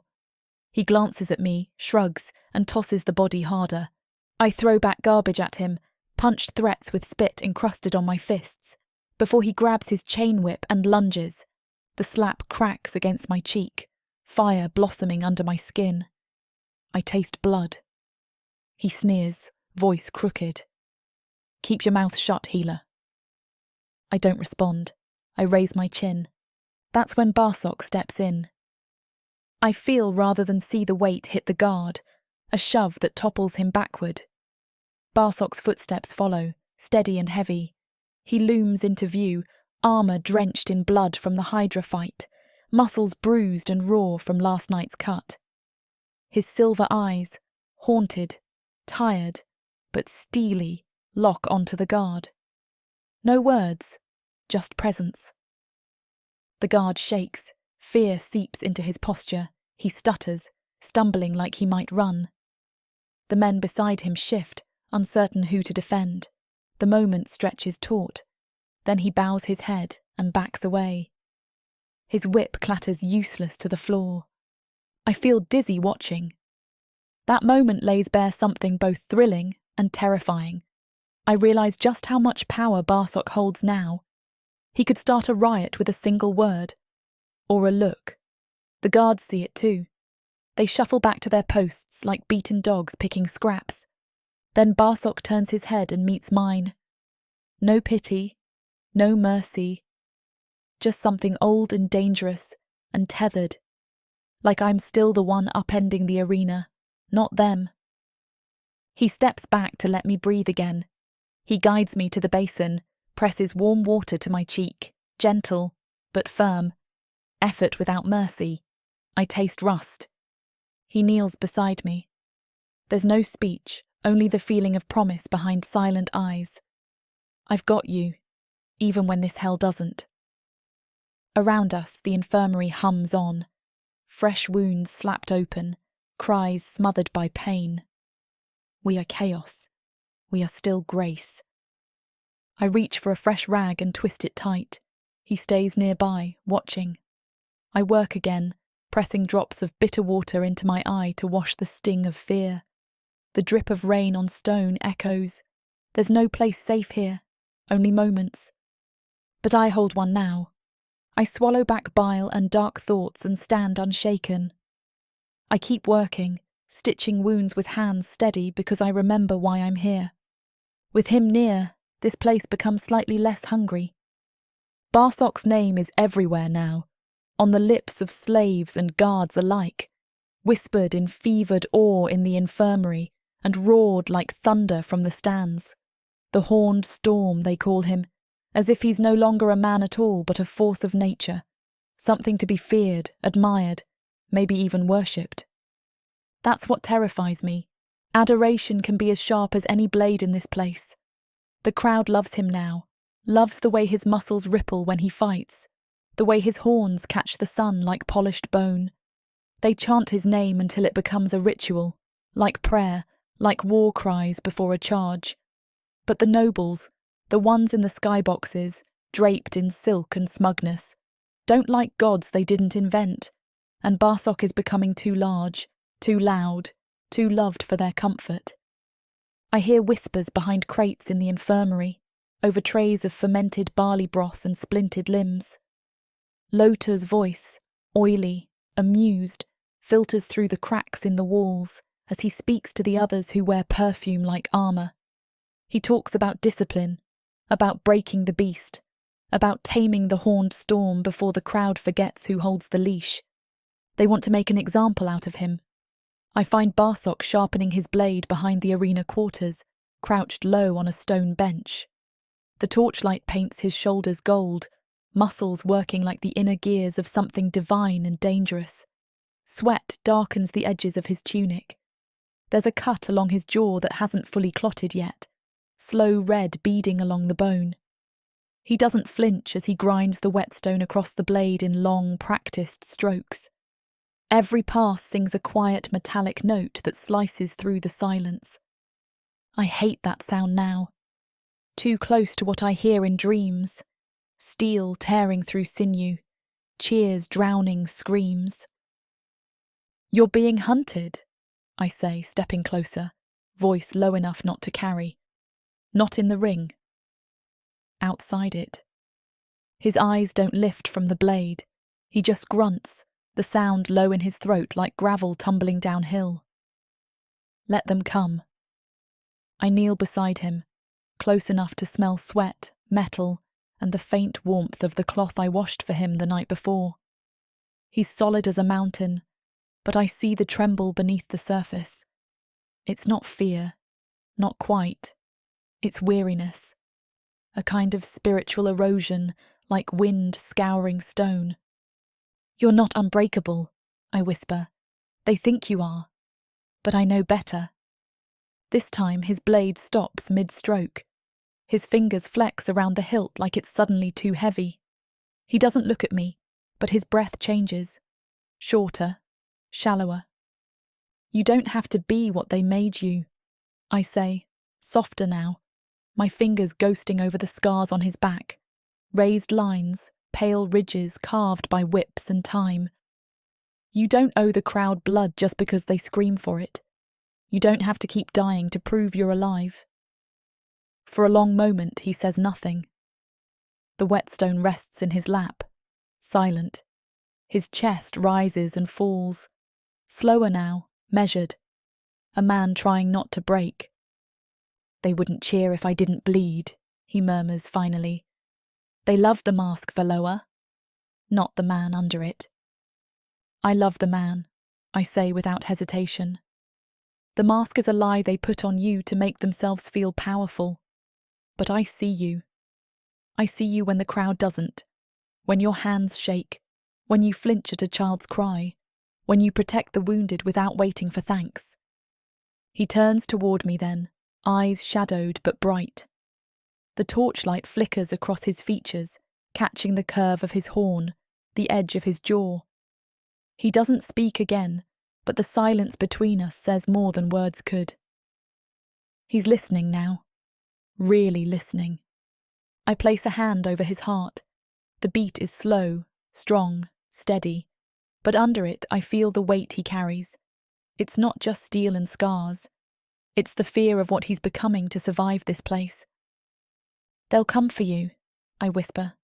[SPEAKER 1] He glances at me, shrugs, and tosses the body harder. I throw back garbage at him, punched threats with spit encrusted on my fists, before he grabs his chain whip and lunges. The slap cracks against my cheek, fire blossoming under my skin. I taste blood. He sneers, voice crooked. "Keep your mouth shut, healer." I don't respond. I raise my chin. That's when Barak steps in. I feel rather than see the weight hit the guard, a shove that topples him backward. Barak's footsteps follow, steady and heavy. He looms into view, armour drenched in blood from the Hydra fight, muscles bruised and raw from last night's cut. His silver eyes, haunted, tired, but steely, lock onto the guard. No words, just presence. The guard shakes, fear seeps into his posture. He stutters, stumbling like he might run. The men beside him shift, uncertain who to defend. The moment stretches taut. Then he bows his head and backs away. His whip clatters useless to the floor. I feel dizzy watching. That moment lays bare something both thrilling and terrifying. I realise just how much power Barak holds now. He could start a riot with a single word. Or a look. The guards see it too. They shuffle back to their posts like beaten dogs picking scraps. Then Barak turns his head and meets mine. No pity, no mercy. Just something old and dangerous and tethered. Like I'm still the one upending the arena, not them. He steps back to let me breathe again. He guides me to the basin, presses warm water to my cheek, gentle, but firm. Effort without mercy. I taste rust. He kneels beside me. There's no speech, only the feeling of promise behind silent eyes. I've got you, even when this hell doesn't. Around us, the infirmary hums on. Fresh wounds slapped open, cries smothered by pain. We are chaos. We are still grace. I reach for a fresh rag and twist it tight. He stays nearby, watching. I work again, pressing drops of bitter water into my eye to wash the sting of fear. The drip of rain on stone echoes. There's no place safe here, only moments. But I hold one now. I swallow back bile and dark thoughts and stand unshaken. I keep working, stitching wounds with hands steady because I remember why I'm here. With him near, this place becomes slightly less hungry. Barak's name is everywhere now, on the lips of slaves and guards alike, whispered in fevered awe in the infirmary and roared like thunder from the stands. The horned storm, they call him, as if he's no longer a man at all but a force of nature, something to be feared, admired, maybe even worshipped. That's what terrifies me. Adoration can be as sharp as any blade in this place. The crowd loves him now, loves the way his muscles ripple when he fights, the way his horns catch the sun like polished bone. They chant his name until it becomes a ritual, like prayer, like war cries before a charge. But the nobles, the ones in the skyboxes, draped in silk and smugness, don't like gods they didn't invent, and Barak is becoming too large, too loud, too loved for their comfort. I hear whispers behind crates in the infirmary, over trays of fermented barley broth and splintered limbs. Lota's voice, oily, amused, filters through the cracks in the walls as he speaks to the others who wear perfume like armor. He talks about discipline, about breaking the beast, about taming the horned storm before the crowd forgets who holds the leash. They want to make an example out of him. I find Barak sharpening his blade behind the arena quarters, crouched low on a stone bench. The torchlight paints his shoulders gold, muscles working like the inner gears of something divine and dangerous. Sweat darkens the edges of his tunic. There's a cut along his jaw that hasn't fully clotted yet, slow red beading along the bone. He doesn't flinch as he grinds the whetstone across the blade in long, practiced strokes. Every pass sings a quiet metallic note that slices through the silence. I hate that sound now. Too close to what I hear in dreams. Steel tearing through sinew, cheers drowning screams. "You're being hunted," I say, stepping closer, voice low enough not to carry. Not in the ring. Outside it. His eyes don't lift from the blade. He just grunts, the sound low in his throat like gravel tumbling downhill. Let them come. I kneel beside him, close enough to smell sweat, metal, and the faint warmth of the cloth I washed for him the night before. He's solid as a mountain, but I see the tremble beneath the surface. It's not fear, not quite. It's weariness. A kind of spiritual erosion, like wind scouring stone. "You're not unbreakable," I whisper. "They think you are. But I know better." This time his blade stops mid-stroke. His fingers flex around the hilt like it's suddenly too heavy. He doesn't look at me, but his breath changes. Shorter, shallower. "You don't have to be what they made you," I say, softer now, my fingers ghosting over the scars on his back, raised lines, pale ridges carved by whips and time. "You don't owe the crowd blood just because they scream for it. You don't have to keep dying to prove you're alive." For a long moment he says nothing. The whetstone rests in his lap, silent. His chest rises and falls, slower now, measured. A man trying not to break. "They wouldn't cheer if I didn't bleed," he murmurs finally. "They love the mask, Valoa, not the man under it." "I love the man," I say without hesitation. "The mask is a lie they put on you to make themselves feel powerful. But I see you. I see you when the crowd doesn't, when your hands shake, when you flinch at a child's cry, when you protect the wounded without waiting for thanks." He turns toward me then, eyes shadowed but bright. The torchlight flickers across his features, catching the curve of his horn, the edge of his jaw. He doesn't speak again, but the silence between us says more than words could. He's listening now. Really listening. I place a hand over his heart. The beat is slow, strong, steady, but under it I feel the weight he carries. It's not just steel and scars. It's the fear of what he's becoming to survive this place. "They'll come for you," I whisper.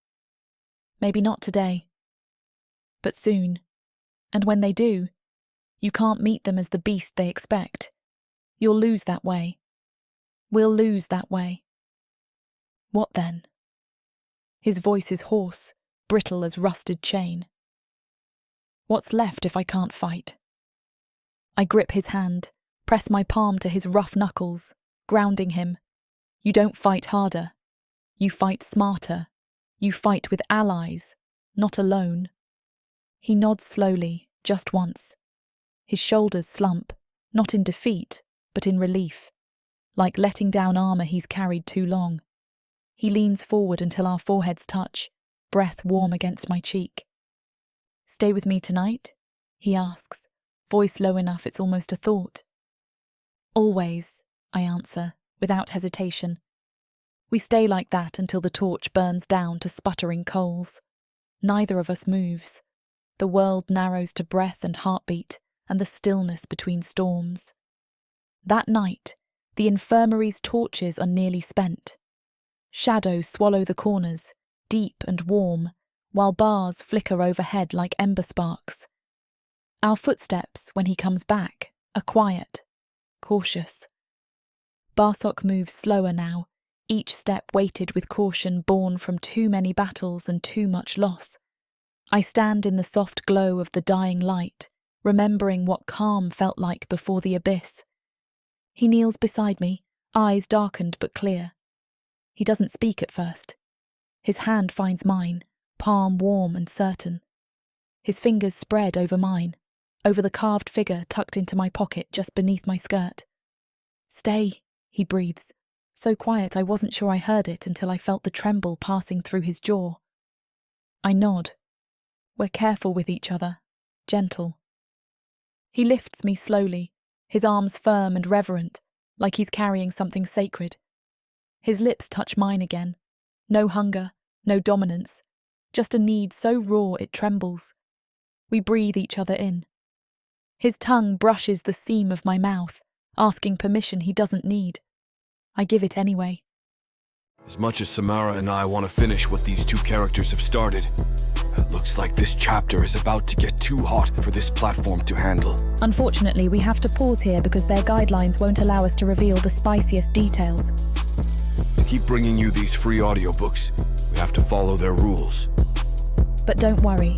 [SPEAKER 1] "Maybe not today, but soon. And when they do, you can't meet them as the beast they expect. You'll lose that way. We'll lose that way." "What then?" His voice is hoarse, brittle as rusted chain. "What's left if I can't fight?" I grip his hand, press my palm to his rough knuckles, grounding him. "You don't fight harder. You fight smarter. You fight with allies, not alone." He nods slowly, just once. His shoulders slump, not in defeat, but in relief, like letting down armor he's carried too long. He leans forward until our foreheads touch, breath warm against my cheek. "Stay with me tonight?" he asks, voice low enough it's almost a thought. "Always," I answer, without hesitation. We stay like that until the torch burns down to sputtering coals. Neither of us moves. The world narrows to breath and heartbeat, and the stillness between storms. That night, the infirmary's torches are nearly spent. Shadows swallow the corners, deep and warm, while bars flicker overhead like ember sparks. Our footsteps, when he comes back, are quiet, cautious. Barsok moves slower now, each step weighted with caution born from too many battles and too much loss. I stand in the soft glow of the dying light, remembering what calm felt like before the abyss. He kneels beside me, eyes darkened but clear. He doesn't speak at first. His hand finds mine, palm warm and certain. His fingers spread over mine, over the carved figure tucked into my pocket just beneath my skirt. "Stay," he breathes, so quiet I wasn't sure I heard it until I felt the tremble passing through his jaw. I nod. We're careful with each other, gentle. He lifts me slowly, his arms firm and reverent, like he's carrying something sacred. His lips touch mine again. No hunger, no dominance, just a need so raw it trembles. We breathe each other in. His tongue brushes the seam of my mouth, asking permission he doesn't need. I give it anyway.
[SPEAKER 2] As much as Samara and I want to finish what these two characters have started, it looks like this chapter is about to get too hot for this platform to handle.
[SPEAKER 1] Unfortunately, we have to pause here because their guidelines won't allow us to reveal the spiciest details.
[SPEAKER 2] To keep bringing you these free audiobooks, we have to follow their rules.
[SPEAKER 1] But don't worry.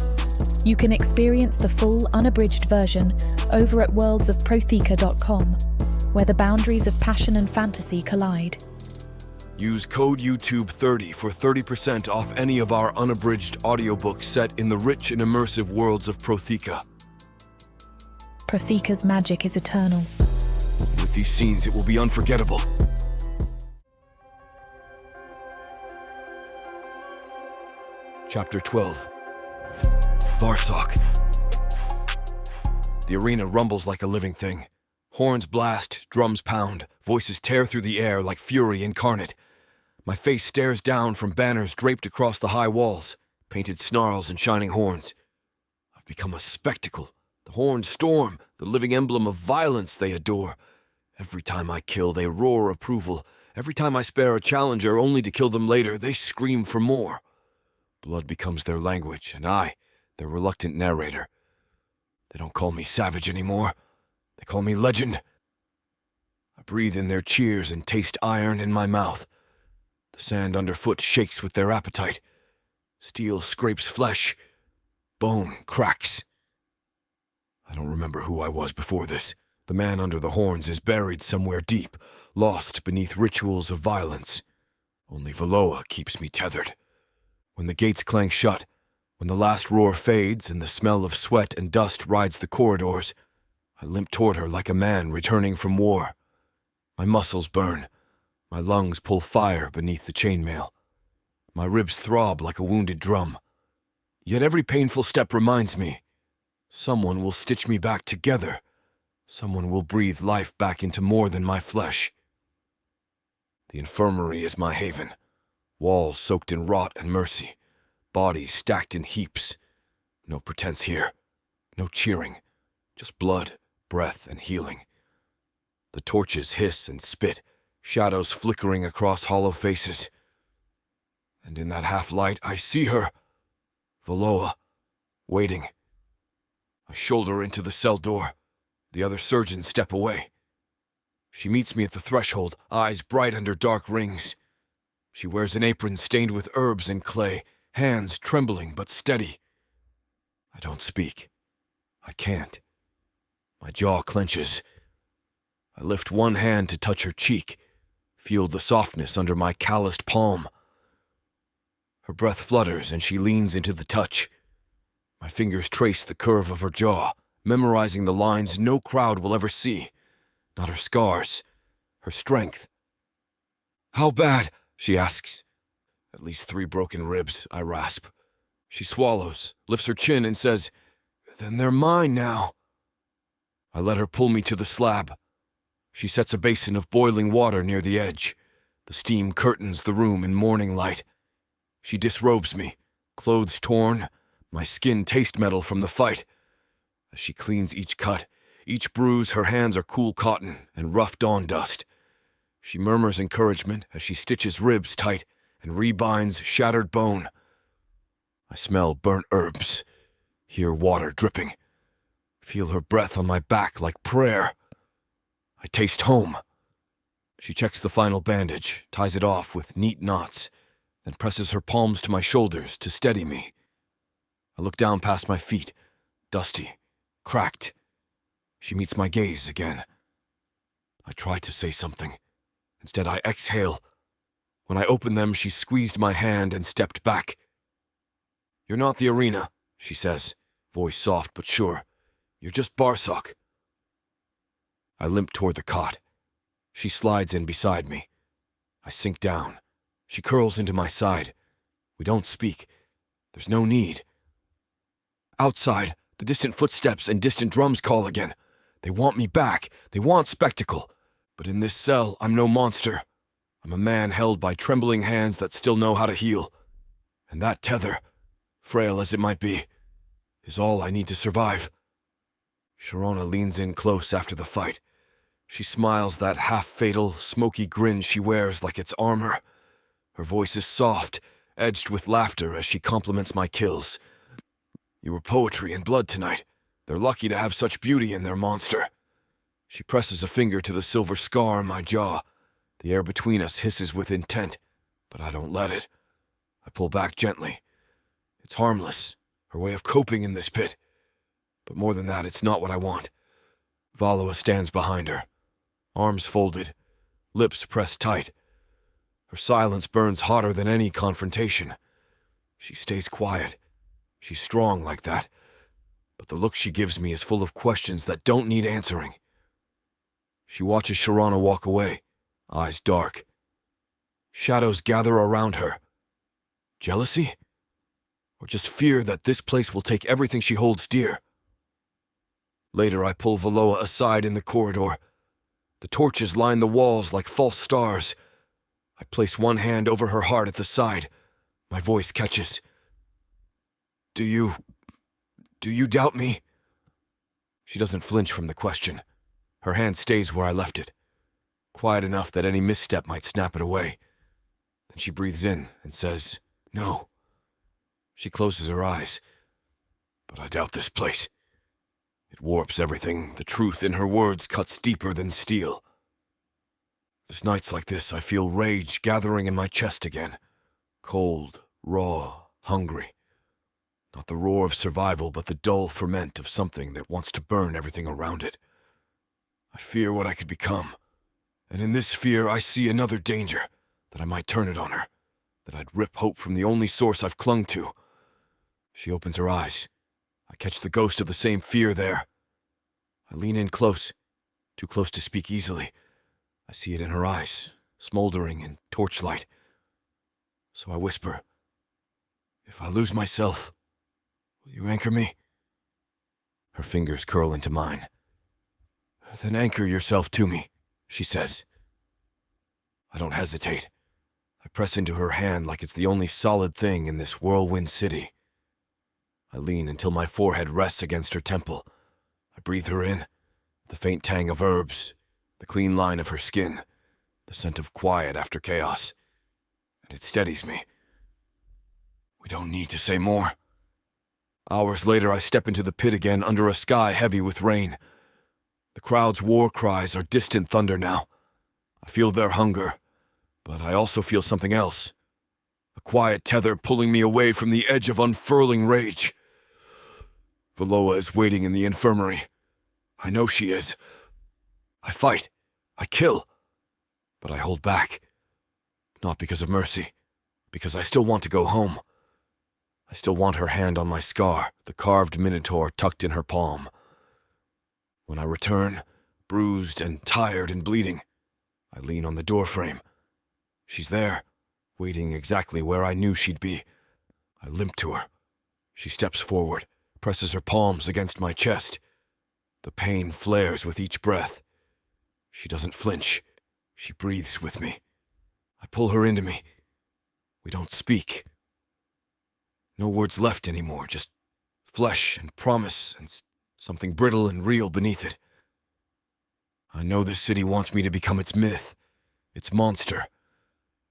[SPEAKER 1] You can experience the full, unabridged version over at worldsofprotheka.com, where the boundaries of passion and fantasy collide.
[SPEAKER 2] Use code YouTube30 for 30% off any of our unabridged audiobooks set in the rich and immersive worlds of Protheka.
[SPEAKER 1] Protheka's magic is eternal.
[SPEAKER 2] With these scenes, it will be unforgettable. Chapter 12. Barsok. The arena rumbles like a living thing. Horns blast, drums pound, voices tear through the air like fury incarnate. My face stares down from banners draped across the high walls, painted snarls and shining horns. I've become a spectacle. The horns storm, the living emblem of violence they adore. Every time I kill, they roar approval. Every time I spare a challenger only to kill them later, they scream for more. Blood becomes their language, and I, their reluctant narrator. They don't call me savage anymore. They call me legend. I breathe in their cheers and taste iron in my mouth. The sand underfoot shakes with their appetite. Steel scrapes flesh. Bone cracks. I don't remember who I was before this. The man under the horns is buried somewhere deep, lost beneath rituals of violence. Only Valoa keeps me tethered. When the gates clang shut, when the last roar fades and the smell of sweat and dust rides the corridors, I limp toward her like a man returning from war. My muscles burn. My lungs pull fire beneath the chainmail. My ribs throb like a wounded drum. Yet every painful step reminds me, someone will stitch me back together. Someone will breathe life back into more than my flesh. The infirmary is my haven. Walls soaked in rot and mercy. Bodies stacked in heaps. No pretense here. No cheering. Just blood, breath, and healing. The torches hiss and spit, shadows flickering across hollow faces. And in that half-light, I see her, Valoa, waiting. I shoulder into the cell door. The other surgeons step away. She meets me at the threshold, eyes bright under dark rings. She wears an apron stained with herbs and clay, hands trembling but steady. I don't speak. I can't. My jaw clenches. I lift one hand to touch her cheek, feel the softness under my calloused palm. Her breath flutters and she leans into the touch. My fingers trace the curve of her jaw, memorizing the lines no crowd will ever see. Not her scars, her strength. "How bad?" she asks. "At least 3 broken ribs," I rasp. She swallows, lifts her chin and says, "Then they're mine now." I let her pull me to the slab. She sets a basin of boiling water near the edge. The steam curtains the room in morning light. She disrobes me, clothes torn, my skin taste metal from the fight. As she cleans each cut, each bruise, her hands are cool cotton and rough dawn dust. She murmurs encouragement as she stitches ribs tight and rebinds shattered bone. I smell burnt herbs, hear water dripping, feel her breath on my back like prayer. I taste home. She checks the final bandage, ties it off with neat knots, then presses her palms to my shoulders to steady me. I look down past my feet, dusty, cracked. She meets my gaze again. I try to say something. Instead, I exhale. When I open them, she squeezed my hand and stepped back. "You're not the arena," she says, voice soft but sure. "You're just Barak." I limp toward the cot. She slides in beside me. I sink down. She curls into my side. We don't speak. There's no need. Outside, the distant footsteps and distant drums call again. They want me back. They want spectacle. But in this cell, I'm no monster. I'm a man held by trembling hands that still know how to heal. And that tether, frail as it might be, is all I need to survive. Sharona leans in close after the fight. She smiles that half-fatal, smoky grin she wears like it's armor. Her voice is soft, edged with laughter as she compliments my kills. "You were poetry and blood tonight. They're lucky to have such beauty in their monster." She presses a finger to the silver scar on my jaw. The air between us hisses with intent, but I don't let it. I pull back gently. It's harmless, her way of coping in this pit. But more than that, it's not what I want. Valoa stands behind her, arms folded, lips pressed tight. Her silence burns hotter than any confrontation. She stays quiet. She's strong like that. But the look she gives me is full of questions that don't need answering. She watches Sharona walk away, eyes dark. Shadows gather around her. Jealousy? Or just fear that this place will take everything she holds dear? Later, I pull Valoa aside in the corridor. The torches line the walls like false stars. I place one hand over her heart at the side. My voice catches. Do you doubt me?" She doesn't flinch from the question. Her hand stays where I left it, quiet enough that any misstep might snap it away. Then she breathes in and says, "No." She closes her eyes. "But I doubt this place. It warps everything. The truth in her words cuts deeper than steel." There's nights like this I feel rage gathering in my chest again. Cold, raw, hungry. Not the roar of survival, but the dull ferment of something that wants to burn everything around it. I fear what I could become. And in this fear I see another danger, that I might turn it on her, that I'd rip hope from the only source I've clung to. She opens her eyes. I catch the ghost of the same fear there. I lean in close, too close to speak easily. I see it in her eyes, smoldering in torchlight. So I whisper, "If I lose myself, will you anchor me?" Her fingers curl into mine. "Then anchor yourself to me," she says. I don't hesitate. I press into her hand like it's the only solid thing in this whirlwind city. I lean until my forehead rests against her temple. I breathe her in, the faint tang of herbs, the clean line of her skin, the scent of quiet after chaos. And it steadies me. We don't need to say more. Hours later, I step into the pit again under a sky heavy with rain. The crowd's war cries are distant thunder now. I feel their hunger, but I also feel something else. A quiet tether pulling me away from the edge of unfurling rage. Valoa is waiting in the infirmary. I know she is. I fight. I kill. But I hold back. Not because of mercy. Because I still want to go home. I still want her hand on my scar, the carved minotaur tucked in her palm. When I return, bruised and tired and bleeding, I lean on the doorframe. She's there, waiting exactly where I knew she'd be. I limp to her. She steps forward, presses her palms against my chest. The pain flares with each breath. She doesn't flinch. She breathes with me. I pull her into me. We don't speak. No words left anymore, just flesh and promise and something brittle and real beneath it. I know this city wants me to become its myth, its monster.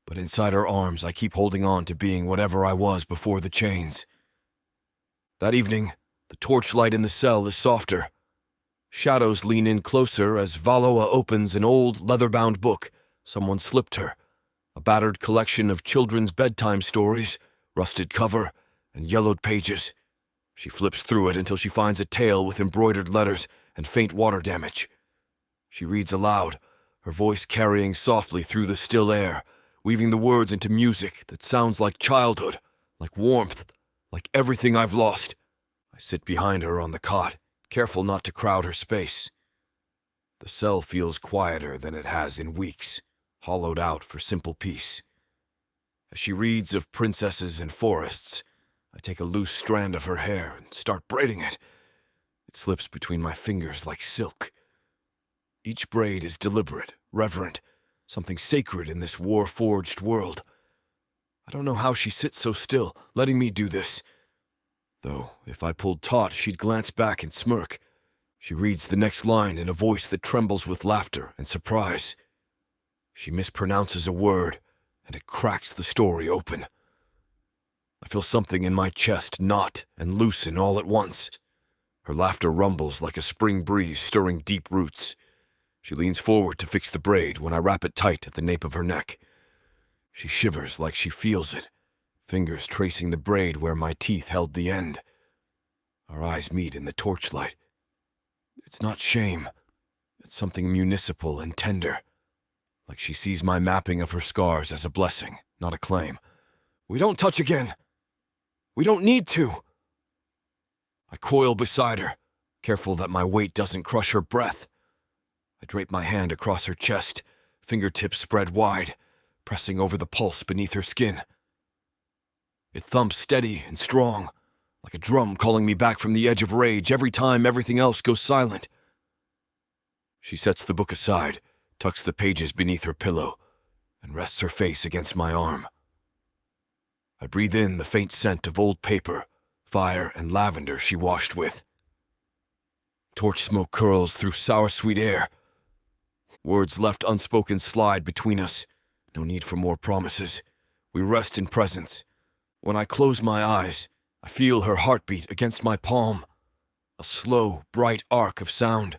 [SPEAKER 2] But inside her arms, I keep holding on to being whatever I was before the chains. That evening, the torchlight in the cell is softer. Shadows lean in closer as Valoa opens an old leather-bound book someone slipped her, a battered collection of children's bedtime stories, rusted cover, and yellowed pages. She flips through it until she finds a tale with embroidered letters and faint water damage. She reads aloud, her voice carrying softly through the still air, weaving the words into music that sounds like childhood, like warmth, like everything I've lost. I sit behind her on the cot, careful not to crowd her space. The cell feels quieter than it has in weeks, hollowed out for simple peace. As she reads of princesses and forests, I take a loose strand of her hair and start braiding it. It slips between my fingers like silk. Each braid is deliberate, reverent, something sacred in this war-forged world. I don't know how she sits so still, letting me do this. Though, if I pulled taut, she'd glance back and smirk. She reads the next line in a voice that trembles with laughter and surprise. She mispronounces a word, and it cracks the story open. I feel something in my chest knot and loosen all at once. Her laughter rumbles like a spring breeze stirring deep roots. She leans forward to fix the braid when I wrap it tight at the nape of her neck. She shivers like she feels it, fingers tracing the braid where my teeth held the end. Our eyes meet in the torchlight. It's not shame. It's something municipal and tender. Like she sees my mapping of her scars as a blessing, not a claim. We don't touch again. We don't need to. I coil beside her, careful that my weight doesn't crush her breath. I drape my hand across her chest, fingertips spread wide, pressing over the pulse beneath her skin. It thumps steady and strong, like a drum calling me back from the edge of rage every time everything else goes silent. She sets the book aside, tucks the pages beneath her pillow, and rests her face against my arm. I breathe in the faint scent of old paper, fire, and lavender she washed with. Torch smoke curls through sour-sweet air. Words left unspoken slide between us. No need for more promises. We rest in presence. When I close my eyes, I feel her heartbeat against my palm. A slow, bright arc of sound.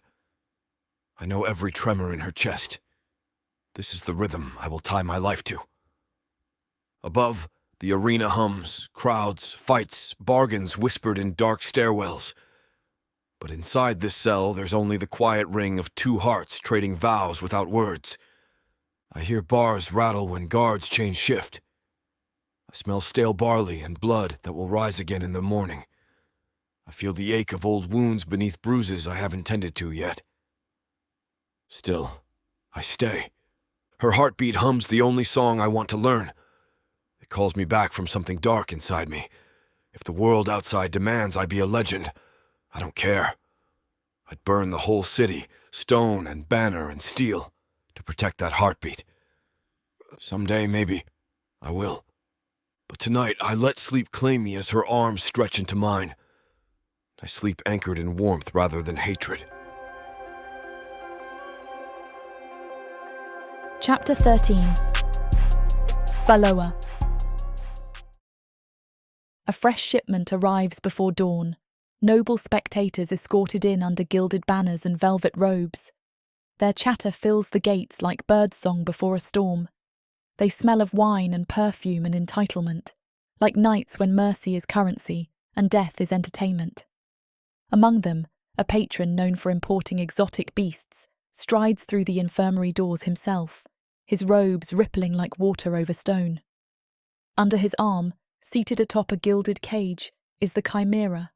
[SPEAKER 2] I know every tremor in her chest. This is the rhythm I will tie my life to. Above, the arena hums, crowds, fights, bargains whispered in dark stairwells. But inside this cell, there's only the quiet ring of two hearts trading vows without words. I hear bars rattle when guards change shift. I smell stale barley and blood that will rise again in the morning. I feel the ache of old wounds beneath bruises I haven't tended to yet. Still, I stay. Her heartbeat hums the only song I want to learn. It calls me back from something dark inside me. If the world outside demands I be a legend, I don't care. I'd burn the whole city, stone and banner and steel, to protect that heartbeat. Someday, maybe, I will. But tonight, I let sleep claim me as her arms stretch into mine. I sleep anchored in warmth rather than hatred.
[SPEAKER 1] Chapter 13. Valoa. A fresh shipment arrives before dawn. Noble spectators escorted in under gilded banners and velvet robes. Their chatter fills the gates like birdsong before a storm. They smell of wine and perfume and entitlement, like nights when mercy is currency and death is entertainment. Among them, a patron known for importing exotic beasts strides through the infirmary doors himself, his robes rippling like water over stone. Under his arm, seated atop a gilded cage, is the chimera,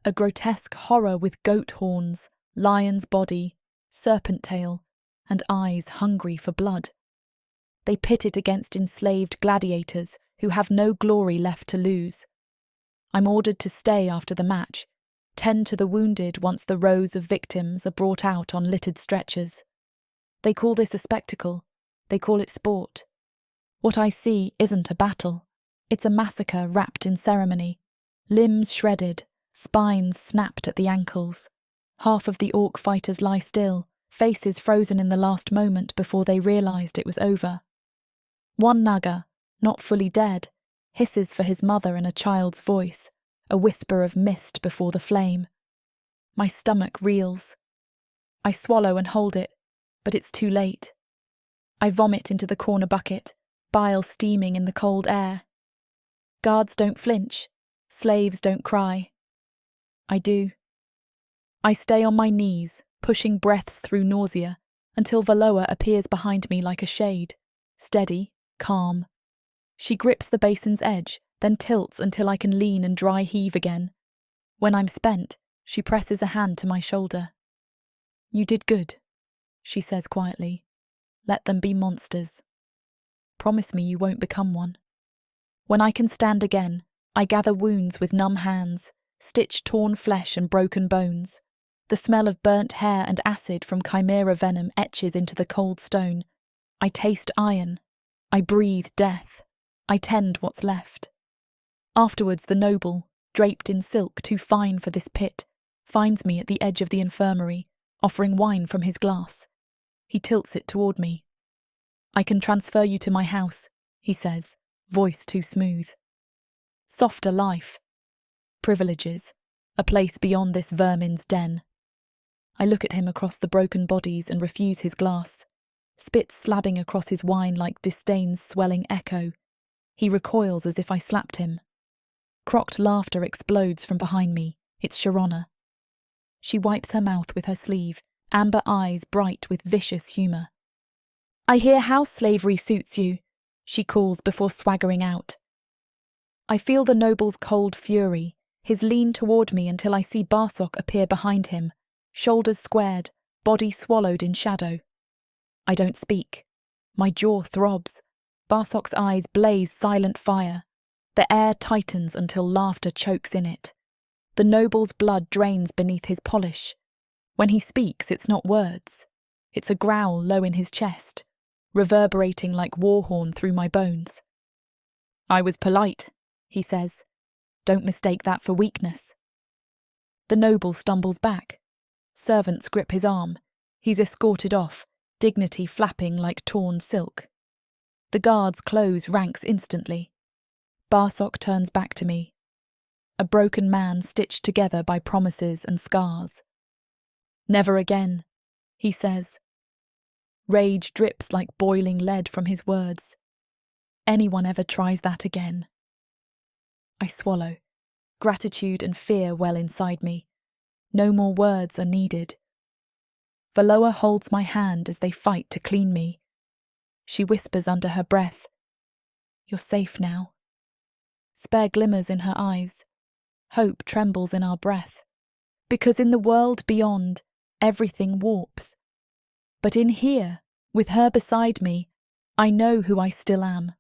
[SPEAKER 1] a grotesque horror with goat horns, lion's body, serpent tail, and eyes hungry for blood. They pit it against enslaved gladiators who have no glory left to lose. I'm ordered to stay after the match, tend to the wounded once the rows of victims are brought out on littered stretchers. They call this a spectacle. They call it sport. What I see isn't a battle. It's a massacre wrapped in ceremony. Limbs shredded, spines snapped at the ankles. Half of the orc fighters lie still, faces frozen in the last moment before they realised it was over. One Naga, not fully dead, hisses for his mother in a child's voice, a whisper of mist before the flame. My stomach reels. I swallow and hold it, but it's too late. I vomit into the corner bucket, bile steaming in the cold air. Guards don't flinch, slaves don't cry. I do. I stay on my knees, pushing breaths through nausea, until Valoa appears behind me like a shade, steady, calm. She grips the basin's edge, then tilts until I can lean and dry heave again. When I'm spent, she presses a hand to my shoulder. "You did good," she says quietly. "Let them be monsters. Promise me you won't become one." When I can stand again, I gather wounds with numb hands, stitch torn flesh and broken bones. The smell of burnt hair and acid from chimera venom etches into the cold stone. I taste iron. I breathe death. I tend what's left. Afterwards, the noble, draped in silk too fine for this pit, finds me at the edge of the infirmary, offering wine from his glass. He tilts it toward me. "I can transfer you to my house," he says, voice too smooth. "Softer life. Privileges. A place beyond this vermin's den." I look at him across the broken bodies and refuse his glass. Spit slabbing across his wine like disdain's swelling echo. He recoils as if I slapped him. Crocked laughter explodes from behind me. It's Sharona. She wipes her mouth with her sleeve, amber eyes bright with vicious humour. "I hear house slavery suits you," she calls before swaggering out. I feel the noble's cold fury, his lean toward me until I see Barak appear behind him, shoulders squared, body swallowed in shadow. I don't speak. My jaw throbs. Barak's eyes blaze silent fire. The air tightens until laughter chokes in it. The noble's blood drains beneath his polish. When he speaks, it's not words. It's a growl low in his chest, reverberating like war horn through my bones. "I was polite," he says. "Don't mistake that for weakness." The noble stumbles back. Servants grip his arm. He's escorted off, dignity flapping like torn silk. The guards close ranks instantly. Barak turns back to me. A broken man stitched together by promises and scars. "Never again," he says. Rage drips like boiling lead from his words. Anyone ever tries that again? I swallow. Gratitude and fear well inside me. No more words are needed. Valoa holds my hand as they fight to clean me. She whispers under her breath, "You're safe now." Spare glimmers in her eyes. Hope trembles in our breath. Because in the world beyond, everything warps. But in here, with her beside me, I know who I still am.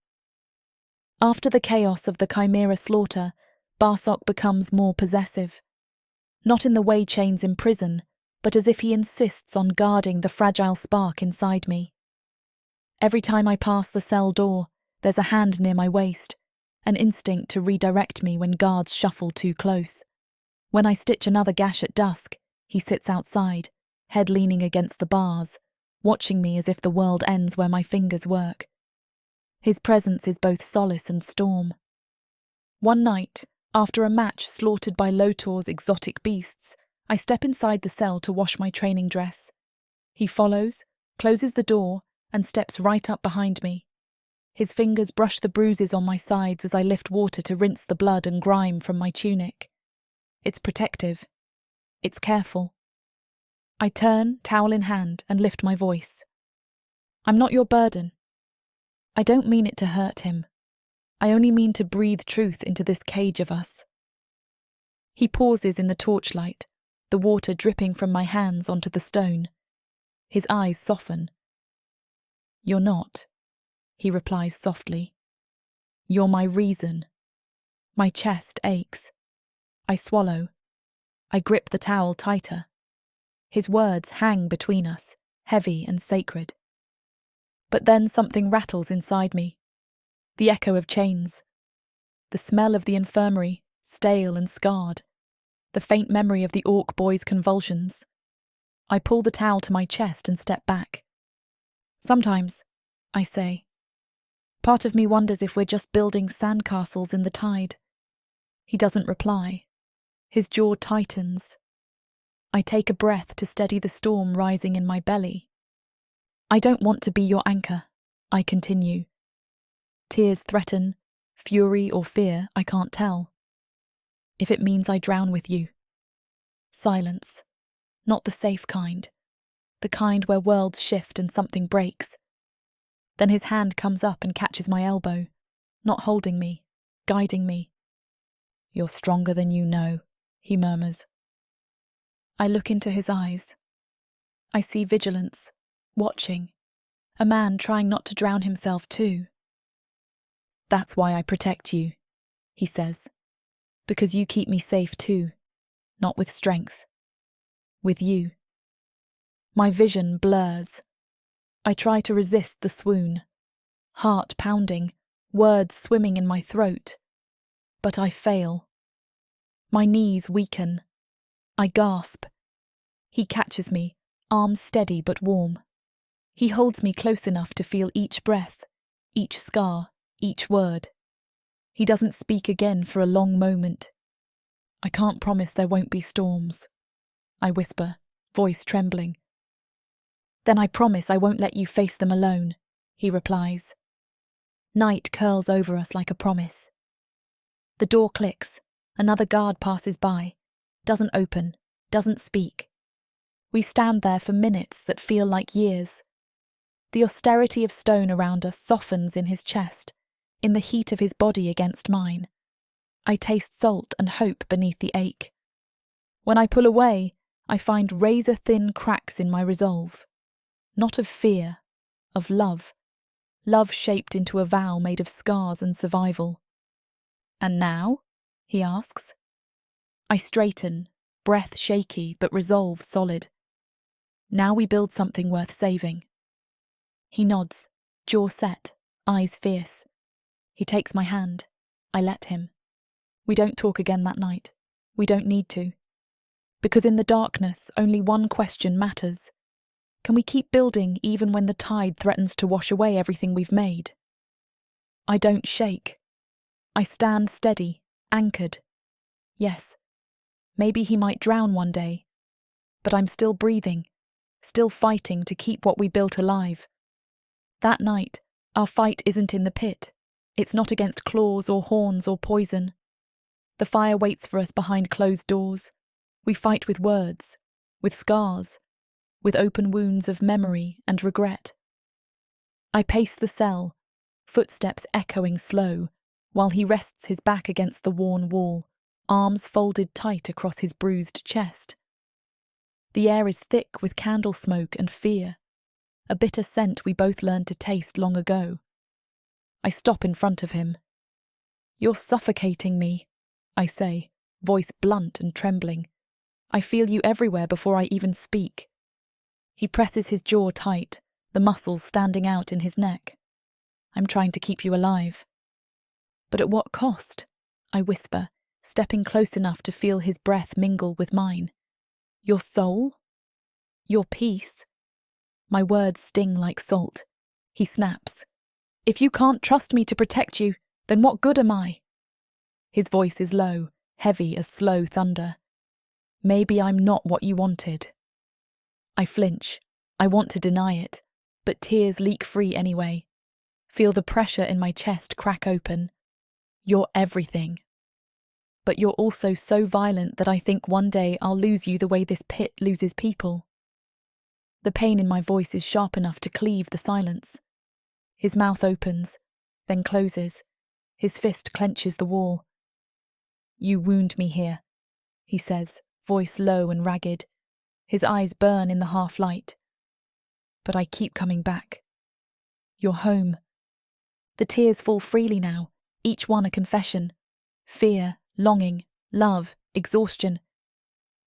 [SPEAKER 1] After the chaos of the chimera slaughter, Barak becomes more possessive. Not in the way chains imprison, but as if he insists on guarding the fragile spark inside me. Every time I pass the cell door, there's a hand near my waist, an instinct to redirect me when guards shuffle too close. When I stitch another gash at dusk, he sits outside, head leaning against the bars, watching me as if the world ends where my fingers work. His presence is both solace and storm. One night, after a match slaughtered by Lotor's exotic beasts, I step inside the cell to wash my training dress. He follows, closes the door, and steps right up behind me. His fingers brush the bruises on my sides as I lift water to rinse the blood and grime from my tunic. It's protective. It's careful. I turn, towel in hand, and lift my voice. "I'm not your burden." I don't mean it to hurt him. I only mean to breathe truth into this cage of us. He pauses in the torchlight, the water dripping from my hands onto the stone. His eyes soften. "You're not," he replies softly. "You're my reason." My chest aches. I swallow. I grip the towel tighter. His words hang between us, heavy and sacred. But then something rattles inside me. The echo of chains. The smell of the infirmary, stale and scarred. The faint memory of the orc boy's convulsions. I pull the towel to my chest and step back. "Sometimes," I say. "Part of me wonders if we're just building sandcastles in the tide." He doesn't reply. His jaw tightens. I take a breath to steady the storm rising in my belly. I don't want to be your anchor, I continue. Tears threaten, fury or fear, I can't tell. If it means I drown with you. Silence. Not the safe kind. The kind where worlds shift and something breaks. Then his hand comes up and catches my elbow, not holding me, guiding me. You're stronger than you know, he murmurs. I look into his eyes. I see vigilance, watching, a man trying not to drown himself too. That's why I protect you, he says, because you keep me safe too, not with strength, with you. My vision blurs. I try to resist the swoon, heart pounding, words swimming in my throat, but I fail. My knees weaken. I gasp. He catches me, arms steady but warm. He holds me close enough to feel each breath, each scar, each word. He doesn't speak again for a long moment. I can't promise there won't be storms, I whisper, voice trembling. Then I promise I won't let you face them alone, he replies. Night curls over us like a promise. The door clicks. Another guard passes by, doesn't open, doesn't speak. We stand there for minutes that feel like years. The austerity of stone around us softens in his chest, in the heat of his body against mine. I taste salt and hope beneath the ache. When I pull away, I find razor-thin cracks in my resolve. Not of fear, of love. Love shaped into a vow made of scars and survival. And now? He asks. I straighten, breath shaky but resolve solid. Now we build something worth saving. He nods, jaw set, eyes fierce. He takes my hand. I let him. We don't talk again that night. We don't need to. Because in the darkness, only one question matters. Can we keep building even when the tide threatens to wash away everything we've made? I don't shake. I stand steady, anchored. Yes, maybe he might drown one day, but I'm still breathing, still fighting to keep what we built alive. That night, our fight isn't in the pit. It's not against claws or horns or poison. The fire waits for us behind closed doors. We fight with words, with scars, with open wounds of memory and regret. I pace the cell, footsteps echoing slow, while he rests his back against the worn wall, arms folded tight across his bruised chest. The air is thick with candle smoke and fear, a bitter scent we both learned to taste long ago. I stop in front of him. You're suffocating me, I say, voice blunt and trembling. I feel you everywhere before I even speak. He presses his jaw tight, the muscles standing out in his neck. I'm trying to keep you alive. But at what cost? I whisper, stepping close enough to feel his breath mingle with mine. Your soul? Your peace? My words sting like salt. He snaps. If you can't trust me to protect you, then what good am I? His voice is low, heavy as slow thunder. Maybe I'm not what you wanted. I flinch. I want to deny it, but tears leak free anyway. Feel the pressure in my chest crack open. You're everything. But you're also so violent that I think one day I'll lose you the way this pit loses people. The pain in my voice is sharp enough to cleave the silence. His mouth opens, then closes. His fist clenches the wall. You wound me here, he says, voice low and ragged. His eyes burn in the half-light. But I keep coming back. You're home. The tears fall freely now, each one a confession. Fear, longing, love, exhaustion.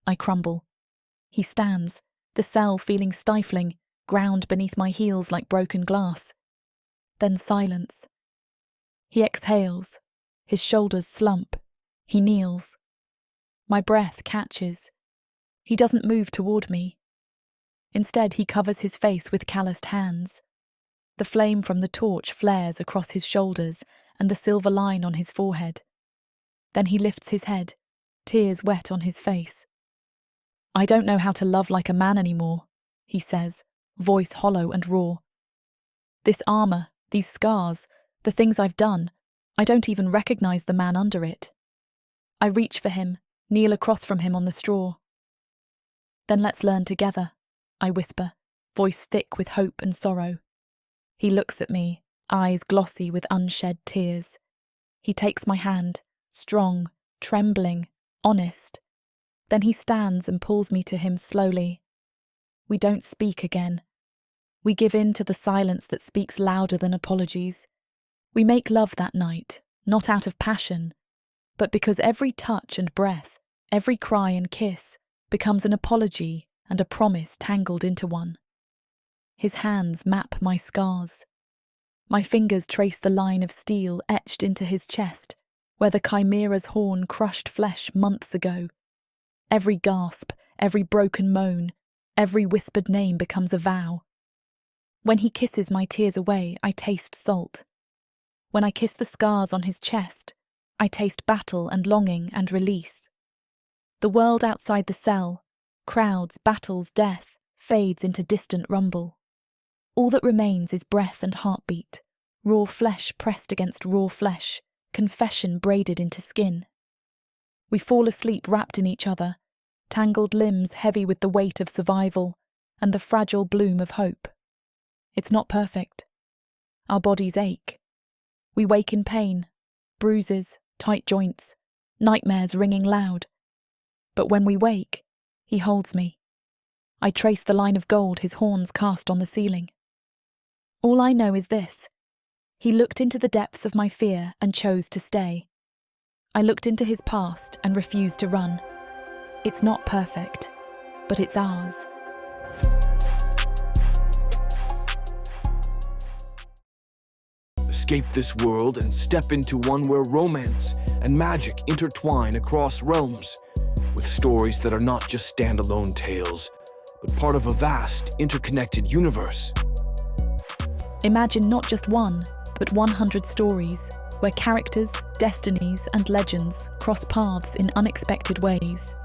[SPEAKER 1] I crumble. He stands, the cell feeling stifling, ground beneath my heels like broken glass. Then silence. He exhales. His shoulders slump. He kneels. My breath catches. He doesn't move toward me. Instead, he covers his face with calloused hands. The flame from the torch flares across his shoulders and the silver line on his forehead. Then he lifts his head, tears wet on his face. "I don't know how to love like a man anymore," he says, voice hollow and raw. "This armour, these scars, the things I've done, I don't even recognise the man under it." I reach for him, kneel across from him on the straw. "Then let's learn together," I whisper, voice thick with hope and sorrow. He looks at me, eyes glossy with unshed tears. He takes my hand, strong, trembling, honest. Then he stands and pulls me to him slowly. We don't speak again. We give in to the silence that speaks louder than apologies. We make love that night, not out of passion, but because every touch and breath, every cry and kiss becomes an apology and a promise tangled into one. His hands map my scars. My fingers trace the line of steel etched into his chest, where the chimera's horn crushed flesh months ago. Every gasp, every broken moan, every whispered name becomes a vow. When he kisses my tears away, I taste salt. When I kiss the scars on his chest, I taste battle and longing and release. The world outside the cell, crowds, battles, death, fades into distant rumble. All that remains is breath and heartbeat, raw flesh pressed against raw flesh, confession braided into skin. We fall asleep wrapped in each other, tangled limbs heavy with the weight of survival and the fragile bloom of hope. It's not perfect. Our bodies ache. We wake in pain, bruises, tight joints, nightmares ringing loud. But when we wake, he holds me. I trace the line of gold his horns cast on the ceiling. All I know is this. He looked into the depths of my fear and chose to stay. I looked into his past and refused to run. It's not perfect, but it's ours.
[SPEAKER 2] Escape this world and step into one where romance and magic intertwine across realms, with stories that are not just standalone tales, but part of a vast, interconnected universe.
[SPEAKER 1] Imagine not just one, but 100 stories, where characters, destinies, and legends cross paths in unexpected ways.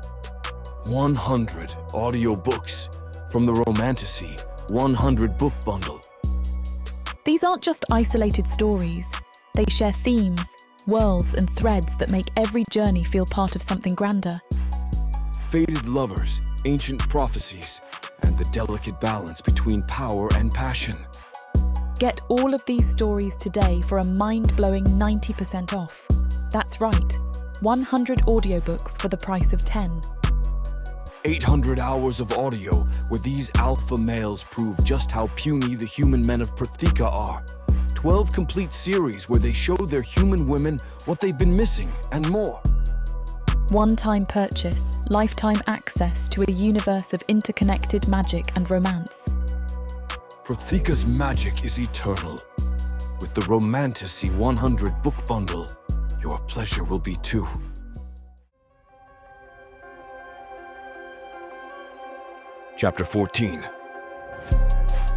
[SPEAKER 2] 100 audiobooks from the Romantasy 100 book bundle.
[SPEAKER 1] These aren't just isolated stories. They share themes, worlds, and threads that make every journey feel part of something grander.
[SPEAKER 2] Fated lovers, ancient prophecies, and the delicate balance between power and passion.
[SPEAKER 1] Get all of these stories today for a mind-blowing 90% off. That's right, 100 audiobooks for the price of 10.
[SPEAKER 2] 800 hours of audio where these alpha males prove just how puny the human men of Protheka are. 12 complete series where they show their human women what they've been missing and more.
[SPEAKER 1] One-time purchase, lifetime access to a universe of interconnected magic and romance.
[SPEAKER 2] Protheka's magic is eternal. With the Romantasy 100 book bundle, your pleasure will be too. Chapter 14.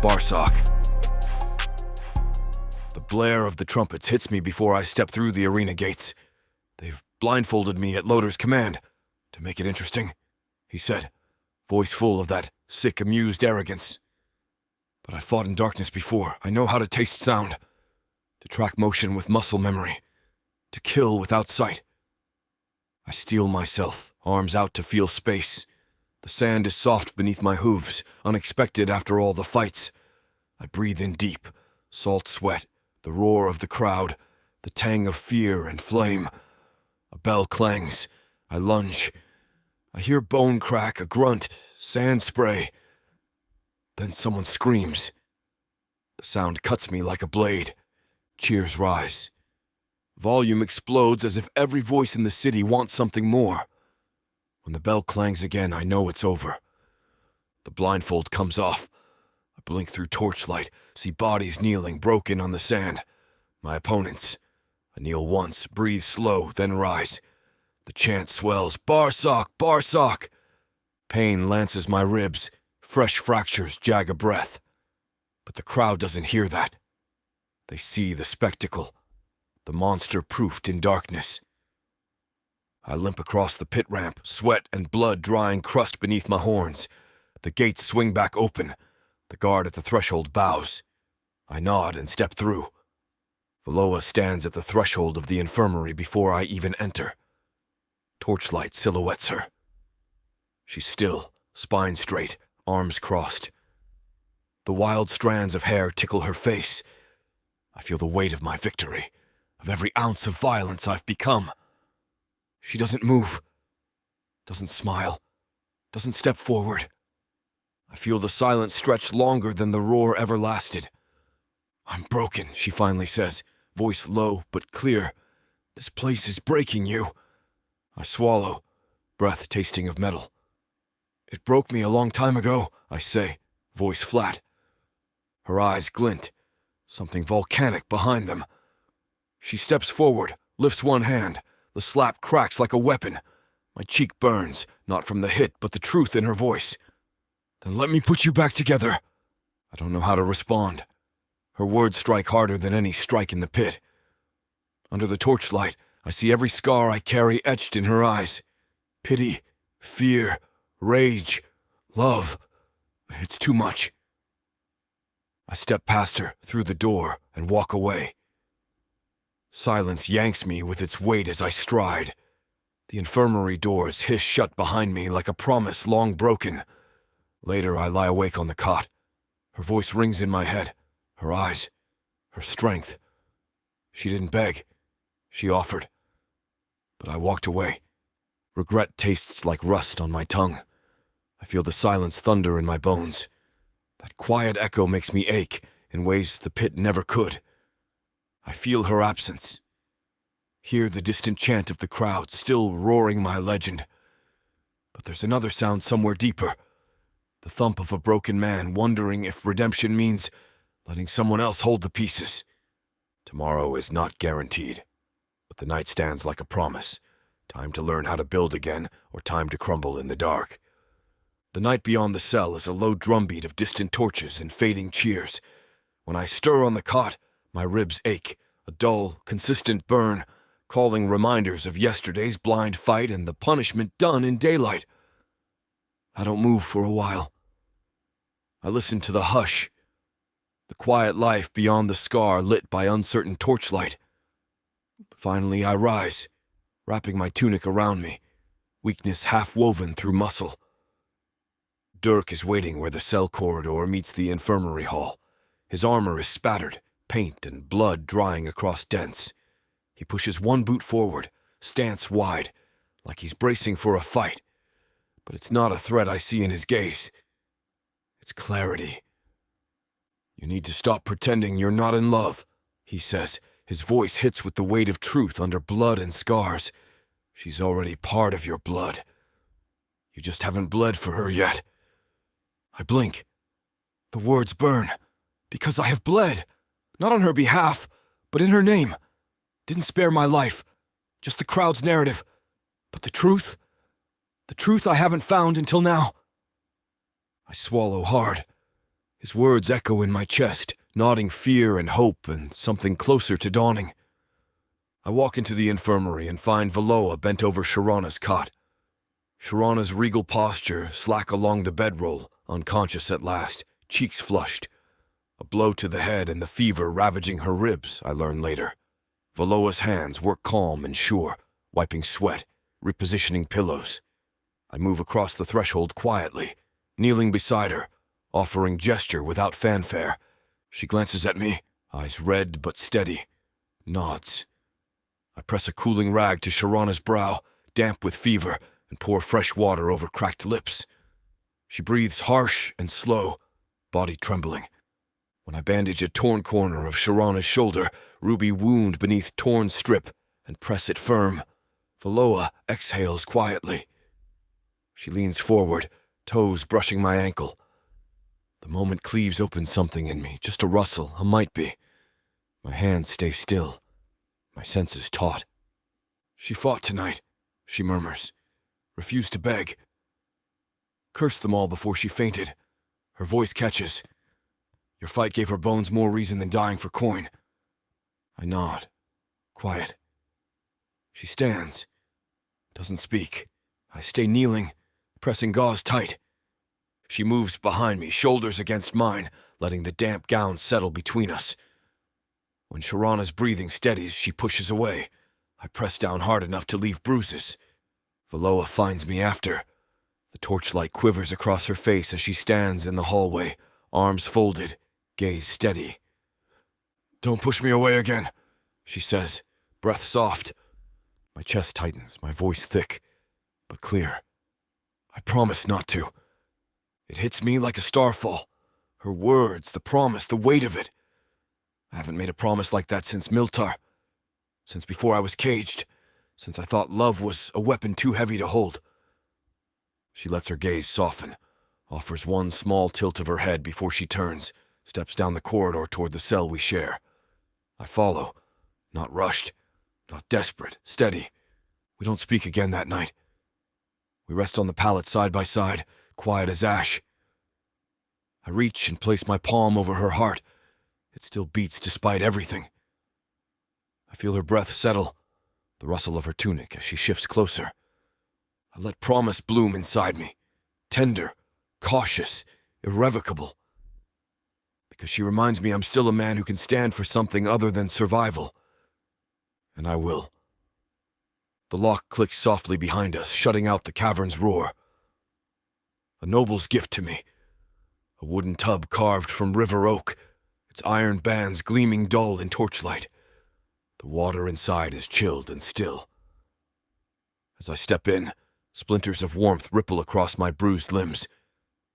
[SPEAKER 2] Barak. The blare of the trumpets hits me before I step through the arena gates. They've blindfolded me at Loder's command. To make it interesting, he said, voice full of that sick, amused arrogance. But I fought in darkness before. I know how to taste sound, to track motion with muscle memory, to kill without sight. I steel myself, arms out to feel space. The sand is soft beneath my hooves, unexpected after all the fights. I breathe in deep, salt sweat, the roar of the crowd, the tang of fear and flame. A bell clangs. I lunge. I hear bone crack, a grunt, sand spray. Then someone screams. The sound cuts me like a blade. Cheers rise. Volume explodes as if every voice in the city wants something more. When the bell clangs again, I know it's over. The blindfold comes off. I blink through torchlight, see bodies kneeling, broken on the sand. My opponents. I kneel once, breathe slow, then rise. The chant swells, Barak, Barak. Pain lances my ribs, fresh fractures jag a breath. But the crowd doesn't hear that. They see the spectacle, the monster proofed in darkness. I limp across the pit ramp, sweat and blood drying crust beneath my horns. The gates swing back open. The guard at the threshold bows. I nod and step through. Valoa stands at the threshold of the infirmary before I even enter. Torchlight silhouettes her. She's still, spine straight, arms crossed. The wild strands of hair tickle her face. I feel the weight of my victory, of every ounce of violence I've become. She doesn't move, doesn't smile, doesn't step forward. I feel the silence stretch longer than the roar ever lasted. "I'm broken," she finally says, voice low but clear. "This place is breaking you." I swallow, breath tasting of metal. "It broke me a long time ago," I say, voice flat. Her eyes glint, something volcanic behind them. She steps forward, lifts one hand. The slap cracks like a weapon. My cheek burns, not from the hit, but the truth in her voice. "Then let me put you back together." I don't know how to respond. Her words strike harder than any strike in the pit. Under the torchlight, I see every scar I carry etched in her eyes. Pity, fear, rage, love. It's too much. I step past her, through the door, and walk away. Silence yanks me with its weight as I stride. The infirmary doors hiss shut behind me like a promise long broken. Later, I lie awake on the cot. Her voice rings in my head. Her eyes. Her strength. She didn't beg. She offered. But I walked away. Regret tastes like rust on my tongue. I feel the silence thunder in my bones. That quiet echo makes me ache in ways the pit never could. I feel her absence. Hear the distant chant of the crowd still roaring my legend. But there's another sound somewhere deeper. The thump of a broken man wondering if redemption means letting someone else hold the pieces. Tomorrow is not guaranteed, but the night stands like a promise. Time to learn how to build again, or time to crumble in the dark. The night beyond the cell is a low drumbeat of distant torches and fading cheers. When I stir on the cot, my ribs ache, a dull, consistent burn, calling reminders of yesterday's blind fight and the punishment done in daylight. I don't move for a while. I listen to the hush, the quiet life beyond the scar lit by uncertain torchlight. Finally, I rise, wrapping my tunic around me, weakness half woven through muscle. Dirk is waiting where the cell corridor meets the infirmary hall. His armor is spattered, paint and blood drying across dents. He pushes one boot forward, stance wide, like he's bracing for a fight. But it's not a threat I see in his gaze. It's clarity. "You need to stop pretending you're not in love," he says. His voice hits with the weight of truth under blood and scars. "She's already part of your blood. You just haven't bled for her yet." I blink. The words burn. Because I have bled. Not on her behalf, but in her name. Didn't spare my life. Just the crowd's narrative. But the truth? The truth I haven't found until now. I swallow hard. His words echo in my chest, nodding fear and hope and something closer to dawning. I walk into the infirmary and find Valoa bent over Sharana's cot. Sharana's regal posture slack along the bedroll, unconscious at last, cheeks flushed. A blow to the head and the fever ravaging her ribs, I learn later. Valoa's hands work calm and sure, wiping sweat, repositioning pillows. I move across the threshold quietly, kneeling beside her, offering gesture without fanfare. She glances at me, eyes red but steady, nods. I press a cooling rag to Sharana's brow, damp with fever, and pour fresh water over cracked lips. She breathes harsh and slow, body trembling. When I bandage a torn corner of Sharana's shoulder, ruby wound beneath torn strip, and press it firm, Valoa exhales quietly. She leans forward, toes brushing my ankle. The moment cleaves open something in me, just a rustle, a might be. My hands stay still, my senses taut. "She fought tonight," she murmurs. "Refused to beg. Cursed them all before she fainted." Her voice catches. "Your fight gave her bones more reason than dying for coin." I nod. Quiet. She stands. Doesn't speak. I stay kneeling, pressing gauze tight. She moves behind me, shoulders against mine, letting the damp gown settle between us. When Sharana's breathing steadies, she pushes away. I press down hard enough to leave bruises. Valoa finds me after. The torchlight quivers across her face as she stands in the hallway, arms folded, gaze steady. "Don't push me away again," she says, breath soft. My chest tightens, my voice thick, but clear. I promise not to. It hits me like a starfall. Her words, the promise, the weight of it. I haven't made a promise like that since Miltar. Since before I was caged. Since I thought love was a weapon too heavy to hold. She lets her gaze soften, offers one small tilt of her head before she turns, steps down the corridor toward the cell we share. I follow, not rushed, not desperate, steady. We don't speak again that night. We rest on the pallet side by side, quiet as ash. I reach and place my palm over her heart. It still beats despite everything. I feel her breath settle, the rustle of her tunic as she shifts closer. I let promise bloom inside me, tender, cautious, irrevocable. Because she reminds me I'm still a man who can stand for something other than survival. And I will. The lock clicks softly behind us, shutting out the cavern's roar. A noble's gift to me. A wooden tub carved from river oak, its iron bands gleaming dull in torchlight. The water inside is chilled and still. As I step in, splinters of warmth ripple across my bruised limbs,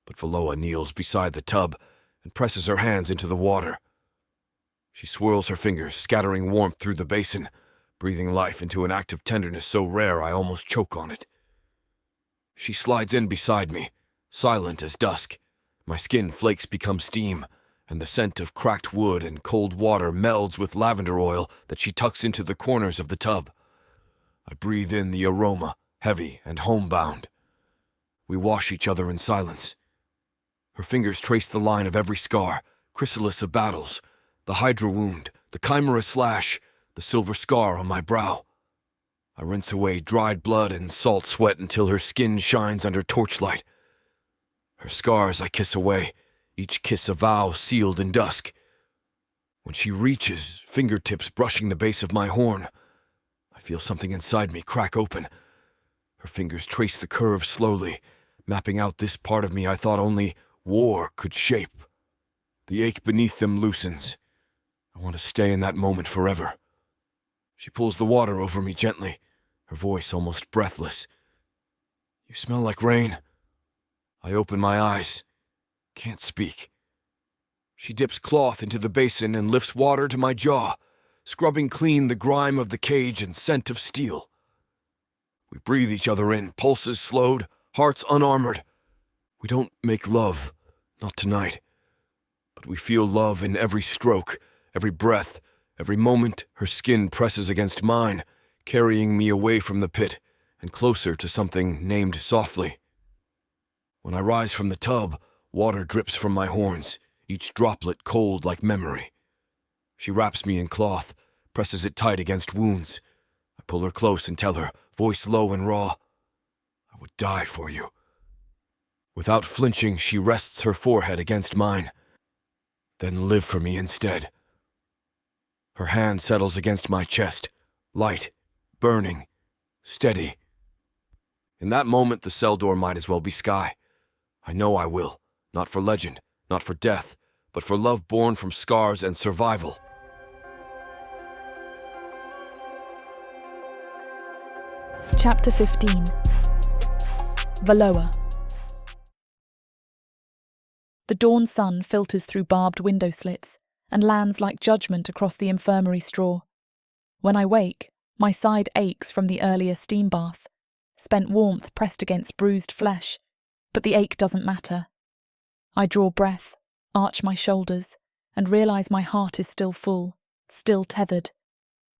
[SPEAKER 2] but Valoa kneels beside the tub and presses her hands into the water. She swirls her fingers, scattering warmth through the basin, breathing life into an act of tenderness so rare I almost choke on it. She slides in beside me, silent as dusk. My skin flakes become steam, and the scent of cracked wood and cold water melds with lavender oil that she tucks into the corners of the tub. I breathe in the aroma, heavy and homebound. We wash each other in silence. Her fingers trace the line of every scar, chrysalis of battles, the hydra wound, the chimera slash, the silver scar on my brow. I rinse away dried blood and salt sweat until her skin shines under torchlight. Her scars I kiss away, each kiss a vow sealed in dusk. When she reaches, fingertips brushing the base of my horn, I feel something inside me crack open. Her fingers trace the curve slowly, mapping out this part of me I thought only war could shape. The ache beneath them loosens. I want to stay in that moment forever. She pulls the water over me gently, her voice almost breathless. "You smell like rain." I open my eyes. Can't speak. She dips cloth into the basin and lifts water to my jaw, scrubbing clean the grime of the cage and scent of steel. We breathe each other in, pulses slowed, hearts unarmored. We don't make love, not tonight. But we feel love in every stroke, every breath, every moment her skin presses against mine, carrying me away from the pit and closer to something named softly. When I rise from the tub, water drips from my horns, each droplet cold like memory. She wraps me in cloth, presses it tight against wounds. I pull her close and tell her, voice low and raw, "I would die for you." Without flinching, she rests her forehead against mine. "Then live for me instead." Her hand settles against my chest, light, burning, steady. In that moment, the cell door might as well be sky. I know I will, not for legend, not for death, but for love born from scars and survival.
[SPEAKER 1] Chapter 15. Valoa. The dawn sun filters through barbed window slits and lands like judgment across the infirmary straw. When I wake, my side aches from the earlier steam bath, spent warmth pressed against bruised flesh, but the ache doesn't matter. I draw breath, arch my shoulders, and realise my heart is still full, still tethered.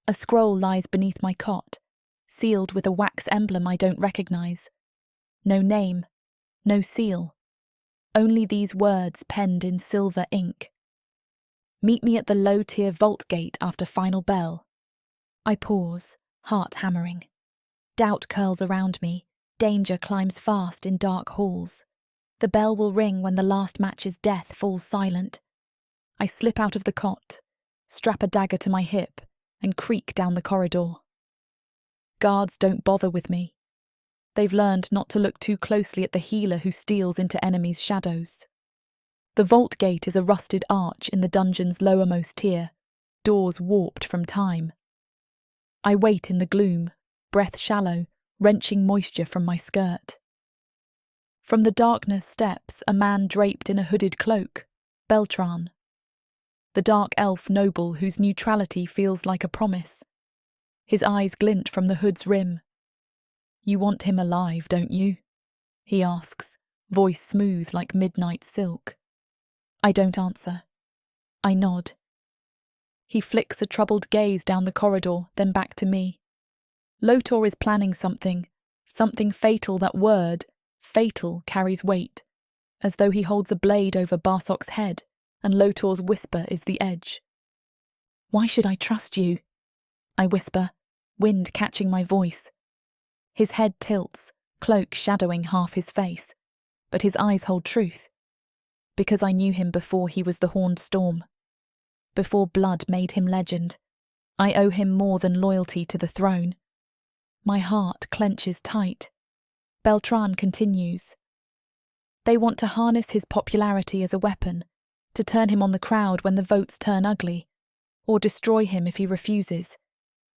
[SPEAKER 1] A scroll lies beneath my cot, sealed with a wax emblem I don't recognise. No name, no seal. Only these words penned in silver ink. Meet me at the low-tier vault gate after final bell. I pause, heart hammering. Doubt curls around me. Danger climbs fast in dark halls. The bell will ring when the last match's death falls silent. I slip out of the cot, strap a dagger to my hip, and creak down the corridor. Guards don't bother with me. They've learned not to look too closely at the healer who steals into enemies' shadows. The vault gate is a rusted arch in the dungeon's lowermost tier, doors warped from time. I wait in the gloom, breath shallow, wrenching moisture from my skirt. From the darkness steps a man draped in a hooded cloak, Beltran. The dark elf noble whose neutrality feels like a promise. His eyes glint from the hood's rim. "You want him alive, don't you?" he asks, voice smooth like midnight silk. I don't answer. I nod. He flicks a troubled gaze down the corridor, then back to me. Lotor is planning something fatal. That word, fatal, carries weight, as though he holds a blade over Barsok's head, and Lotor's whisper is the edge. "Why should I trust you?" I whisper, wind catching my voice. His head tilts, cloak shadowing half his face, but his eyes hold truth. Because I knew him before he was the Horned Storm. Before blood made him legend, I owe him more than loyalty to the throne. My heart clenches tight. Beltran continues. They want to harness his popularity as a weapon, to turn him on the crowd when the votes turn ugly, or destroy him if he refuses.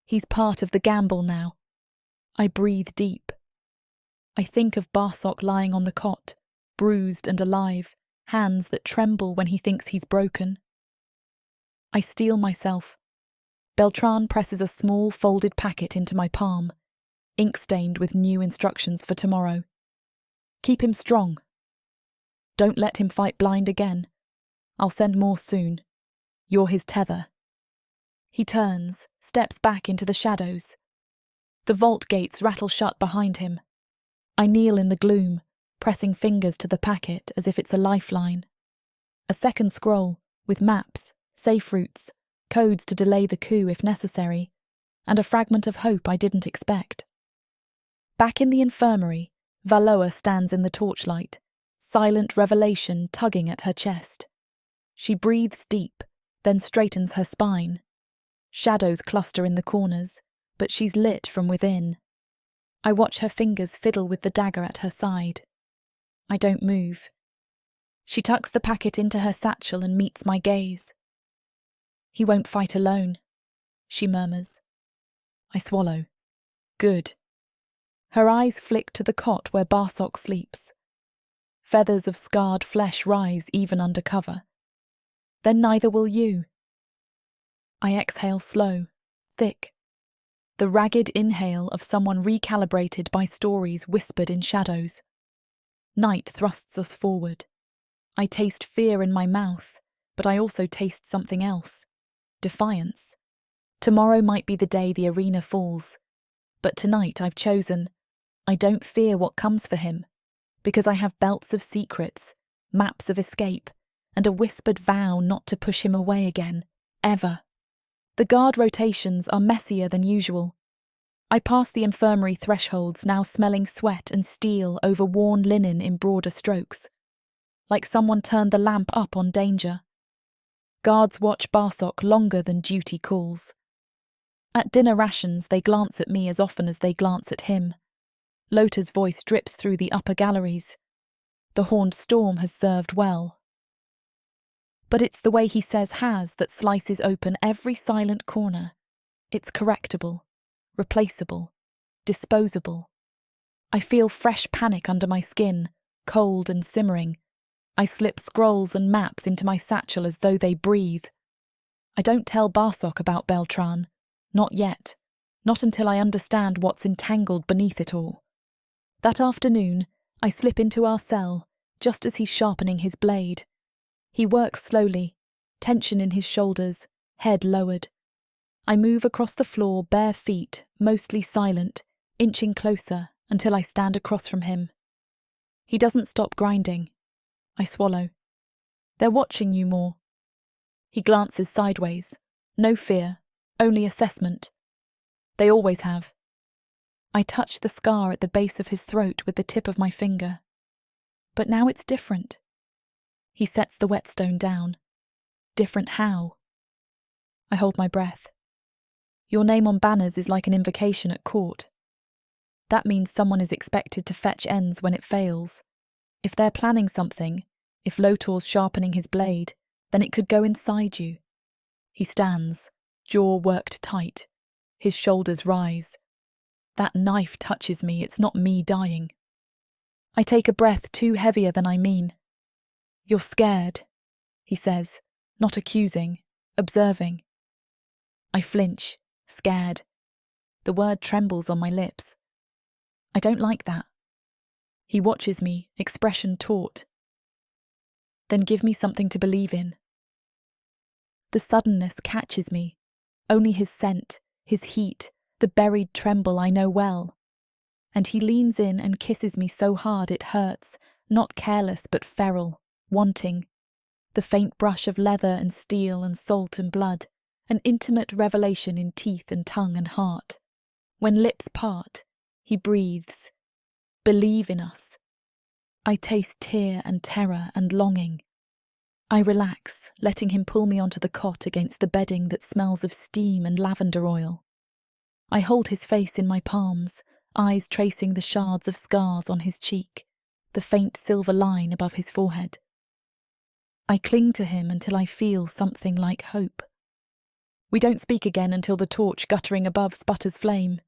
[SPEAKER 1] He's part of the gamble now. I breathe deep. I think of Barsok lying on the cot, bruised and alive, hands that tremble when he thinks he's broken. I steel myself. Beltran presses a small folded packet into my palm, ink-stained with new instructions for tomorrow. Keep him strong. Don't let him fight blind again. I'll send more soon. You're his tether. He turns, steps back into the shadows. The vault gates rattle shut behind him. I kneel in the gloom, pressing fingers to the packet as if it's a lifeline. A second scroll, with maps, safe routes, codes to delay the coup if necessary, and a fragment of hope I didn't expect. Back in the infirmary, Valoa stands in the torchlight, silent revelation tugging at her chest. She breathes deep, then straightens her spine. Shadows cluster in the corners, but she's lit from within. I watch her fingers fiddle with the dagger at her side. I don't move. She tucks the packet into her satchel and meets my gaze. "He won't fight alone," she murmurs. I swallow. Good. Her eyes flick to the cot where Barsok sleeps. Feathers of scarred flesh rise even under cover. Then neither will you. I exhale slow, thick. The ragged inhale of someone recalibrated by stories whispered in shadows. Night thrusts us forward. I taste fear in my mouth, but I also taste something else. Defiance. Tomorrow might be the day the arena falls. But tonight I've chosen. I don't fear what comes for him, because I have belts of secrets, maps of escape, and a whispered vow not to push him away again, ever. The guard rotations are messier than usual. I pass the infirmary thresholds, now smelling sweat and steel over worn linen in broader strokes, like someone turned the lamp up on danger. Guards watch Barsok longer than duty calls. At dinner rations, they glance at me as often as they glance at him. Lota's voice drips through the upper galleries. The Horned Storm has served well. But it's the way he says has that slices open every silent corner. It's correctable, replaceable, disposable. I feel fresh panic under my skin, cold and simmering. I slip scrolls and maps into my satchel as though they breathe. I don't tell Barsok about Beltran. Not yet. Not until I understand what's entangled beneath it all. That afternoon, I slip into our cell, just as he's sharpening his blade. He works slowly, tension in his shoulders, head lowered. I move across the floor, bare feet, mostly silent, inching closer until I stand across from him. He doesn't stop grinding. I swallow. They're watching you more. He glances sideways. No fear, only assessment. They always have. I touch the scar at the base of his throat with the tip of my finger. But now it's different. He sets the whetstone down. Different how? I hold my breath. Your name on banners is like an invocation at court. That means someone is expected to fetch ends when it fails. If they're planning something, if Lotor's sharpening his blade, then it could go inside you. He stands, jaw worked tight. His shoulders rise. That knife touches me, it's not me dying. I take a breath too heavier than I mean. You're scared, he says, not accusing, observing. I flinch, scared. The word trembles on my lips. I don't like that. He watches me, expression taut. Then give me something to believe in. The suddenness catches me. Only his scent, his heat, the buried tremble I know well. And he leans in and kisses me so hard it hurts, not careless but feral, wanting. The faint brush of leather and steel and salt and blood, an intimate revelation in teeth and tongue and heart. When lips part, he breathes. Believe in us. I taste tear and terror and longing. I relax, letting him pull me onto the cot against the bedding that smells of steam and lavender oil. I hold his face in my palms, eyes tracing the shards of scars on his cheek, the faint silver line above his forehead. I cling to him until I feel something like hope. We don't speak again until the torch guttering above sputters flame.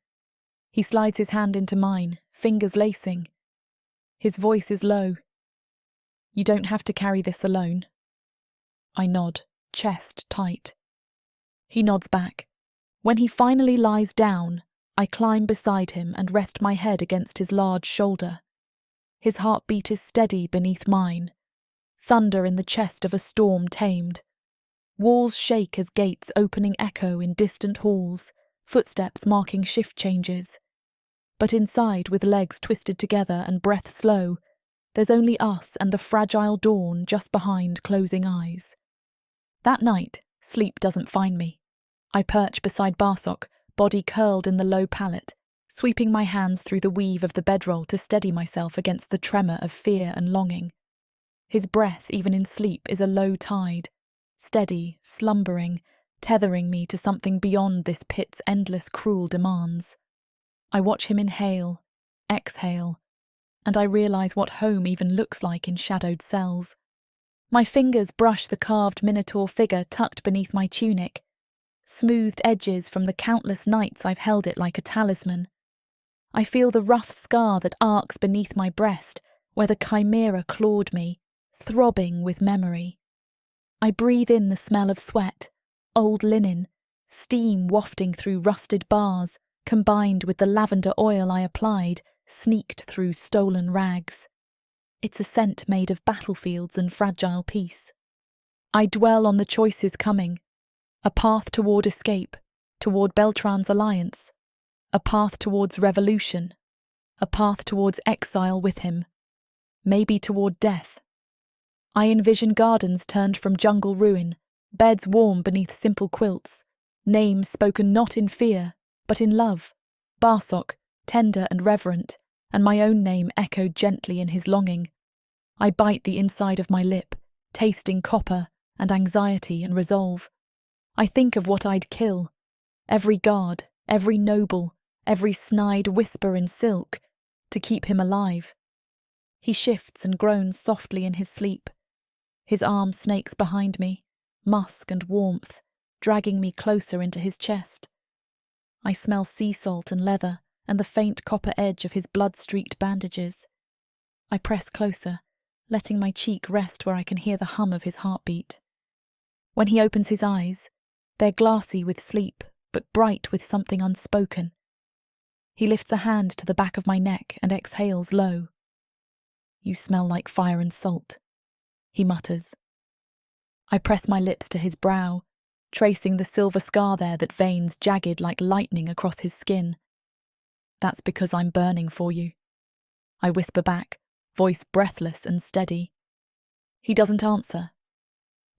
[SPEAKER 1] He slides his hand into mine, fingers lacing. His voice is low. You don't have to carry this alone. I nod, chest tight. He nods back. When he finally lies down, I climb beside him and rest my head against his large shoulder. His heartbeat is steady beneath mine. Thunder in the chest of a storm tamed. Walls shake as gates opening echo in distant halls, footsteps marking shift changes. But inside, with legs twisted together and breath slow, there's only us and the fragile dawn just behind closing eyes. That night, sleep doesn't find me. I perch beside Barak, body curled in the low pallet, sweeping my hands through the weave of the bedroll to steady myself against the tremor of fear and longing. His breath, even in sleep, is a low tide, steady, slumbering, tethering me to something beyond this pit's endless cruel demands. I watch him inhale, exhale, and I realise what home even looks like in shadowed cells. My fingers brush the carved minotaur figure tucked beneath my tunic, smoothed edges from the countless nights I've held it like a talisman. I feel the rough scar that arcs beneath my breast, where the chimera clawed me, throbbing with memory. I breathe in the smell of sweat, old linen, steam wafting through rusted bars, combined with the lavender oil I applied, sneaked through stolen rags. It's a scent made of battlefields and fragile peace. I dwell on the choices coming. A path toward escape, toward Beltran's alliance. A path towards revolution. A path towards exile with him. Maybe toward death. I envision gardens turned from jungle ruin, beds warm beneath simple quilts, names spoken not in fear, but in love. Barak, tender and reverent, and my own name echoed gently in his longing. I bite the inside of my lip, tasting copper and anxiety and resolve. I think of what I'd kill. Every guard, every noble, every snide whisper in silk, to keep him alive. He shifts and groans softly in his sleep. His arm snakes behind me, musk and warmth, dragging me closer into his chest. I smell sea salt and leather and the faint copper edge of his blood-streaked bandages. I press closer, letting my cheek rest where I can hear the hum of his heartbeat. When he opens his eyes, they're glassy with sleep, but bright with something unspoken. He lifts a hand to the back of my neck and exhales low. You smell like fire and salt, he mutters. I press my lips to his brow, tracing the silver scar there that veins jagged like lightning across his skin. That's because I'm burning for you, I whisper back, voice breathless and steady. He doesn't answer,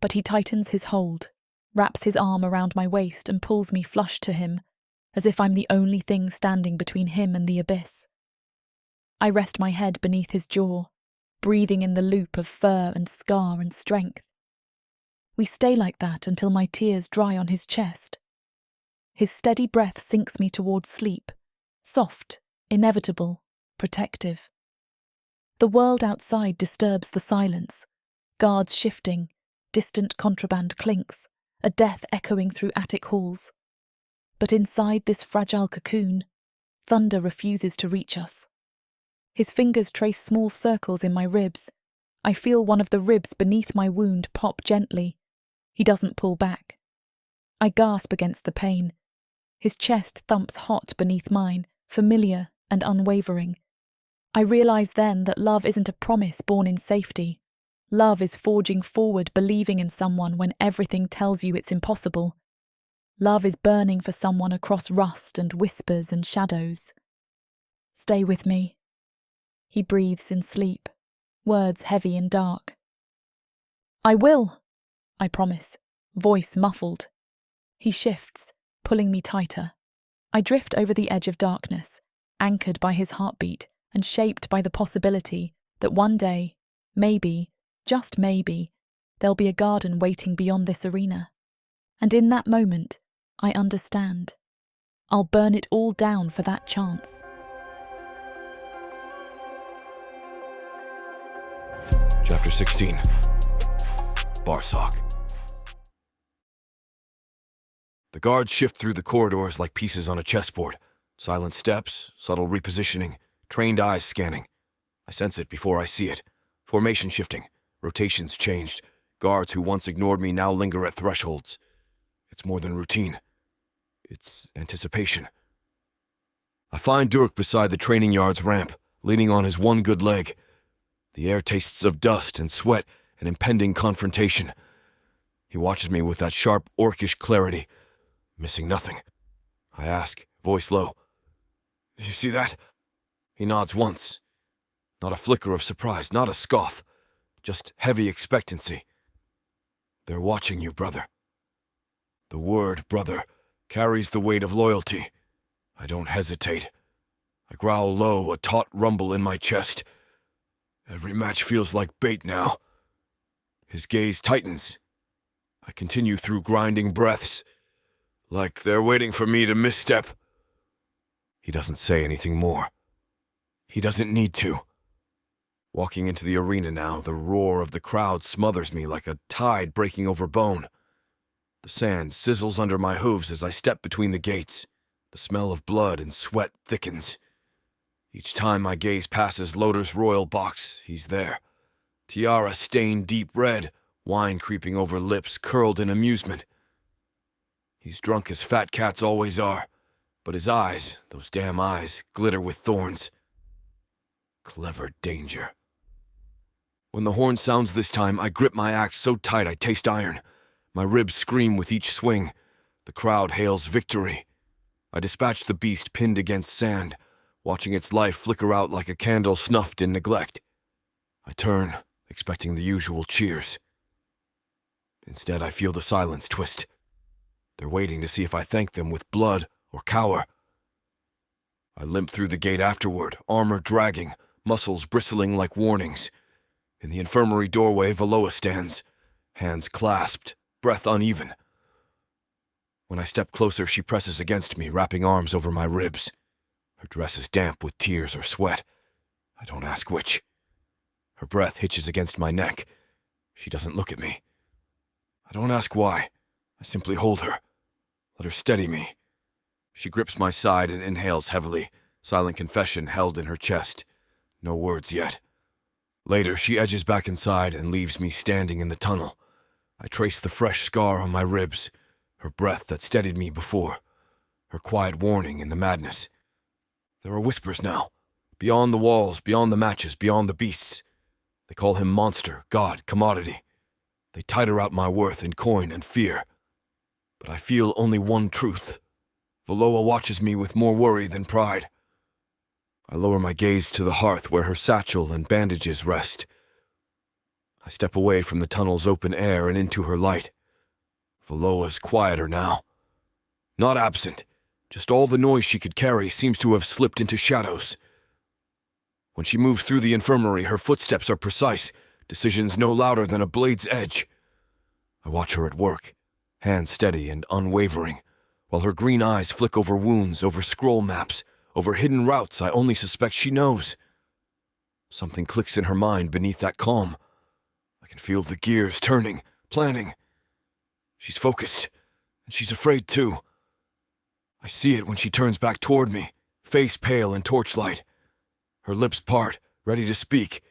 [SPEAKER 1] but he tightens his hold, wraps his arm around my waist and pulls me flush to him, as if I'm the only thing standing between him and the abyss. I rest my head beneath his jaw, breathing in the loop of fur and scar and strength. We stay like that until my tears dry on his chest. His steady breath sinks me towards sleep, soft, inevitable, protective. The world outside disturbs the silence, guards shifting, distant contraband clinks, a death echoing through attic halls. But inside this fragile cocoon, thunder refuses to reach us. His fingers trace small circles in my ribs. I feel one of the ribs beneath my wound pop gently. He doesn't pull back. I gasp against the pain. His chest thumps hot beneath mine, familiar and unwavering. I realise then that love isn't a promise born in safety. Love is forging forward, believing in someone when everything tells you it's impossible. Love is burning for someone across rust and whispers and shadows. Stay with me. He breathes in sleep, words heavy and dark. I will, I promise, voice muffled. He shifts, pulling me tighter. I drift over the edge of darkness, anchored by his heartbeat and shaped by the possibility that one day, maybe, just maybe, there'll be a garden waiting beyond this arena. And in that moment, I understand. I'll burn it all down for that chance.
[SPEAKER 2] Chapter 16. Barak. The guards shift through the corridors like pieces on a chessboard. Silent steps, subtle repositioning, trained eyes scanning. I sense it before I see it. Formation shifting, rotations changed. Guards who once ignored me now linger at thresholds. It's more than routine. It's anticipation. I find Durk beside the training yard's ramp, leaning on his one good leg. The air tastes of dust and sweat and impending confrontation. He watches me with that sharp, orcish clarity, missing nothing. I ask, voice low, "You see that?" He nods once. Not a flicker of surprise, not a scoff, just heavy expectancy. They're watching you, brother. The word, brother, carries the weight of loyalty. I don't hesitate. I growl low, a taut rumble in my chest. Every match feels like bait now. His gaze tightens. I continue through grinding breaths, like they're waiting for me to misstep. He doesn't say anything more. He doesn't need to. Walking into the arena now, the roar of the crowd smothers me like a tide breaking over bone. The sand sizzles under my hooves as I step between the gates. The smell of blood and sweat thickens. Each time my gaze passes Loder's royal box, he's there. Tiara stained deep red, wine creeping over lips curled in amusement. He's drunk as fat cats always are, but his eyes, those damn eyes, glitter with thorns. Clever danger. When the horn sounds this time, I grip my axe so tight I taste iron. My ribs scream with each swing. The crowd hails victory. I dispatch the beast pinned against sand, watching its life flicker out like a candle snuffed in neglect. I turn, expecting the usual cheers. Instead, I feel the silence twist. They're waiting to see if I thank them with blood or cower. I limp through the gate afterward, armor dragging, muscles bristling like warnings. In the infirmary doorway, Valoa stands, hands clasped, breath uneven. When I step closer, she presses against me, wrapping arms over my ribs. Her dress is damp with tears or sweat. I don't ask which. Her breath hitches against my neck. She doesn't look at me. I don't ask why. I simply hold her. Let her steady me. She grips my side and inhales heavily, silent confession held in her chest. No words yet. Later, she edges back inside and leaves me standing in the tunnel. I trace the fresh scar on my ribs, her breath that steadied me before, her quiet warning in the madness. There are whispers now, beyond the walls, beyond the matches, beyond the beasts. They call him monster, god, commodity. They titer out my worth in coin and fear. But I feel only one truth. Valoa watches me with more worry than pride. I lower my gaze to the hearth where her satchel and bandages rest. I step away from the tunnel's open air and into her light. Valoa's quieter now. Not absent, Just all the noise she could carry seems to have slipped into shadows. When she moves through the infirmary, her footsteps are precise, decisions no louder than a blade's edge. I watch her at work, hands steady and unwavering, while her green eyes flick over wounds, over scroll maps, over hidden routes I only suspect she knows. Something clicks in her mind beneath that calm. I can feel the gears turning, planning. She's focused, and she's afraid too. I see it when she turns back toward me, face pale in torchlight. Her lips part, ready to speak,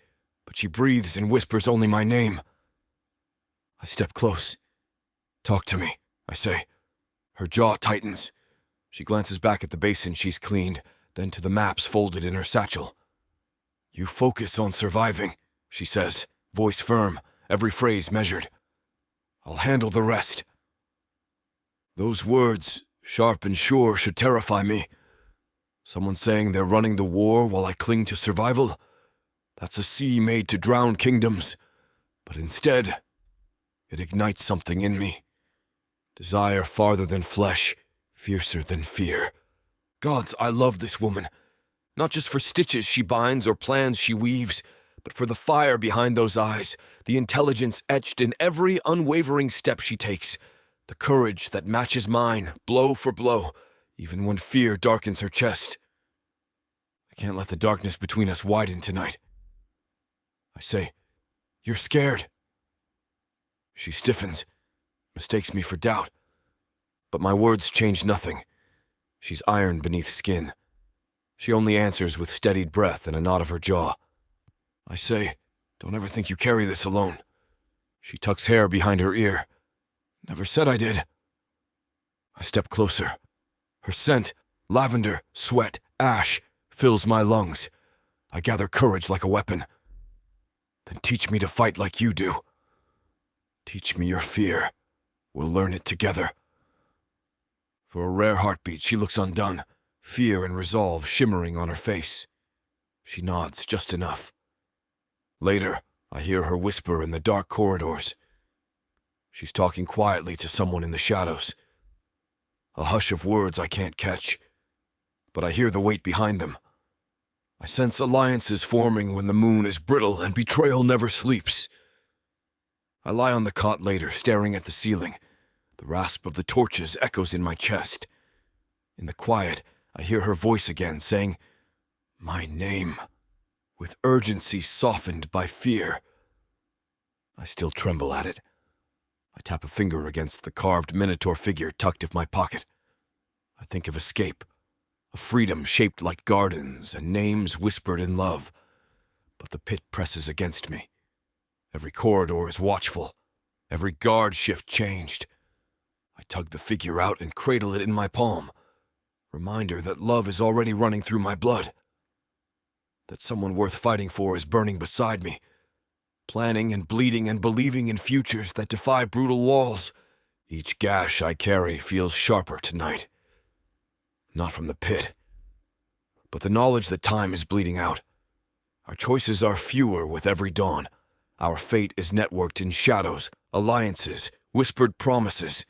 [SPEAKER 2] but she breathes and whispers only my name. I step close. "Talk to me," I say. Her jaw tightens. She glances back at the basin she's cleaned, then to the maps folded in her satchel. "You focus on surviving," she says, voice firm, every phrase measured. "I'll handle the rest." Those words, sharp and sure, should terrify me. Someone saying they're running the war while I cling to survival? That's a sea made to drown kingdoms. But instead, it ignites something in me. Desire farther than flesh, fiercer than fear. Gods, I love this woman. Not just for stitches she binds or plans she weaves, but for the fire behind those eyes, the intelligence etched in every unwavering step she takes, the courage that matches mine, blow for blow, even when fear darkens her chest. I can't let the darkness between us widen tonight. I say, "You're scared." She stiffens, mistakes me for doubt. But my words change nothing. She's iron beneath skin. She only answers with steadied breath and a nod of her jaw. I say, "Don't ever think you carry this alone." She tucks hair behind her ear. "Never said I did." I step closer. Her scent, lavender, sweat, ash, fills my lungs. I gather courage like a weapon. "Then teach me to fight like you do. Teach me your fear. We'll learn it together." For a rare heartbeat, she looks undone, fear and resolve shimmering on her face. She nods just enough. Later, I hear her whisper in the dark corridors. She's talking quietly to someone in the shadows. A hush of words I can't catch, but I hear the weight behind them. I sense alliances forming when the moon is brittle and betrayal never sleeps. I lie on the cot later, staring at the ceiling. The rasp of the torches echoes in my chest. In the quiet, I hear her voice again, saying, "My name," with urgency softened by fear. I still tremble at it. I tap a finger against the carved minotaur figure tucked in my pocket. I think of escape, a freedom shaped like gardens and names whispered in love. But the pit presses against me. Every corridor is watchful, every guard shift changed. I tug the figure out and cradle it in my palm, reminder that love is already running through my blood, that someone worth fighting for is burning beside me, planning and bleeding and believing in futures that defy brutal walls. Each gash I carry feels sharper tonight. Not from the pit, but the knowledge that time is bleeding out. Our choices are fewer with every dawn. Our fate is networked in shadows, alliances, whispered promises.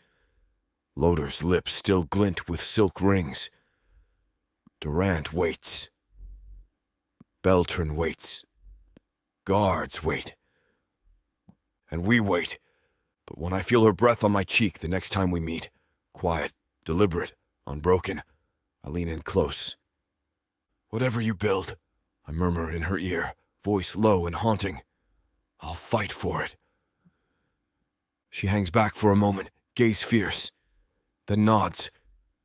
[SPEAKER 2] Loder's lips still glint with silk rings. Durant waits. Beltran waits. Guards wait. And we wait. But when I feel her breath on my cheek the next time we meet, quiet, deliberate, unbroken, I lean in close. "Whatever you build," I murmur in her ear, voice low and haunting, "I'll fight for it." She hangs back for a moment, gaze fierce, then nods,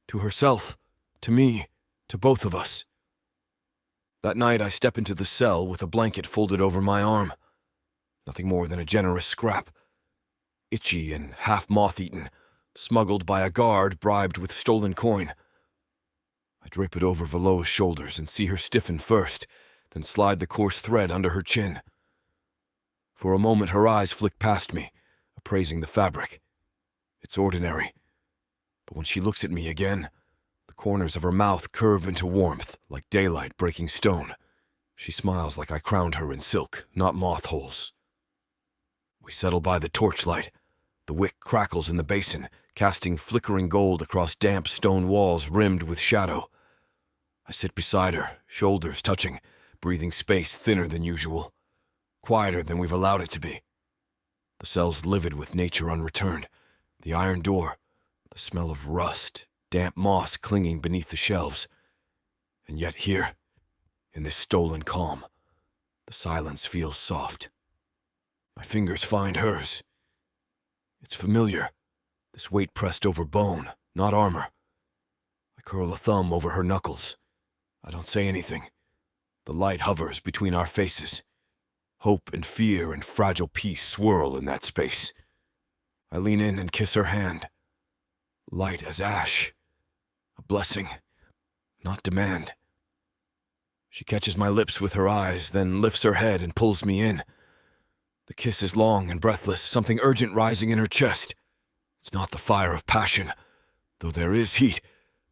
[SPEAKER 2] to herself, to me, to both of us. That night I step into the cell with a blanket folded over my arm. Nothing more than a generous scrap, itchy and half moth-eaten, smuggled by a guard bribed with stolen coin. I drape it over Valoa's shoulders and see her stiffen first, then slide the coarse thread under her chin. For a moment her eyes flick past me, appraising the fabric. It's ordinary, but when she looks at me again, the corners of her mouth curve into warmth, like daylight breaking stone. She smiles like I crowned her in silk, not moth holes. We settle by the torchlight, The wick crackles in the basin, casting flickering gold across damp stone walls rimmed with shadow. I sit beside her, shoulders touching, breathing space thinner than usual, quieter than we've allowed it to be. The cell's livid with nature unreturned, the iron door, the smell of rust, damp moss clinging beneath the shelves. And yet here, in this stolen calm, the silence feels soft. My fingers find hers. It's familiar, this weight pressed over bone, not armor. I curl a thumb over her knuckles. I don't say anything. The light hovers between our faces. Hope and fear and fragile peace swirl in that space. I lean in and kiss her hand. Light as ash. A blessing, not demand. She catches my lips with her eyes, then lifts her head and pulls me in. The kiss is long and breathless, something urgent rising in her chest. It's not the fire of passion, though there is heat,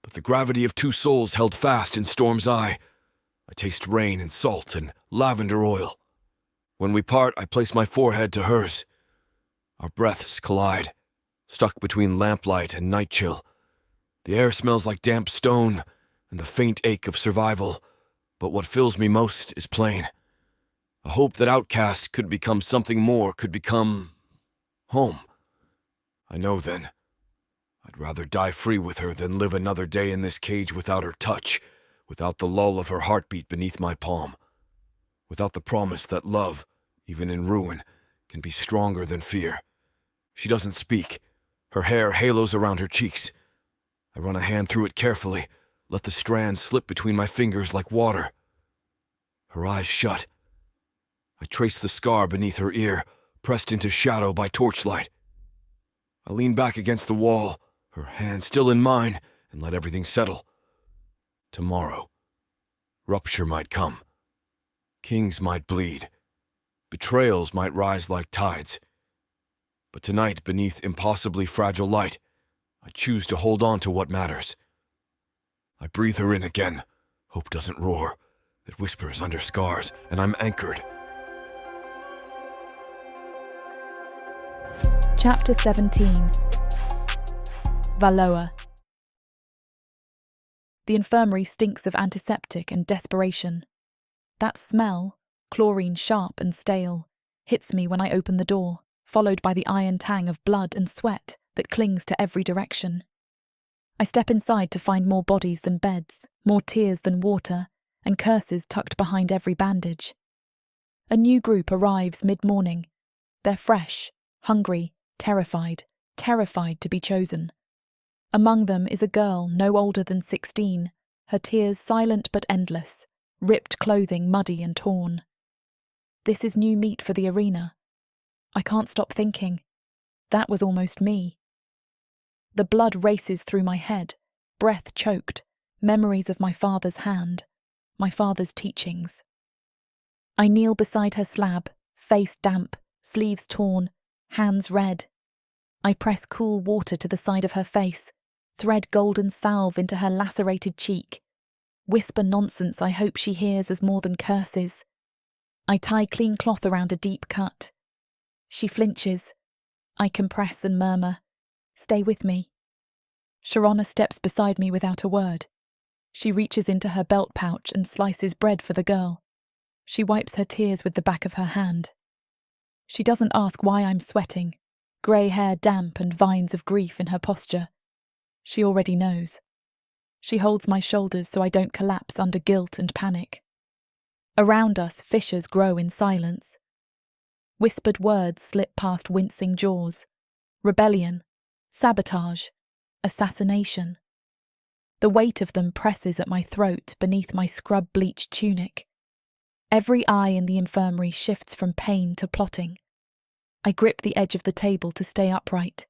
[SPEAKER 2] but the gravity of two souls held fast in storm's eye. I taste rain and salt and lavender oil. When we part, I place my forehead to hers. Our breaths collide, stuck between lamplight and night chill. The air smells like damp stone and the faint ache of survival, but what fills me most is plain. A hope that outcasts could become something more, could become home. I know then. I'd rather die free with her than live another day in this cage without her touch, without the lull of her heartbeat beneath my palm, without the promise that love, even in ruin, can be stronger than fear. She doesn't speak. Her hair halos around her cheeks. I run a hand through it carefully, let the strands slip between my fingers like water. Her eyes shut. I trace the scar beneath her ear, pressed into shadow by torchlight. I lean back against the wall, her hand still in mine, and let everything settle. Tomorrow, rupture might come. Kings might bleed. Betrayals might rise like tides. But tonight, beneath impossibly fragile light, I choose to hold on to what matters. I breathe her in again. Hope doesn't roar. It whispers under scars, and I'm anchored.
[SPEAKER 1] Chapter 17. Valoa. The infirmary stinks of antiseptic and desperation. That smell, chlorine sharp and stale, hits me when I open the door, followed by the iron tang of blood and sweat that clings to every direction. I step inside to find more bodies than beds, more tears than water, and curses tucked behind every bandage. A new group arrives mid-morning. They're fresh, hungry, terrified to be chosen. Among them is a girl no older than 16, her tears silent but endless, ripped clothing muddy and torn. This is new meat for the arena. I can't stop thinking. That was almost me. The blood races through my head, breath choked, memories of my father's hand, my father's teachings. I kneel beside her slab, face damp, sleeves torn, hands red. I press cool water to the side of her face, thread golden salve into her lacerated cheek, whisper nonsense I hope she hears as more than curses. I tie clean cloth around a deep cut. She flinches. I compress and murmur, "Stay with me." Sharona steps beside me without a word. She reaches into her belt pouch and slices bread for the girl. She wipes her tears with the back of her hand. She doesn't ask why I'm sweating, grey hair damp and vines of grief in her posture. She already knows. She holds my shoulders so I don't collapse under guilt and panic. Around us, fissures grow in silence. Whispered words slip past wincing jaws. Rebellion, sabotage, assassination. The weight of them presses at my throat beneath my scrub-bleached tunic. Every eye in the infirmary shifts from pain to plotting. I grip the edge of the table to stay upright.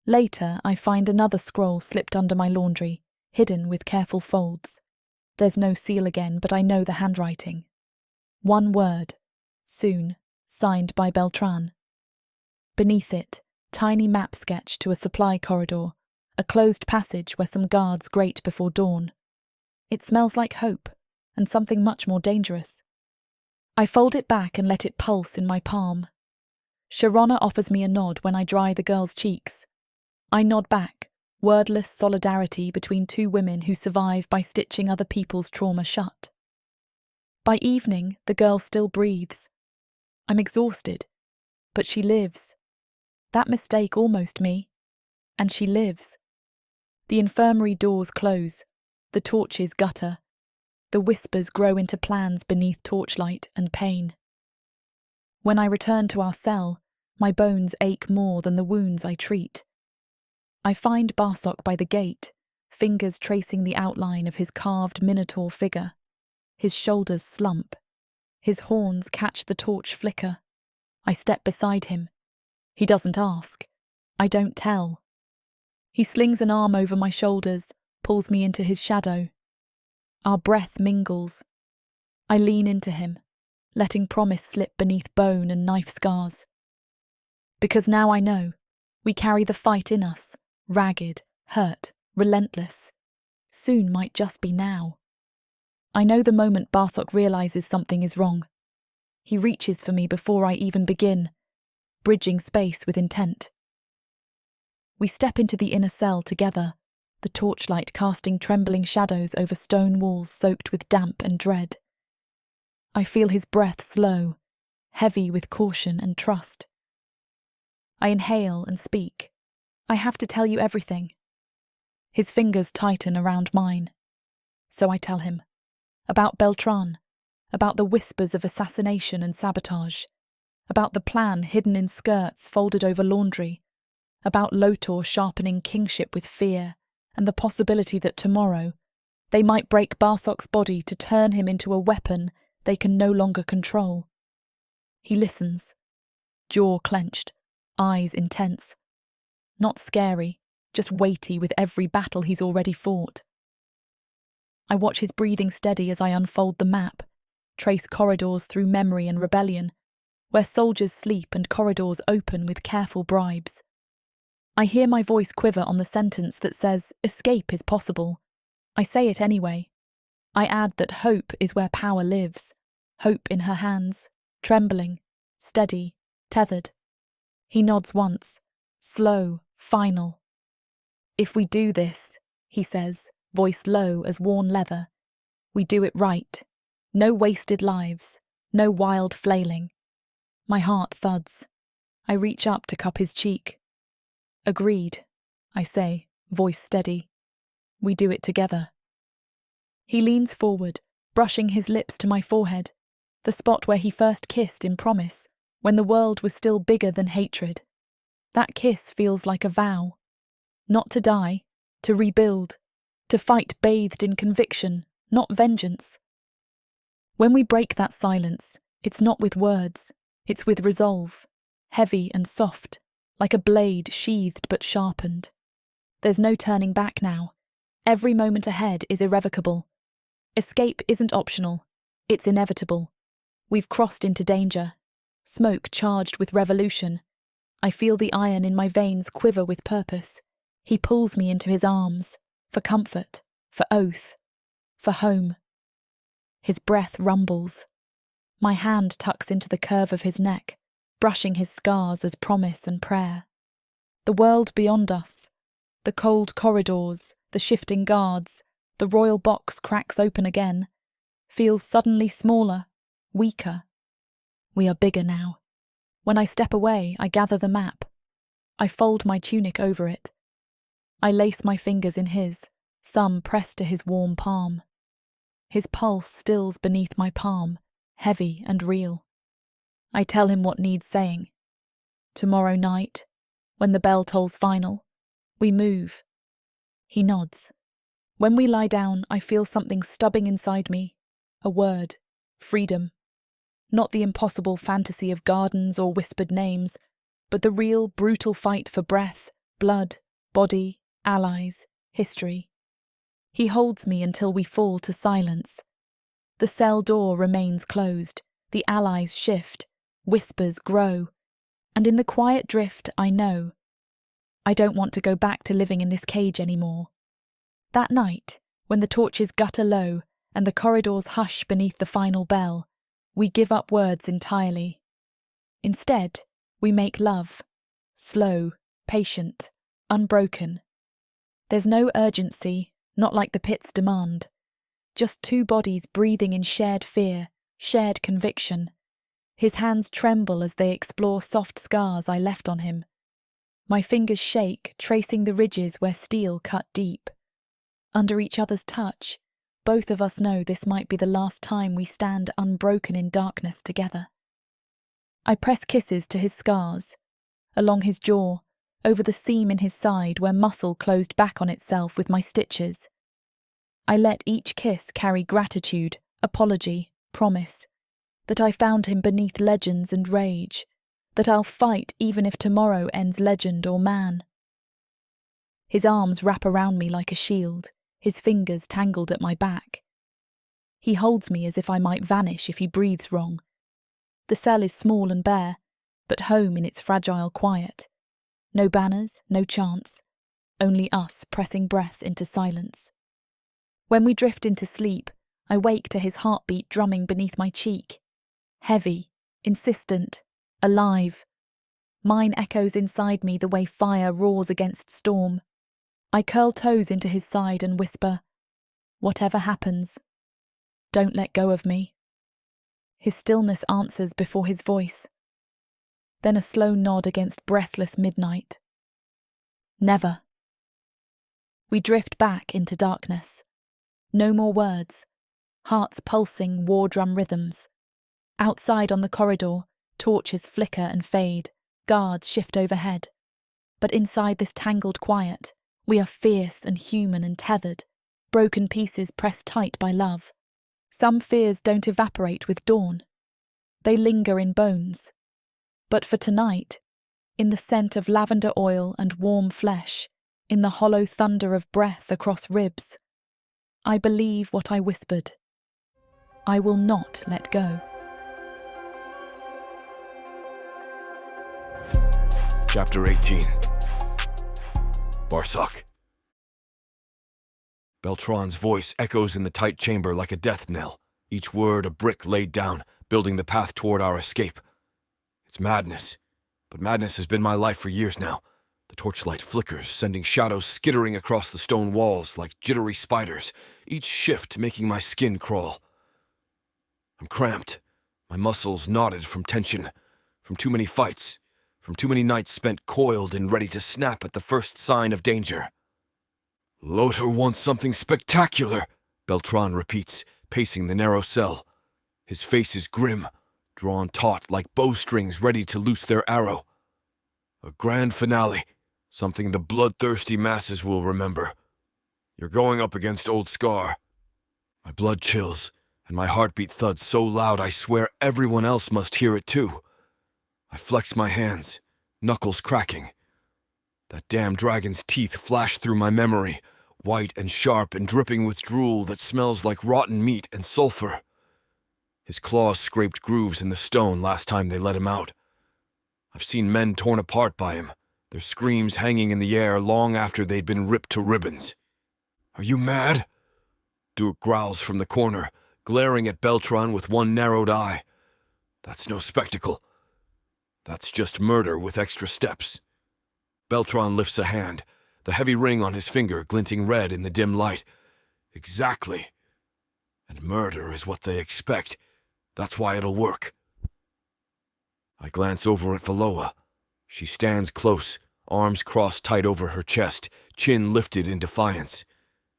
[SPEAKER 1] Later, I find another scroll slipped under my laundry, hidden with careful folds. There's no seal again, but I know the handwriting. One word, soon, signed by Beltran. Beneath it, tiny map sketch to a supply corridor, a closed passage where some guards grate before dawn. It smells like hope, and something much more dangerous. I fold it back and let it pulse in my palm. Sharona offers me a nod when I dry the girl's cheeks. I nod back, wordless solidarity between two women who survive by stitching other people's trauma shut. By evening, the girl still breathes. I'm exhausted, but she lives. That mistake almost me. And she lives. The infirmary doors close, the torches gutter. The whispers grow into plans beneath torchlight and pain. When I return to our cell, my bones ache more than the wounds I treat. I find Barak by the gate, fingers tracing the outline of his carved minotaur figure. His shoulders slump. His horns catch the torch flicker. I step beside him. He doesn't ask. I don't tell. He slings an arm over my shoulders, pulls me into his shadow. Our breath mingles. I lean into him, letting promise slip beneath bone and knife scars. Because now I know, we carry the fight in us, ragged, hurt, relentless. Soon might just be now. I know the moment Barak realizes something is wrong. He reaches for me before I even begin, bridging space with intent. We step into the inner cell together, the torchlight casting trembling shadows over stone walls soaked with damp and dread. I feel his breath slow, heavy with caution and trust. I inhale and speak. I have to tell you everything. His fingers tighten around mine. So I tell him. About Beltran, about the whispers of assassination and sabotage, about the plan hidden in skirts folded over laundry, about Lotor sharpening kingship with fear, and the possibility that tomorrow they might break Barsok's body to turn him into a weapon they can no longer control. He listens, jaw clenched, eyes intense. Not scary, just weighty with every battle he's already fought. I watch his breathing steady as I unfold the map, trace corridors through memory and rebellion, where soldiers sleep and corridors open with careful bribes. I hear my voice quiver on the sentence that says escape is possible. I say it anyway. I add that hope is where power lives, hope in her hands, trembling, steady, tethered. He nods once, slow, final. If we do this, he says, voice low as worn leather, we do it right. No wasted lives, no wild flailing. My heart thuds. I reach up to cup his cheek. Agreed, I say, voice steady. We do it together. He leans forward, brushing his lips to my forehead, the spot where he first kissed in promise, when the world was still bigger than hatred. That kiss feels like a vow. Not to die, to rebuild, to fight bathed in conviction, not vengeance. When we break that silence, it's not with words, it's with resolve, heavy and soft, like a blade sheathed but sharpened. There's no turning back now. Every moment ahead is irrevocable. Escape isn't optional, it's inevitable. We've crossed into danger. Smoke charged with revolution. I feel the iron in my veins quiver with purpose. He pulls me into his arms, for comfort, for oath, for home. His breath rumbles. My hand tucks into the curve of his neck, brushing his scars as promise and prayer. The world beyond us, the cold corridors, the shifting guards, the royal box cracks open again, feels suddenly smaller, weaker. We are bigger now. When I step away, I gather the map. I fold my tunic over it. I lace my fingers in his, thumb pressed to his warm palm. His pulse stills beneath my palm, heavy and real. I tell him what needs saying. Tomorrow night, when the bell tolls final, we move. He nods. When we lie down, I feel something stubbing inside me. A word. Freedom. Not the impossible fantasy of gardens or whispered names, but the real, brutal fight for breath, blood, body, allies, history. He holds me until we fall to silence. The cell door remains closed, the allies shift, whispers grow, and in the quiet drift I know. I don't want to go back to living in this cage anymore. That night, when the torches gutter low and the corridors hush beneath the final bell, we give up words entirely. Instead, We make love. Slow, patient, unbroken. There's no urgency, not like the pit's demand. Just two bodies breathing in shared fear, shared conviction. His hands tremble as they explore soft scars I left on him. My fingers shake, tracing the ridges where steel cut deep. Under each other's touch, both of us know this might be the last time we stand unbroken in darkness together. I press kisses to his scars, along his jaw, over the seam in his side where muscle closed back on itself with my stitches. I let each kiss carry gratitude, apology, promise, that I found him beneath legends and rage, that I'll fight even if tomorrow ends legend or man. His arms wrap around me like a shield, his fingers tangled at my back. He holds me as if I might vanish if he breathes wrong. The cell is small and bare, but home in its fragile quiet. No banners, no chants, only us pressing breath into silence. When we drift into sleep, I wake to his heartbeat drumming beneath my cheek. Heavy, insistent, alive. Mine echoes inside me the way fire roars against storm. I curl toes into his side and whisper, "Whatever happens, don't let go of me." His stillness answers before his voice. Then a slow nod against breathless midnight. Never. We drift back into darkness. No more words. Hearts pulsing war drum rhythms. Outside on the corridor, torches flicker and fade, guards shift overhead. But inside this tangled quiet, we are fierce and human and tethered, broken pieces pressed tight by love. Some fears don't evaporate with dawn. They linger in bones. But for tonight, in the scent of lavender oil and warm flesh, in the hollow thunder of breath across ribs, I believe what I whispered. I will not let go.
[SPEAKER 2] Chapter 18. Barak. Beltran's voice echoes in the tight chamber like a death knell, each word a brick laid down, building the path toward our escape. It's madness, but madness has been my life for years now. The torchlight flickers, sending shadows skittering across the stone walls like jittery spiders, each shift making my skin crawl. I'm cramped, my muscles knotted from tension, from too many fights, from too many nights spent coiled and ready to snap at the first sign of danger. "Lothar wants something spectacular," Beltran repeats, pacing the narrow cell. His face is grim, drawn taut like bowstrings ready to loose their arrow. A grand finale, something the bloodthirsty masses will remember. You're going up against Old Scar. My blood chills, and my heartbeat thuds so loud I swear everyone else must hear it too. I flex my hands, knuckles cracking. That damn dragon's teeth flash through my memory, white and sharp and dripping with drool that smells like rotten meat and sulfur. His claws scraped grooves in the stone last time they let him out. I've seen men torn apart by him, their screams hanging in the air long after they'd been ripped to ribbons. "Are you mad?" Duke growls from the corner, glaring at Beltran with one narrowed eye. That's no spectacle. That's just murder with extra steps. Beltran lifts a hand, the heavy ring on his finger glinting red in the dim light. Exactly. And murder is what they expect. That's why it'll work. I glance over at Valoa. She stands close, arms crossed tight over her chest, chin lifted in defiance.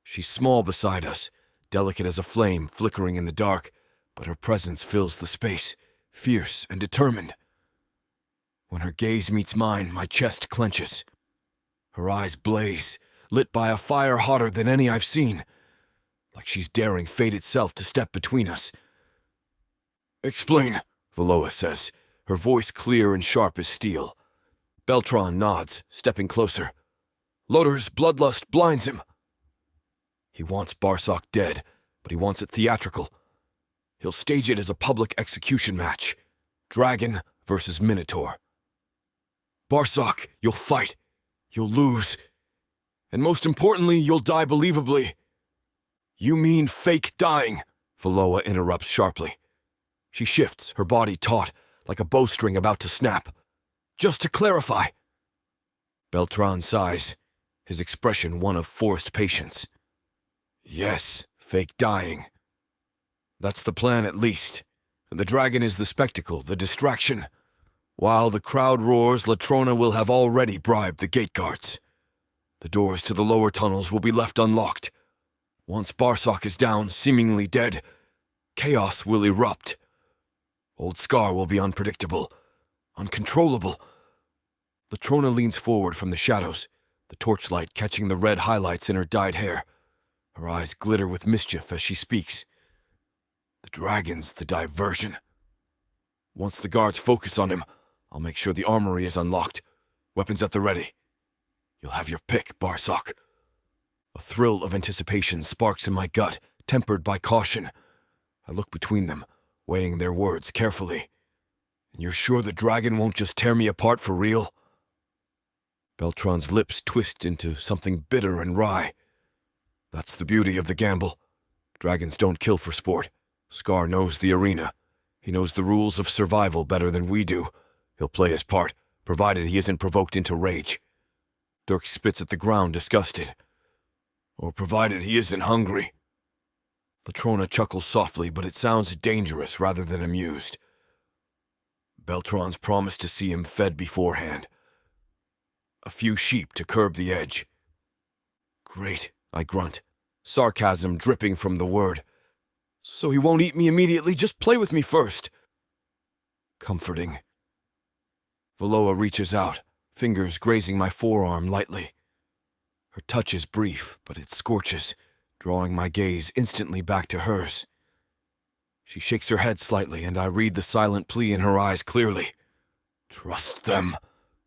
[SPEAKER 2] She's small beside us, delicate as a flame flickering in the dark, but her presence fills the space, fierce and determined. When her gaze meets mine, my chest clenches. Her eyes blaze, lit by a fire hotter than any I've seen, like she's daring fate itself to step between us. "Explain," Valoa says, her voice clear and sharp as steel. Beltran nods, stepping closer. Lothar's bloodlust blinds him. He wants Barak dead, but he wants it theatrical. He'll stage it as a public execution match. Dragon versus Minotaur. "Barak, you'll fight. You'll lose. And most importantly, you'll die believably." "You mean fake dying," Valoa interrupts sharply. She shifts, her body taut, like a bowstring about to snap. Just to clarify. Beltran sighs, his expression one of forced patience. Yes, fake dying. That's the plan at least. The dragon is the spectacle, the distraction. While the crowd roars, Latrona will have already bribed the gate guards. The doors to the lower tunnels will be left unlocked. Once Barak is down, seemingly dead, chaos will erupt. Old Scar will be unpredictable, uncontrollable. Latrona leans forward from the shadows, the torchlight catching the red highlights in her dyed hair. Her eyes glitter with mischief as she speaks. The dragon's the diversion. Once the guards focus on him, I'll make sure the armory is unlocked. Weapons at the ready. You'll have your pick, Barak. A thrill of anticipation sparks in my gut, tempered by caution. I look between them, weighing their words carefully. And you're sure the dragon won't just tear me apart for real? Beltran's lips twist into something bitter and wry. That's the beauty of the gamble. Dragons don't kill for sport. Scar knows the arena. He knows the rules of survival better than we do. He'll play his part, provided he isn't provoked into rage. Dirk spits at the ground, disgusted. Or provided he isn't hungry. Latrona chuckles softly, but it sounds dangerous rather than amused. Beltran's promised to see him fed beforehand. A few sheep to curb the edge. Great, I grunt, sarcasm dripping from the word. So he won't eat me immediately, just play with me first. Comforting. Valoa reaches out, fingers grazing my forearm lightly. Her touch is brief, but it scorches, drawing my gaze instantly back to hers. She shakes her head slightly, and I read the silent plea in her eyes clearly. Trust them.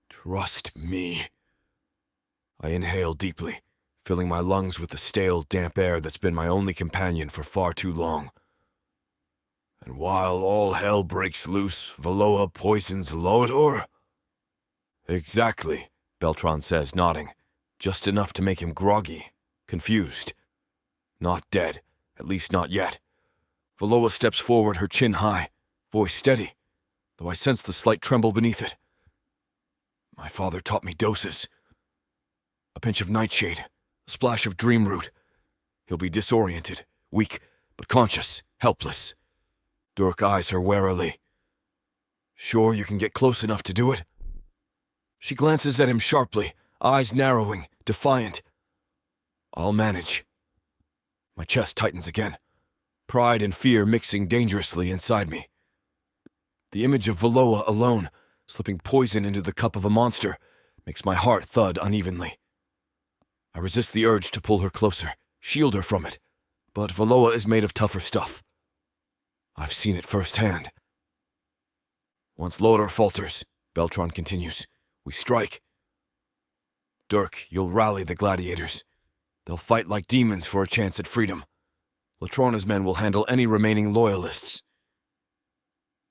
[SPEAKER 2] Trust me. I inhale deeply, filling my lungs with the stale, damp air that's been my only companion for far too long. And while all hell breaks loose, Valoa poisons Lodor? Exactly, Beltran says, nodding. Just enough to make him groggy, confused. Not dead, at least not yet. Valoa steps forward, her chin high, voice steady, though I sense the slight tremble beneath it. My father taught me doses. A pinch of nightshade, a splash of dream root. He'll be disoriented, weak, but conscious, helpless. Dirk eyes her warily. Sure you can get close enough to do it? She glances at him sharply, eyes narrowing, defiant. I'll manage. My chest tightens again, pride and fear mixing dangerously inside me. The image of Valoa alone, slipping poison into the cup of a monster, makes my heart thud unevenly. I resist the urge to pull her closer, shield her from it, but Valoa is made of tougher stuff. I've seen it firsthand. Once Lodor falters, Beltran continues, we strike. Dirk, you'll rally the gladiators. They'll fight like demons for a chance at freedom. Latrona's men will handle any remaining loyalists.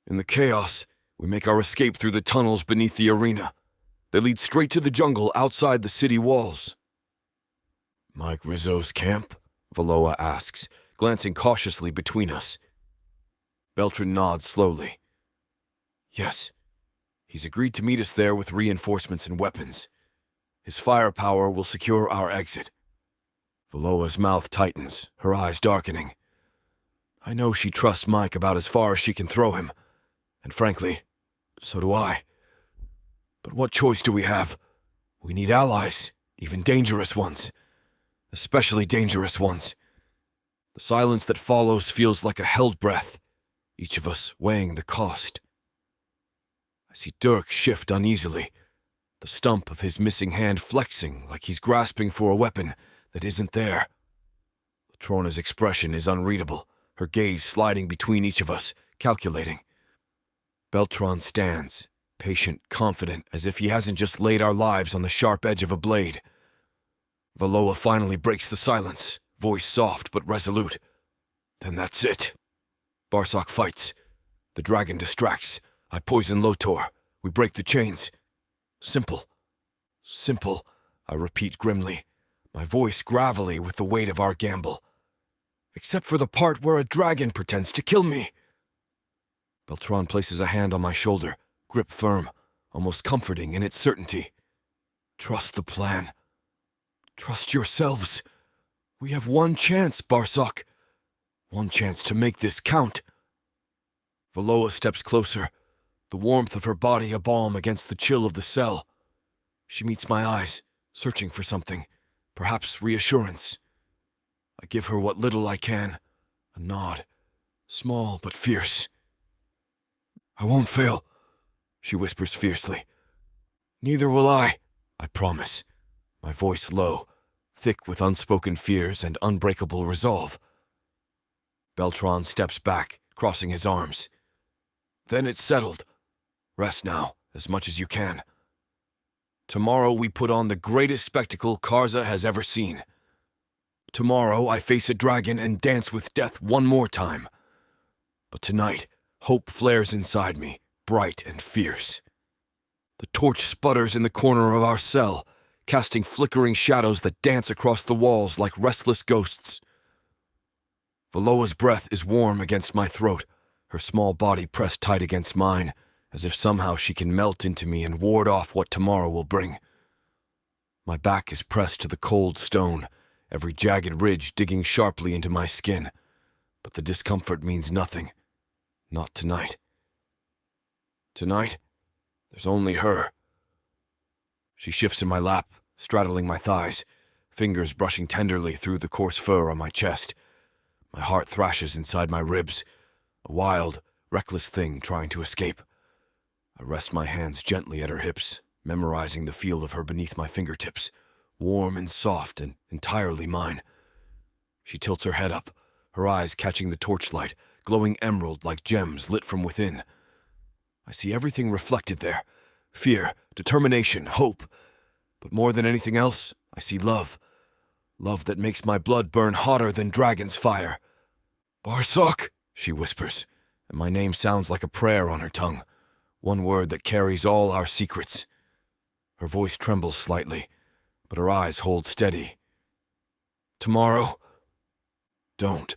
[SPEAKER 2] In the chaos, we make our escape through the tunnels beneath the arena. They lead straight to the jungle outside the city walls. Mike Rizzo's camp? Valoa asks, glancing cautiously between us. Beltran nods slowly. Yes, he's agreed to meet us there with reinforcements and weapons. His firepower will secure our exit. Valoa's mouth tightens, her eyes darkening. I know she trusts Mike about as far as she can throw him, and frankly, so do I. But what choice do we have? We need allies, even dangerous ones. Especially dangerous ones. The silence that follows feels like a held breath, each of us weighing the cost. I see Dirk shift uneasily, the stump of his missing hand flexing like he's grasping for a weapon that isn't there. Latrona's expression is unreadable, her gaze sliding between each of us, calculating. Beltran stands, patient, confident, as if he hasn't just laid our lives on the sharp edge of a blade. Valoa finally breaks the silence, voice soft but resolute. Then that's it. Barak fights. The dragon distracts. I poison Lotor. We break the chains. Simple. Simple, I repeat grimly, my voice gravelly with the weight of our gamble. Except for the part where a dragon pretends to kill me. Beltran places a hand on my shoulder, grip firm, almost comforting in its certainty. Trust the plan. Trust yourselves. We have one chance, Barak. One chance to make this count. Valoa steps closer, the warmth of her body a balm against the chill of the cell. She meets my eyes, searching for something, perhaps reassurance. I give her what little I can, a nod, small but fierce. I won't fail, she whispers fiercely. Neither will I promise, my voice low, thick with unspoken fears and unbreakable resolve. Beltran steps back, crossing his arms. Then it's settled. Rest now, as much as you can. Tomorrow we put on the greatest spectacle Karza has ever seen. Tomorrow I face a dragon and dance with death one more time. But tonight, hope flares inside me, bright and fierce. The torch sputters in the corner of our cell, casting flickering shadows that dance across the walls like restless ghosts. Valoa's breath is warm against my throat, her small body pressed tight against mine, as if somehow she can melt into me and ward off what tomorrow will bring. My back is pressed to the cold stone, every jagged ridge digging sharply into my skin, but the discomfort means nothing. Not tonight. Tonight, there's only her. She shifts in my lap, straddling my thighs, fingers brushing tenderly through the coarse fur on my chest. My heart thrashes inside my ribs, a wild, reckless thing trying to escape. I rest my hands gently at her hips, memorizing the feel of her beneath my fingertips, warm and soft and entirely mine. She tilts her head up, her eyes catching the torchlight, glowing emerald like gems lit from within. I see everything reflected there, fear, determination, hope. But more than anything else, I see love. Love that makes my blood burn hotter than dragon's fire. Barak, she whispers, and my name sounds like a prayer on her tongue, one word that carries all our secrets. Her voice trembles slightly, but her eyes hold steady. Tomorrow? Don't.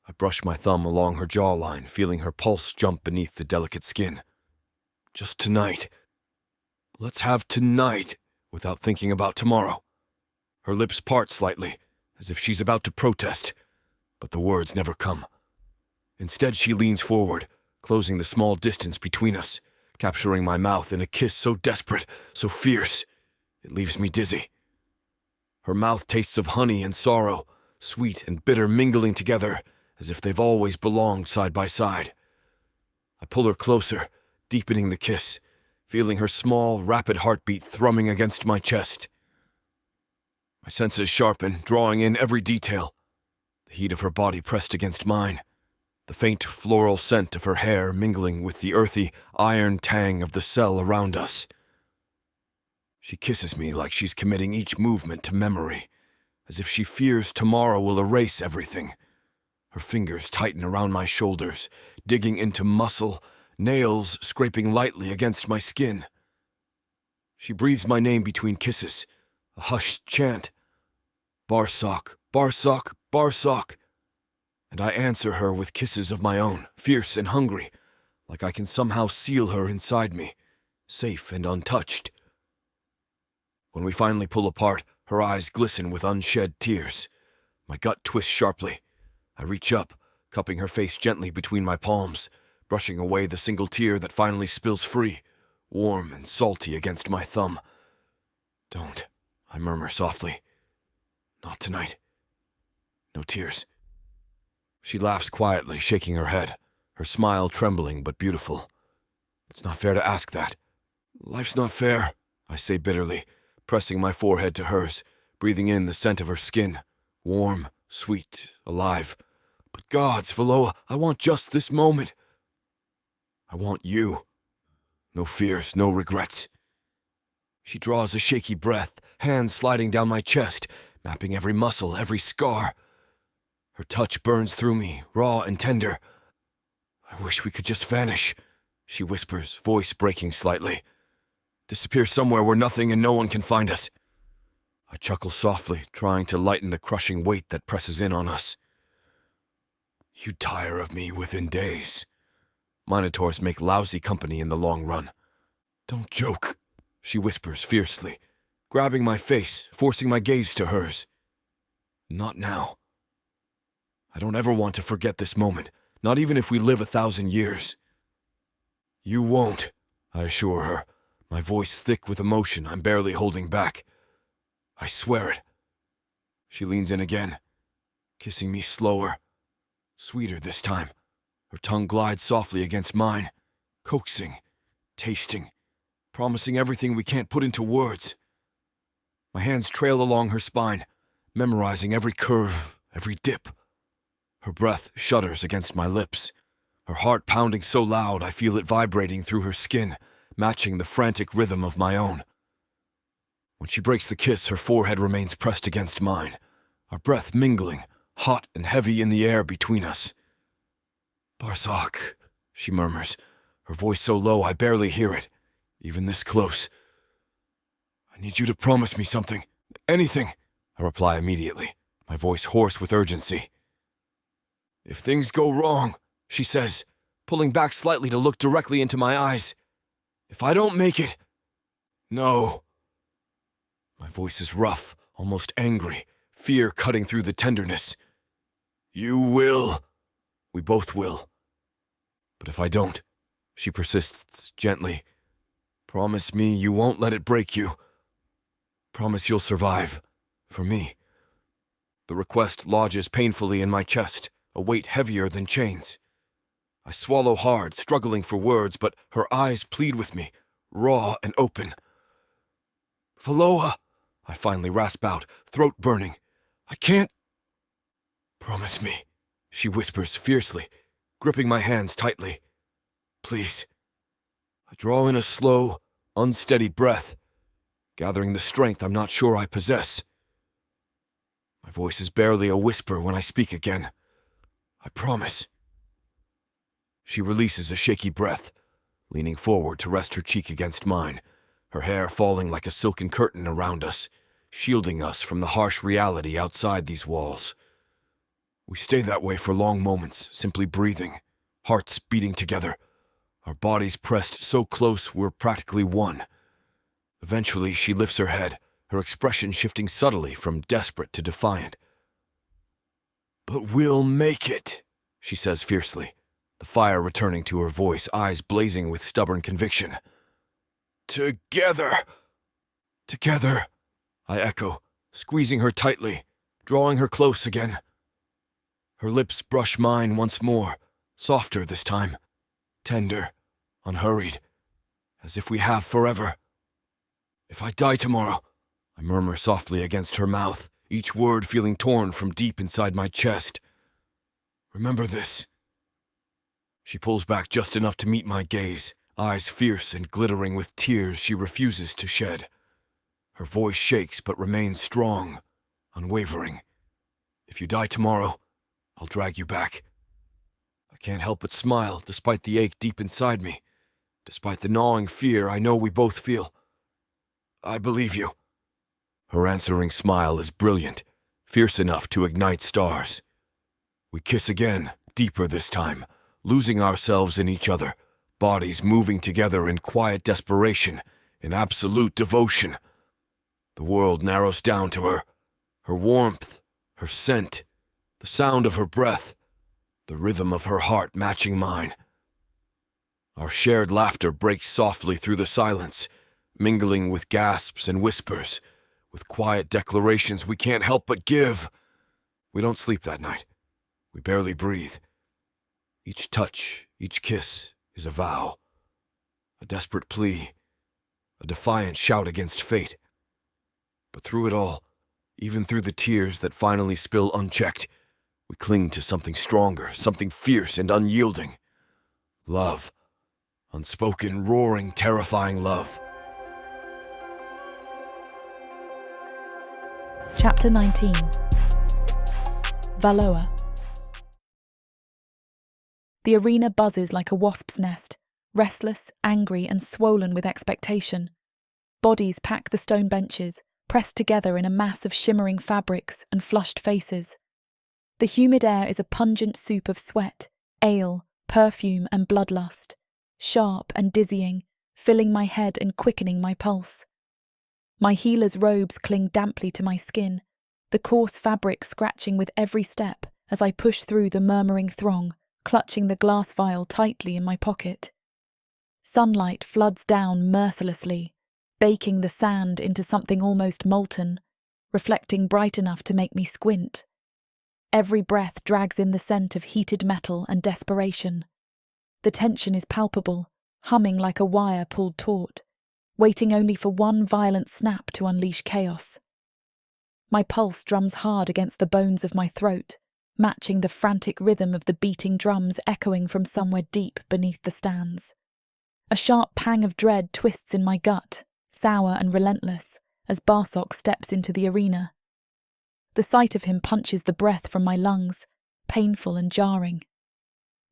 [SPEAKER 2] I brush my thumb along her jawline, feeling her pulse jump beneath the delicate skin. Just tonight. Let's have tonight, without thinking about tomorrow. Her lips part slightly, as if she's about to protest, but the words never come. Instead, she leans forward, closing the small distance between us, capturing my mouth in a kiss so desperate, so fierce, it leaves me dizzy. Her mouth tastes of honey and sorrow, sweet and bitter mingling together, as if they've always belonged side by side. I pull her closer, deepening the kiss, feeling her small, rapid heartbeat thrumming against my chest. My senses sharpen, drawing in every detail. The heat of her body pressed against mine, the faint floral scent of her hair mingling with the earthy, iron tang of the cell around us. She kisses me like she's committing each movement to memory, as if she fears tomorrow will erase everything. Her fingers tighten around my shoulders, digging into muscle, nails scraping lightly against my skin. She breathes my name between kisses, a hushed chant. Barak, Barak, Barak. And I answer her with kisses of my own, fierce and hungry, like I can somehow seal her inside me, safe and untouched. When we finally pull apart, her eyes glisten with unshed tears. My gut twists sharply. I reach up, cupping her face gently between my palms, brushing away the single tear that finally spills free, warm and salty against my thumb. Don't, I murmur softly. Not tonight. No tears. She laughs quietly, shaking her head, her smile trembling but beautiful. It's not fair to ask that. Life's not fair, I say bitterly, pressing my forehead to hers, breathing in the scent of her skin, warm, sweet, alive. But gods, Valoa, I want just this moment. I want you. No fears, no regrets. She draws a shaky breath, hands sliding down my chest, mapping every muscle, every scar. Her touch burns through me, raw and tender. I wish we could just vanish, she whispers, voice breaking slightly. Disappear somewhere where nothing and no one can find us. I chuckle softly, trying to lighten the crushing weight that presses in on us. You'd tire of me within days. Minotaurs make lousy company in the long run. Don't joke, she whispers fiercely, grabbing my face, forcing my gaze to hers. Not now. I don't ever want to forget this moment, not even if we live 1,000 years. You won't, I assure her, my voice thick with emotion I'm barely holding back. I swear it. She leans in again, kissing me slower, sweeter this time. Her tongue glides softly against mine, coaxing, tasting, promising everything we can't put into words. My hands trail along her spine, memorizing every curve, every dip. Her breath shudders against my lips, her heart pounding so loud I feel it vibrating through her skin, matching the frantic rhythm of my own. When she breaks the kiss, her forehead remains pressed against mine, our breath mingling, hot and heavy in the air between us. Barak, she murmurs, her voice so low I barely hear it, even this close. I need you to promise me something. Anything, I reply immediately, my voice hoarse with urgency. If things go wrong, she says, pulling back slightly to look directly into my eyes. If I don't make it, no. My voice is rough, almost angry, fear cutting through the tenderness. You will. We both will. But if I don't, she persists gently, promise me you won't let it break you. Promise you'll survive. For me. The request lodges painfully in my chest, a weight heavier than chains. I swallow hard, struggling for words, but her eyes plead with me, raw and open. Valoa, I finally rasp out, throat burning. I can't. Promise me, she whispers fiercely, gripping my hands tightly. Please. I draw in a slow, unsteady breath, gathering the strength I'm not sure I possess. My voice is barely a whisper when I speak again. I promise. She releases a shaky breath, leaning forward to rest her cheek against mine, her hair falling like a silken curtain around us, shielding us from the harsh reality outside these walls. We stay that way for long moments, simply breathing, hearts beating together, our bodies pressed so close we're practically one. Eventually, she lifts her head, her expression shifting subtly from desperate to defiant. But we'll make it, she says fiercely, the fire returning to her voice, eyes blazing with stubborn conviction. Together! Together, I echo, squeezing her tightly, drawing her close again. Her lips brush mine once more, softer this time, tender, unhurried, as if we have forever. If I die tomorrow, I murmur softly against her mouth, each word feeling torn from deep inside my chest. Remember this. She pulls back just enough to meet my gaze, eyes fierce and glittering with tears she refuses to shed. Her voice shakes but remains strong, unwavering. If you die tomorrow, I'll drag you back. I can't help but smile despite the ache deep inside me, despite the gnawing fear I know we both feel. I believe you. Her answering smile is brilliant, fierce enough to ignite stars. We kiss again, deeper this time, losing ourselves in each other, bodies moving together in quiet desperation, in absolute devotion. The world narrows down to her, her warmth, her scent, the sound of her breath, the rhythm of her heart matching mine. Our shared laughter breaks softly through the silence, mingling with gasps and whispers, with quiet declarations we can't help but give. We don't sleep that night. We barely breathe. Each touch, each kiss is a vow, a desperate plea, a defiant shout against fate. But through it all, even through the tears that finally spill unchecked, we cling to something stronger, something fierce and unyielding. Love. Unspoken, roaring, terrifying love.
[SPEAKER 1] Chapter 19. Valoa. The arena buzzes like a wasp's nest, restless, angry, and swollen with expectation. Bodies pack the stone benches, pressed together in a mass of shimmering fabrics and flushed faces. The humid air is a pungent soup of sweat, ale, perfume, and bloodlust, sharp and dizzying, filling my head and quickening my pulse. My healer's robes cling damply to my skin, the coarse fabric scratching with every step as I push through the murmuring throng, clutching the glass vial tightly in my pocket. Sunlight floods down mercilessly, baking the sand into something almost molten, reflecting bright enough to make me squint. Every breath drags in the scent of heated metal and desperation. The tension is palpable, humming like a wire pulled taut, waiting only for one violent snap to unleash chaos. My pulse drums hard against the bones of my throat, matching the frantic rhythm of the beating drums echoing from somewhere deep beneath the stands. A sharp pang of dread twists in my gut, sour and relentless, as Barak steps into the arena. The sight of him punches the breath from my lungs, painful and jarring.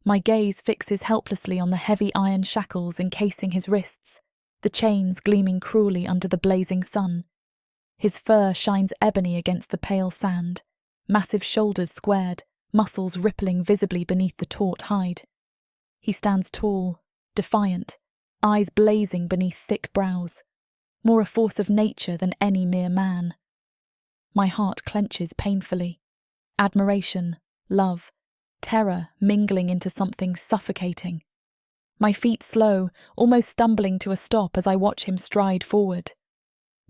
[SPEAKER 1] My gaze fixes helplessly on the heavy iron shackles encasing his wrists, the chains gleaming cruelly under the blazing sun. His fur shines ebony against the pale sand, massive shoulders squared, muscles rippling visibly beneath the taut hide. He stands tall, defiant, eyes blazing beneath thick brows, more a force of nature than any mere man. My heart clenches painfully. Admiration, love, terror mingling into something suffocating. My feet slow, almost stumbling to a stop as I watch him stride forward.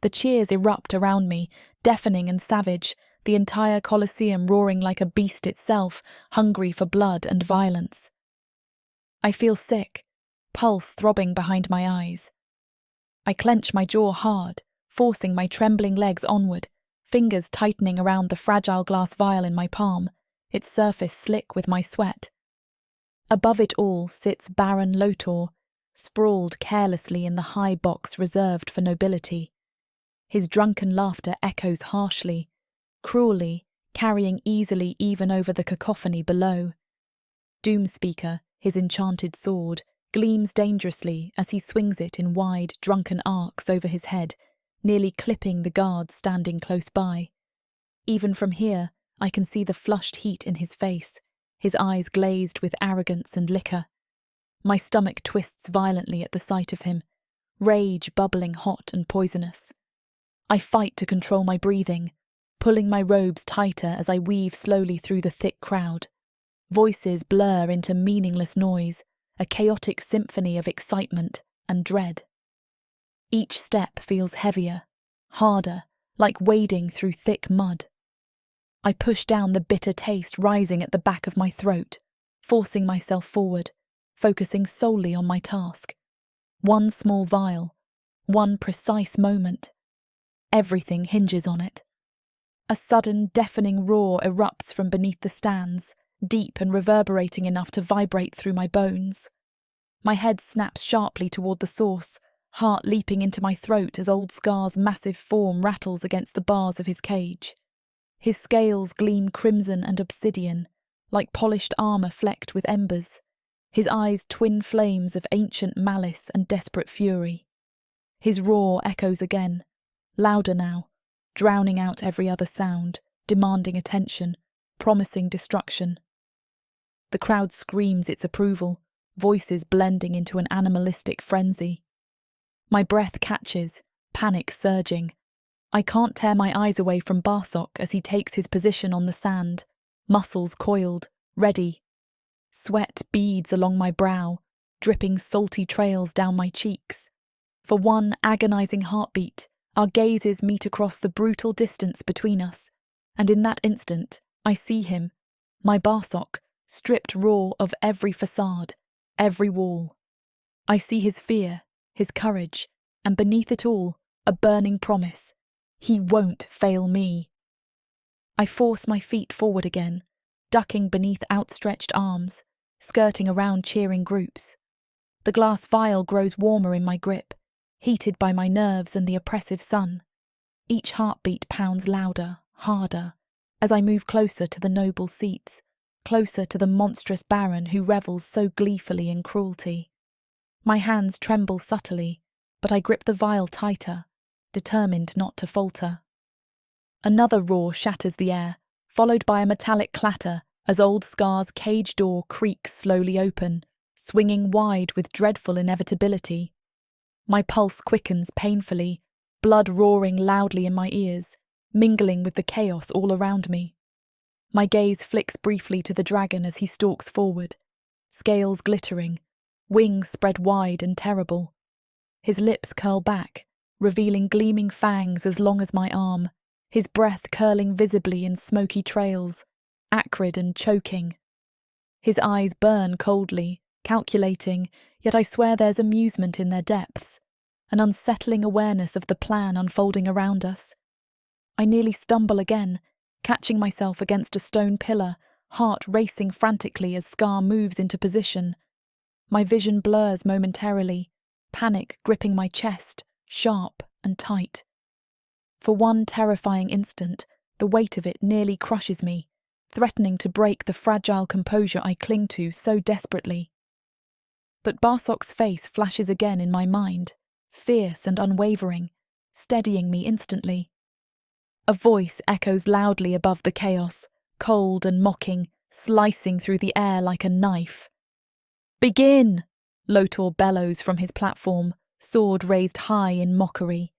[SPEAKER 1] The cheers erupt around me, deafening and savage, the entire Colosseum roaring like a beast itself, hungry for blood and violence. I feel sick, pulse throbbing behind my eyes. I clench my jaw hard, forcing my trembling legs onward, fingers tightening around the fragile glass vial in my palm, its surface slick with my sweat. Above it all sits Baron Lotor, sprawled carelessly in the high box reserved for nobility. His drunken laughter echoes harshly, cruelly, carrying easily even over the cacophony below. Doomspeaker, his enchanted sword, gleams dangerously as he swings it in wide, drunken arcs over his head, nearly clipping the guards standing close by. Even from here, I can see the flushed heat in his face, his eyes glazed with arrogance and liquor. My stomach twists violently at the sight of him, rage bubbling hot and poisonous. I fight to control my breathing, pulling my robes tighter as I weave slowly through the thick crowd. Voices blur into meaningless noise, a chaotic symphony of excitement and dread. Each step feels heavier, harder, like wading through thick mud. I push down the bitter taste rising at the back of my throat, forcing myself forward, focusing solely on my task. One small vial, one precise moment. Everything hinges on it. A sudden, deafening roar erupts from beneath the stands, deep and reverberating enough to vibrate through my bones. My head snaps sharply toward the source, heart leaping into my throat as Old Scar's massive form rattles against the bars of his cage. His scales gleam crimson and obsidian, like polished armour flecked with embers, his eyes twin flames of ancient malice and desperate fury. His roar echoes again, louder now, drowning out every other sound, demanding attention, promising destruction. The crowd screams its approval, voices blending into an animalistic frenzy. My breath catches, panic surging. I can't tear my eyes away from Barak as he takes his position on the sand, muscles coiled, ready. Sweat beads along my brow, dripping salty trails down my cheeks. For one agonizing heartbeat, our gazes meet across the brutal distance between us, and in that instant, I see him, my Barak, stripped raw of every facade, every wall. I see his fear, his courage, and beneath it all, a burning promise. He won't fail me. I force my feet forward again, ducking beneath outstretched arms, skirting around cheering groups. The glass vial grows warmer in my grip, heated by my nerves and the oppressive sun. Each heartbeat pounds louder, harder, as I move closer to the noble seats, closer to the monstrous Baron who revels so gleefully in cruelty. My hands tremble subtly, but I grip the vial tighter, determined not to falter. Another roar shatters the air, followed by a metallic clatter as Old Scar's cage door creaks slowly open, swinging wide with dreadful inevitability. My pulse quickens painfully, blood roaring loudly in my ears, mingling with the chaos all around me. My gaze flicks briefly to the dragon as he stalks forward, scales glittering, wings spread wide and terrible. His lips curl back, revealing gleaming fangs as long as my arm, his breath curling visibly in smoky trails, acrid and choking. His eyes burn coldly, calculating, yet I swear there's amusement in their depths, an unsettling awareness of the plan unfolding around us. I nearly stumble again, catching myself against a stone pillar, heart racing frantically as Scar moves into position. My vision blurs momentarily, panic gripping my chest, sharp and tight. For one terrifying instant, the weight of it nearly crushes me, threatening to break the fragile composure I cling to so desperately. But Barsok's face flashes again in my mind, fierce and unwavering, steadying me instantly. A voice echoes loudly above the chaos, cold and mocking, slicing through the air like a knife. "Begin!" Lotor bellows from his platform, sword raised high in mockery.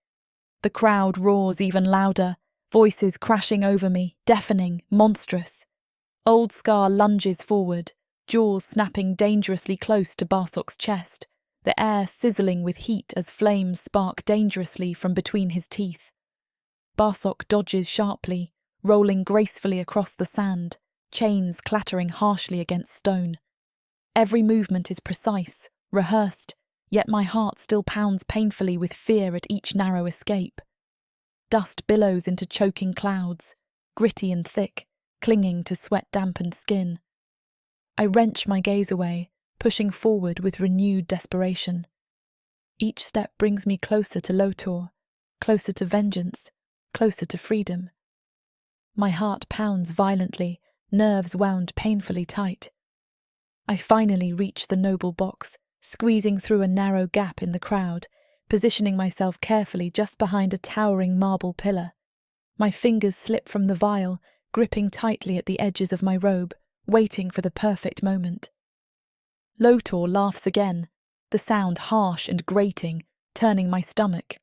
[SPEAKER 1] The crowd roars even louder, voices crashing over me, deafening, monstrous. Old Scar lunges forward, jaws snapping dangerously close to Barsok's chest, the air sizzling with heat as flames spark dangerously from between his teeth. Barsok dodges sharply, rolling gracefully across the sand, chains clattering harshly against stone. Every movement is precise, rehearsed, yet my heart still pounds painfully with fear at each narrow escape. Dust billows into choking clouds, gritty and thick, clinging to sweat-dampened skin. I wrench my gaze away, pushing forward with renewed desperation. Each step brings me closer to Lotor, closer to vengeance, closer to freedom. My heart pounds violently, nerves wound painfully tight. I finally reach the noble box, squeezing through a narrow gap in the crowd, positioning myself carefully just behind a towering marble pillar. My fingers slip from the vial, gripping tightly at the edges of my robe, waiting for the perfect moment. Lotor laughs again, the sound harsh and grating, turning my stomach.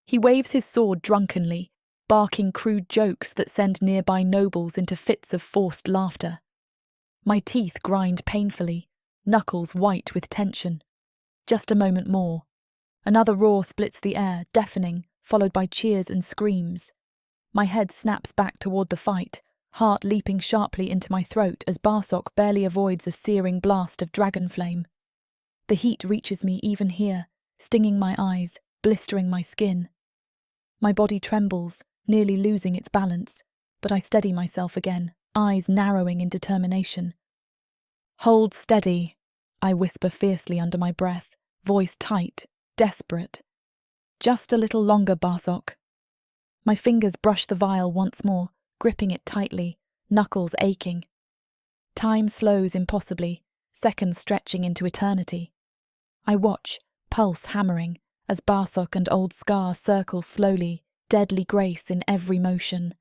[SPEAKER 1] He waves his sword drunkenly, barking crude jokes that send nearby nobles into fits of forced laughter. My teeth grind painfully, knuckles white with tension. Just a moment more. Another roar splits the air, deafening, followed by cheers and screams. My head snaps back toward the fight, heart leaping sharply into my throat as Barsok barely avoids a searing blast of dragon flame. The heat reaches me even here, stinging my eyes, blistering my skin. My body trembles, nearly losing its balance, but I steady myself again, eyes narrowing in determination. "Hold steady," I whisper fiercely under my breath, voice tight, desperate. "Just a little longer, Barsok." My fingers brush the vial once more, gripping it tightly, knuckles aching. Time slows impossibly, seconds stretching into eternity. I watch, pulse hammering, as Barsok and Old Scar circle slowly, deadly grace in every motion.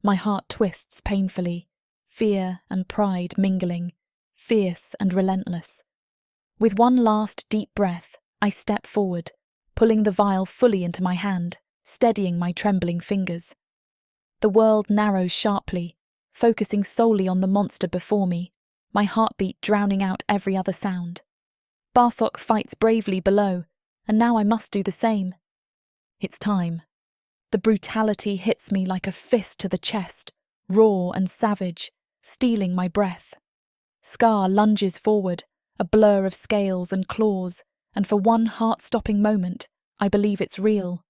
[SPEAKER 1] My heart twists painfully, fear and pride mingling, fierce and relentless. With one last deep breath, I step forward, pulling the vial fully into my hand, steadying my trembling fingers. The world narrows sharply, focusing solely on the monster before me, my heartbeat drowning out every other sound. Barsok fights bravely below, and now I must do the same. It's time. The brutality hits me like a fist to the chest, raw and savage, stealing my breath. Scar lunges forward, a blur of scales and claws, and for one heart-stopping moment, I believe it's real.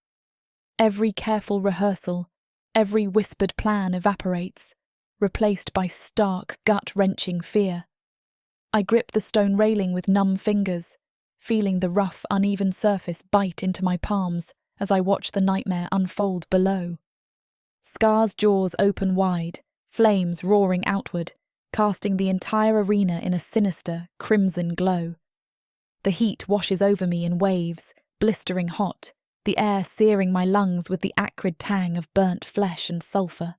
[SPEAKER 1] Every careful rehearsal, every whispered plan evaporates, replaced by stark, gut-wrenching fear. I grip the stone railing with numb fingers, feeling the rough, uneven surface bite into my palms as I watch the nightmare unfold below. Scar's jaws open wide, flames roaring outward, casting the entire arena in a sinister, crimson glow. The heat washes over me in waves, blistering hot, the air searing my lungs with the acrid tang of burnt flesh and sulphur.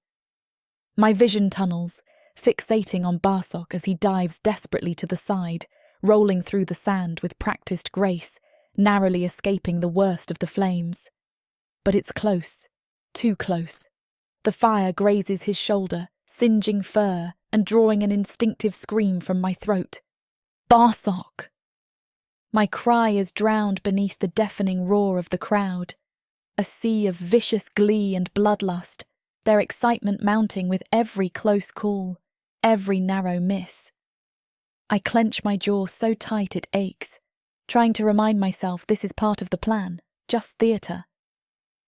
[SPEAKER 1] My vision tunnels, fixating on Barsok as he dives desperately to the side, rolling through the sand with practiced grace, narrowly escaping the worst of the flames. But it's close, too close. The fire grazes his shoulder, singeing fur and drawing an instinctive scream from my throat. Barak! My cry is drowned beneath the deafening roar of the crowd. A sea of vicious glee and bloodlust, their excitement mounting with every close call, every narrow miss. I clench my jaw so tight it aches, trying to remind myself this is part of the plan, just theatre.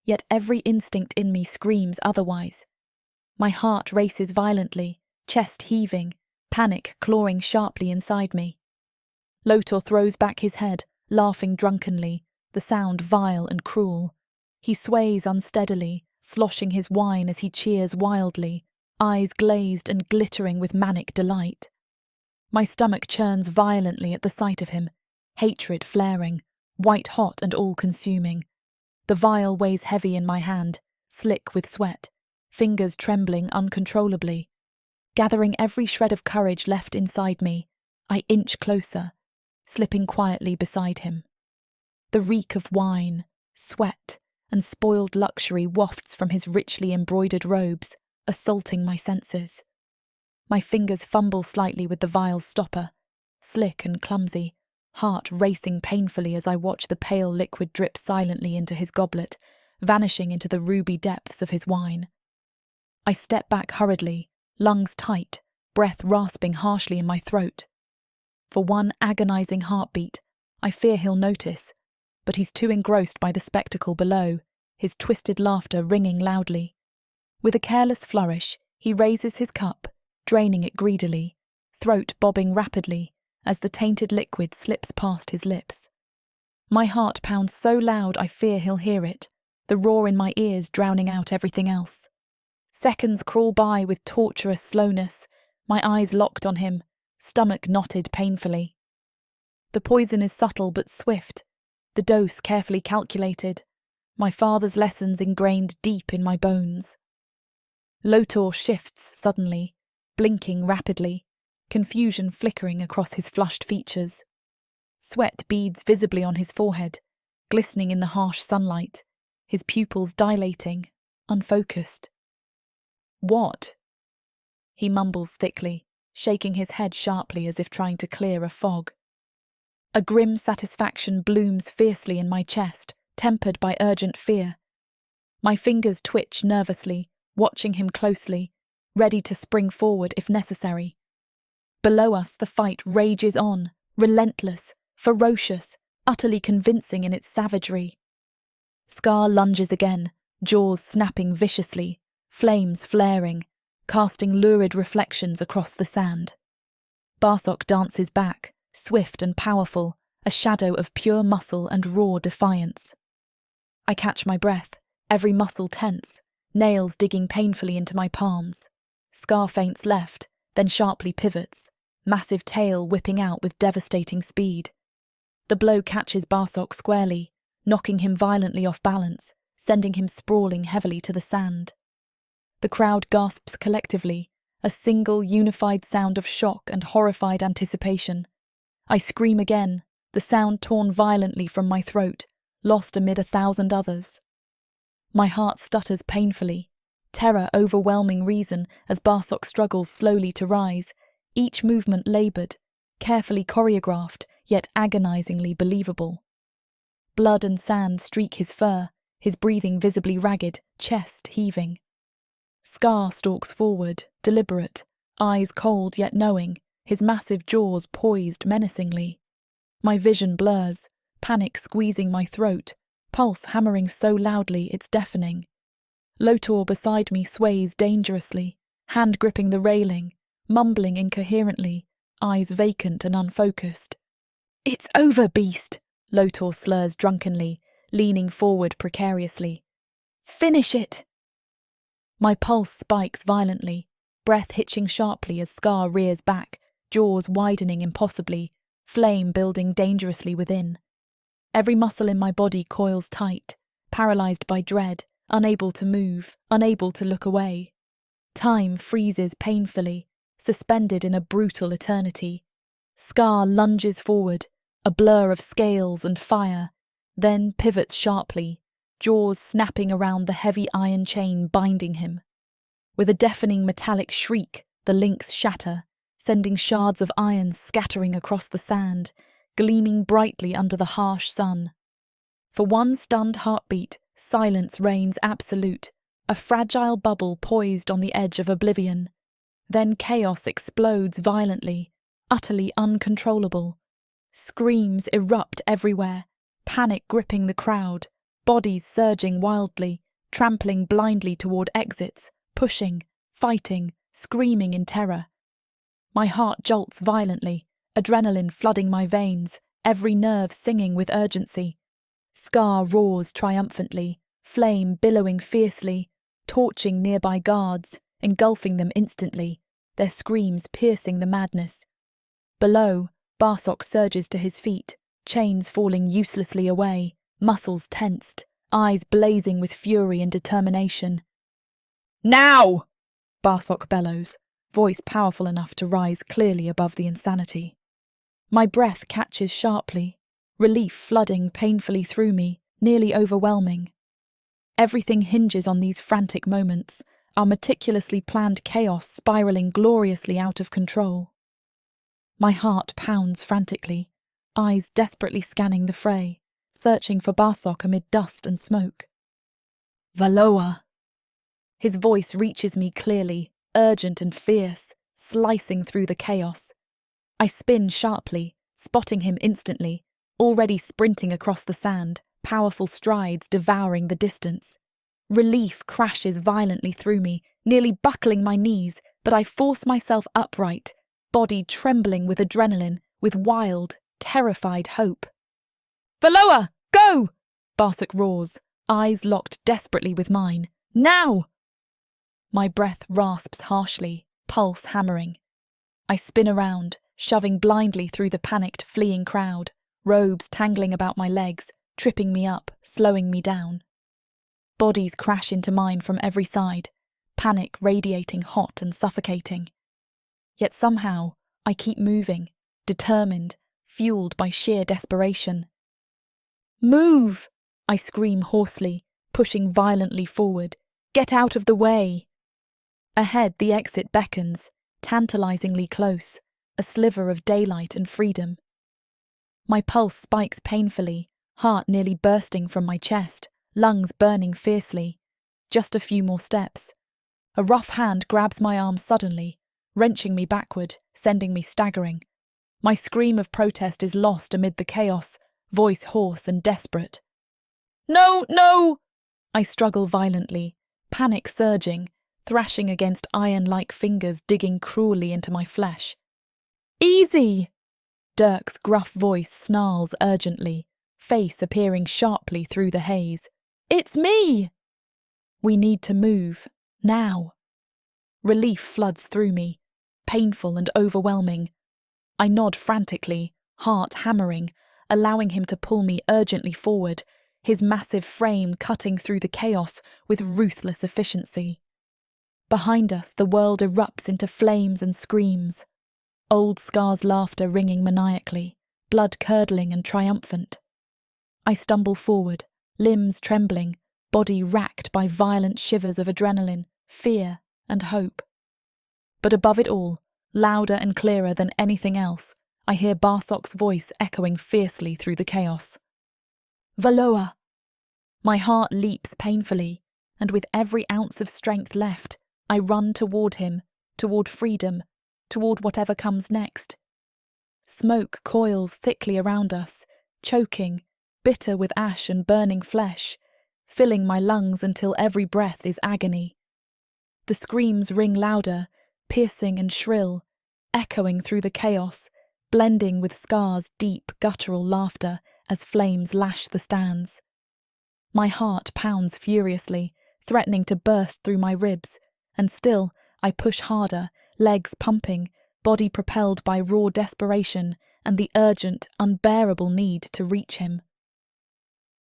[SPEAKER 1] Yet every instinct in me screams otherwise. My heart races violently, chest heaving, panic clawing sharply inside me. Lotor throws back his head, laughing drunkenly, the sound vile and cruel. He sways unsteadily, sloshing his wine as he cheers wildly, eyes glazed and glittering with manic delight. My stomach churns violently at the sight of him, hatred flaring, white-hot and all-consuming. The vial weighs heavy in my hand, slick with sweat, fingers trembling uncontrollably. Gathering every shred of courage left inside me, I inch closer, slipping quietly beside him. The reek of wine, sweat, and spoiled luxury wafts from his richly embroidered robes, assaulting my senses. My fingers fumble slightly with the vial's stopper, slick and clumsy, heart racing painfully as I watch the pale liquid drip silently into his goblet, vanishing into the ruby depths of his wine. I step back hurriedly, lungs tight, breath rasping harshly in my throat. For one agonizing heartbeat, I fear he'll notice, but he's too engrossed by the spectacle below, his twisted laughter ringing loudly. With a careless flourish, he raises his cup, draining it greedily, throat bobbing rapidly as the tainted liquid slips past his lips. My heart pounds so loud I fear he'll hear it, the roar in my ears drowning out everything else. Seconds crawl by with torturous slowness, my eyes locked on him, stomach knotted painfully. The poison is subtle but swift, the dose carefully calculated, my father's lessons ingrained deep in my bones. Lotor shifts suddenly, blinking rapidly, confusion flickering across his flushed features. Sweat beads visibly on his forehead, glistening in the harsh sunlight, his pupils dilating, unfocused. What? He mumbles thickly, shaking his head sharply as if trying to clear a fog. A grim satisfaction blooms fiercely in my chest, tempered by urgent fear. My fingers twitch nervously, watching him closely, ready to spring forward if necessary. Below us the fight rages on, relentless, ferocious, utterly convincing in its savagery. Scar lunges again, jaws snapping viciously, flames flaring, casting lurid reflections across the sand. Barak dances back, swift and powerful, a shadow of pure muscle and raw defiance. I catch my breath, every muscle tense, nails digging painfully into my palms. Scar feints left, then sharply pivots, massive tail whipping out with devastating speed. The blow catches Barak squarely, knocking him violently off balance, sending him sprawling heavily to the sand. The crowd gasps collectively, a single unified sound of shock and horrified anticipation. I scream again, the sound torn violently from my throat, lost amid 1,000 others. My heart stutters painfully, terror overwhelming reason as Barak struggles slowly to rise, each movement laboured, carefully choreographed, yet agonizingly believable. Blood and sand streak his fur, his breathing visibly ragged, chest heaving. Scar stalks forward, deliberate, eyes cold yet knowing, his massive jaws poised menacingly. My vision blurs, panic squeezing my throat, pulse hammering so loudly it's deafening. Lotor beside me sways dangerously, hand gripping the railing, mumbling incoherently, eyes vacant and unfocused. "It's over, beast!" Lotor slurs drunkenly, leaning forward precariously. "Finish it!" My pulse spikes violently, breath hitching sharply as Scar rears back, jaws widening impossibly, flame building dangerously within. Every muscle in my body coils tight, paralysed by dread, unable to move, unable to look away. Time freezes painfully, suspended in a brutal eternity. Scar lunges forward, a blur of scales and fire, then pivots sharply, jaws snapping around the heavy iron chain binding him. With a deafening metallic shriek, the links shatter, sending shards of iron scattering across the sand, gleaming brightly under the harsh sun. For one stunned heartbeat, silence reigns absolute, a fragile bubble poised on the edge of oblivion. Then chaos explodes violently, utterly uncontrollable. Screams erupt everywhere, panic gripping the crowd, bodies surging wildly, trampling blindly toward exits, pushing, fighting, screaming in terror. My heart jolts violently, adrenaline flooding my veins, every nerve singing with urgency. Scar roars triumphantly, flame billowing fiercely, torching nearby guards, engulfing them instantly, their screams piercing the madness. Below, Barak surges to his feet, chains falling uselessly away, muscles tensed, eyes blazing with fury and determination. "Now!" Barak bellows, voice powerful enough to rise clearly above the insanity. My breath catches sharply, relief flooding painfully through me, nearly overwhelming. Everything hinges on these frantic moments, our meticulously planned chaos spiralling gloriously out of control. My heart pounds frantically, eyes desperately scanning the fray, searching for Barak amid dust and smoke. "Valoa!" His voice reaches me clearly, urgent and fierce, slicing through the chaos. I spin sharply, spotting him instantly, already sprinting across the sand, powerful strides devouring the distance. Relief crashes violently through me, nearly buckling my knees, but I force myself upright, body trembling with adrenaline, with wild, terrified hope. "Valoa, go!" Barak roars, eyes locked desperately with mine. "Now!" My breath rasps harshly, pulse hammering. I spin around, shoving blindly through the panicked, fleeing crowd, robes tangling about my legs, tripping me up, slowing me down. Bodies crash into mine from every side, panic radiating hot and suffocating. Yet somehow, I keep moving, determined, fueled by sheer desperation. "Move!" I scream hoarsely, pushing violently forward. "Get out of the way!" Ahead, the exit beckons, tantalizingly close, a sliver of daylight and freedom. My pulse spikes painfully, heart nearly bursting from my chest, lungs burning fiercely. Just a few more steps. A rough hand grabs my arm suddenly, wrenching me backward, sending me staggering. My scream of protest is lost amid the chaos, voice hoarse and desperate. "No, no!" I struggle violently, panic surging, thrashing against iron-like fingers digging cruelly into my flesh. "Easy!" Dirk's gruff voice snarls urgently, face appearing sharply through the haze. "It's me!" We need to move, now. Relief floods through me, painful and overwhelming. I nod frantically, heart hammering, allowing him to pull me urgently forward, his massive frame cutting through the chaos with ruthless efficiency. Behind us, the world erupts into flames and screams. Old Scar's laughter ringing maniacally, blood curdling and triumphant. I stumble forward, limbs trembling, body racked by violent shivers of adrenaline, fear and hope. But above it all, louder and clearer than anything else, I hear Barak's voice echoing fiercely through the chaos. "Valoa!" My heart leaps painfully, and with every ounce of strength left, I run toward him, toward freedom, toward whatever comes next. Smoke coils thickly around us, choking, bitter with ash and burning flesh, filling my lungs until every breath is agony. The screams ring louder, piercing and shrill, echoing through the chaos, blending with Scar's deep, guttural laughter as flames lash the stands. My heart pounds furiously, threatening to burst through my ribs, and still I push harder, legs pumping, body propelled by raw desperation and the urgent, unbearable need to reach him.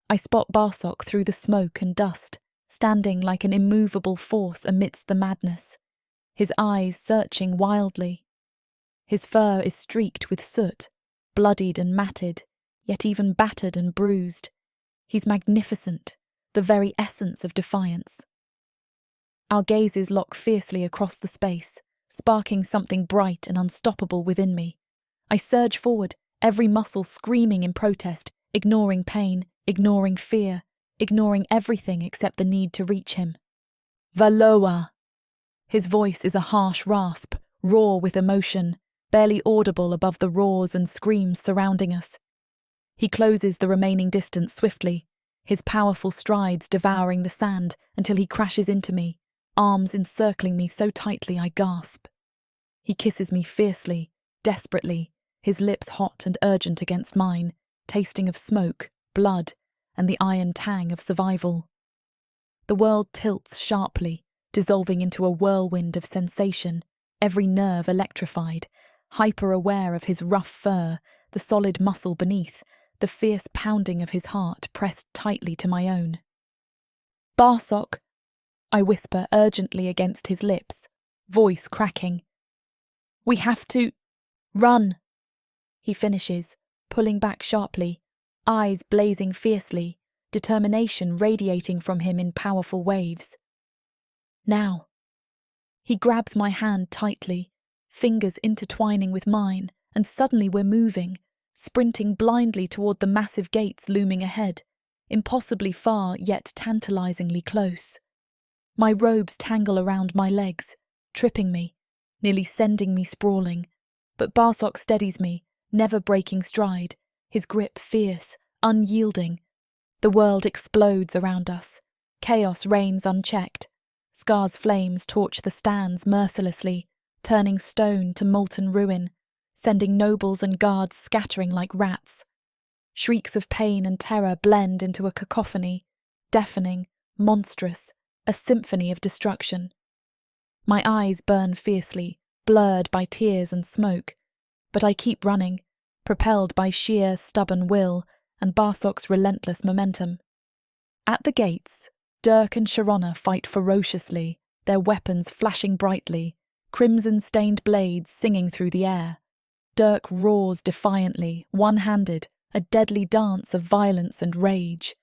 [SPEAKER 1] I spot Barak through the smoke and dust, standing like an immovable force amidst the madness, his eyes searching wildly. His fur is streaked with soot, bloodied and matted, yet even battered and bruised, He's magnificent, the very essence of defiance. Our gazes lock fiercely across the space, sparking something bright and unstoppable within me. I surge forward, every muscle screaming in protest, ignoring pain, ignoring fear, ignoring everything except the need to reach him. Valoa! His voice is a harsh rasp, raw with emotion, barely audible above the roars and screams surrounding us. He closes the remaining distance swiftly, his powerful strides devouring the sand until he crashes into me, arms encircling me so tightly I gasp. He kisses me fiercely, desperately, his lips hot and urgent against mine, tasting of smoke, blood, and the iron tang of survival. The world tilts sharply, dissolving into a whirlwind of sensation, every nerve electrified, hyper-aware of his rough fur, the solid muscle beneath, the fierce pounding of his heart pressed tightly to my own. "Barak," I whisper urgently against his lips, voice cracking. "We have to run," he finishes, pulling back sharply, eyes blazing fiercely, determination radiating from him in powerful waves. "Now." He grabs my hand tightly, fingers intertwining with mine, and suddenly we're moving, sprinting blindly toward the massive gates looming ahead, impossibly far yet tantalizingly close. My robes tangle around my legs, tripping me, nearly sending me sprawling, but Barak steadies me, never breaking stride, his grip fierce, unyielding. The world explodes around us. Chaos reigns unchecked. Scar's flames torch the stands mercilessly, turning stone to molten ruin, sending nobles and guards scattering like rats. Shrieks of pain and terror blend into a cacophony, deafening, monstrous, a symphony of destruction. My eyes burn fiercely, blurred by tears and smoke, but I keep running, propelled by sheer, stubborn will and Barak's relentless momentum. At the gates, Dirk and Sharona fight ferociously, their weapons flashing brightly, crimson-stained blades singing through the air. Dirk roars defiantly, one-handed, a deadly dance of violence and rage.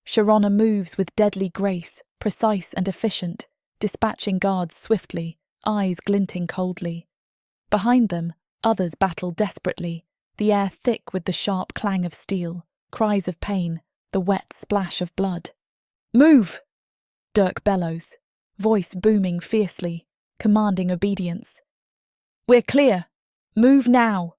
[SPEAKER 1] Sharona moves with deadly grace, precise and efficient, dispatching guards swiftly, eyes glinting coldly. Behind them, others battle desperately, the air thick with the sharp clang of steel, cries of pain, the wet splash of blood. "Move!" Dirk bellows, voice booming fiercely, commanding obedience. "We're clear! Move now!"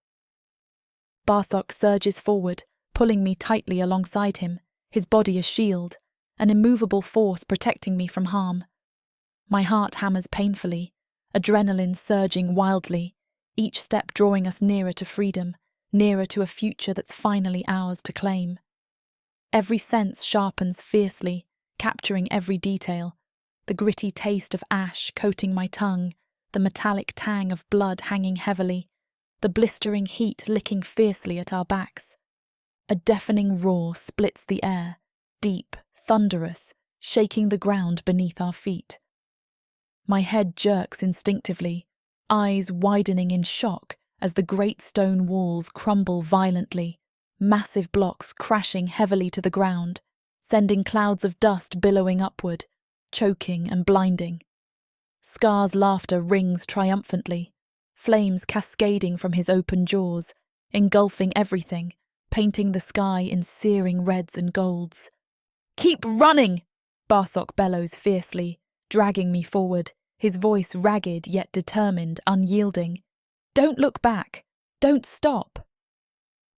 [SPEAKER 1] Barak surges forward, pulling me tightly alongside him, his body a shield, an immovable force protecting me from harm. My heart hammers painfully, adrenaline surging wildly, each step drawing us nearer to freedom, nearer to a future that's finally ours to claim. Every sense sharpens fiercely, capturing every detail, the gritty taste of ash coating my tongue, the metallic tang of blood hanging heavily, the blistering heat licking fiercely at our backs. A deafening roar splits the air, deep, thunderous, shaking the ground beneath our feet. My head jerks instinctively, eyes widening in shock as the great stone walls crumble violently, massive blocks crashing heavily to the ground, sending clouds of dust billowing upward, choking and blinding. Scar's laughter rings triumphantly, flames cascading from his open jaws, engulfing everything, painting the sky in searing reds and golds. "Keep running!" Barak bellows fiercely, dragging me forward, his voice ragged yet determined, unyielding. "Don't look back! Don't stop!"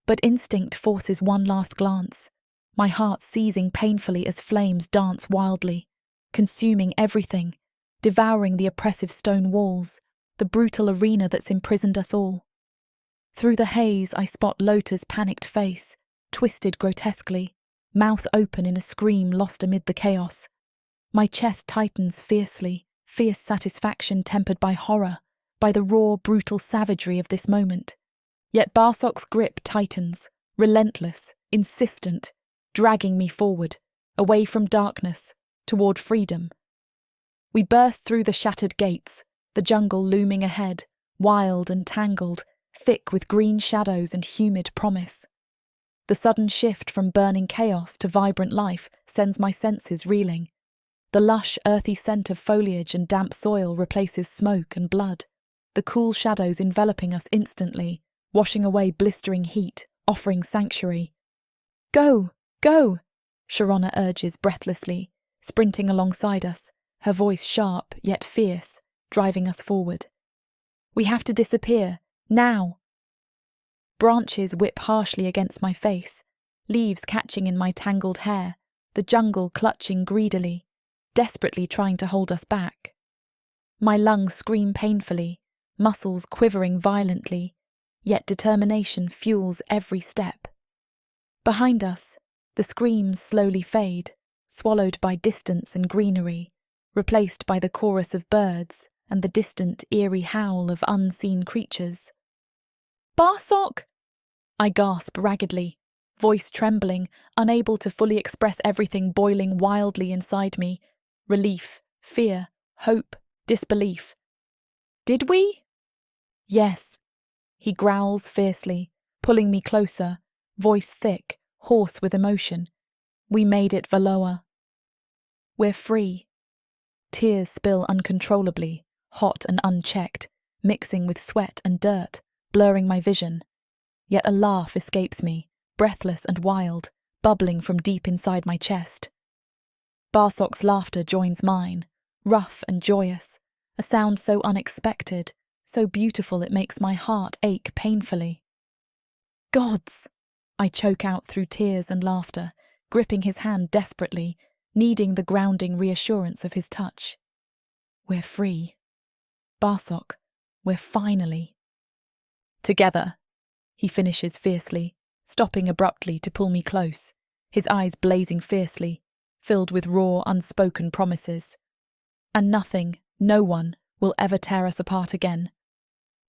[SPEAKER 1] But instinct forces one last glance, my heart seizing painfully as flames dance wildly, consuming everything, devouring the oppressive stone walls, the brutal arena that's imprisoned us all. Through the haze I spot Lota's panicked face, twisted grotesquely, mouth open in a scream lost amid the chaos. My chest tightens fiercely, fierce satisfaction tempered by horror, by the raw, brutal savagery of this moment. Yet Barak's grip tightens, relentless, insistent, dragging me forward, away from darkness, toward freedom. We burst through the shattered gates, the jungle looming ahead, wild and tangled, thick with green shadows and humid promise. The sudden shift from burning chaos to vibrant life sends my senses reeling. The lush, earthy scent of foliage and damp soil replaces smoke and blood. The cool shadows enveloping us instantly, washing away blistering heat, offering sanctuary. Go! Go! Sharona urges breathlessly, sprinting alongside us, her voice sharp yet fierce, driving us forward. We have to disappear, now! Branches whip harshly against my face, leaves catching in my tangled hair, the jungle clutching greedily, desperately trying to hold us back. My lungs scream painfully, muscles quivering violently, yet determination fuels every step. Behind us, the screams slowly fade, swallowed by distance and greenery, replaced by the chorus of birds and the distant, eerie howl of unseen creatures. Barak! I gasp raggedly, voice trembling, unable to fully express everything boiling wildly inside me. Relief, fear, hope, disbelief. Did we? Yes. He growls fiercely, pulling me closer, voice thick, hoarse with emotion. We made it, Valoa. We're free. Tears spill uncontrollably, hot and unchecked, mixing with sweat and dirt, blurring my vision. Yet a laugh escapes me, breathless and wild, bubbling from deep inside my chest. Barsok's laughter joins mine, rough and joyous, a sound so unexpected, so beautiful it makes my heart ache painfully. Gods! I choke out through tears and laughter, gripping his hand desperately, needing the grounding reassurance of his touch. We're free. Barak, we're finally. Together, he finishes fiercely, stopping abruptly to pull me close, his eyes blazing fiercely, filled with raw, unspoken promises. And nothing, no one, will ever tear us apart again.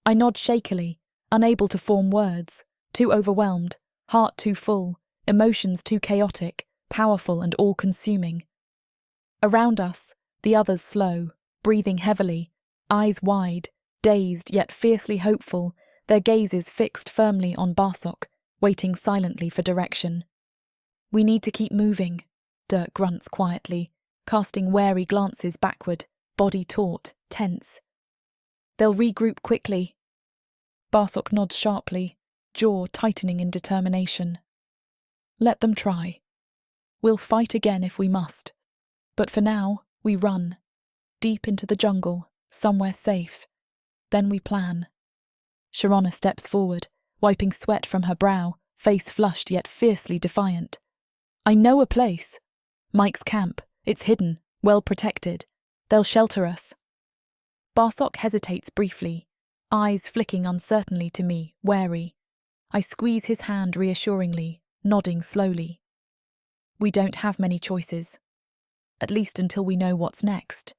[SPEAKER 1] I nod shakily, unable to form words, too overwhelmed, heart too full, emotions too chaotic, powerful and all-consuming. Around us, the others slow, breathing heavily, eyes wide, dazed yet fiercely hopeful, their gazes fixed firmly on Barak, waiting silently for direction. We need to keep moving, Dirk grunts quietly, casting wary glances backward, body taut, tense. They'll regroup quickly. Barak nods sharply, jaw tightening in determination. Let them try. We'll fight again if we must. But for now, we run. Deep into the jungle, somewhere safe. Then we plan. Sharona steps forward, wiping sweat from her brow, face flushed yet fiercely defiant. I know a place. Mike's camp. It's hidden, well protected. They'll shelter us. Barak hesitates briefly, eyes flicking uncertainly to me, wary. I squeeze his hand reassuringly, nodding slowly. We don't have many choices. At least until we know what's next.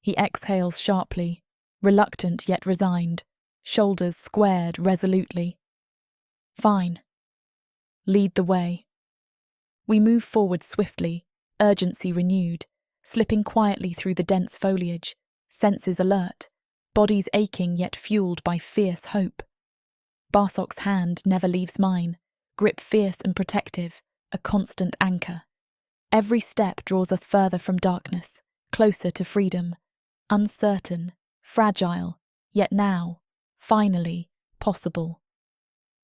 [SPEAKER 1] He exhales sharply, reluctant yet resigned, shoulders squared resolutely. Fine. Lead the way. We move forward swiftly, urgency renewed, slipping quietly through the dense foliage, senses alert, bodies aching yet fueled by fierce hope. Barak's hand never leaves mine, grip fierce and protective, a constant anchor. Every step draws us further from darkness, closer to freedom, uncertain, fragile, yet now, finally, possible.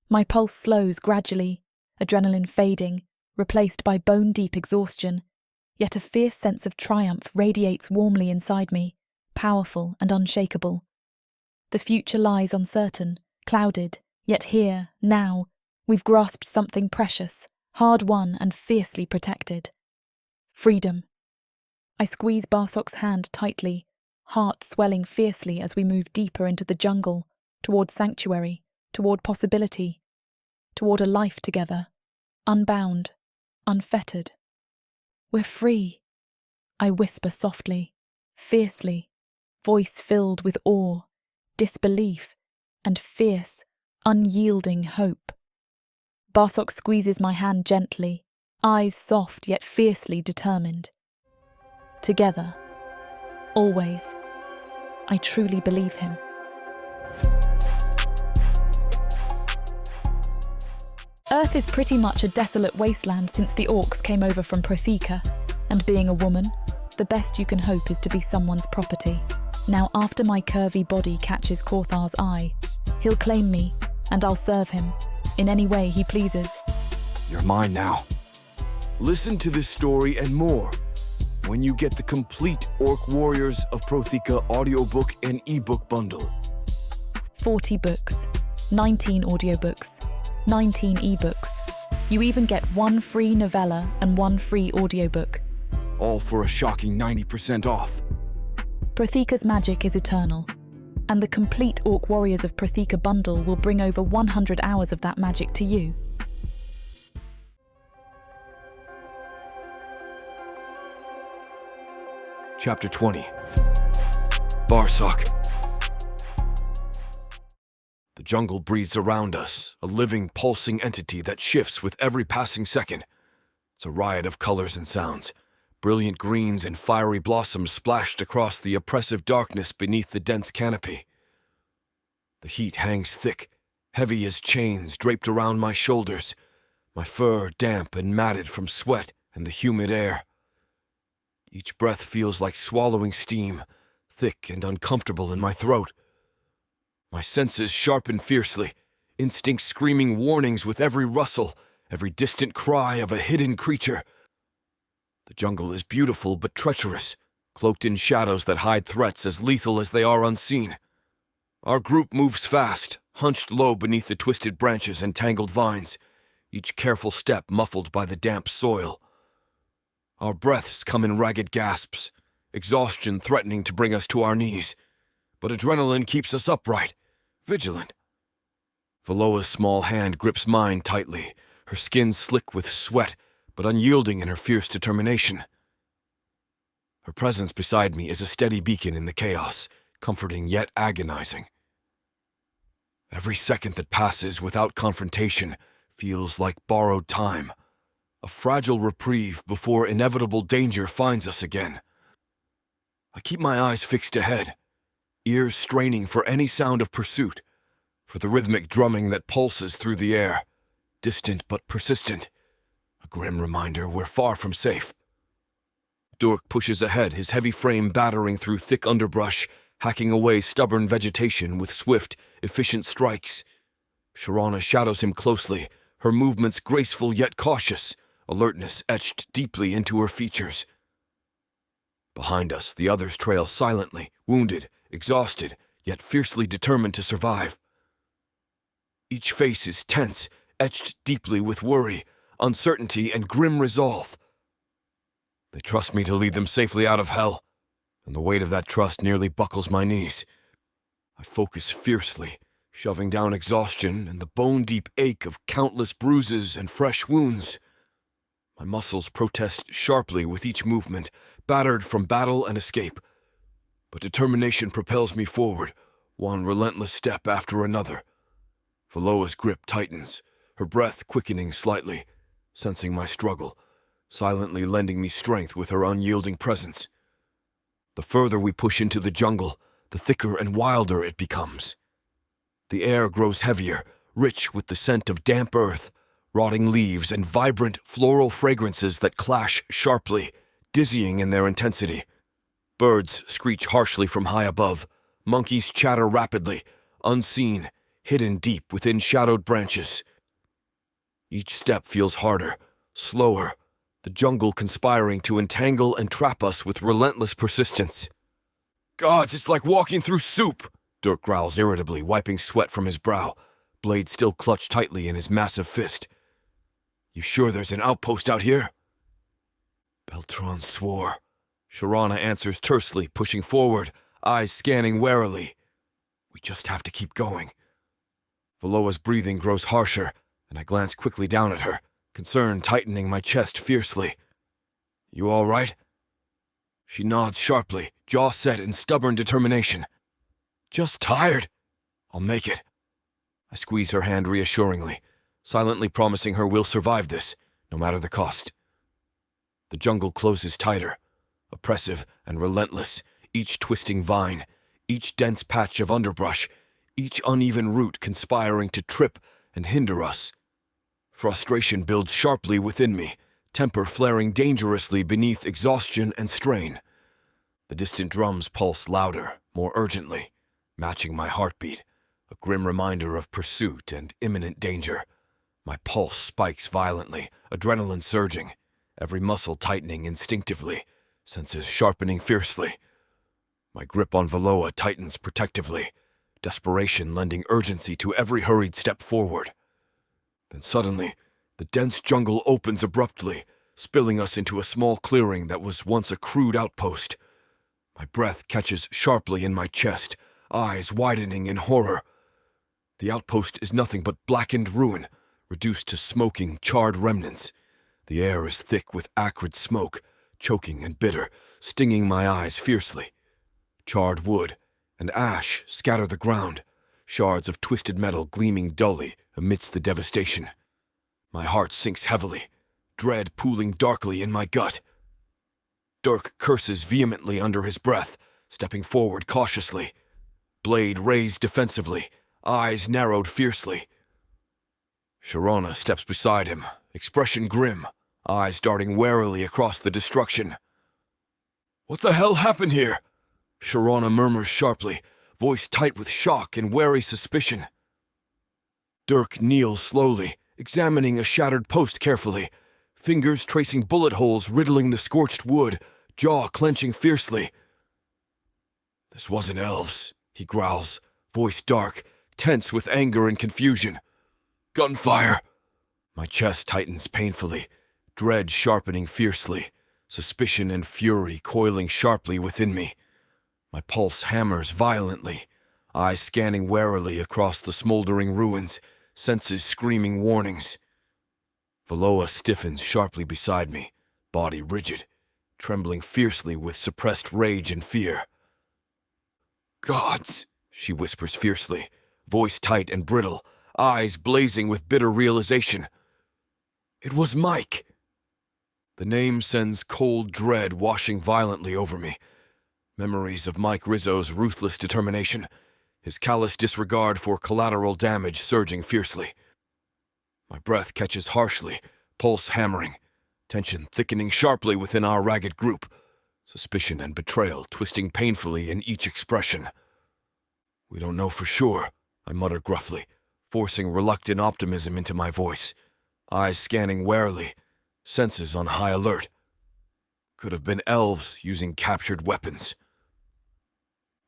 [SPEAKER 1] My pulse slows gradually, adrenaline fading, replaced by bone-deep exhaustion, yet a fierce sense of triumph radiates warmly inside me, powerful and unshakable. The future lies uncertain, clouded, yet here, now, we've grasped something precious, hard-won and fiercely protected. Freedom. I squeeze Barak's hand tightly, heart swelling fiercely as we move deeper into the jungle, toward sanctuary, toward possibility, toward a life together, unbound, unfettered. We're free, I whisper softly, fiercely, voice filled with awe, disbelief, and fierce, unyielding hope. Barak squeezes my hand gently, eyes soft yet fiercely determined. Together, always, I truly believe him. Earth is pretty much a desolate wasteland since the orcs came over from Protheka, and being a woman, the best you can hope is to be someone's property. Now, after my curvy body catches Corthar's eye, he'll claim me, and I'll serve him, in any way he pleases.
[SPEAKER 2] You're mine now. Listen to this story and more when you get the complete Orc Warriors of Protheka audiobook and ebook bundle.
[SPEAKER 1] 40 books, 19 audiobooks, 19 ebooks. You even get 1 free novella and 1 free audiobook.
[SPEAKER 2] All for a shocking 90% off.
[SPEAKER 1] Protheka's magic is eternal, and the complete Orc Warriors of Protheka bundle will bring over 100 hours of that magic to you.
[SPEAKER 2] Chapter 20. Barak. The jungle breathes around us, a living, pulsing entity that shifts with every passing second. It's a riot of colors and sounds. Brilliant greens and fiery blossoms splashed across the oppressive darkness beneath the dense canopy. The heat hangs thick, heavy as chains draped around my shoulders, my fur damp and matted from sweat and the humid air. Each breath feels like swallowing steam, thick and uncomfortable in my throat. My senses sharpen fiercely, instincts screaming warnings with every rustle, every distant cry of a hidden creature. The jungle is beautiful but treacherous, cloaked in shadows that hide threats as lethal as they are unseen. Our group moves fast, hunched low beneath the twisted branches and tangled vines, each careful step muffled by the damp soil. Our breaths come in ragged gasps, exhaustion threatening to bring us to our knees. But adrenaline keeps us upright, vigilant. Valoa's small hand grips mine tightly, her skin slick with sweat, but unyielding in her fierce determination. Her presence beside me is a steady beacon in the chaos, comforting yet agonizing. Every second that passes without confrontation feels like borrowed time, a fragile reprieve before inevitable danger finds us again. I keep my eyes fixed ahead, ears straining for any sound of pursuit, for the rhythmic drumming that pulses through the air, distant but persistent, a grim reminder we're far from safe. Durk pushes ahead, his heavy frame battering through thick underbrush, hacking away stubborn vegetation with swift, efficient strikes. Sharana shadows him closely, her movements graceful yet cautious, alertness etched deeply into her features. Behind us, the others trail silently, wounded, exhausted, yet fiercely determined to survive. Each face is tense, etched deeply with worry, uncertainty, and grim resolve. They trust me to lead them safely out of hell, and the weight of that trust nearly buckles my knees. I focus fiercely, shoving down exhaustion and the bone-deep ache of countless bruises and fresh wounds. My muscles protest sharply with each movement, battered from battle and escape. But determination propels me forward, one relentless step after another. Valoa's grip tightens, her breath quickening slightly, sensing my struggle, silently lending me strength with her unyielding presence. The further we push into the jungle, the thicker and wilder it becomes. The air grows heavier, rich with the scent of damp earth, rotting leaves, and vibrant floral fragrances that clash sharply, dizzying in their intensity. Birds screech harshly from high above, monkeys chatter rapidly, unseen, hidden deep within shadowed branches. Each step feels harder, slower, the jungle conspiring to entangle and trap us with relentless persistence. Gods, it's like walking through soup, Durk growls irritably, wiping sweat from his brow, blade still clutched tightly in his massive fist. You sure there's an outpost out here? Beltran swore. Sharana answers tersely, pushing forward, eyes scanning warily. We just have to keep going. Valoa's breathing grows harsher, and I glance quickly down at her, concern tightening my chest fiercely. You all right? She nods sharply, jaw set in stubborn determination. Just tired. I'll make it. I squeeze her hand reassuringly, silently promising her we'll survive this, no matter the cost. The jungle closes tighter, oppressive and relentless, each twisting vine, each dense patch of underbrush, each uneven root conspiring to trip and hinder us. Frustration builds sharply within me, temper flaring dangerously beneath exhaustion and strain. The distant drums pulse louder, more urgently, matching my heartbeat, a grim reminder of pursuit and imminent danger. My pulse spikes violently, adrenaline surging, every muscle tightening instinctively, senses sharpening fiercely. My grip on Valoa tightens protectively, desperation lending urgency to every hurried step forward. Then suddenly, the dense jungle opens abruptly, spilling us into a small clearing that was once a crude outpost. My breath catches sharply in my chest, eyes widening in horror. The outpost is nothing but blackened ruin, reduced to smoking, charred remnants. The air is thick with acrid smoke, choking and bitter, stinging my eyes fiercely. Charred wood and ash scatter the ground, shards of twisted metal gleaming dully amidst the devastation. My heart sinks heavily, dread pooling darkly in my gut. Dirk curses vehemently under his breath, stepping forward cautiously. Blade raised defensively, eyes narrowed fiercely. Sharona steps beside him, expression grim, eyes darting warily across the destruction. "What the hell happened here?" Sharona murmurs sharply, voice tight with shock and wary suspicion. Dirk kneels slowly, examining a shattered post carefully, fingers tracing bullet holes riddling the scorched wood, jaw clenching fiercely. "This wasn't elves," he growls, voice dark, tense with anger and confusion. "Gunfire!" My chest tightens painfully, dread sharpening fiercely, suspicion and fury coiling sharply within me. My pulse hammers violently, eyes scanning warily across the smoldering ruins, senses screaming warnings. Valoa stiffens sharply beside me, body rigid, trembling fiercely with suppressed rage and fear. "Gods!" she whispers fiercely, voice tight and brittle, eyes blazing with bitter realization. "It was Mike!" The name sends cold dread washing violently over me. Memories of Mike Rizzo's ruthless determination, his callous disregard for collateral damage surging fiercely. My breath catches harshly, pulse hammering, tension thickening sharply within our ragged group, suspicion and betrayal twisting painfully in each expression. "We don't know for sure," I mutter gruffly, forcing reluctant optimism into my voice, eyes scanning warily, senses on high alert. Could have been elves using captured weapons.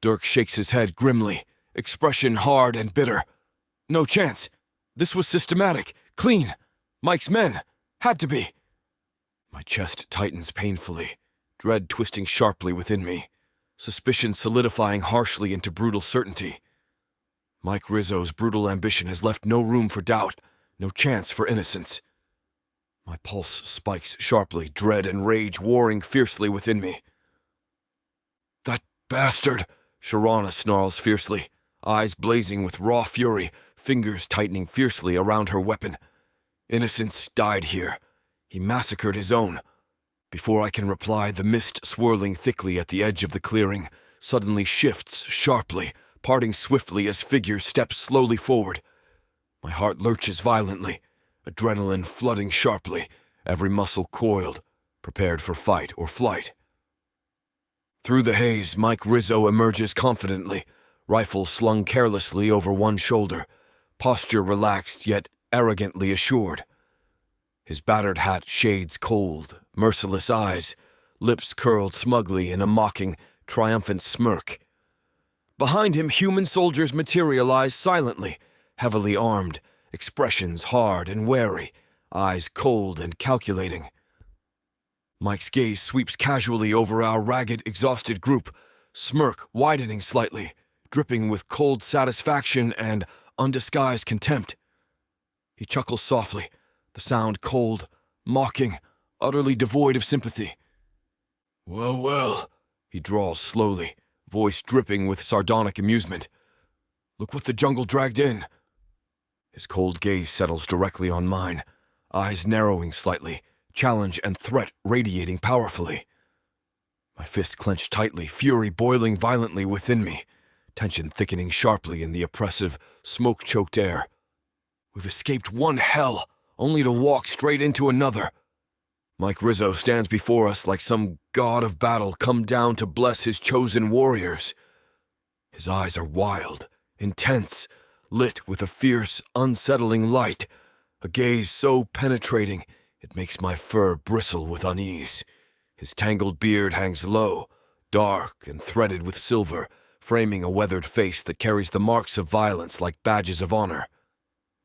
[SPEAKER 2] Dirk shakes his head grimly, expression hard and bitter. "No chance. This was systematic, clean. Mike's men. Had to be." My chest tightens painfully, dread twisting sharply within me, suspicion solidifying harshly into brutal certainty. Mike Rizzo's brutal ambition has left no room for doubt, no chance for innocence. My pulse spikes sharply, dread and rage warring fiercely within me. "That bastard!" Sharona snarls fiercely, eyes blazing with raw fury, fingers tightening fiercely around her weapon. Innocence died here. He massacred his own. Before I can reply, the mist swirling thickly at the edge of the clearing suddenly shifts sharply, parting swiftly as figures step slowly forward. My heart lurches violently, adrenaline flooding sharply, every muscle coiled, prepared for fight or flight. Through the haze, Mike Rizzo emerges confidently, rifle slung carelessly over one shoulder, posture relaxed yet arrogantly assured. His battered hat shades cold, merciless eyes, lips curled smugly in a mocking, triumphant smirk. Behind him, human soldiers materialize silently, heavily armed, expressions hard and wary, eyes cold and calculating. Mike's gaze sweeps casually over our ragged, exhausted group, smirk widening slightly, dripping with cold satisfaction and undisguised contempt. He chuckles softly, the sound cold, mocking, utterly devoid of sympathy. "Well, well," he drawls slowly, voice dripping with sardonic amusement. "Look what the jungle dragged in." His cold gaze settles directly on mine, eyes narrowing slightly, challenge and threat radiating powerfully. My fist clenched tightly, fury boiling violently within me, tension thickening sharply in the oppressive, smoke-choked air. We've escaped one hell, only to walk straight into another. Mike Rizzo stands before us like some god of battle come down to bless his chosen warriors. His eyes are wild, intense, lit with a fierce, unsettling light, a gaze so penetrating it makes my fur bristle with unease. His tangled beard hangs low, dark and threaded with silver, framing a weathered face that carries the marks of violence like badges of honor.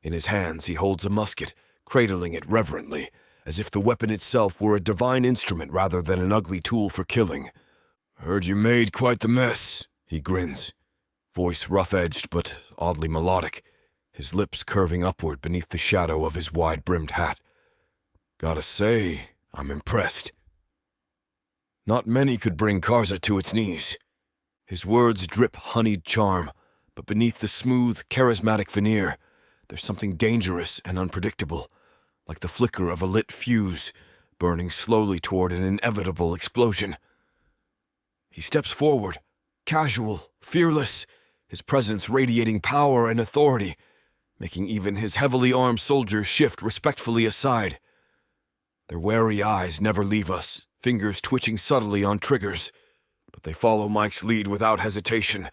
[SPEAKER 2] In his hands he holds a musket, cradling it reverently, as if the weapon itself were a divine instrument rather than an ugly tool for killing. "Heard you made quite the mess," he grins, voice rough-edged but oddly melodic, his lips curving upward beneath the shadow of his wide-brimmed hat. "Gotta say, I'm impressed. Not many could bring Karza to its knees." His words drip honeyed charm, but beneath the smooth, charismatic veneer, there's something dangerous and unpredictable, like the flicker of a lit fuse, burning slowly toward an inevitable explosion. He steps forward, casual, fearless, his presence radiating power and authority, making even his heavily armed soldiers shift respectfully aside. Their wary eyes never leave us, fingers twitching subtly on triggers, but they follow Mike's lead without hesitation.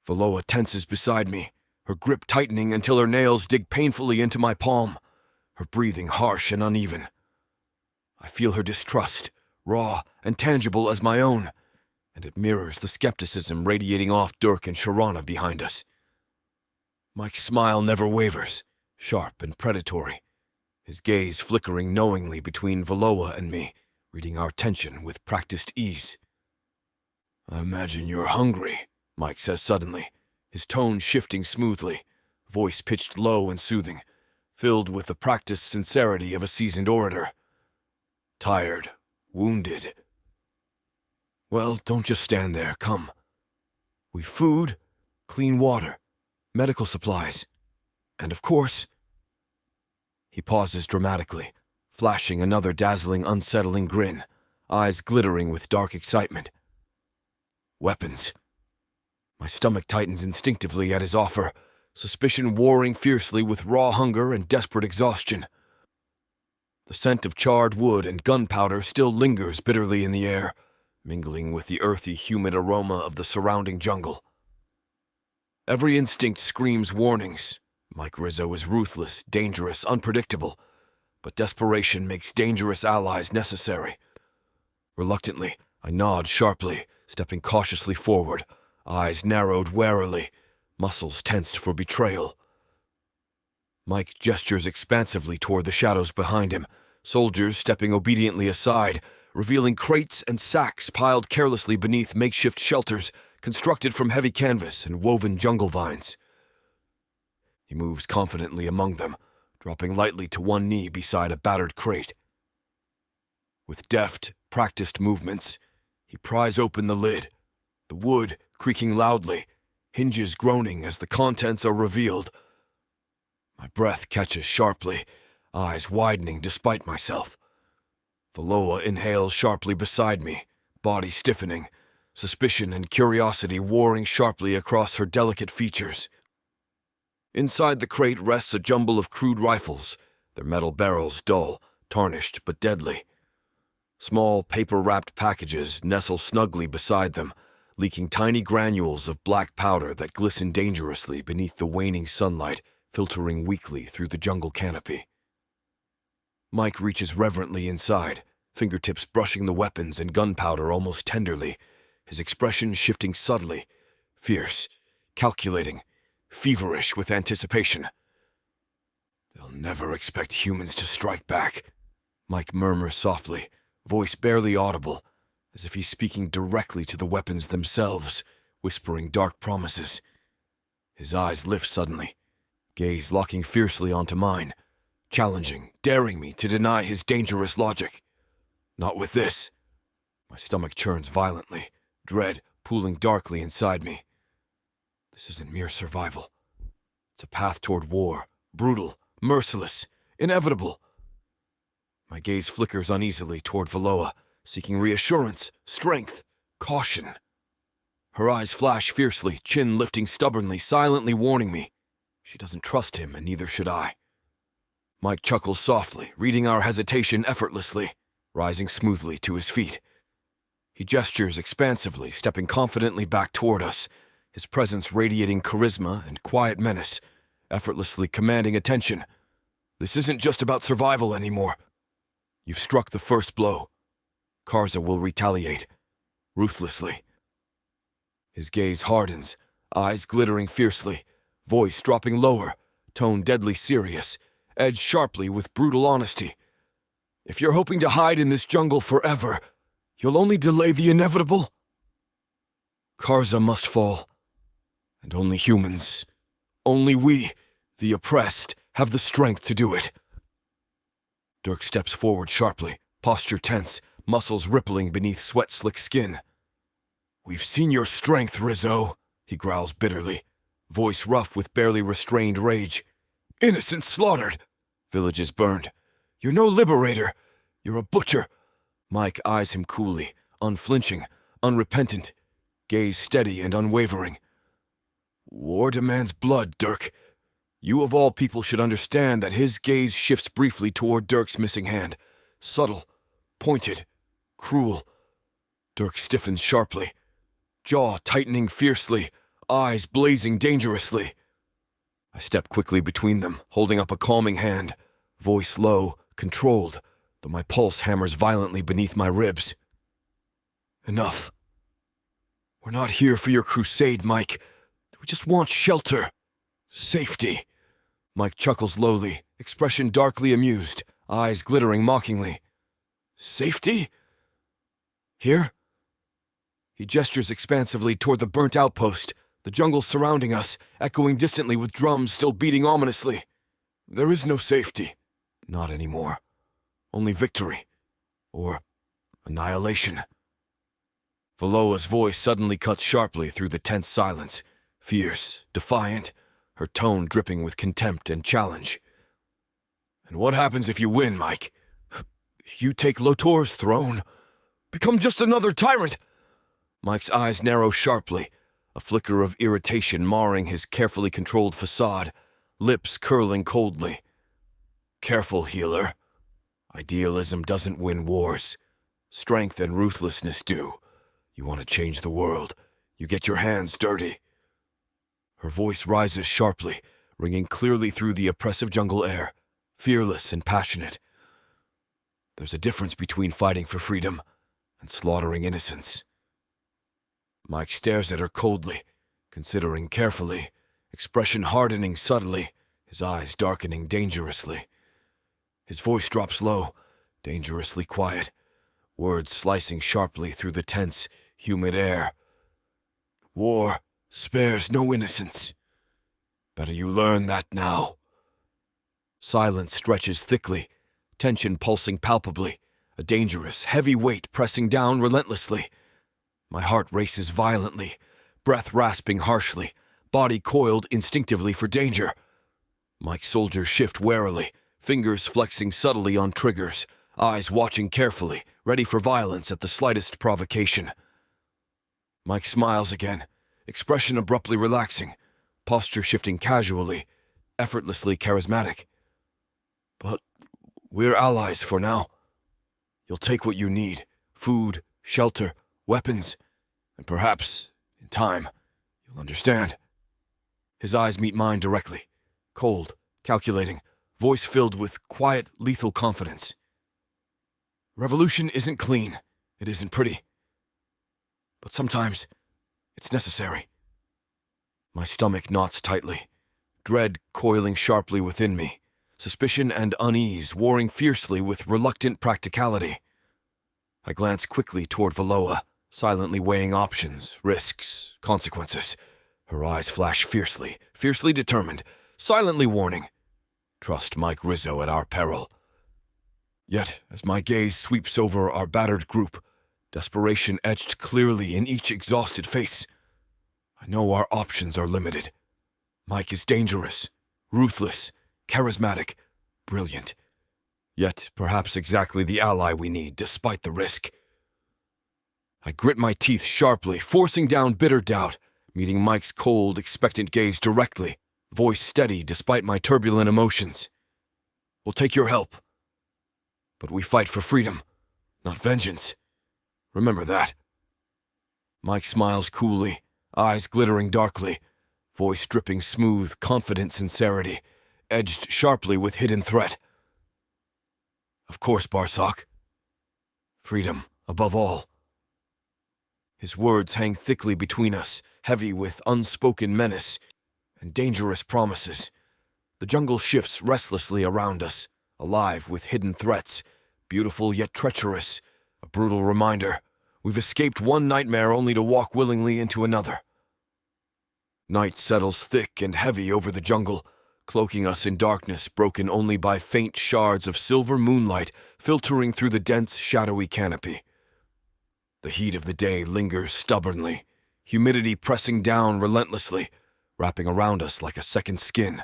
[SPEAKER 2] Valoa tenses beside me, her grip tightening until her nails dig painfully into my palm, her breathing harsh and uneven. I feel her distrust, raw and tangible as my own, and it mirrors the skepticism radiating off Dirk and Sharana behind us. Mike's smile never wavers, sharp and predatory, his gaze flickering knowingly between Valoa and me, reading our tension with practiced ease. "I imagine you're hungry," Mike says suddenly, his tone shifting smoothly, voice pitched low and soothing, filled with the practiced sincerity of a seasoned orator. "Tired, wounded. Well, don't just stand there, come. We've food, clean water, medical supplies, and of course—" He pauses dramatically, flashing another dazzling, unsettling grin, eyes glittering with dark excitement. "Weapons." My stomach tightens instinctively at his offer, suspicion warring fiercely with raw hunger and desperate exhaustion. The scent of charred wood and gunpowder still lingers bitterly in the air, mingling with the earthy, humid aroma of the surrounding jungle. Every instinct screams warnings. Mike Rizzo is ruthless, dangerous, unpredictable, but desperation makes dangerous allies necessary. Reluctantly, I nod sharply, stepping cautiously forward, eyes narrowed warily, muscles tensed for betrayal. Mike gestures expansively toward the shadows behind him, soldiers stepping obediently aside, revealing crates and sacks piled carelessly beneath makeshift shelters constructed from heavy canvas and woven jungle vines. He moves confidently among them, dropping lightly to one knee beside a battered crate. With deft, practiced movements, he pries open the lid, the wood creaking loudly, hinges groaning as the contents are revealed. My breath catches sharply, eyes widening despite myself. Valoa inhales sharply beside me, body stiffening, suspicion and curiosity warring sharply across her delicate features. Inside the crate rests a jumble of crude rifles, their metal barrels dull, tarnished but deadly. Small paper-wrapped packages nestle snugly beside them, leaking tiny granules of black powder that glisten dangerously beneath the waning sunlight filtering weakly through the jungle canopy. Mike reaches reverently inside, fingertips brushing the weapons and gunpowder almost tenderly, his expression shifting subtly, fierce, calculating, feverish with anticipation. "They'll never expect humans to strike back," Mike murmurs softly, voice barely audible, as if he's speaking directly to the weapons themselves, whispering dark promises. His eyes lift suddenly, gaze locking fiercely onto mine, challenging, daring me to deny his dangerous logic. Not with this. My stomach churns violently, dread pooling darkly inside me. This isn't mere survival. It's a path toward war, brutal, merciless, inevitable. My gaze flickers uneasily toward Valoa, seeking reassurance, strength, caution. Her eyes flash fiercely, chin lifting stubbornly, silently warning me. She doesn't trust him, and neither should I. Mike chuckles softly, reading our hesitation effortlessly, rising smoothly to his feet. He gestures expansively, stepping confidently back toward us, his presence radiating charisma and quiet menace, effortlessly commanding attention. This isn't just about survival anymore. You've struck the first blow. Karza will retaliate, ruthlessly. His gaze hardens, eyes glittering fiercely, voice dropping lower, tone deadly serious, edged sharply with brutal honesty. If you're hoping to hide in this jungle forever, you'll only delay the inevitable. Karza must fall. And only humans, only we, the oppressed, have the strength to do it. Dirk steps forward sharply, posture tense, muscles rippling beneath sweat-slick skin. We've seen your strength, Rizzo, he growls bitterly, voice rough with barely restrained rage. Innocents slaughtered, villages burned. You're no liberator, you're a butcher. Mike eyes him coolly, unflinching, unrepentant, gaze steady and unwavering. War demands blood, Dirk. You of all people should understand that his gaze shifts briefly toward Dirk's missing hand. Subtle, pointed, cruel. Dirk stiffens sharply, jaw tightening fiercely, eyes blazing dangerously. I step quickly between them, holding up a calming hand, voice low, controlled, though my pulse hammers violently beneath my ribs. Enough. We're not here for your crusade, Mike. We just want shelter. Safety. Mike chuckles lowly, expression darkly amused, eyes glittering mockingly. Safety? Here? He gestures expansively toward the burnt outpost, the jungle surrounding us, echoing distantly with drums still beating ominously. There is no safety. Not anymore. Only victory. Or annihilation. Valoa's voice suddenly cuts sharply through the tense silence, fierce, defiant, her tone dripping with contempt and challenge. And what happens if you win, Mike? You take Lotor's throne. Become just another tyrant. Mike's eyes narrow sharply, a flicker of irritation marring his carefully controlled facade, lips curling coldly. Careful, healer. Idealism doesn't win wars. Strength and ruthlessness do. You want to change the world. You get your hands dirty. Her voice rises sharply, ringing clearly through the oppressive jungle air, fearless and passionate. There's a difference between fighting for freedom and slaughtering innocents. Mike stares at her coldly, considering carefully, expression hardening subtly, his eyes darkening dangerously. His voice drops low, dangerously quiet, words slicing sharply through the tense, humid air. War spares no innocence. Better you learn that now. Silence stretches thickly, tension pulsing palpably, a dangerous, heavy weight pressing down relentlessly. My heart races violently, breath rasping harshly, body coiled instinctively for danger. Mike's soldiers shift warily, fingers flexing subtly on triggers, eyes watching carefully, ready for violence at the slightest provocation. Mike smiles again, expression abruptly relaxing, posture shifting casually, effortlessly charismatic. But we're allies for now. You'll take what you need, food, shelter, weapons, and perhaps, in time, you'll understand. His eyes meet mine directly, cold, calculating, voice filled with quiet, lethal confidence. Revolution isn't clean, it isn't pretty. But sometimes, it's necessary. My stomach knots tightly, dread coiling sharply within me, suspicion and unease warring fiercely with reluctant practicality. I glance quickly toward Valoa, silently weighing options, risks, consequences. Her eyes flash fiercely, fiercely determined, silently warning. Trust Mike Rizzo at our peril. Yet, as my gaze sweeps over our battered group, desperation etched clearly in each exhausted face, I know our options are limited. Mike is dangerous, ruthless, charismatic, brilliant. Yet perhaps exactly the ally we need despite the risk. I grit my teeth sharply, forcing down bitter doubt, meeting Mike's cold, expectant gaze directly, voice steady despite my turbulent emotions. We'll take your help. But we fight for freedom, not vengeance. Remember that." Mike smiles coolly, eyes glittering darkly, voice dripping smooth, confident sincerity, edged sharply with hidden threat. "Of course, Barak. Freedom, above all." His words hang thickly between us, heavy with unspoken menace and dangerous promises. The jungle shifts restlessly around us, alive with hidden threats, beautiful yet treacherous, a brutal reminder. We've escaped one nightmare only to walk willingly into another. Night settles thick and heavy over the jungle, cloaking us in darkness broken only by faint shards of silver moonlight filtering through the dense, shadowy canopy. The heat of the day lingers stubbornly, humidity pressing down relentlessly, wrapping around us like a second skin.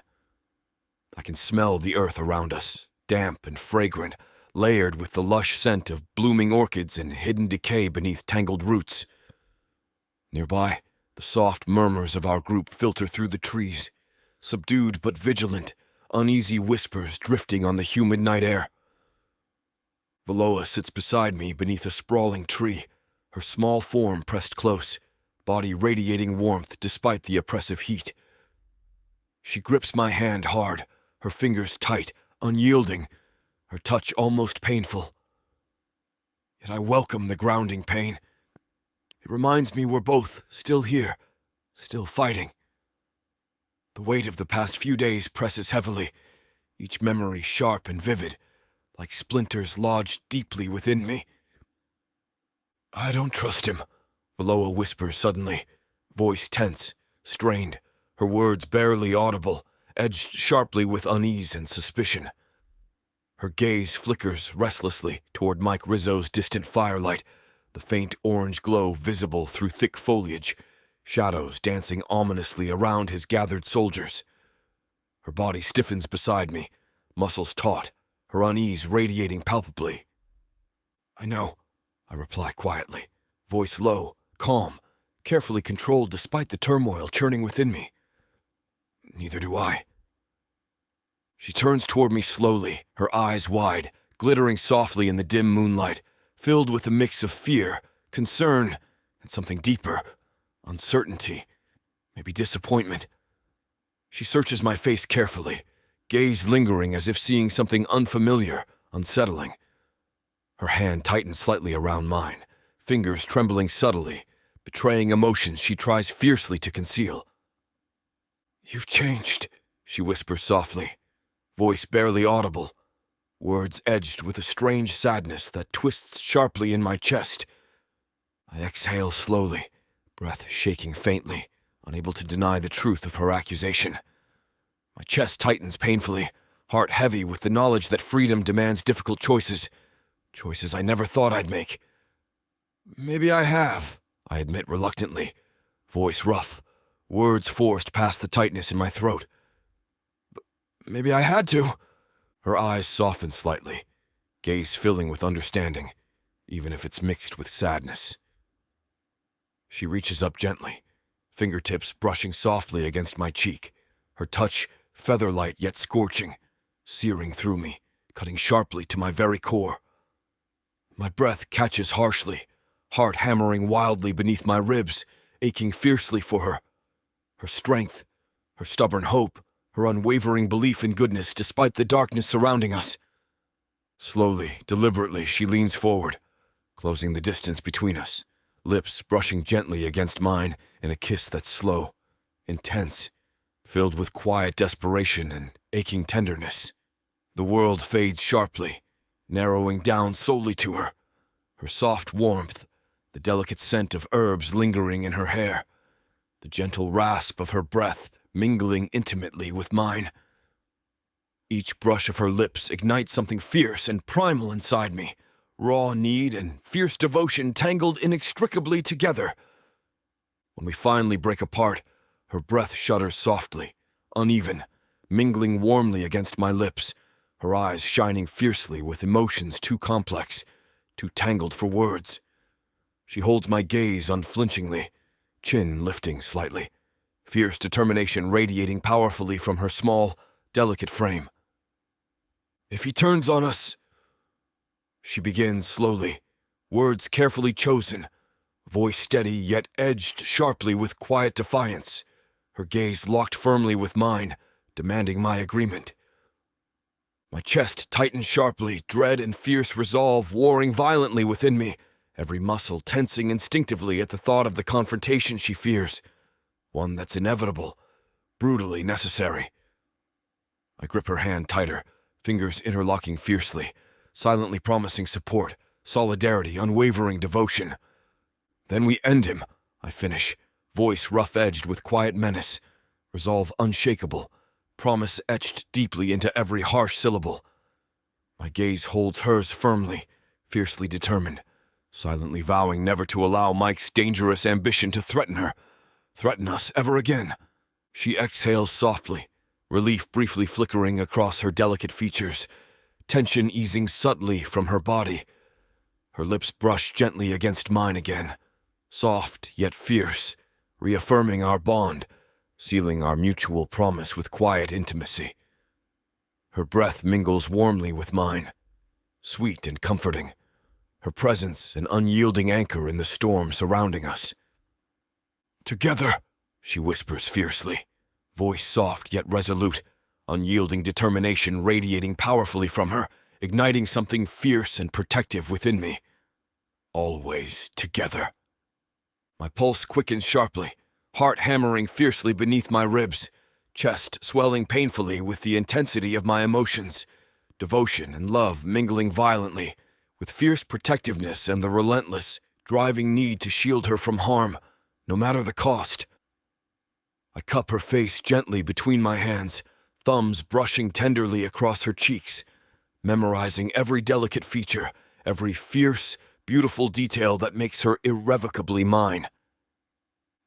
[SPEAKER 2] I can smell the earth around us, damp and fragrant, layered with the lush scent of blooming orchids and hidden decay beneath tangled roots. Nearby, the soft murmurs of our group filter through the trees, subdued but vigilant, uneasy whispers drifting on the humid night air. Valoa sits beside me beneath a sprawling tree, her small form pressed close, body radiating warmth despite the oppressive heat. She grips my hand hard, her fingers tight, unyielding, her touch almost painful. Yet I welcome the grounding pain. It reminds me we're both still here, still fighting. The weight of the past few days presses heavily, each memory sharp and vivid, like splinters lodged deeply within me. "I don't trust him," Valoa whispers suddenly, voice tense, strained, her words barely audible, edged sharply with unease and suspicion. Her gaze flickers restlessly toward Mike Rizzo's distant firelight, the faint orange glow visible through thick foliage, shadows dancing ominously around his gathered soldiers. Her body stiffens beside me, muscles taut, her unease radiating palpably. "I know," I reply quietly, voice low, calm, carefully controlled despite the turmoil churning within me. "Neither do I." She turns toward me slowly, her eyes wide, glittering softly in the dim moonlight, filled with a mix of fear, concern, and something deeper, uncertainty, maybe disappointment. She searches my face carefully, gaze lingering as if seeing something unfamiliar, unsettling. Her hand tightens slightly around mine, fingers trembling subtly, betraying emotions she tries fiercely to conceal. "You've changed," she whispers softly, voice barely audible, words edged with a strange sadness that twists sharply in my chest. I exhale slowly, breath shaking faintly, unable to deny the truth of her accusation. My chest tightens painfully, heart heavy with the knowledge that freedom demands difficult choices I never thought I'd make. "Maybe I have," I admit reluctantly, voice rough, words forced past the tightness in my throat. "Maybe I had to." Her eyes soften slightly, gaze filling with understanding, even if it's mixed with sadness. She reaches up gently, fingertips brushing softly against my cheek, her touch feather-light yet scorching, searing through me, cutting sharply to my very core. My breath catches harshly, heart hammering wildly beneath my ribs, aching fiercely for her. Her strength, her stubborn hope, her unwavering belief in goodness despite the darkness surrounding us. Slowly, deliberately, she leans forward, closing the distance between us, lips brushing gently against mine in a kiss that's slow, intense, filled with quiet desperation and aching tenderness. The world fades sharply, narrowing down solely to her, her soft warmth, the delicate scent of herbs lingering in her hair, the gentle rasp of her breath mingling intimately with mine. Each brush of her lips ignites something fierce and primal inside me, raw need and fierce devotion tangled inextricably together. When we finally break apart, her breath shudders softly, uneven, mingling warmly against my lips, her eyes shining fiercely with emotions too complex, too tangled for words. She holds my gaze unflinchingly, chin lifting slightly, fierce determination radiating powerfully from her small, delicate frame. If he turns on us... She begins slowly, words carefully chosen, voice steady yet edged sharply with quiet defiance, her gaze locked firmly with mine, demanding my agreement. My chest tightens sharply, dread and fierce resolve warring violently within me, every muscle tensing instinctively at the thought of the confrontation she fears, one that's inevitable, brutally necessary. I grip her hand tighter, fingers interlocking fiercely, silently promising support, solidarity, unwavering devotion. Then we end him, I finish, voice rough-edged with quiet menace, resolve unshakable, promise etched deeply into every harsh syllable. My gaze holds hers firmly, fiercely determined, silently vowing never to allow Mike's dangerous ambition to threaten her, threaten us ever again. She exhales softly, relief briefly flickering across her delicate features, tension easing subtly from her body. Her lips brush gently against mine again, soft yet fierce, reaffirming our bond, sealing our mutual promise with quiet intimacy. Her breath mingles warmly with mine, sweet and comforting, her presence an unyielding anchor in the storm surrounding us. "Together," she whispers fiercely, voice soft yet resolute, unyielding determination radiating powerfully from her, igniting something fierce and protective within me. Always together. My pulse quickens sharply, heart hammering fiercely beneath my ribs, chest swelling painfully with the intensity of my emotions, devotion and love mingling violently, with fierce protectiveness and the relentless, driving need to shield her from harm, no matter the cost. I cup her face gently between my hands, thumbs brushing tenderly across her cheeks, memorizing every delicate feature, every fierce, beautiful detail that makes her irrevocably mine.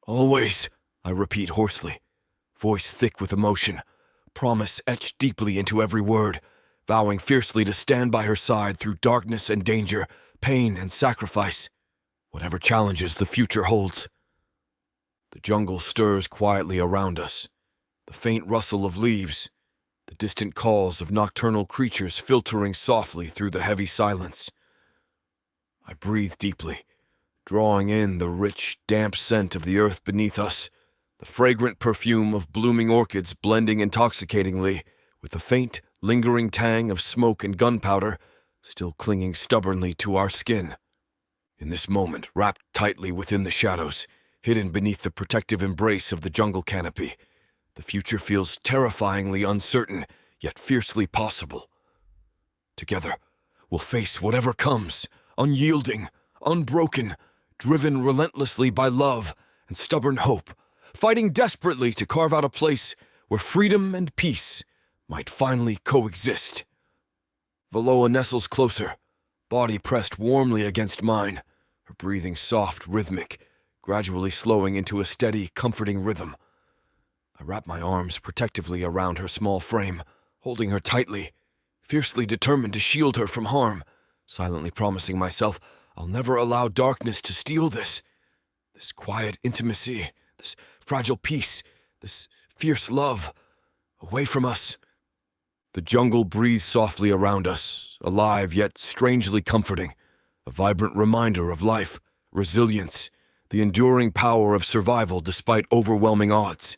[SPEAKER 2] "Always," I repeat hoarsely, voice thick with emotion, promise etched deeply into every word, vowing fiercely to stand by her side through darkness and danger, pain and sacrifice, whatever challenges the future holds. The jungle stirs quietly around us, the faint rustle of leaves, the distant calls of nocturnal creatures filtering softly through the heavy silence. I breathe deeply, drawing in the rich, damp scent of the earth beneath us, the fragrant perfume of blooming orchids blending intoxicatingly with the faint, lingering tang of smoke and gunpowder still clinging stubbornly to our skin. In this moment, wrapped tightly within the shadows, hidden beneath the protective embrace of the jungle canopy, the future feels terrifyingly uncertain, yet fiercely possible. Together, we'll face whatever comes, unyielding, unbroken, driven relentlessly by love and stubborn hope, fighting desperately to carve out a place where freedom and peace might finally coexist. Valoa nestles closer, body pressed warmly against mine, her breathing soft, rhythmic, gradually slowing into a steady, comforting rhythm. I wrap my arms protectively around her small frame, holding her tightly, fiercely determined to shield her from harm, silently promising myself I'll never allow darkness to steal this quiet intimacy, this fragile peace, this fierce love, away from us. The jungle breathes softly around us, alive yet strangely comforting, a vibrant reminder of life, resilience, the enduring power of survival despite overwhelming odds.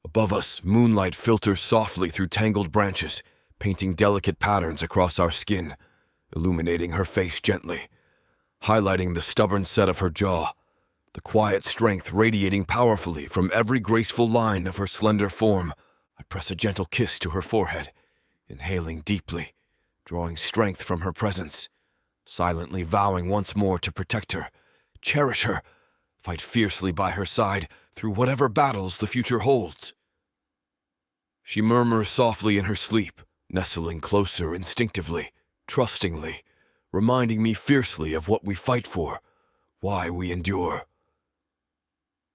[SPEAKER 2] Above us, moonlight filters softly through tangled branches, painting delicate patterns across our skin, illuminating her face gently, highlighting the stubborn set of her jaw, the quiet strength radiating powerfully from every graceful line of her slender form. I press a gentle kiss to her forehead, inhaling deeply, drawing strength from her presence, silently vowing once more to protect her, cherish her, fight fiercely by her side through whatever battles the future holds. She murmurs softly in her sleep, nestling closer instinctively, trustingly, reminding me fiercely of what we fight for, why we endure.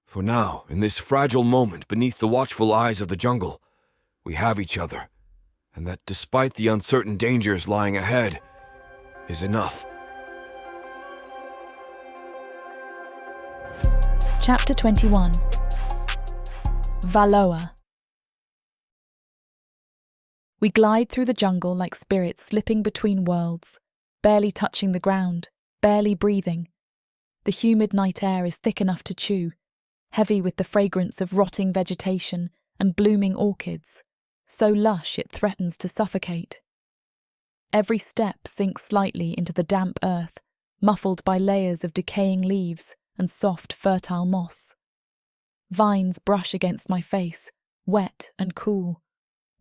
[SPEAKER 2] For now, in this fragile moment beneath the watchful eyes of the jungle, we have each other, and that despite the uncertain dangers lying ahead, is enough.
[SPEAKER 1] Chapter 21. Valoa. We glide through the jungle like spirits slipping between worlds, barely touching the ground, barely breathing. The humid night air is thick enough to chew, heavy with the fragrance of rotting vegetation and blooming orchids, so lush it threatens to suffocate. Every step sinks slightly into the damp earth, muffled by layers of decaying leaves and soft, fertile moss. Vines brush against my face, wet and cool,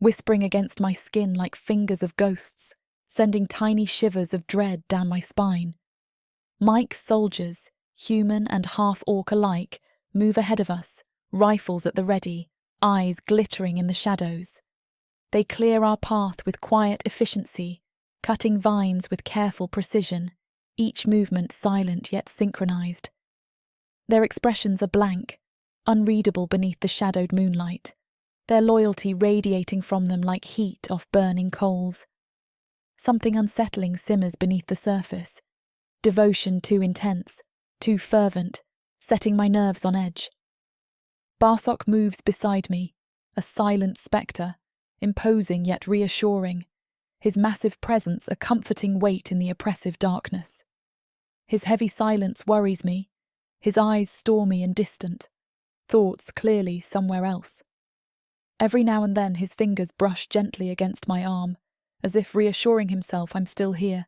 [SPEAKER 1] whispering against my skin like fingers of ghosts, sending tiny shivers of dread down my spine. Mike's soldiers, human and half-orc alike, move ahead of us, rifles at the ready, eyes glittering in the shadows. They clear our path with quiet efficiency, cutting vines with careful precision, each movement silent yet synchronized. Their expressions are blank, unreadable beneath the shadowed moonlight, their loyalty radiating from them like heat off burning coals. Something unsettling simmers beneath the surface, devotion too intense, too fervent, setting my nerves on edge. Barak moves beside me, a silent spectre, imposing yet reassuring, his massive presence a comforting weight in the oppressive darkness. His heavy silence worries me, his eyes stormy and distant, thoughts clearly somewhere else. Every now and then his fingers brush gently against my arm, as if reassuring himself I'm still here,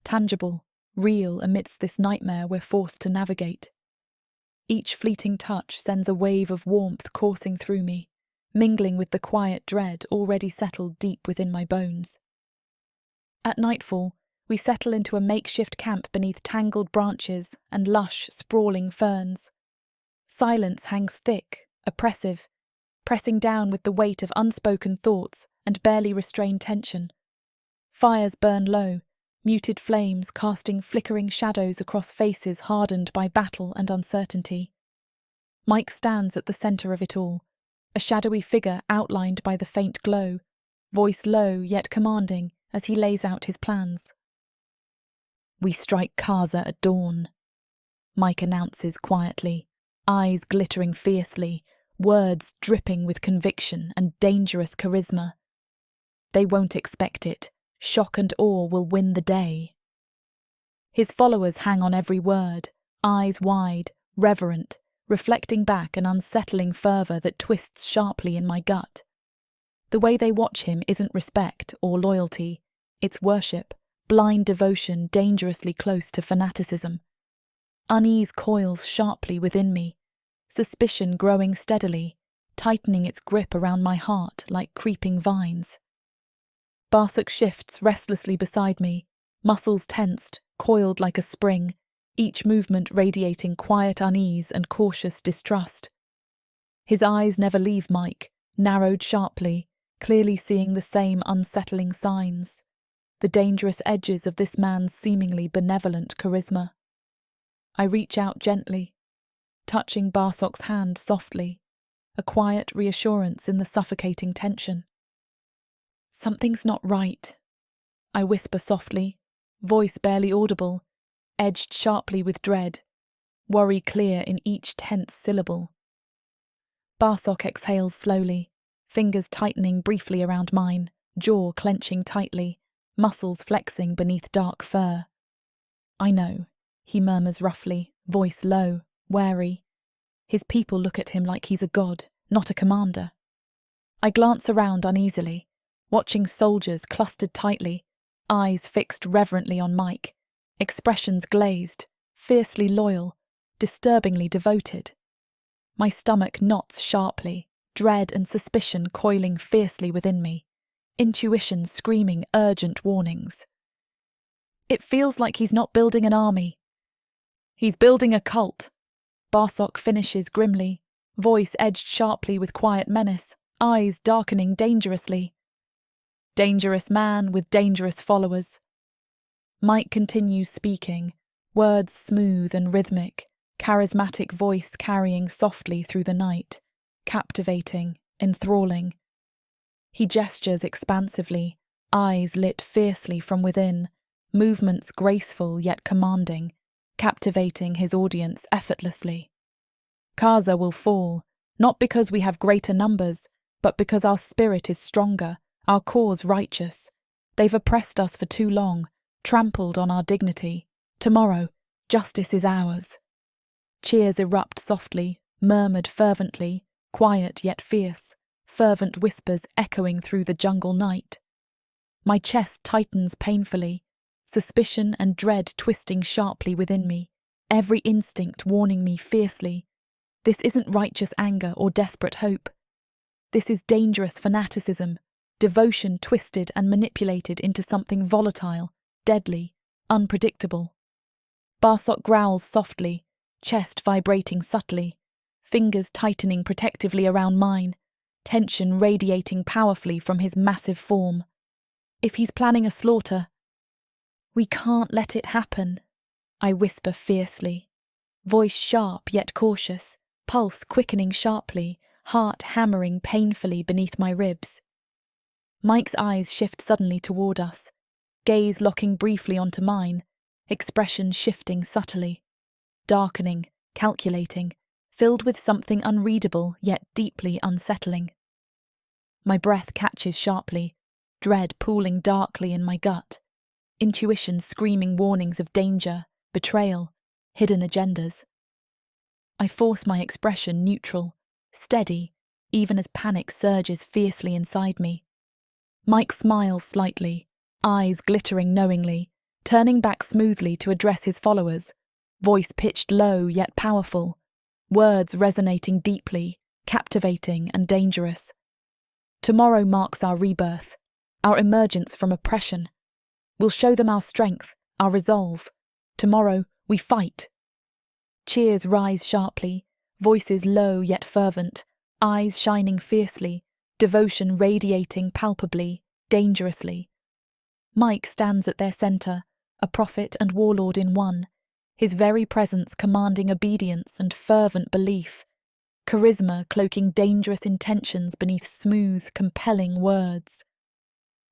[SPEAKER 1] tangible, real amidst this nightmare we're forced to navigate. Each fleeting touch sends a wave of warmth coursing through me, mingling with the quiet dread already settled deep within my bones. At nightfall, we settle into a makeshift camp beneath tangled branches and lush, sprawling ferns. Silence hangs thick, oppressive, pressing down with the weight of unspoken thoughts and barely restrained tension. Fires burn low, muted flames casting flickering shadows across faces hardened by battle and uncertainty. Mike stands at the centre of it all, a shadowy figure outlined by the faint glow, voice low yet commanding as he lays out his plans. "We strike Kaza at dawn," Mike announces quietly, eyes glittering fiercely, words dripping with conviction and dangerous charisma. They won't expect it. Shock and awe will win the day. His followers hang on every word, eyes wide, reverent, reflecting back an unsettling fervour that twists sharply in my gut. The way they watch him isn't respect or loyalty, it's worship, blind devotion dangerously close to fanaticism. Unease coils sharply within me, suspicion growing steadily, tightening its grip around my heart like creeping vines. Barak shifts restlessly beside me, muscles tensed, coiled like a spring, each movement radiating quiet unease and cautious distrust. His eyes never leave Mike, narrowed sharply, clearly seeing the same unsettling signs, the dangerous edges of this man's seemingly benevolent charisma. I reach out gently, touching Barak's hand softly, a quiet reassurance in the suffocating tension. "Something's not right," I whisper softly, voice barely audible, edged sharply with dread, worry clear in each tense syllable. Barak exhales slowly, fingers tightening briefly around mine, jaw clenching tightly, muscles flexing beneath dark fur. "I know," he murmurs roughly, voice low, wary. His people look at him like he's a god, not a commander. I glance around uneasily, watching soldiers clustered tightly, eyes fixed reverently on Mike, expressions glazed, fiercely loyal, disturbingly devoted. My stomach knots sharply, dread and suspicion coiling fiercely within me, intuition screaming urgent warnings. It feels like he's not building an army. He's building a cult. Barak finishes grimly, voice edged sharply with quiet menace, eyes darkening dangerously. Dangerous man with dangerous followers. Mike continues speaking, words smooth and rhythmic, charismatic voice carrying softly through the night, captivating, enthralling. He gestures expansively, eyes lit fiercely from within, movements graceful yet commanding, captivating his audience effortlessly. Kaza will fall, not because we have greater numbers, but because our spirit is stronger, our cause righteous. They've oppressed us for too long, trampled on our dignity. Tomorrow, justice is ours. Cheers erupt softly, murmured fervently, quiet yet fierce, fervent whispers echoing through the jungle night. My chest tightens painfully, suspicion and dread twisting sharply within me, every instinct warning me fiercely. This isn't righteous anger or desperate hope. This is dangerous fanaticism, devotion twisted and manipulated into something volatile, deadly, unpredictable. Barak growls softly, chest vibrating subtly, fingers tightening protectively around mine, tension radiating powerfully from his massive form. If he's planning a slaughter, we can't let it happen, I whisper fiercely, voice sharp yet cautious, pulse quickening sharply, heart hammering painfully beneath my ribs. Mike's eyes shift suddenly toward us, gaze locking briefly onto mine, expression shifting subtly, darkening, calculating, filled with something unreadable yet deeply unsettling. My breath catches sharply, dread pooling darkly in my gut, intuition screaming warnings of danger, betrayal, hidden agendas. I force my expression neutral, steady, even as panic surges fiercely inside me. Mike smiles slightly, eyes glittering knowingly, turning back smoothly to address his followers, voice pitched low yet powerful, words resonating deeply, captivating and dangerous. Tomorrow marks our rebirth, our emergence from oppression. We'll show them our strength, our resolve. Tomorrow we fight. Cheers rise sharply, voices low yet fervent, eyes shining fiercely, devotion radiating palpably, dangerously. Mike stands at their centre, a prophet and warlord in one, his very presence commanding obedience and fervent belief, charisma cloaking dangerous intentions beneath smooth, compelling words.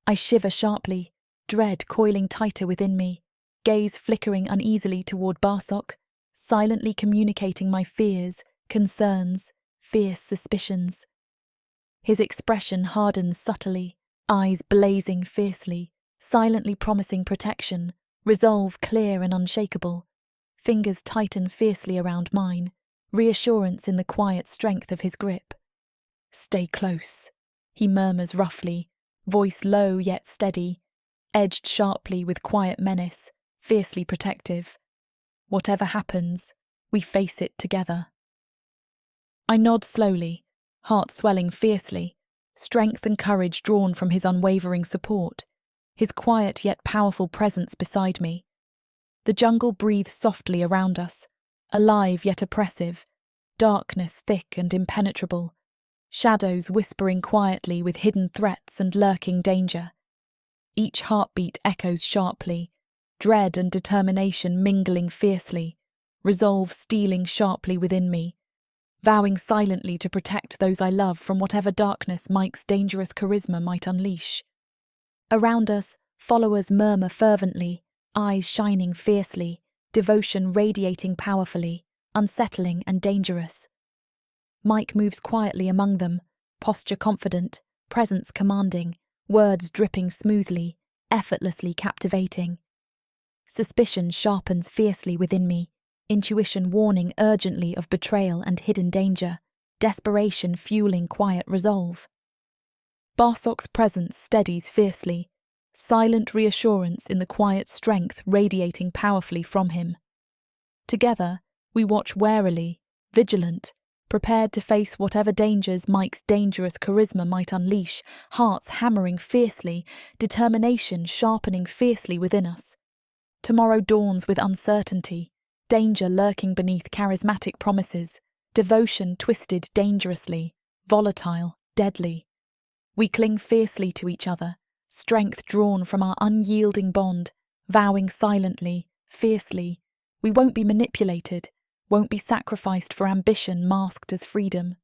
[SPEAKER 1] I shiver sharply, dread coiling tighter within me, gaze flickering uneasily toward Barak, silently communicating my fears, concerns, fierce suspicions. His expression hardens subtly, eyes blazing fiercely, silently promising protection, resolve clear and unshakable. Fingers tighten fiercely around mine, reassurance in the quiet strength of his grip. Stay close, he murmurs roughly, voice low yet steady, edged sharply with quiet menace, fiercely protective. Whatever happens, we face it together. I nod slowly, heart swelling fiercely, strength and courage drawn from his unwavering support, his quiet yet powerful presence beside me. The jungle breathes softly around us, alive yet oppressive, darkness thick and impenetrable, shadows whispering quietly with hidden threats and lurking danger. Each heartbeat echoes sharply, dread and determination mingling fiercely, resolve stealing sharply within me, vowing silently to protect those I love from whatever darkness Mike's dangerous charisma might unleash. Around us, followers murmur fervently, eyes shining fiercely, devotion radiating powerfully, unsettling and dangerous. Mike moves quietly among them, posture confident, presence commanding, words dripping smoothly, effortlessly captivating. Suspicion sharpens fiercely within me, intuition warning urgently of betrayal and hidden danger, desperation fueling quiet resolve. Barak's presence steadies fiercely, silent reassurance in the quiet strength radiating powerfully from him. Together, we watch warily, vigilant, prepared to face whatever dangers Mike's dangerous charisma might unleash, hearts hammering fiercely, determination sharpening fiercely within us. Tomorrow dawns with uncertainty, danger lurking beneath charismatic promises, devotion twisted dangerously, volatile, deadly. We cling fiercely to each other, strength drawn from our unyielding bond, vowing silently, fiercely, we won't be manipulated, won't be sacrificed for ambition masked as freedom.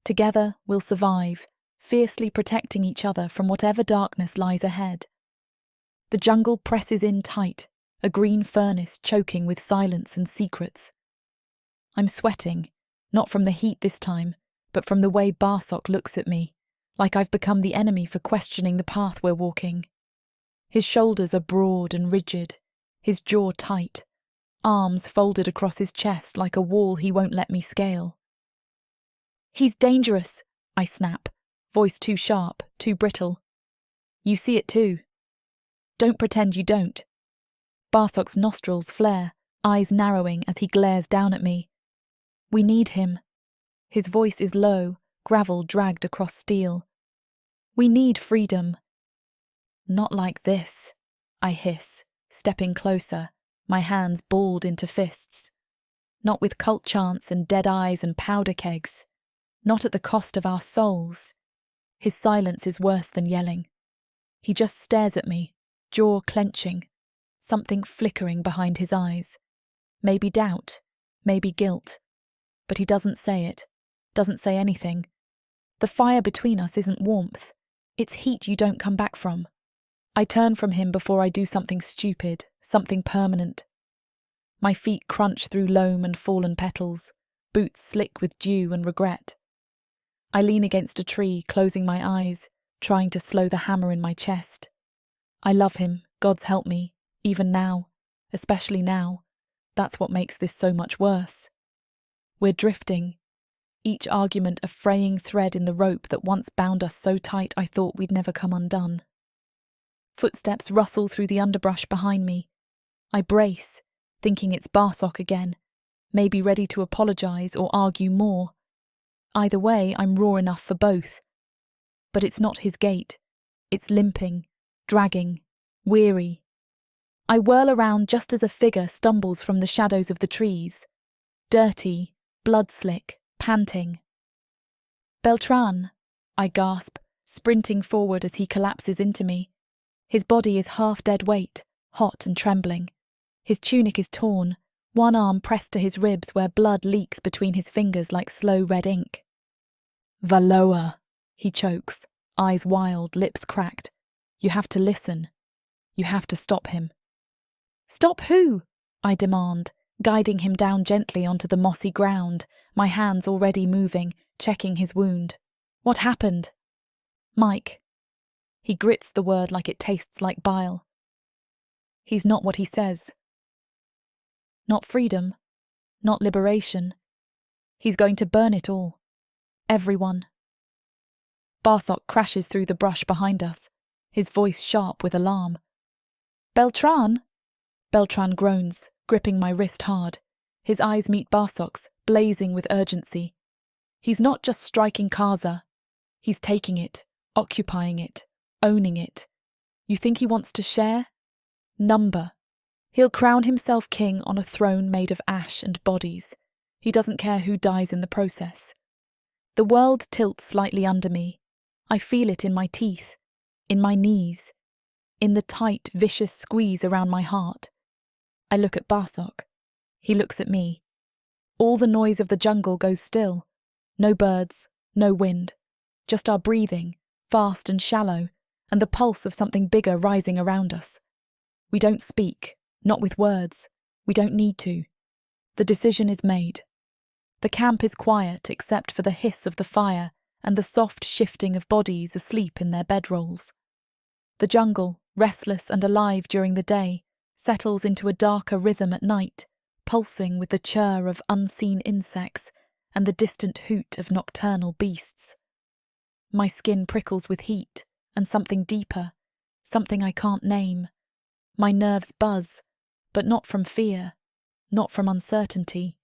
[SPEAKER 1] Together we'll survive, fiercely protecting each other from whatever darkness lies ahead. The jungle presses in tight, a green furnace choking with silence and secrets. I'm sweating, not from the heat this time, but from the way Barak looks at me, like I've become the enemy for questioning the path we're walking. His shoulders are broad and rigid, his jaw tight, arms folded across his chest like a wall he won't let me scale. "He's dangerous," I snap, voice too sharp, too brittle. "You see it too." "Don't pretend you don't." Barsok's nostrils flare, eyes narrowing as he glares down at me. "We need him." His voice is low, gravel dragged across steel. "We need freedom." "Not like this," I hiss, stepping closer, my hands balled into fists. "Not with cult chants and dead eyes and powder kegs. Not at the cost of our souls." His silence is worse than yelling. He just stares at me, jaw clenching, something flickering behind his eyes. Maybe doubt, maybe guilt. But he doesn't say it, doesn't say anything. The fire between us isn't warmth. It's heat you don't come back from. I turn from him before I do something stupid, something permanent. My feet crunch through loam and fallen petals, boots slick with dew and regret. I lean against a tree, closing my eyes, trying to slow the hammer in my chest. I love him, God's help me, even now, especially now. That's what makes this so much worse. We're drifting, each argument a fraying thread in the rope that once bound us so tight I thought we'd never come undone. Footsteps rustle through the underbrush behind me. I brace, thinking it's Barsok again, maybe ready to apologise or argue more. Either way, I'm raw enough for both. But it's not his gait. It's limping, dragging, weary. I whirl around just as a figure stumbles from the shadows of the trees. Dirty, blood-slick, panting. "Beltran," I gasp, sprinting forward as he collapses into me. His body is half dead weight, hot and trembling. His tunic is torn, one arm pressed to his ribs where blood leaks between his fingers like slow red ink. "Valoa," he chokes, eyes wild, lips cracked. "You have to listen. You have to stop him." "Stop who?" I demand, guiding him down gently onto the mossy ground, my hands already moving, checking his wound. "What happened?" "Mike." He grits the word like it tastes like bile. "He's not what he says." Not freedom, not liberation. He's going to burn it all. Everyone. Barsok crashes through the brush behind us, his voice sharp with alarm. "Beltran?" Beltran groans, gripping my wrist hard. His eyes meet Barsok's, blazing with urgency. He's not just striking Kaza. He's taking it, occupying it, owning it. You think he wants to share? Number. He'll crown himself king on a throne made of ash and bodies. He doesn't care who dies in the process. The world tilts slightly under me. I feel it in my teeth, in my knees, in the tight, vicious squeeze around my heart. I look at Barsok. He looks at me. All the noise of the jungle goes still. No birds, no wind. Just our breathing, fast and shallow, and the pulse of something bigger rising around us. We don't speak, not with words. We don't need to. The decision is made. The camp is quiet except for the hiss of the fire and the soft shifting of bodies asleep in their bedrolls. The jungle, restless and alive during the day, settles into a darker rhythm at night, pulsing with the churr of unseen insects and the distant hoot of nocturnal beasts. My skin prickles with heat and something deeper, something I can't name. My nerves buzz, but not from fear, not from uncertainty,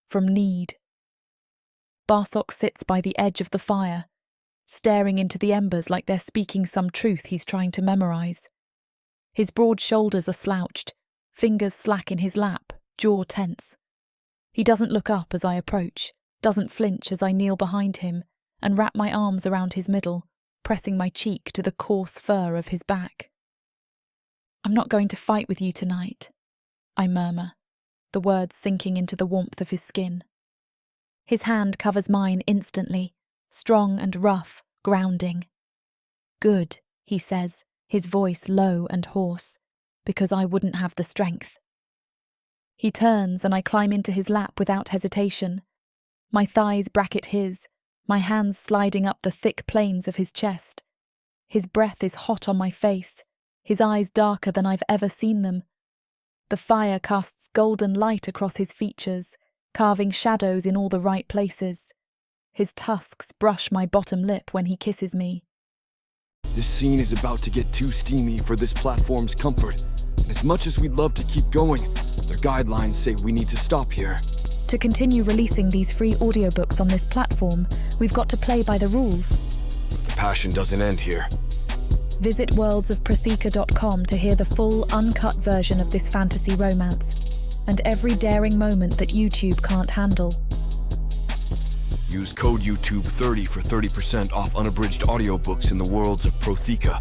[SPEAKER 1] from need. Barsok sits by the edge of the fire, staring into the embers like they're speaking some truth he's trying to memorize. His broad shoulders are slouched, fingers slack in his lap, jaw tense. He doesn't look up as I approach, doesn't flinch as I kneel behind him and wrap my arms around his middle, pressing my cheek to the coarse fur of his back. "I'm not going to fight with you tonight," I murmur, the words sinking into the warmth of his skin. His hand covers mine instantly, strong and rough, grounding. "Good," he says, his voice low and hoarse, "because I wouldn't have the strength." He turns and I climb into his lap without hesitation. My thighs bracket his, my hands sliding up the thick planes of his chest. His breath is hot on my face, his eyes darker than I've ever seen them. The fire casts golden light across his features, carving shadows in all the right places. His tusks brush my bottom lip when he kisses me.
[SPEAKER 2] This scene is about to get too steamy for this platform's comfort. And as much as we'd love to keep going, their guidelines say we need to stop here.
[SPEAKER 1] To continue releasing these free audiobooks on this platform, we've got to play by the rules.
[SPEAKER 2] But the passion doesn't end here.
[SPEAKER 1] Visit worldsofprotheka.com to hear the full, uncut version of this fantasy romance, and every daring moment that YouTube can't handle.
[SPEAKER 2] Use code YouTube30 for 30% off unabridged audiobooks in the Worlds of Protheka.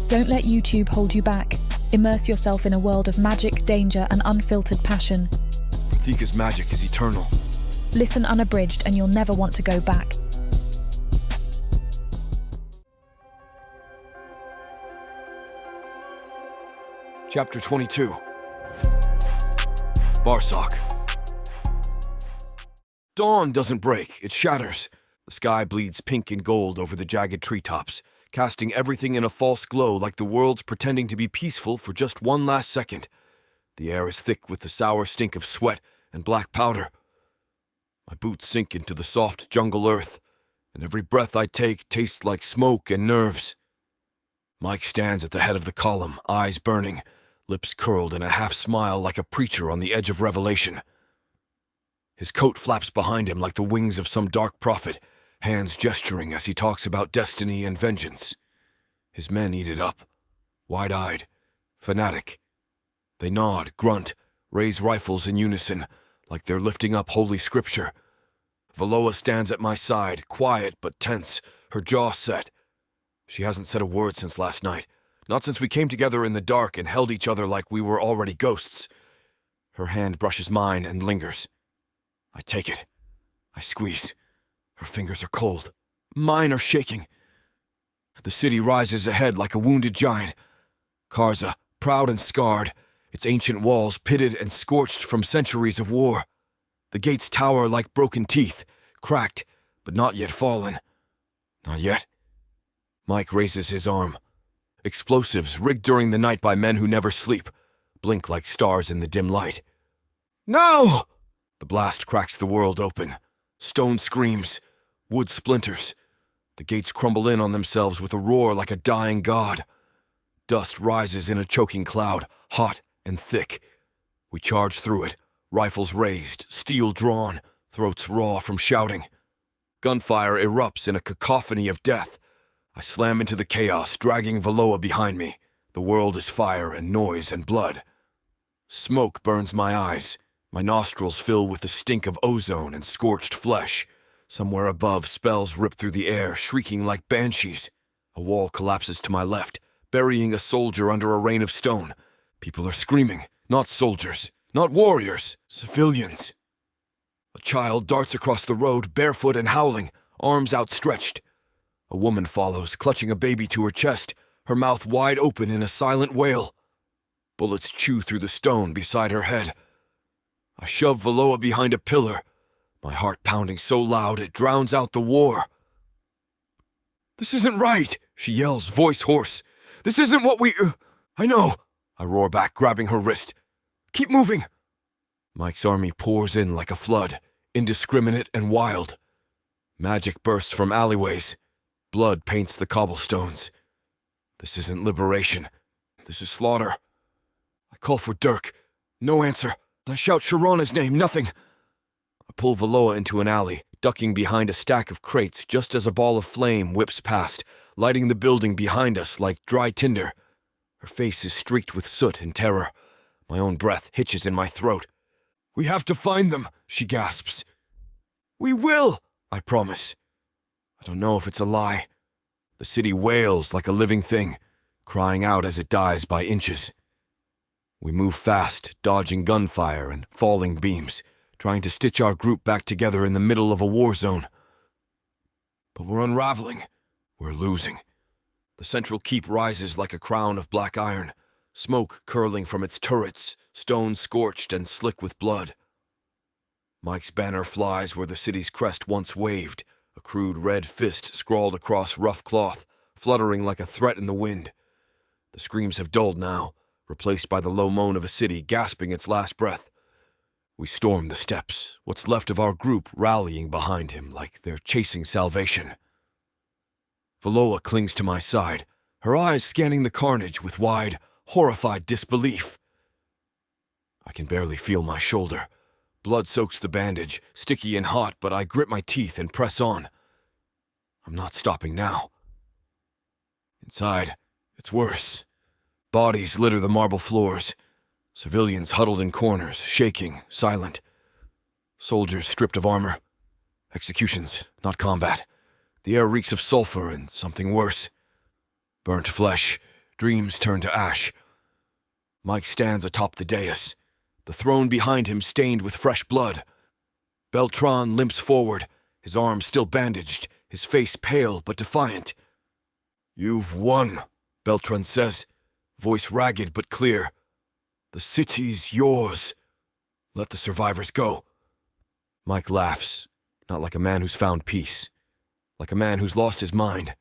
[SPEAKER 1] Don't let YouTube hold you back. Immerse yourself in a world of magic, danger, and unfiltered passion.
[SPEAKER 2] Protheka's magic is eternal.
[SPEAKER 1] Listen unabridged and you'll never want to go back.
[SPEAKER 2] Chapter 22. Barak. Dawn doesn't break, it shatters. The sky bleeds pink and gold over the jagged treetops, casting everything in a false glow like the world's pretending to be peaceful for just one last second. The air is thick with the sour stink of sweat and black powder. My boots sink into the soft jungle earth, and every breath I take tastes like smoke and nerves. Mike stands at the head of the column, eyes burning, lips curled in a half-smile like a preacher on the edge of revelation. His coat flaps behind him like the wings of some dark prophet, hands gesturing as he talks about destiny and vengeance. His men eat it up, wide-eyed, fanatic. They nod, grunt, raise rifles in unison, like they're lifting up holy scripture. Valoa stands at my side, quiet but tense, her jaw set. She hasn't said a word since last night. Not since we came together in the dark and held each other like we were already ghosts. Her hand brushes mine and lingers. I take it. I squeeze. Her fingers are cold. Mine are shaking. The city rises ahead like a wounded giant. Karza, proud and scarred, its ancient walls pitted and scorched from centuries of war. The gates tower like broken teeth, cracked, but not yet fallen. Not yet. Mike raises his arm. Explosives rigged during the night by men who never sleep, blink like stars in the dim light. No! The blast cracks the world open. Stone screams, wood splinters. The gates crumble in on themselves with a roar like a dying god. Dust rises in a choking cloud, hot and thick. We charge through it, rifles raised, steel drawn, throats raw from shouting. Gunfire erupts in a cacophony of death. I slam into the chaos, dragging Valoa behind me. The world is fire and noise and blood. Smoke burns my eyes. My nostrils fill with the stink of ozone and scorched flesh. Somewhere above, spells rip through the air, shrieking like banshees. A wall collapses to my left, burying a soldier under a rain of stone. People are screaming. Not soldiers. Not warriors. Civilians. A child darts across the road, barefoot and howling, arms outstretched. A woman follows, clutching a baby to her chest, her mouth wide open in a silent wail. Bullets chew through the stone beside her head. I shove Valoa behind a pillar, my heart pounding so loud it drowns out the war. "This isn't right," she yells, voice hoarse. "This isn't what we... I know," I roar back, grabbing her wrist. "Keep moving." Mike's army pours in like a flood, indiscriminate and wild. Magic bursts from alleyways. Blood paints the cobblestones. This isn't liberation. This is slaughter. I call for Dirk. No answer. I shout Sharana's name. Nothing. I pull Valoa into an alley, ducking behind a stack of crates just as a ball of flame whips past, lighting the building behind us like dry tinder. Her face is streaked with soot and terror. My own breath hitches in my throat. "We have to find them," she gasps. "We will," I promise. I don't know if it's a lie. The city wails like a living thing, crying out as it dies by inches. We move fast, dodging gunfire and falling beams, trying to stitch our group back together in the middle of a war zone. But we're unraveling. We're losing. The central keep rises like a crown of black iron, smoke curling from its turrets, stone scorched and slick with blood. Mike's banner flies where the city's crest once waved, a crude red fist scrawled across rough cloth, fluttering like a threat in the wind. The screams have dulled now, replaced by the low moan of a city gasping its last breath. We storm the steps, what's left of our group rallying behind him like they're chasing salvation. Valoa clings to my side, her eyes scanning the carnage with wide, horrified disbelief. I can barely feel my shoulder. Blood soaks the bandage, sticky and hot, but I grit my teeth and press on. I'm not stopping now. Inside, it's worse. Bodies litter the marble floors. Civilians huddled in corners, shaking, silent. Soldiers stripped of armor. Executions, not combat. The air reeks of sulfur and something worse. Burnt flesh, dreams turned to ash. Mike stands atop the dais, the throne behind him stained with fresh blood. Beltran limps forward, his arms still bandaged, his face pale but defiant. "You've won," Beltran says, voice ragged but clear. "The city's yours. Let the survivors go." Mike laughs, not like a man who's found peace, like a man who's lost his mind.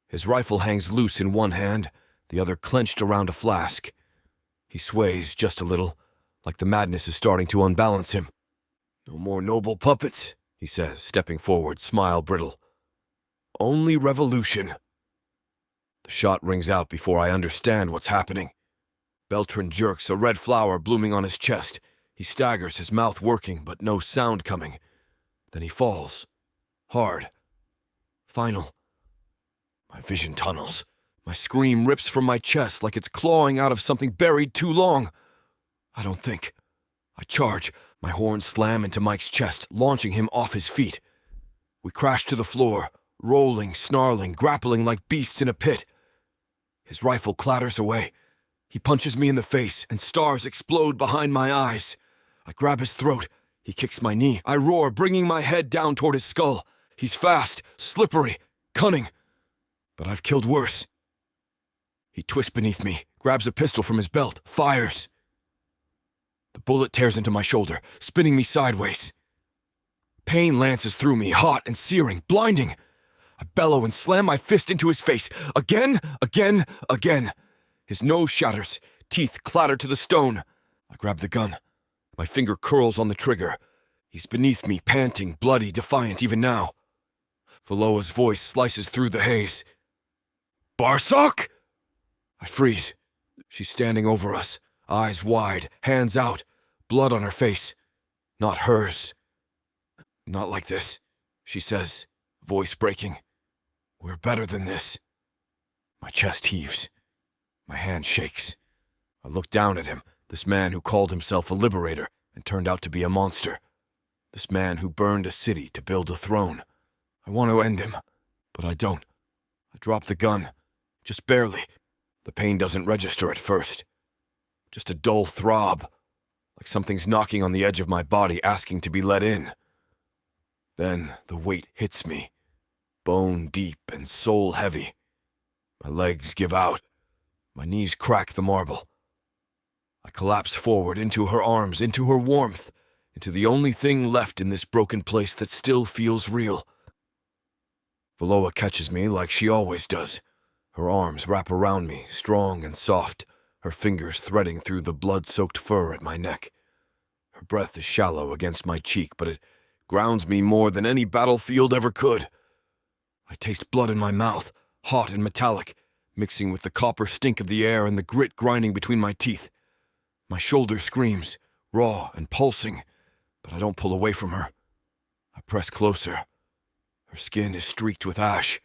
[SPEAKER 2] His rifle hangs loose in one hand, the other clenched around a flask. He sways just a little, like the madness is starting to unbalance him. "No more noble puppets," he says, stepping forward, smile brittle. "Only revolution." The shot rings out before I understand what's happening. Beltran jerks, a red flower blooming on his chest. He staggers, his mouth working, but no sound coming. Then he falls. Hard. Final. My vision tunnels. My scream rips from my chest like it's clawing out of something buried too long. I don't think. I charge. My horns slam into Mike's chest, launching him off his feet. We crash to the floor, rolling, snarling, grappling like beasts in a pit. His rifle clatters away. He punches me in the face, and stars explode behind my eyes. I grab his throat. He kicks my knee. I roar, bringing my head down toward his skull. He's fast, slippery, cunning. But I've killed worse. He twists beneath me, grabs a pistol from his belt, fires. The bullet tears into my shoulder, spinning me sideways. Pain lances through me, hot and searing, blinding. I bellow and slam my fist into his face, again, again, again. His nose shatters, teeth clatter to the stone. I grab the gun. My finger curls on the trigger. He's beneath me, panting, bloody, defiant even now. Valoa's voice slices through the haze. "Barak!" I freeze. She's standing over us, eyes wide, hands out, blood on her face. Not hers. "Not like this," she says, voice breaking. "We're better than this." My chest heaves. My hand shakes. I look down at him, this man who called himself a liberator and turned out to be a monster. This man who burned a city to build a throne. I want to end him, but I don't. I drop the gun, just barely. The pain doesn't register at first. Just a dull throb, like something's knocking on the edge of my body asking to be let in. Then the weight hits me, bone deep and soul heavy. My legs give out. My knees crack the marble. I collapse forward into her arms, into her warmth, into the only thing left in this broken place that still feels real. Valoa catches me like she always does. Her arms wrap around me, strong and soft, her fingers threading through the blood-soaked fur at my neck. Her breath is shallow against my cheek, but it grounds me more than any battlefield ever could. I taste blood in my mouth, hot and metallic, mixing with the copper stink of the air and the grit grinding between my teeth. My shoulder screams, raw and pulsing, but I don't pull away from her. I press closer. Her skin is streaked with ash.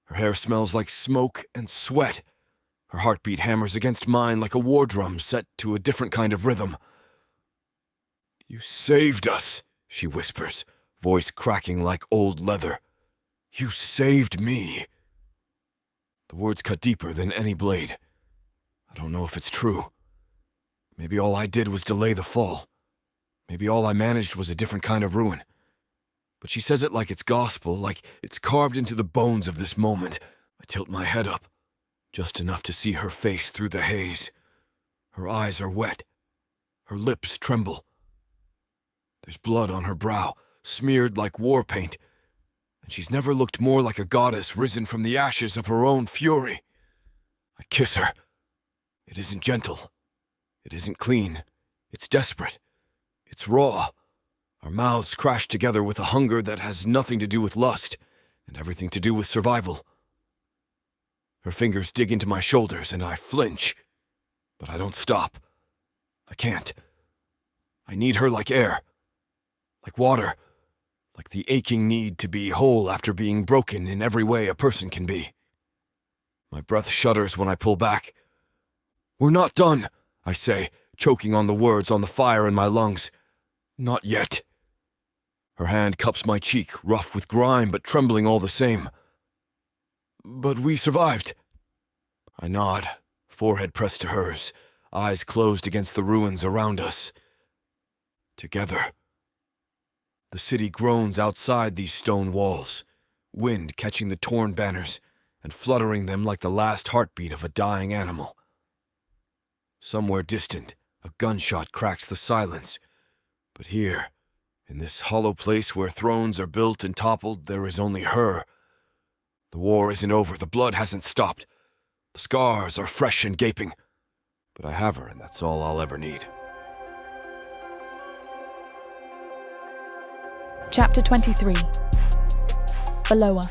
[SPEAKER 2] Her hair smells like smoke and sweat. Her heartbeat hammers against mine like a war drum set to a different kind of rhythm. "You saved us," she whispers, voice cracking like old leather. "You saved me." The words cut deeper than any blade. I don't know if it's true. Maybe all I did was delay the fall. Maybe all I managed was a different kind of ruin. But she says it like it's gospel, like it's carved into the bones of this moment. I tilt my head up, just enough to see her face through the haze. Her eyes are wet. Her lips tremble. There's blood on her brow, smeared like war paint. and she's never looked more like a goddess risen from the ashes of her own fury. I kiss her. It isn't gentle. It isn't clean. It's desperate. It's raw. Our mouths crash together with a hunger that has nothing to do with lust and everything to do with survival. Her fingers dig into my shoulders and I flinch, but I don't stop. I can't. I need her like air, like water, like the aching need to be whole after being broken in every way a person can be. My breath shudders when I pull back. "We're not done," I say, choking on the words on the fire in my lungs. "Not yet." Her hand cups my cheek, rough with grime but trembling all the same. "But we survived." I nod, forehead pressed to hers, eyes closed against the ruins around us. Together. The city groans outside these stone walls, wind catching the torn banners and fluttering them like the last heartbeat of a dying animal. Somewhere distant, a gunshot cracks the silence, but here, in this hollow place where thrones are built and toppled, there is only her. The war isn't over, the blood hasn't stopped. The scars are fresh and gaping, but I have her and that's all I'll ever need.
[SPEAKER 1] Chapter 23. Valoa.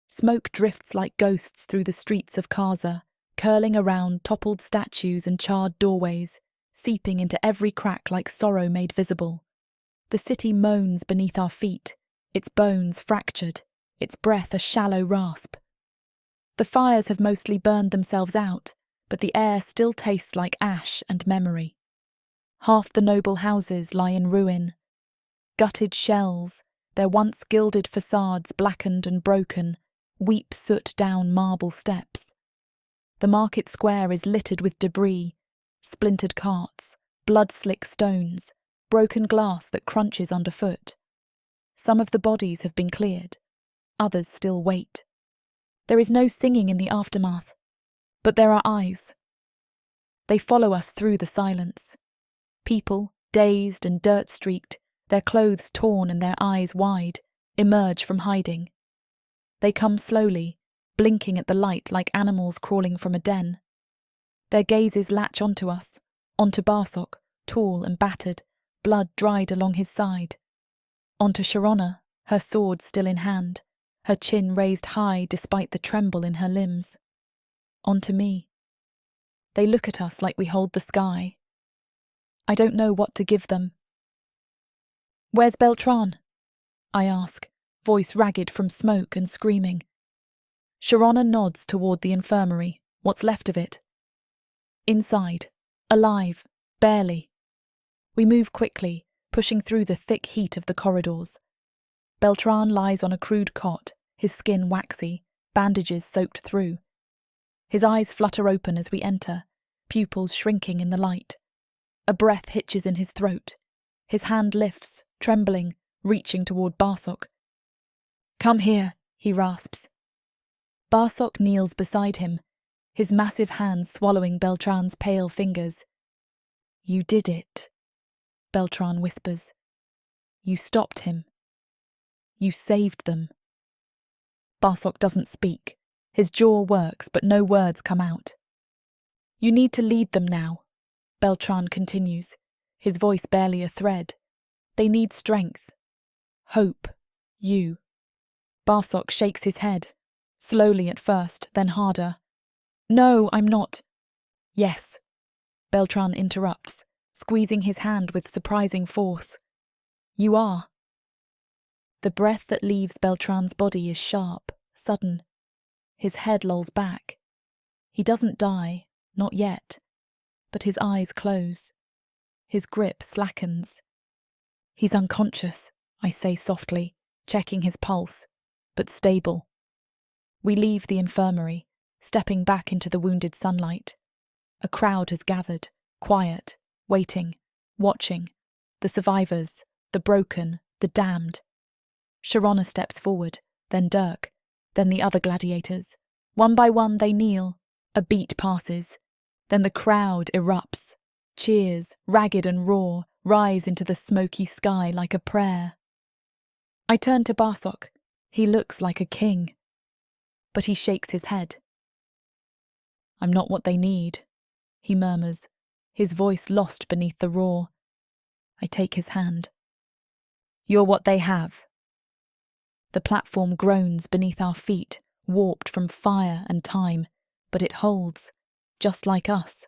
[SPEAKER 1] Smoke drifts like ghosts through the streets of Kaza, curling around toppled statues and charred doorways, seeping into every crack like sorrow made visible. The city moans beneath our feet, its bones fractured, its breath a shallow rasp. The fires have mostly burned themselves out, but the air still tastes like ash and memory. Half the noble houses lie in ruin. Gutted shells, their once gilded facades blackened and broken, weep soot down marble steps. The market square is littered with debris, splintered carts, blood-slick stones, broken glass that crunches underfoot. Some of the bodies have been cleared, others still wait. There is no singing in the aftermath, but there are eyes. They follow us through the silence. People, dazed and dirt-streaked, their clothes torn and their eyes wide, emerge from hiding. They come slowly, blinking at the light like animals crawling from a den. Their gazes latch onto us, onto Barak, tall and battered, blood dried along his side. Onto Sharona, her sword still in hand, her chin raised high despite the tremble in her limbs. Onto me. They look at us like we hold the sky. I don't know what to give them. "Where's Beltran?" I ask, voice ragged from smoke and screaming. Sharona nods toward the infirmary, what's left of it. Inside, alive, barely. We move quickly, pushing through the thick heat of the corridors. Beltran lies on a crude cot, his skin waxy, bandages soaked through. His eyes flutter open as we enter, pupils shrinking in the light. A breath hitches in his throat. His hand lifts, trembling, reaching toward Barak. "Come here," he rasps. Barak kneels beside him, his massive hands swallowing Beltran's pale fingers. "You did it," Beltran whispers. "You stopped him. You saved them." Barak doesn't speak. His jaw works, but no words come out. "You need to lead them now," Beltran continues, his voice barely a thread. "They need strength. Hope. You." Barak shakes his head, slowly at first, then harder. "No, I'm not." "Yes," Beltran interrupts, squeezing his hand with surprising force. "You are." The breath that leaves Beltran's body is sharp, sudden. His head lolls back. He doesn't die, not yet, but his eyes close. His grip slackens. "He's unconscious," I say softly, checking his pulse, but stable. We leave the infirmary, stepping back into the wounded sunlight. A crowd has gathered, quiet, waiting, watching. The survivors, the broken, the damned. Sharona steps forward, then Dirk, then the other gladiators. One by one they kneel. A beat passes. Then the crowd erupts. Cheers, ragged and raw, rise into the smoky sky like a prayer. I turn to Barak. He looks like a king. But he shakes his head. I'm not what they need, he murmurs, his voice lost beneath the roar. I take his hand. You're what they have. The platform groans beneath our feet, warped from fire and time, but it holds, just like us.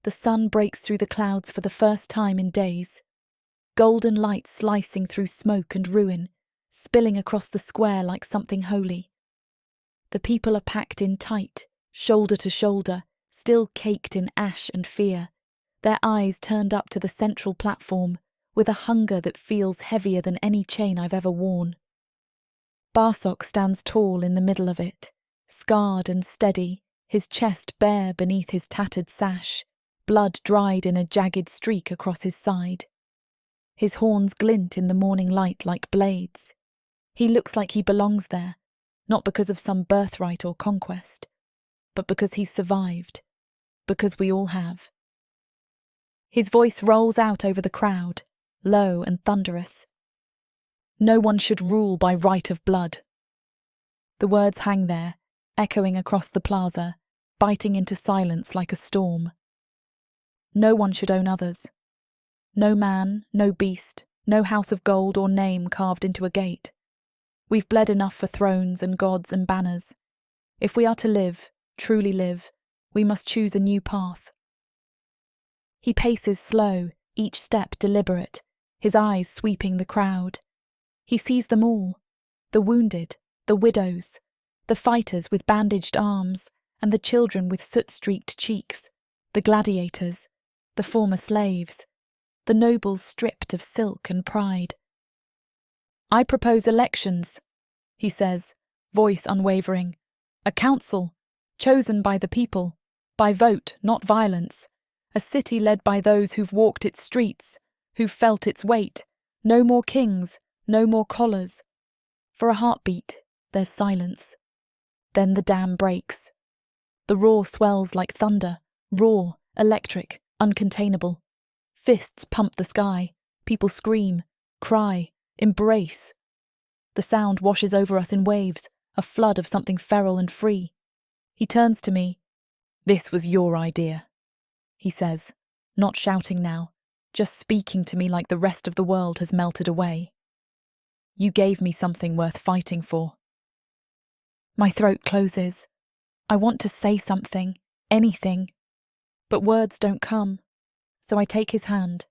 [SPEAKER 1] The sun breaks through the clouds for the first time in days. Golden light slicing through smoke and ruin, spilling across the square like something holy. The people are packed in tight, shoulder to shoulder, still caked in ash and fear, their eyes turned up to the central platform, with a hunger that feels heavier than any chain I've ever worn. Barak stands tall in the middle of it, scarred and steady, his chest bare beneath his tattered sash, blood dried in a jagged streak across his side. His horns glint in the morning light like blades. He looks like he belongs there, not because of some birthright or conquest, but because he's survived, because we all have. His voice rolls out over the crowd, low and thunderous. No one should rule by right of blood. The words hang there, echoing across the plaza, biting into silence like a storm. No one should own others. No man, no beast, no house of gold or name carved into a gate. We've bled enough for thrones and gods and banners. If we are to live, truly live, we must choose a new path. He paces slow, each step deliberate, his eyes sweeping the crowd. He sees them all, the wounded, the widows, the fighters with bandaged arms, and the children with soot-streaked cheeks, the gladiators, the former slaves, the nobles stripped of silk and pride. I propose elections, he says, voice unwavering. A council, chosen by the people, by vote, not violence. A city led by those who've walked its streets, who've felt its weight. No more kings, no more collars. For a heartbeat, there's silence. Then the dam breaks. The roar swells like thunder, raw, electric, uncontainable. Fists pump the sky. People scream, cry, embrace. The sound washes over us in waves, a flood of something feral and free. He turns to me. This was your idea, he says, not shouting now, just speaking to me like the rest of the world has melted away. You gave me something worth fighting for. My throat closes. I want to say something, anything, but words don't come, so I take his hand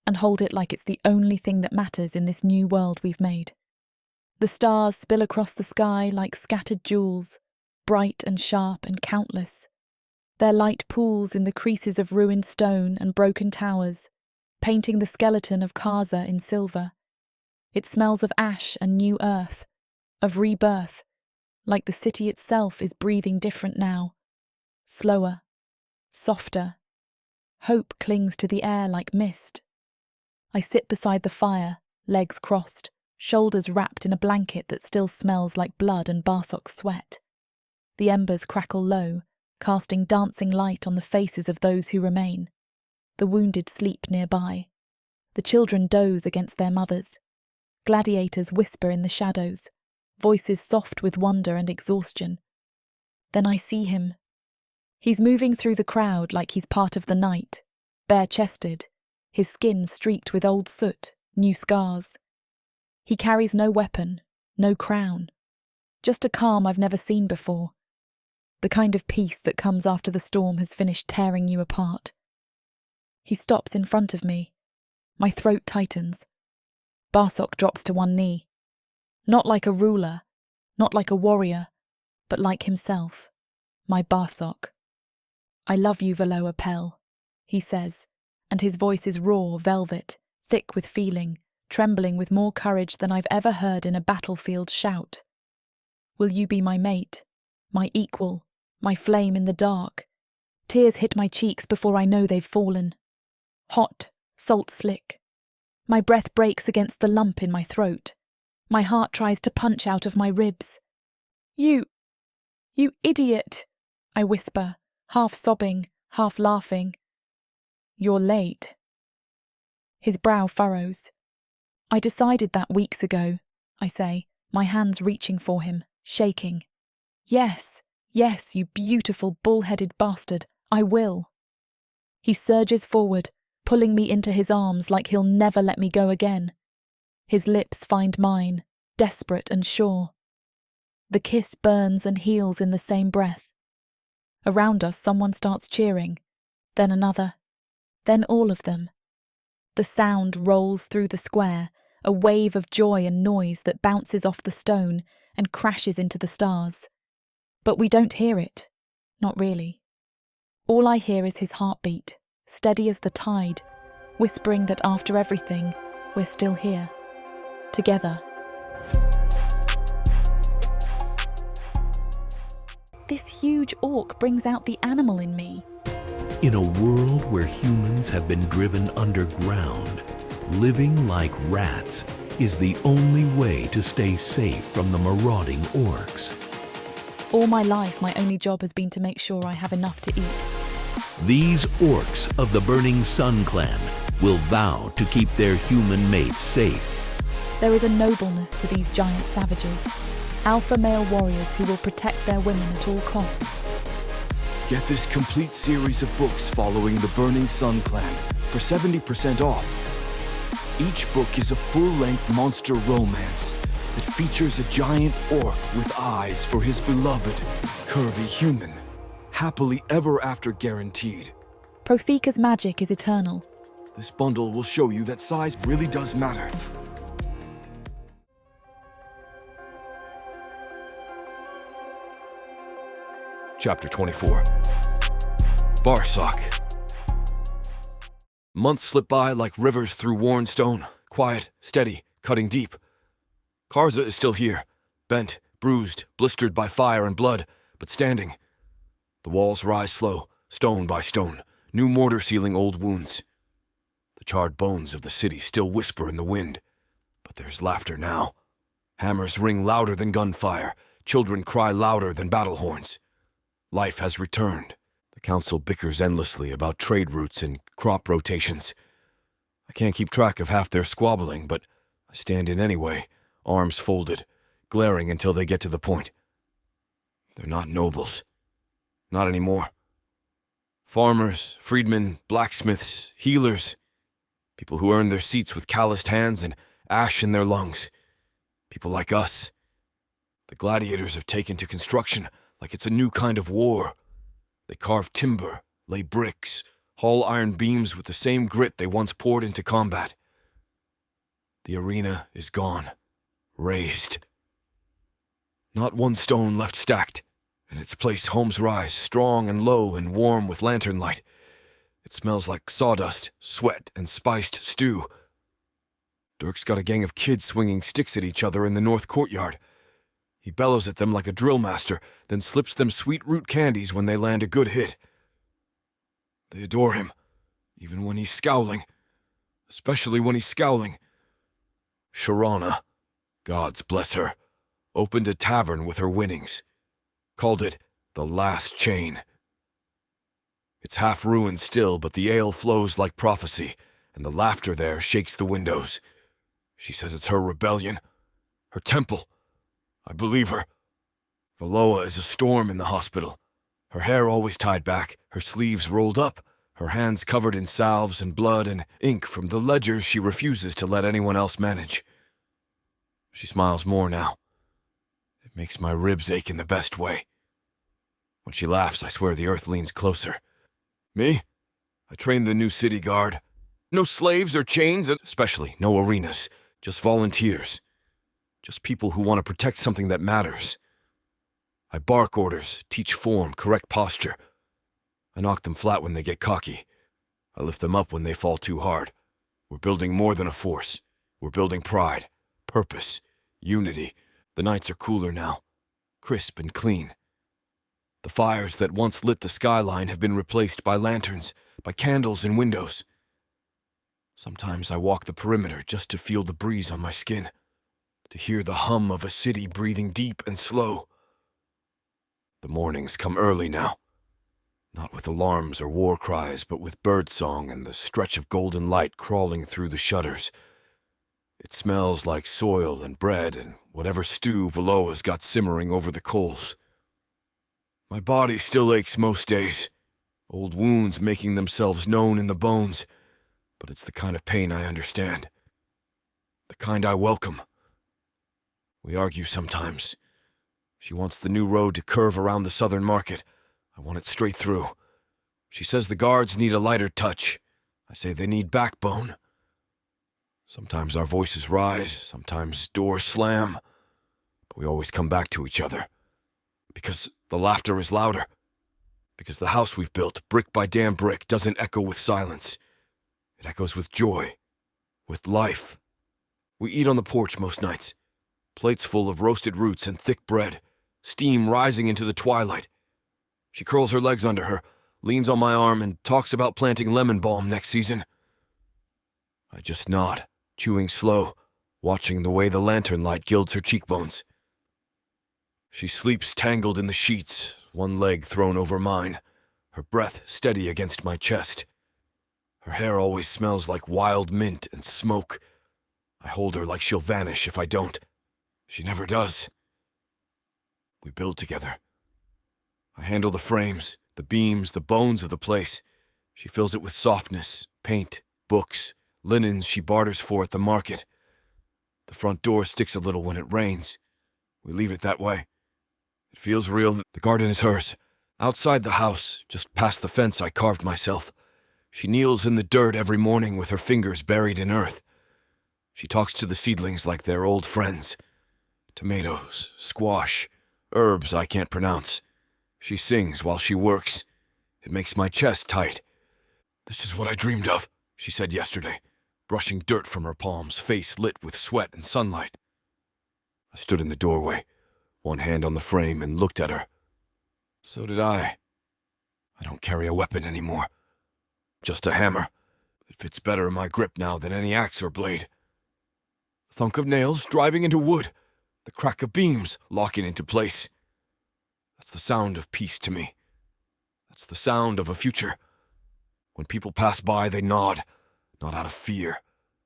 [SPEAKER 1] and hold it like it's the only thing that matters in this new world we've made. The stars spill across the sky like scattered jewels, bright and sharp and countless. Their light pools in the creases of ruined stone and broken towers, painting the skeleton of Kaza in silver. It smells of ash and new earth, of rebirth, like the city itself is breathing different now. Slower, softer. Hope clings to the air like mist. I sit beside the fire, legs crossed, shoulders wrapped in a blanket that still smells like blood and Barsok's sweat. The embers crackle low, casting dancing light on the faces of those who remain. The wounded sleep nearby. The children doze against their mothers. Gladiators whisper in the shadows, voices soft with wonder and exhaustion. Then I see him. He's moving through the crowd like he's part of the night, bare-chested, his skin streaked with old soot, new scars. He carries no weapon, no crown, just a calm I've never seen before. The kind of peace that comes after the storm has finished tearing you apart. He stops in front of me. My throat tightens. Barak drops to one knee. Not like a ruler, not like a warrior, but like himself, my Barak. I love you, Valoa Pell, he says, and his voice is raw velvet, thick with feeling, trembling with more courage than I've ever heard in a battlefield shout. Will you be my mate, my equal, my flame in the dark? Tears hit my cheeks before I know they've fallen. Hot, salt slick. My breath breaks against the lump in my throat. My heart tries to punch out of my ribs. You idiot, I whisper, half sobbing, half laughing. You're late. His brow furrows. I decided that weeks ago, I say, my hands reaching for him, shaking. Yes, yes, you beautiful bull-headed bastard, I will. He surges forward, pulling me into his arms like he'll never let me go again. His lips find mine, desperate and sure. The kiss burns and heals in the same breath. Around us, someone starts cheering, then another, then all of them. The sound rolls through the square, a wave of joy and noise that bounces off the stone and crashes into the stars. But we don't hear it, not really. All I hear is his heartbeat, steady as the tide, whispering that after everything, we're still here, together. This huge orc brings out the animal in me.
[SPEAKER 3] In a world where humans have been driven underground, living like rats is the only way to stay safe from the marauding orcs.
[SPEAKER 1] All my life, my only job has been to make sure I have enough to eat.
[SPEAKER 3] These orcs of the Burning Sun clan will vow to keep their human mates safe.
[SPEAKER 1] There is a nobleness to these giant savages, alpha male warriors who will protect their women at all costs.
[SPEAKER 2] Get this complete series of books following the Burning Sun clan for 70% off. Each book is a full-length monster romance that features a giant orc with eyes for his beloved, curvy human. Happily ever after guaranteed.
[SPEAKER 1] Protheka's magic is eternal.
[SPEAKER 2] This bundle will show you that size really does matter. Chapter 24. Barak. Months slip by like rivers through worn stone, quiet, steady, cutting deep. Karza is still here, bent, bruised, blistered by fire and blood, but standing. The walls rise slow, stone by stone, new mortar sealing old wounds. The charred bones of the city still whisper in the wind, but there's laughter now. Hammers ring louder than gunfire, children cry louder than battle horns. Life has returned. The council bickers endlessly about trade routes and crop rotations. I can't keep track of half their squabbling, but I stand in anyway, arms folded, glaring until they get to the point. They're not nobles. Not anymore. Farmers, freedmen, blacksmiths, healers. People who earn their seats with calloused hands and ash in their lungs. People like us. The gladiators have taken to construction like it's a new kind of war. They carve timber, lay bricks, haul iron beams with the same grit they once poured into combat. The arena is gone. Razed. Not one stone left stacked. In its place, homes rise, strong and low and warm with lantern light. It smells like sawdust, sweat, and spiced stew. Dirk's got a gang of kids swinging sticks at each other in the north courtyard. He bellows at them like a drill master, then slips them sweet root candies when they land a good hit. They adore him, even when he's scowling. Especially when he's scowling. Sharana, gods bless her, opened a tavern with her winnings. Called it the Last Chain. It's half ruined still, but the ale flows like prophecy, and the laughter there shakes the windows. She says it's her rebellion, her temple. I believe her. Valoa is a storm in the hospital. Her hair always tied back, her sleeves rolled up, her hands covered in salves and blood and ink from the ledgers she refuses to let anyone else manage. She smiles more now. It makes my ribs ache in the best way. When she laughs, I swear the earth leans closer. Me? I trained the new city guard. No slaves or chains, and especially no arenas. Just volunteers. Just people who want to protect something that matters. I bark orders, teach form, correct posture. I knock them flat when they get cocky. I lift them up when they fall too hard. We're building more than a force. We're building pride, purpose, unity. The nights are cooler now, crisp and clean. The fires that once lit the skyline have been replaced by lanterns, by candles in windows. Sometimes I walk the perimeter just to feel the breeze on my skin, to hear the hum of a city breathing deep and slow. The mornings come early now, not with alarms or war cries, but with birdsong and the stretch of golden light crawling through the shutters. It smells like soil and bread and whatever stew Valoa's got simmering over the coals. My body still aches most days, old wounds making themselves known in the bones, but it's the kind of pain I understand. The kind I welcome. We argue sometimes. She wants the new road to curve around the southern market. I want it straight through. She says the guards need a lighter touch. I say they need backbone. Sometimes our voices rise, sometimes doors slam, but we always come back to each other. Because the laughter is louder. Because the house we've built, brick by damn brick, doesn't echo with silence. It echoes with joy, with life. We eat on the porch most nights. Plates full of roasted roots and thick bread, steam rising into the twilight. She curls her legs under her, leans on my arm, and talks about planting lemon balm next season. I just nod, chewing slow, watching the way the lantern light gilds her cheekbones. She sleeps tangled in the sheets, one leg thrown over mine, her breath steady against my chest. Her hair always smells like wild mint and smoke. I hold her like she'll vanish if I don't. She never does. We build together. I handle the frames, the beams, the bones of the place. She fills it with softness, paint, books, linens she barters for at the market. The front door sticks a little when it rains. We leave it that way. It feels real. The garden is hers. Outside the house, just past the fence I carved myself. She kneels in the dirt every morning with her fingers buried in earth. She talks to the seedlings like they're old friends. Tomatoes, squash, herbs I can't pronounce. She sings while she works. It makes my chest tight. "This is what I dreamed of," she said yesterday, brushing dirt from her palms, face lit with sweat and sunlight. I stood in the doorway, one hand on the frame, and looked at her. So did I. I don't carry a weapon anymore. Just a hammer. It fits better in my grip now than any axe or blade. The thunk of nails driving into wood. The crack of beams locking into place. That's the sound of peace to me. That's the sound of a future. When people pass by, they nod. Not out of fear.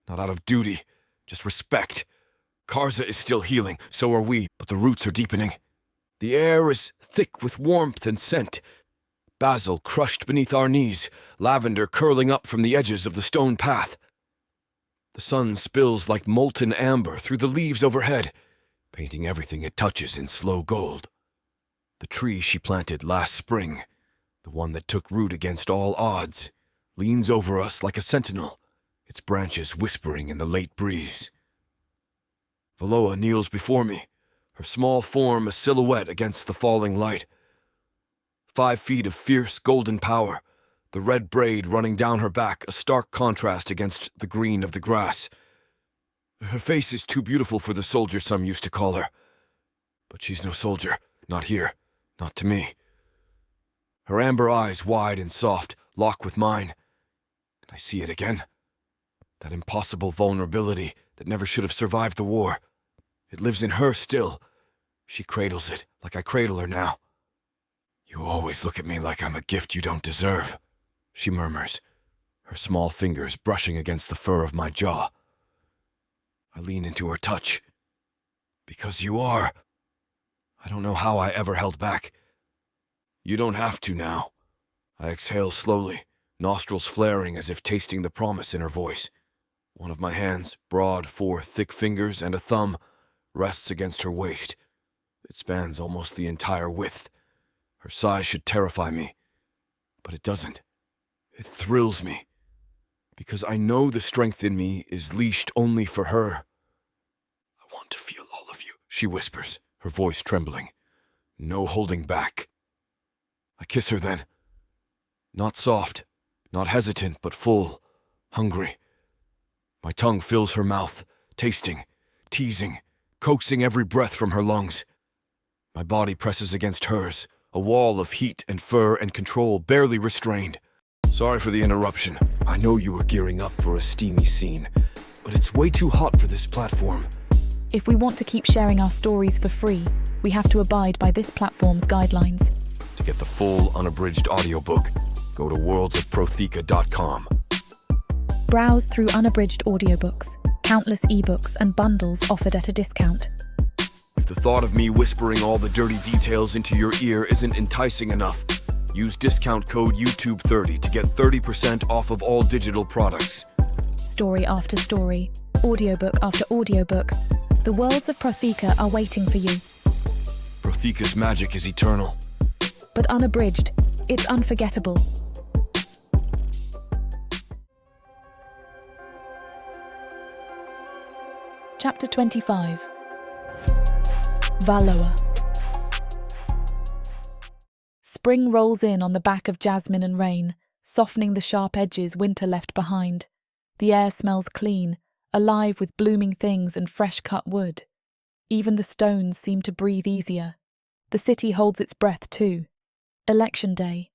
[SPEAKER 2] Not out of duty. Just respect. Karza is still healing, so are we, but the roots are deepening. The air is thick with warmth and scent. Basil crushed beneath our knees, lavender curling up from the edges of the stone path. The sun spills like molten amber through the leaves overhead, painting everything it touches in slow gold. The tree she planted last spring, the one that took root against all odds, leans over us like a sentinel, its branches whispering in the late breeze. Valoa kneels before me, her small form a silhouette against the falling light. 5 feet of fierce golden power, the red braid running down her back a stark contrast against the green of the grass. Her face is too beautiful for the soldier some used to call her. But she's no soldier, not here, not to me. Her amber eyes, wide and soft, lock with mine. And I see it again. That impossible vulnerability that never should have survived the war. It lives in her still. She cradles it, like I cradle her now. "You always look at me like I'm a gift you don't deserve," she murmurs, her small fingers brushing against the fur of my jaw. I lean into her touch. "Because you are." I don't know how I ever held back. "You don't have to now." I exhale slowly, nostrils flaring as if tasting the promise in her voice. One of my hands, broad, 4 thick fingers and a thumb, rests against her waist. It spans almost the entire width. Her size should terrify me, but it doesn't. It thrills me, because I know the strength in me is leashed only for her. "I want to feel all of you," she whispers, her voice trembling. No holding back. I kiss her then. Not soft, not hesitant, but full, hungry. My tongue fills her mouth, tasting, teasing, coaxing every breath from her lungs. My body presses against hers, a wall of heat and fur and control barely restrained. Sorry for the interruption. I know you were gearing up for a steamy scene, but it's way too hot for this platform.
[SPEAKER 1] If we want to keep sharing our stories for free, we have to abide by this platform's guidelines.
[SPEAKER 2] To get the full unabridged audiobook, go to worldsofprotheka.com.
[SPEAKER 1] Browse through unabridged audiobooks, countless ebooks and bundles offered at a discount.
[SPEAKER 2] If the thought of me whispering all the dirty details into your ear isn't enticing enough, use discount code YouTube30 to get 30% off of all digital products.
[SPEAKER 1] Story after story, audiobook after audiobook, the Worlds of Protheka are waiting for you.
[SPEAKER 2] Protheka's magic is eternal.
[SPEAKER 1] But unabridged, it's unforgettable. Chapter 25. Valoa. Spring rolls in on the back of jasmine and rain, softening the sharp edges winter left behind. The air smells clean, alive with blooming things and fresh cut wood. Even the stones seem to breathe easier. The city holds its breath too. Election day.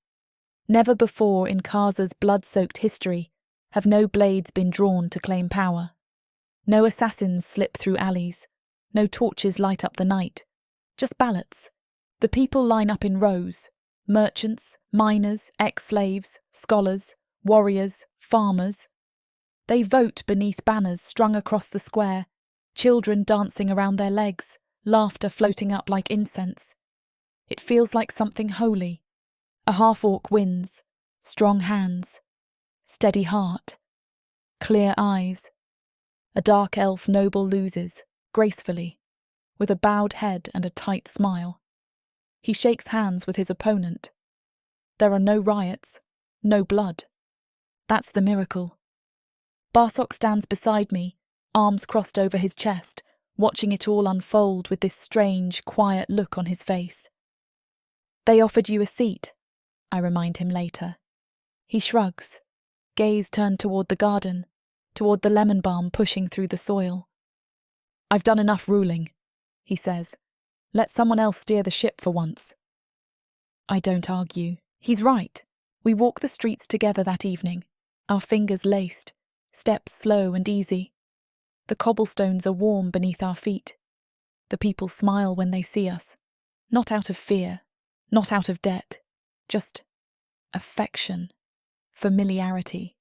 [SPEAKER 1] Never before in Kaza's blood-soaked history have no blades been drawn to claim power. No assassins slip through alleys. No torches light up the night. Just ballots. The people line up in rows. Merchants, miners, ex-slaves, scholars, warriors, farmers. They vote beneath banners strung across the square, children dancing around their legs, laughter floating up like incense. It feels like something holy. A half-orc wins, strong hands, steady heart, clear eyes. A dark elf noble loses, gracefully, with a bowed head and a tight smile. He shakes hands with his opponent. There are no riots, no blood. That's the miracle. Barak stands beside me, arms crossed over his chest, watching it all unfold with this strange, quiet look on his face. They offered you a seat, I remind him later. He shrugs, gaze turned toward the garden, toward the lemon balm pushing through the soil. I've done enough ruling, he says. Let someone else steer the ship for once. I don't argue. He's right. We walk the streets together that evening, our fingers laced, steps slow and easy. The cobblestones are warm beneath our feet. The people smile when they see us, not out of fear, not out of debt, just affection, familiarity.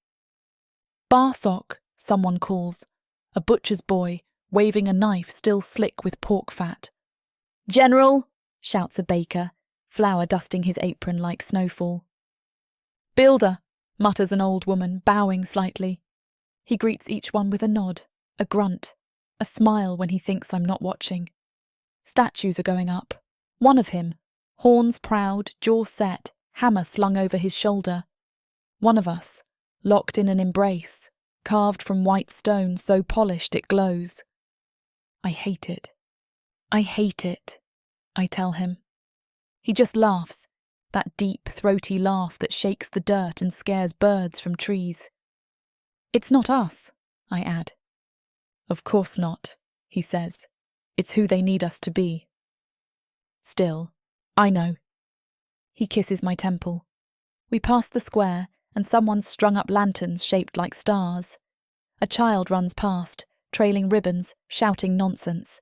[SPEAKER 1] Barak, someone calls, a butcher's boy, waving a knife still slick with pork fat. General, shouts a baker, flour dusting his apron like snowfall. Builder, mutters an old woman, bowing slightly. He greets each one with a nod, a grunt, a smile when he thinks I'm not watching. Statues are going up. One of him, horns proud, jaw set, hammer slung over his shoulder. One of us, locked in an embrace, carved from white stone so polished it glows. I hate it. I hate it, I tell him. He just laughs, that deep, throaty laugh that shakes the dirt and scares birds from trees. It's not us, I add. Of course not, he says. It's who they need us to be. Still, I know. He kisses my temple. We pass the square, and someone's strung up lanterns shaped like stars. A child runs past, trailing ribbons, shouting nonsense.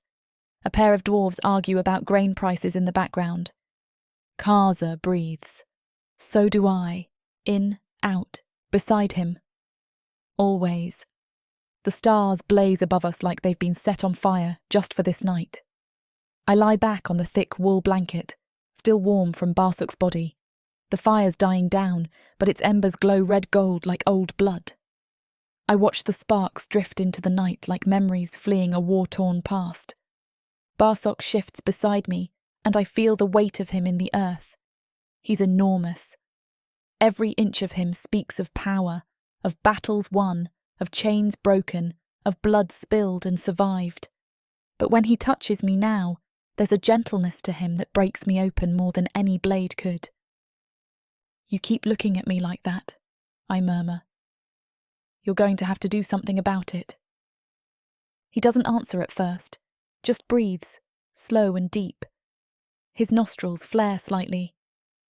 [SPEAKER 1] A pair of dwarves argue about grain prices in the background. Kaza breathes. So do I, in, out, beside him. Always. The stars blaze above us like they've been set on fire just for this night. I lie back on the thick wool blanket, still warm from Barsuk's body. The fire's dying down, but its embers glow red gold like old blood. I watch the sparks drift into the night like memories fleeing a war-torn past. Barak shifts beside me, and I feel the weight of him in the earth. He's enormous. Every inch of him speaks of power, of battles won, of chains broken, of blood spilled and survived. But when he touches me now, there's a gentleness to him that breaks me open more than any blade could. You keep looking at me like that, I murmur. You're going to have to do something about it. He doesn't answer at first, just breathes, slow and deep. His nostrils flare slightly.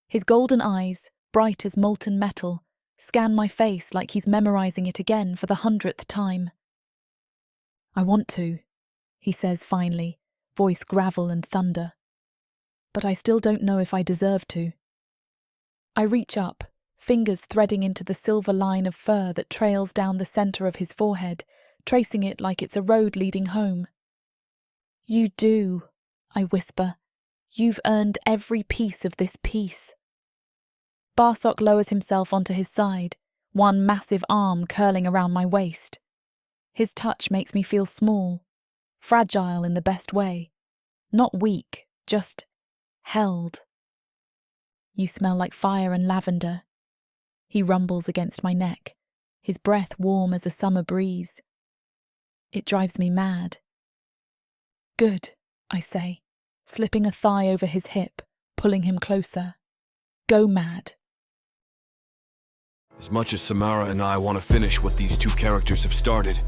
[SPEAKER 1] His golden eyes, bright as molten metal, scan my face like he's memorizing it again for the 100th time. I want to, he says finally, voice gravel and thunder. But I still don't know if I deserve to. I reach up, fingers threading into the silver line of fur that trails down the centre of his forehead, tracing it like it's a road leading home. You do, I whisper. You've earned every piece of this peace. Barak lowers himself onto his side, one massive arm curling around my waist. His touch makes me feel small, fragile in the best way. Not weak, just held. You smell like fire and lavender. He rumbles against my neck, his breath warm as a summer breeze. It drives me mad. Good, I say, slipping a thigh over his hip, pulling him closer. Go mad.
[SPEAKER 2] As much as Samara and I want to finish what these two characters have started,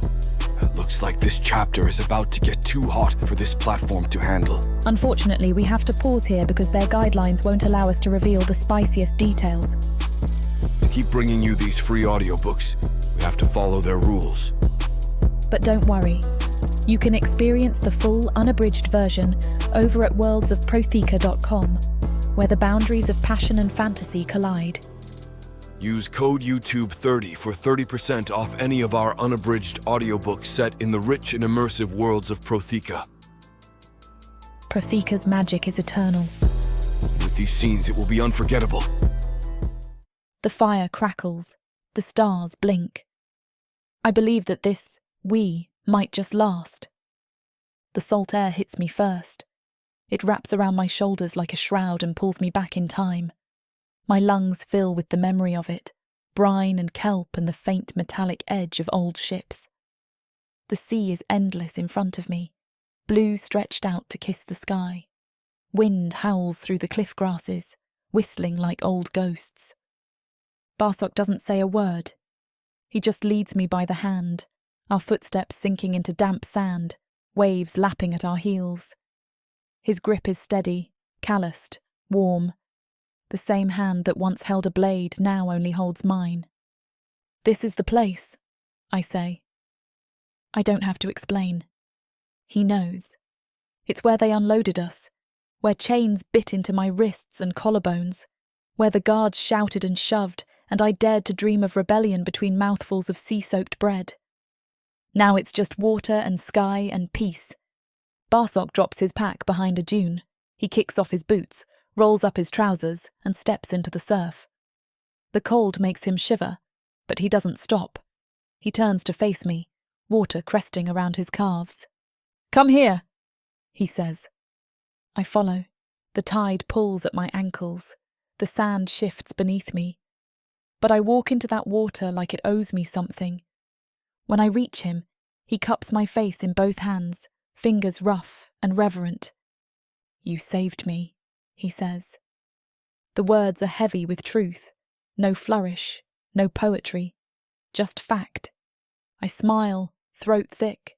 [SPEAKER 2] it looks like this chapter is about to get too hot for this platform to handle.
[SPEAKER 1] Unfortunately, we have to pause here because their guidelines won't allow us to reveal the spiciest details.
[SPEAKER 2] To keep bringing you these free audiobooks, we have to follow their rules.
[SPEAKER 1] But don't worry. You can experience the full, unabridged version over at worldsofprotheka.com, where the boundaries of passion and fantasy collide.
[SPEAKER 2] Use code YouTube30 for 30% off any of our unabridged audiobooks set in the rich and immersive worlds of Protheka.
[SPEAKER 1] Protheka's magic is eternal.
[SPEAKER 2] With these scenes, it will be unforgettable.
[SPEAKER 1] The fire crackles, the stars blink. I believe that this we might just last. The salt air hits me first. It wraps around my shoulders like a shroud and pulls me back in time. My lungs fill with the memory of it, brine and kelp and the faint metallic edge of old ships. The sea is endless in front of me, blue stretched out to kiss the sky. Wind howls through the cliff grasses, whistling like old ghosts. Barak doesn't say a word. He just leads me by the hand, our footsteps sinking into damp sand, waves lapping at our heels. His grip is steady, calloused, warm. The same hand that once held a blade now only holds mine. This is the place, I say. I don't have to explain. He knows. It's where they unloaded us, where chains bit into my wrists and collarbones, where the guards shouted and shoved, and I dared to dream of rebellion between mouthfuls of sea-soaked bread. Now it's just water and sky and peace. Barak drops his pack behind a dune. He kicks off his boots, rolls up his trousers, and steps into the surf. The cold makes him shiver, but he doesn't stop. He turns to face me, water cresting around his calves. "Come here," he says. I follow. The tide pulls at my ankles. The sand shifts beneath me. But I walk into that water like it owes me something. When I reach him, he cups my face in both hands, fingers rough and reverent. "You saved me," he says. The words are heavy with truth. No flourish, no poetry, just fact. I smile, throat thick.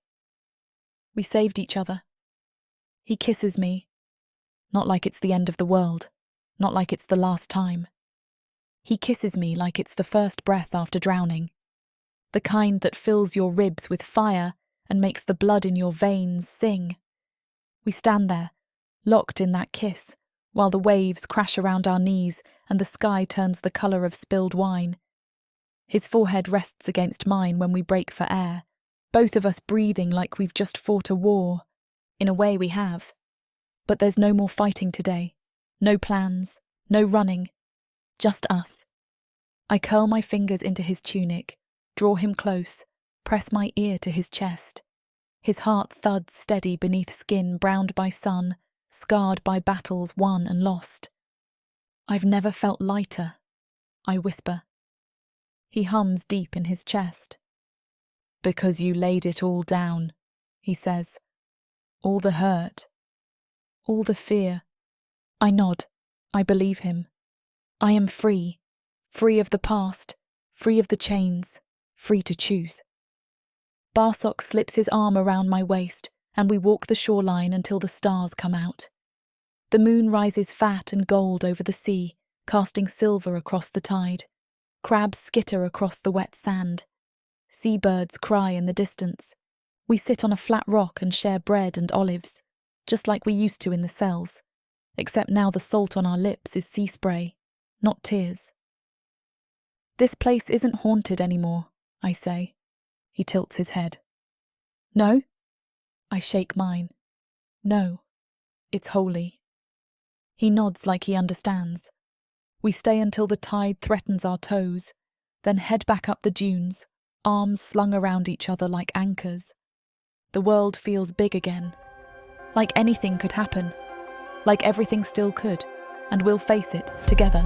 [SPEAKER 1] We saved each other. He kisses me. Not like it's the end of the world, not like it's the last time. He kisses me like it's the first breath after drowning. The kind that fills your ribs with fire and makes the blood in your veins sing. We stand there, locked in that kiss, while the waves crash around our knees and the sky turns the colour of spilled wine. His forehead rests against mine when we break for air, both of us breathing like we've just fought a war. In a way we have. But there's no more fighting today. No plans, no running. Just us. I curl my fingers into his tunic, draw him close, press my ear to his chest. His heart thuds steady beneath skin browned by sun, scarred by battles won and lost. "I've never felt lighter," I whisper. He hums deep in his chest. "Because you laid it all down," he says. "All the hurt. All the fear." I nod. I believe him. I am free. Free of the past. Free of the chains. Free to choose. Barak slips his arm around my waist, and we walk the shoreline until the stars come out. The moon rises fat and gold over the sea, casting silver across the tide. Crabs skitter across the wet sand. Seabirds cry in the distance. We sit on a flat rock and share bread and olives, just like we used to in the cells, except now the salt on our lips is sea spray, not tears. "This place isn't haunted anymore," I say. He tilts his head. No? I shake mine. No. It's holy. He nods like he understands. We stay until the tide threatens our toes, then head back up the dunes, arms slung around each other like anchors. The world feels big again. Like anything could happen. Like everything still could, and we'll face it together.